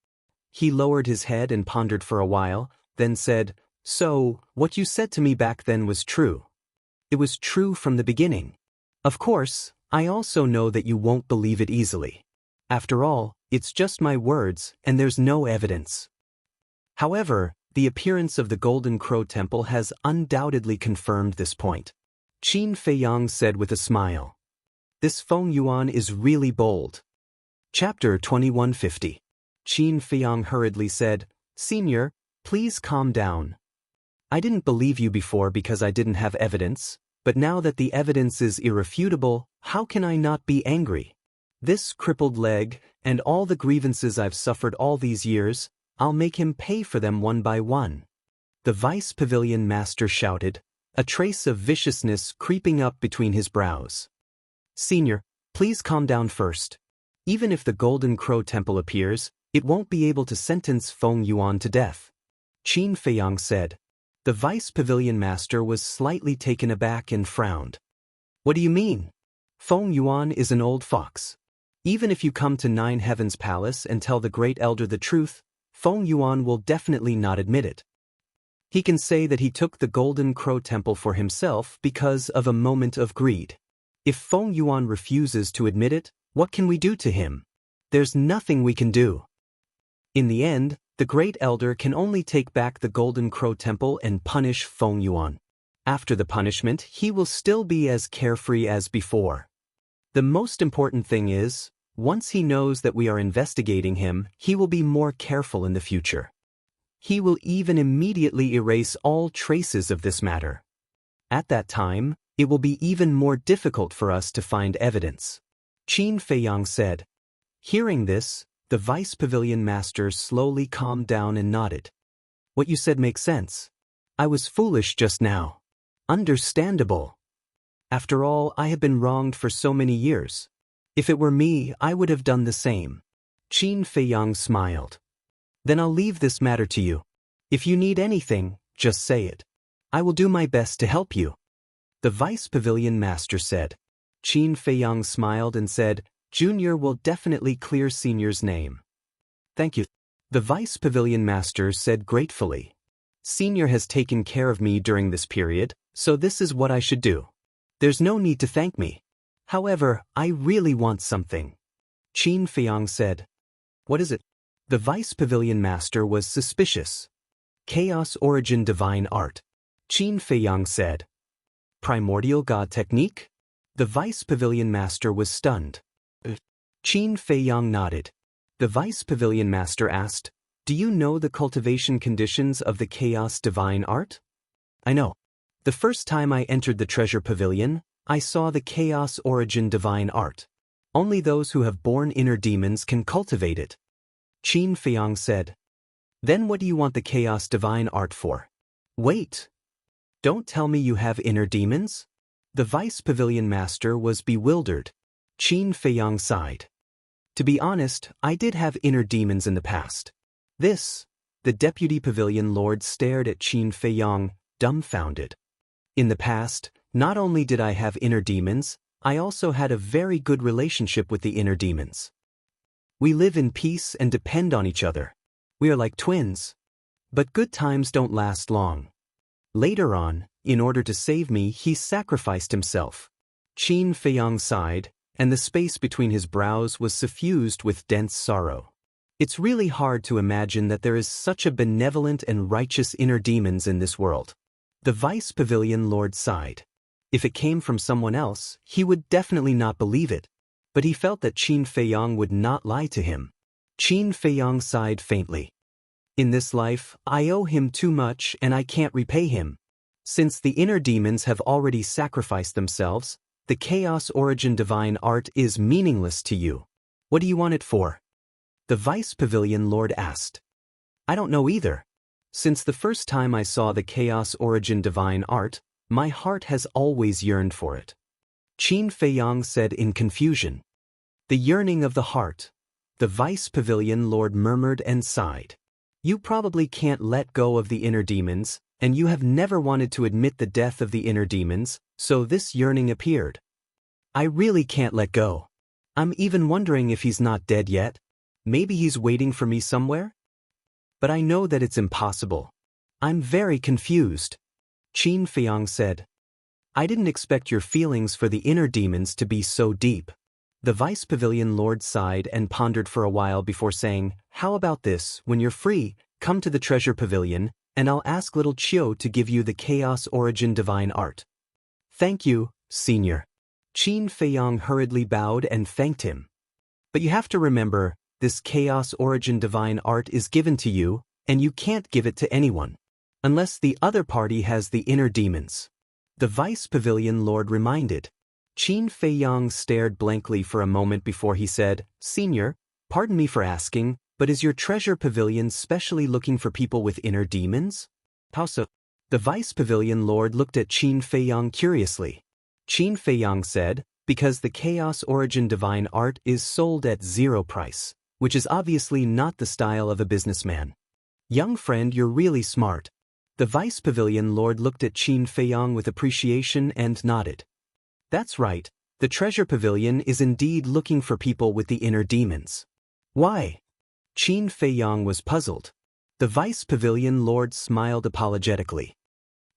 He lowered his head and pondered for a while, then said, "So, what you said to me back then was true. It was true from the beginning. Of course, I also know that you won't believe it easily. After all, it's just my words and there's no evidence. However, the appearance of the Golden Crow Temple has undoubtedly confirmed this point." Qin Feiyang said with a smile. "This Feng Yuan is really bold." Chapter 2150. Qin Feiyang hurriedly said, "Senior, please calm down. I didn't believe you before because I didn't have evidence, but now that the evidence is irrefutable, how can I not be angry? This crippled leg, and all the grievances I've suffered all these years, I'll make him pay for them one by one." The vice pavilion master shouted, a trace of viciousness creeping up between his brows. "Senior, please calm down first. Even if the Golden Crow Temple appears, it won't be able to sentence Feng Yuan to death." Qin Feiyang said. The vice pavilion master was slightly taken aback and frowned. "What do you mean? Feng Yuan is an old fox. Even if you come to Nine Heavens Palace and tell the Great Elder the truth, Feng Yuan will definitely not admit it. He can say that he took the Golden Crow Temple for himself because of a moment of greed. If Feng Yuan refuses to admit it, what can we do to him? There's nothing we can do. In the end, the Great Elder can only take back the Golden Crow Temple and punish Feng Yuan. After the punishment, he will still be as carefree as before. The most important thing is, once he knows that we are investigating him, he will be more careful in the future. He will even immediately erase all traces of this matter. At that time, it will be even more difficult for us to find evidence." Qin Feiyang said. Hearing this, the vice pavilion master slowly calmed down and nodded. "What you said makes sense. I was foolish just now." "Understandable." After all, I have been wronged for so many years. If it were me, I would have done the same. Qin Feiyang smiled. Then I'll leave this matter to you. If you need anything, just say it. I will do my best to help you. The Vice Pavilion Master said. Qin Feiyang smiled and said, Junior will definitely clear Senior's name. Thank you. The Vice Pavilion Master said gratefully. Senior has taken care of me during this period, so this is what I should do. There's no need to thank me. However, I really want something. Qin Feiyang said. What is it? The Vice Pavilion Master was suspicious. Chaos Origin Divine Art. Qin Feiyang said. Primordial God Technique? The Vice Pavilion Master was stunned. Qin Feiyang nodded. The Vice Pavilion Master asked, Do you know the cultivation conditions of the Chaos Divine Art? I know. The first time I entered the Treasure Pavilion, I saw the Chaos Origin Divine Art. Only those who have born inner demons can cultivate it. Qin Feiyang said. Then what do you want the Chaos Divine Art for? Wait. Don't tell me you have inner demons? The Vice Pavilion Master was bewildered. Qin Feiyang sighed. To be honest, I did have inner demons in the past. The Deputy Pavilion Lord stared at Qin Feiyang, dumbfounded. In the past, not only did I have inner demons, I also had a very good relationship with the inner demons. We live in peace and depend on each other. We are like twins. But good times don't last long. Later on, in order to save me, he sacrificed himself. Qin Feiyang sighed, and the space between his brows was suffused with dense sorrow. It's really hard to imagine that there is such a benevolent and righteous inner demons in this world. The Vice Pavilion Lord sighed. If it came from someone else, he would definitely not believe it. But he felt that Qin Feiyang would not lie to him. Qin Feiyang sighed faintly. In this life, I owe him too much and I can't repay him. Since the inner demons have already sacrificed themselves, the Chaos Origin Divine Art is meaningless to you. What do you want it for? The Vice Pavilion Lord asked. I don't know either. Since the first time I saw the Chaos Origin Divine Art, my heart has always yearned for it. Qin Feiyang said in confusion. The yearning of the heart. The Vice Pavilion Lord murmured and sighed. You probably can't let go of the inner demons, and you have never wanted to admit the death of the inner demons, so this yearning appeared. I really can't let go. I'm even wondering if he's not dead yet. Maybe he's waiting for me somewhere? But I know that it's impossible. I'm very confused. Qin Feiyang said. I didn't expect your feelings for the inner demons to be so deep. The Vice Pavilion Lord sighed and pondered for a while before saying, How about this, when you're free, come to the Treasure Pavilion, and I'll ask little Chiu to give you the Chaos Origin Divine Art. Thank you, Senior. Qin Feiyang hurriedly bowed and thanked him. But you have to remember, this Chaos Origin Divine Art is given to you, and you can't give it to anyone. Unless the other party has the inner demons. The Vice Pavilion Lord reminded. Qin Feiyang stared blankly for a moment before he said, Senior, pardon me for asking, but is your Treasure Pavilion specially looking for people with inner demons? How so? The Vice Pavilion Lord looked at Qin Feiyang curiously. Qin Feiyang said, Because the Chaos Origin Divine Art is sold at 0 price. Which is obviously not the style of a businessman. Young friend, you're really smart. The Vice Pavilion Lord looked at Qin Feiyang with appreciation and nodded. That's right, the Treasure Pavilion is indeed looking for people with the inner demons. Why? Qin Feiyang was puzzled. The Vice Pavilion Lord smiled apologetically.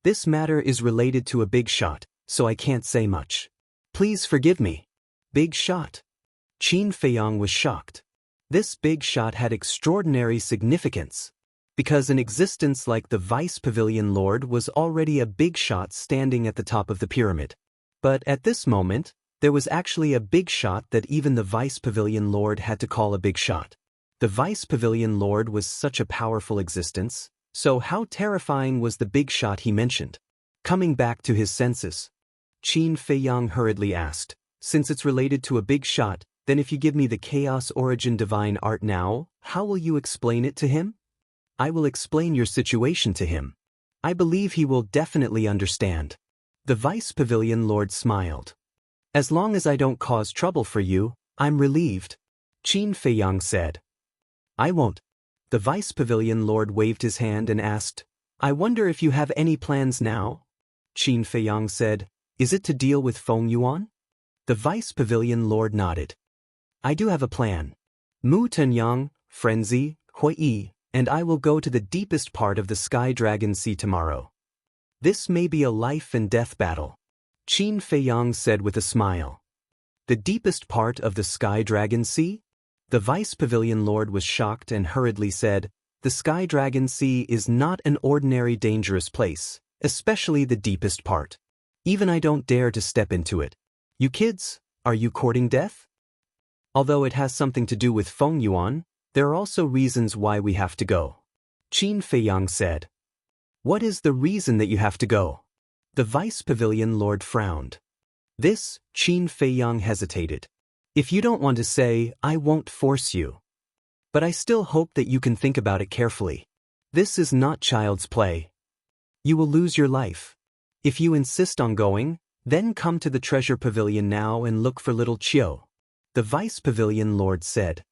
This matter is related to a big shot, so I can't say much. Please forgive me. Big shot? Qin Feiyang was shocked. This big shot had extraordinary significance, because an existence like the Vice Pavilion Lord was already a big shot standing at the top of the pyramid. But at this moment, there was actually a big shot that even the Vice Pavilion Lord had to call a big shot. The Vice Pavilion Lord was such a powerful existence, so how terrifying was the big shot he mentioned? Coming back to his senses, Qin Feiyang hurriedly asked, Since it's related to a big shot, then if you give me the Chaos Origin Divine Art now, how will you explain it to him? I will explain your situation to him. I believe he will definitely understand. The Vice Pavilion Lord smiled. As long as I don't cause trouble for you, I'm relieved, Qin Feiyang said. I won't. The Vice Pavilion Lord waved his hand and asked, I wonder if you have any plans now? Qin Feiyang said, Is it to deal with Feng Yuan? The Vice Pavilion Lord nodded. I do have a plan. Mu Tenyang, Frenzy, Hui, and I will go to the deepest part of the Sky Dragon Sea tomorrow. This may be a life and death battle, Qin Feiyang said with a smile. The deepest part of the Sky Dragon Sea? The Vice Pavilion Lord was shocked and hurriedly said, The Sky Dragon Sea is not an ordinary dangerous place, especially the deepest part. Even I don't dare to step into it. You kids, are you courting death? Although it has something to do with Feng Yuan, there are also reasons why we have to go, Qin Feiyang said. What is the reason that you have to go? The Vice Pavilion Lord frowned. This, Qin Feiyang hesitated. If you don't want to say, I won't force you. But I still hope that you can think about it carefully. This is not child's play. You will lose your life. If you insist on going, then come to the Treasure Pavilion now and look for little Chiu. The Vice Pavilion Lord said.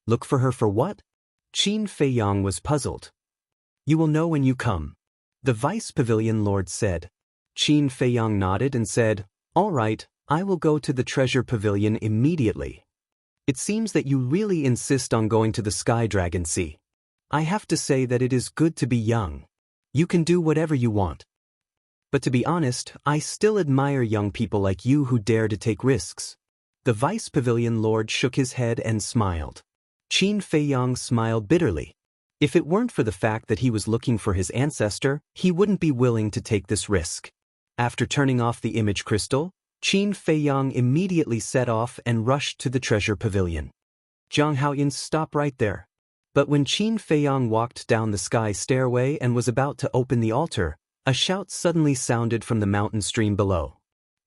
Look for her for what? Qin Feiyang was puzzled. You will know when you come. The Vice Pavilion Lord said. Qin Feiyang nodded and said, All right, I will go to the Treasure Pavilion immediately. It seems that you really insist on going to the Sky Dragon Sea. I have to say that it is good to be young. You can do whatever you want. But to be honest, I still admire young people like you who dare to take risks. The Vice Pavilion Lord shook his head and smiled. Qin Feiyang smiled bitterly. If it weren't for the fact that he was looking for his ancestor, he wouldn't be willing to take this risk. After turning off the image crystal, Qin Feiyang immediately set off and rushed to the Treasure Pavilion. Jiang Haoyin stopped right there. But when Qin Feiyang walked down the sky stairway and was about to open the altar, a shout suddenly sounded from the mountain stream below.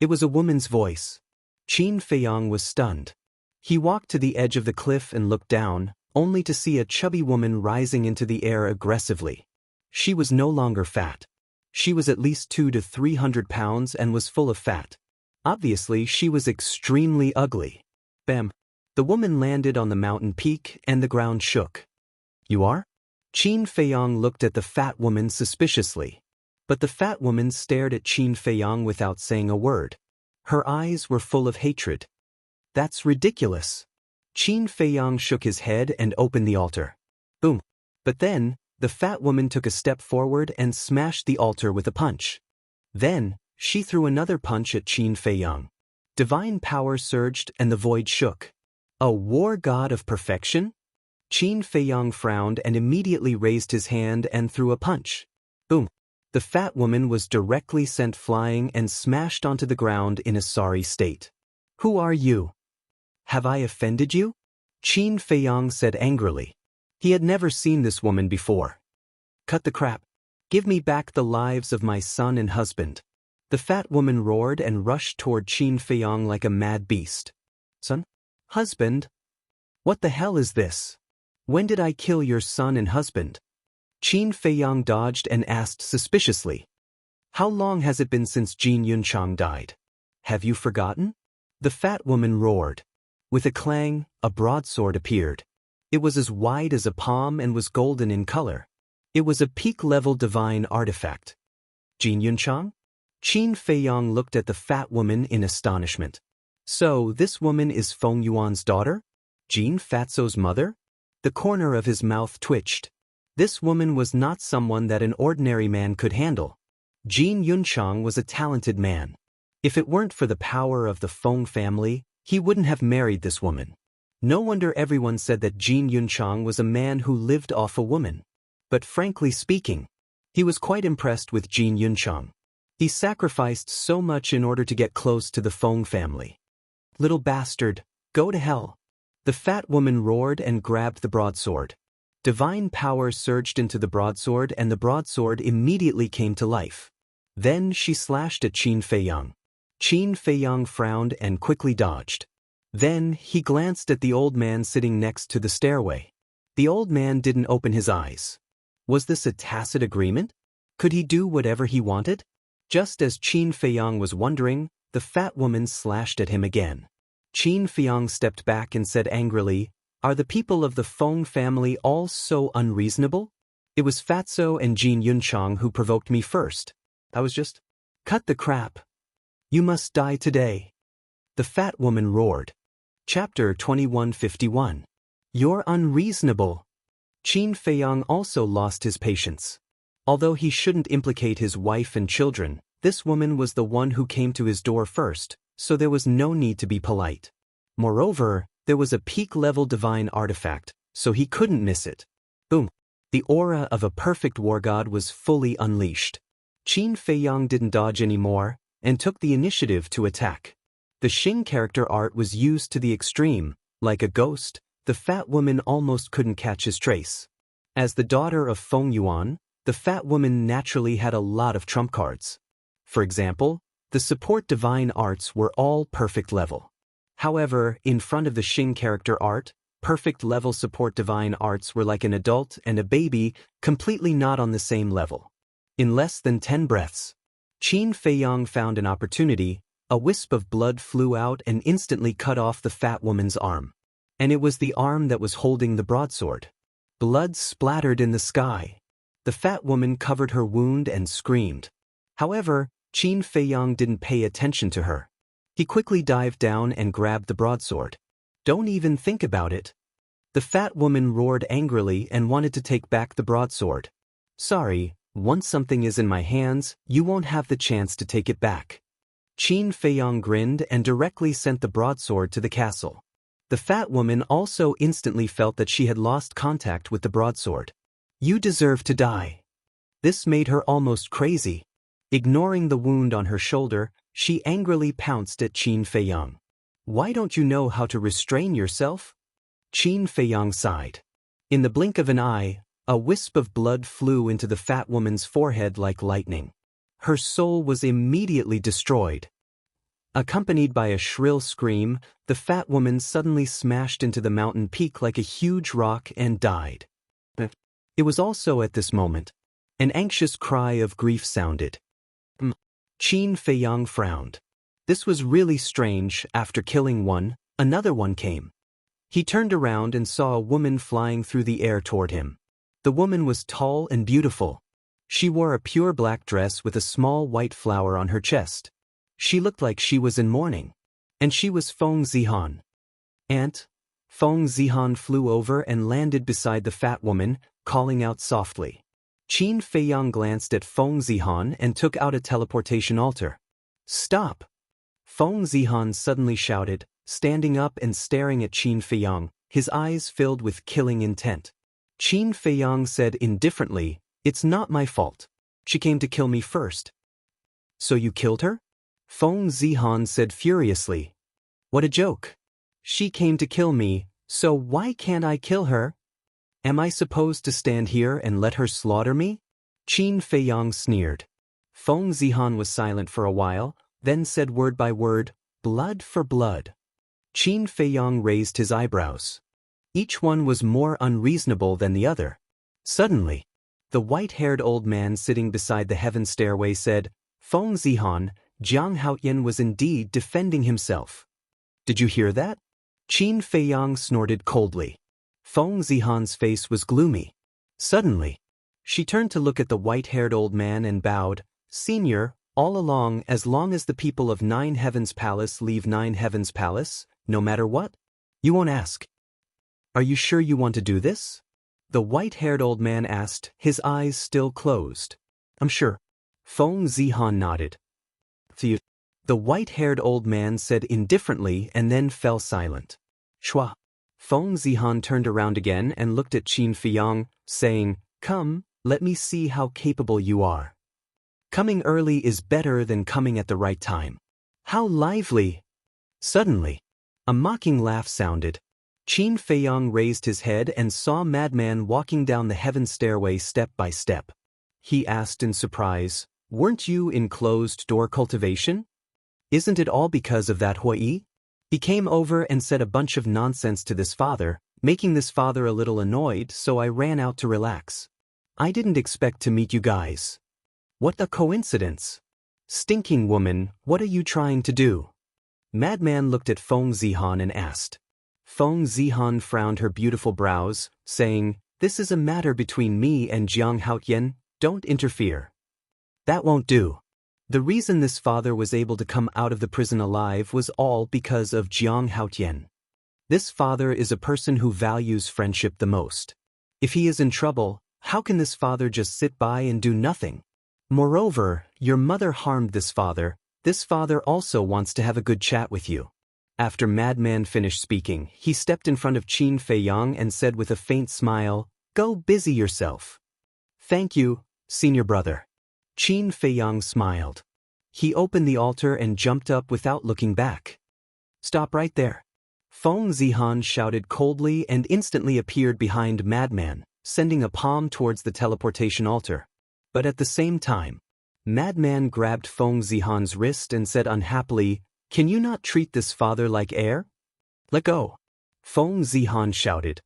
It was a woman's voice. Qin Feiyang was stunned. He walked to the edge of the cliff and looked down, only to see a chubby woman rising into the air aggressively. She was no longer fat. She was at least 200 to 300 pounds and was full of fat. Obviously, she was extremely ugly. Bam! The woman landed on the mountain peak and the ground shook. You are? Qin Feiyang looked at the fat woman suspiciously. But the fat woman stared at Qin Feiyang without saying a word. Her eyes were full of hatred. That's ridiculous. Qin Feiyang shook his head and opened the altar. Boom. But then, the fat woman took a step forward and smashed the altar with a punch. Then, she threw another punch at Qin Feiyang. Divine power surged and the void shook. A war god of perfection? Qin Feiyang frowned and immediately raised his hand and threw a punch. Boom. The fat woman was directly sent flying and smashed onto the ground in a sorry state. Who are you? Have I offended you? Qin Feiyang said angrily. He had never seen this woman before. Cut the crap. Give me back the lives of my son and husband. The fat woman roared and rushed toward Qin Feiyang like a mad beast. Son? Husband? What the hell is this? When did I kill your son and husband? Qin Feiyang dodged and asked suspiciously. How long has it been since Jin Yunchang died? Have you forgotten? The fat woman roared. With a clang, a broadsword appeared. It was as wide as a palm and was golden in color. It was a peak-level divine artifact. Jin Yunchang? Qin Feiyang looked at the fat woman in astonishment. So, this woman is Feng Yuan's daughter? Jin Fatso's mother? The corner of his mouth twitched. This woman was not someone that an ordinary man could handle. Jin Yunchang was a talented man. If it weren't for the power of the Feng family, he wouldn't have married this woman. No wonder everyone said that Jin Yunchang was a man who lived off a woman. But frankly speaking, he was quite impressed with Jin Yunchang. He sacrificed so much in order to get close to the Feng family. Little bastard, go to hell. The fat woman roared and grabbed the broadsword. Divine power surged into the broadsword and the broadsword immediately came to life. Then she slashed at Qin Feiyang. Qin Feiyang frowned and quickly dodged. Then he glanced at the old man sitting next to the stairway. The old man didn't open his eyes. Was this a tacit agreement? Could he do whatever he wanted? Just as Qin Feiyang was wondering, the fat woman slashed at him again. Qin Feiyang stepped back and said angrily, "Are the people of the Feng family all so unreasonable? It was Fatso and Jin Yunchang who provoked me first. I was just... Cut the crap. You must die today." The fat woman roared. Chapter 2151. You're unreasonable. Qin Feiyang also lost his patience. Although he shouldn't implicate his wife and children, this woman was the one who came to his door first, so there was no need to be polite. Moreover, there was a peak-level divine artifact, so he couldn't miss it. Boom. The aura of a perfect war god was fully unleashed. Qin Feiyang didn't dodge anymore, and took the initiative to attack. The Xing character art was used to the extreme. Like a ghost, the fat woman almost couldn't catch his trace. As the daughter of Feng Yuan, the fat woman naturally had a lot of trump cards. For example, the support divine arts were all perfect level. However, in front of the Xing character art, perfect level support divine arts were like an adult and a baby, completely not on the same level. In less than 10 breaths, Qin Feiyang found an opportunity. A wisp of blood flew out and instantly cut off the fat woman's arm. And it was the arm that was holding the broadsword. Blood splattered in the sky. The fat woman covered her wound and screamed. However, Qin Feiyang didn't pay attention to her. He quickly dived down and grabbed the broadsword. Don't even think about it. The fat woman roared angrily and wanted to take back the broadsword. Sorry, once something is in my hands, you won't have the chance to take it back. Qin Feiyang grinned and directly sent the broadsword to the castle. The fat woman also instantly felt that she had lost contact with the broadsword. You deserve to die. This made her almost crazy. Ignoring the wound on her shoulder, she angrily pounced at Qin Feiyang. Why don't you know how to restrain yourself? Qin Feiyang sighed. In the blink of an eye, a wisp of blood flew into the fat woman's forehead like lightning. Her soul was immediately destroyed. Accompanied by a shrill scream, the fat woman suddenly smashed into the mountain peak like a huge rock and died. It was also at this moment. An anxious cry of grief sounded. Qin Feiyang frowned. This was really strange. After killing one, another one came. He turned around and saw a woman flying through the air toward him. The woman was tall and beautiful. She wore a pure black dress with a small white flower on her chest. She looked like she was in mourning. And she was Feng Zihan. Aunt. Feng Zihan flew over and landed beside the fat woman, calling out softly. Qin Feiyang glanced at Feng Zihan and took out a teleportation altar. Stop! Feng Zihan suddenly shouted, standing up and staring at Qin Feiyang, his eyes filled with killing intent. Qin Feiyang said indifferently, It's not my fault. She came to kill me first. So you killed her? Feng Zihan said furiously. What a joke. She came to kill me, so why can't I kill her? Am I supposed to stand here and let her slaughter me? Qin Feiyang sneered. Feng Zihan was silent for a while, then said word by word, blood for blood. Qin Feiyang raised his eyebrows. Each one was more unreasonable than the other. Suddenly, the white-haired old man sitting beside the heaven stairway said, Feng Zihan, Jianghu was indeed defending himself. Did you hear that? Qin Feiyang snorted coldly. Feng Zihan's face was gloomy. Suddenly, she turned to look at the white-haired old man and bowed, Senior, all along as the people of Nine Heavens Palace leave Nine Heavens Palace, no matter what? You won't ask. Are you sure you want to do this? The white-haired old man asked, his eyes still closed. I'm sure. Feng Zihan nodded. The white-haired old man said indifferently and then fell silent. Shua. Feng Zihan turned around again and looked at Qin Feiyang, saying, Come, let me see how capable you are. Coming early is better than coming at the right time. How lively! Suddenly, a mocking laugh sounded. Qin Feiyang raised his head and saw Madman walking down the heaven stairway step by step. He asked in surprise, Weren't you in closed-door cultivation? Isn't it all because of that Hui? He came over and said a bunch of nonsense to this father, making this father a little annoyed, so I ran out to relax. I didn't expect to meet you guys. What a coincidence. Stinking woman, what are you trying to do? Madman looked at Feng Zihan and asked. Feng Zihan frowned her beautiful brows, saying, "This is a matter between me and Jiang Haotian, don't interfere." That won't do. The reason this father was able to come out of the prison alive was all because of Jiang Haotian. This father is a person who values friendship the most. If he is in trouble, how can this father just sit by and do nothing? Moreover, your mother harmed this father. This father also wants to have a good chat with you. After Madman finished speaking, he stepped in front of Qin Feiyang and said with a faint smile, "Go busy yourself." "Thank you, senior brother." Qin Feiyang smiled. He opened the altar and jumped up without looking back. "Stop right there." Feng Zihan shouted coldly and instantly appeared behind Madman, sending a palm towards the teleportation altar. But at the same time, Madman grabbed Feng Zihan's wrist and said unhappily, "Can you not treat this father like air? Let go." Feng Zihan shouted.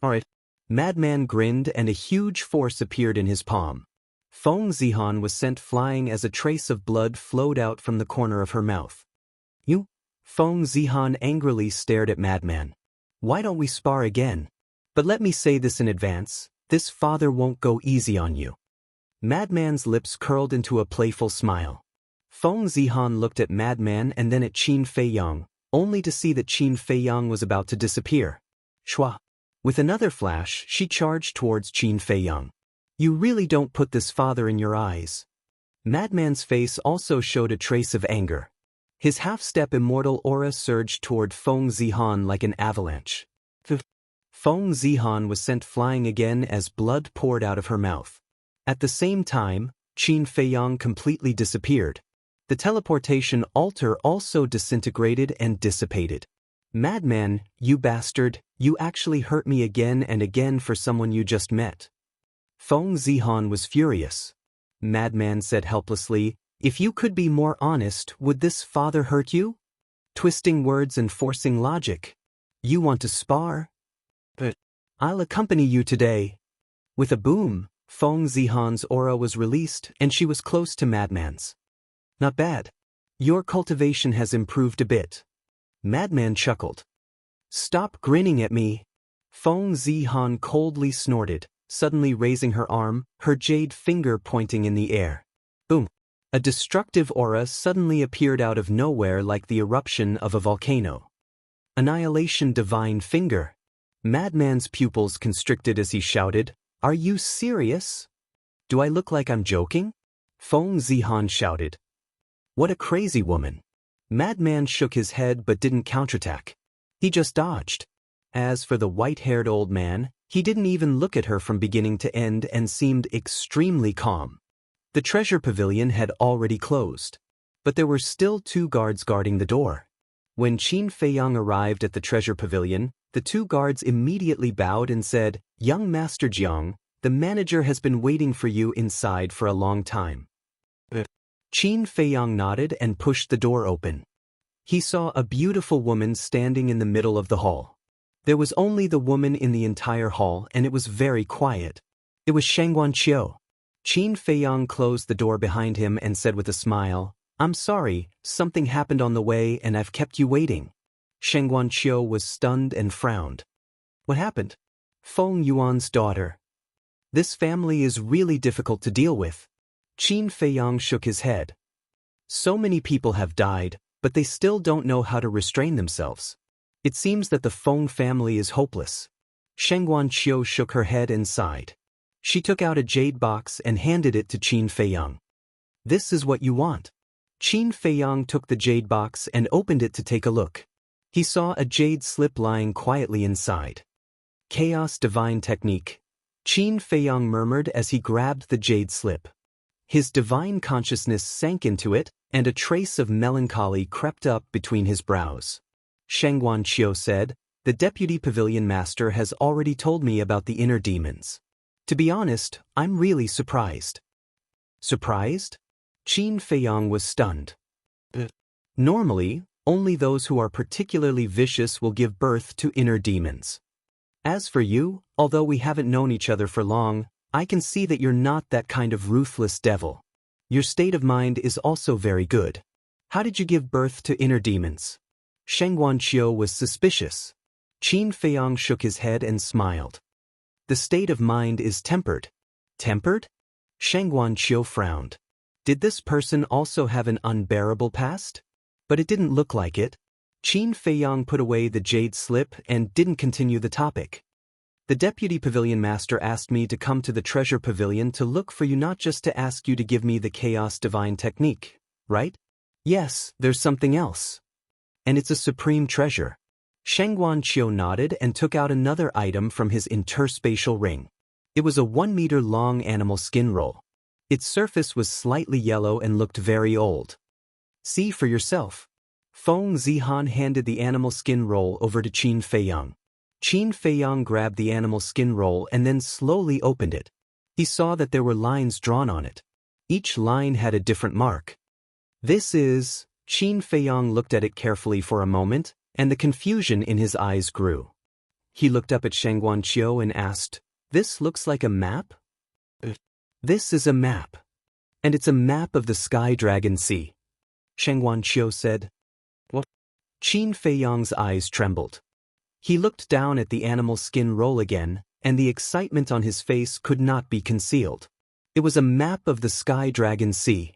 "Alright." Madman grinned and a huge force appeared in his palm. Feng Zihan was sent flying as a trace of blood flowed out from the corner of her mouth. "You?" Feng Zihan angrily stared at Madman. "Why don't we spar again? But let me say this in advance, this father won't go easy on you." Madman's lips curled into a playful smile. Feng Zihan looked at Madman and then at Qin Feiyang, only to see that Qin Feiyang was about to disappear. Shua! With another flash, she charged towards Qin Feiyang. "You really don't put this father in your eyes." Madman's face also showed a trace of anger. His half-step immortal aura surged toward Feng Zihan like an avalanche. Feng Zihan was sent flying again as blood poured out of her mouth. At the same time, Qin Feiyang completely disappeared. The teleportation altar also disintegrated and dissipated. "Madman, you bastard, you actually hurt me again and again for someone you just met." Feng Zihan was furious. Madman said helplessly, "If you could be more honest, would this father hurt you? Twisting words and forcing logic. You want to spar? But I'll accompany you today." With a boom, Feng Zihan's aura was released and she was close to Madman's. "Not bad. Your cultivation has improved a bit." Madman chuckled. "Stop grinning at me." Feng Zihan coldly snorted, suddenly raising her arm, her jade finger pointing in the air. Boom! A destructive aura suddenly appeared out of nowhere like the eruption of a volcano. "Annihilation Divine Finger." Madman's pupils constricted as he shouted, "Are you serious? Do I look like I'm joking?" Feng Zihan shouted. "What a crazy woman." Madman shook his head but didn't counterattack. He just dodged. As for the white-haired old man, he didn't even look at her from beginning to end and seemed extremely calm. The treasure pavilion had already closed, but there were still 2 guards guarding the door. When Qin Feiyang arrived at the treasure pavilion, the 2 guards immediately bowed and said, "Young Master Jiang, the manager has been waiting for you inside for a long time." Qin Feiyang nodded and pushed the door open. He saw a beautiful woman standing in the middle of the hall. There was only the woman in the entire hall and it was very quiet. It was Shangguan Qiu. Qin Feiyang closed the door behind him and said with a smile, "I'm sorry, something happened on the way and I've kept you waiting." Shangguan Qiu was stunned and frowned. "What happened?" "Feng Yuan's daughter. This family is really difficult to deal with." Qin Feiyang shook his head. "So many people have died, but they still don't know how to restrain themselves. It seems that the Feng family is hopeless." Shangguan Qiu shook her head and sighed. She took out a jade box and handed it to Qin Feiyang. "This is what you want." Qin Feiyang took the jade box and opened it to take a look. He saw a jade slip lying quietly inside. "Chaos Divine Technique," Qin Feiyang murmured as he grabbed the jade slip. His divine consciousness sank into it, and a trace of melancholy crept up between his brows. Shangguan Qiu said, "The deputy pavilion master has already told me about the inner demons. To be honest, I'm really surprised." "Surprised?" Qin Feiyang was stunned. Normally, only those who are particularly vicious will give birth to inner demons. As for you, although we haven't known each other for long, I can see that you're not that kind of ruthless devil. Your state of mind is also very good. How did you give birth to inner demons? Sheng Guanqiu was suspicious. Qin Feiyang shook his head and smiled. The state of mind is tempered. Tempered? Sheng Guanqiu frowned. Did this person also have an unbearable past? But it didn't look like it. Qin Feiyang put away the jade slip and didn't continue the topic. The deputy pavilion master asked me to come to the treasure pavilion to look for you, not just to ask you to give me the chaos divine technique, right? Yes, there's something else. And it's a supreme treasure. Sheng Guanqiu nodded and took out another item from his interspatial ring. It was a 1-meter-long animal skin roll. Its surface was slightly yellow and looked very old. See for yourself. Feng Zihan handed the animal skin roll over to Qin Feiyang. Qin Feiyang grabbed the animal skin roll and then slowly opened it. He saw that there were lines drawn on it. Each line had a different mark. This is... Qin Feiyang looked at it carefully for a moment, and the confusion in his eyes grew. He looked up at Sheng Guanqiu and asked, "This looks like a map?" "This is a map. And it's a map of the Sky Dragon Sea," Sheng Guanqiu said. "What?" Qin Feiyang's eyes trembled. He looked down at the animal skin roll again, and the excitement on his face could not be concealed. It was a map of the Sky Dragon Sea.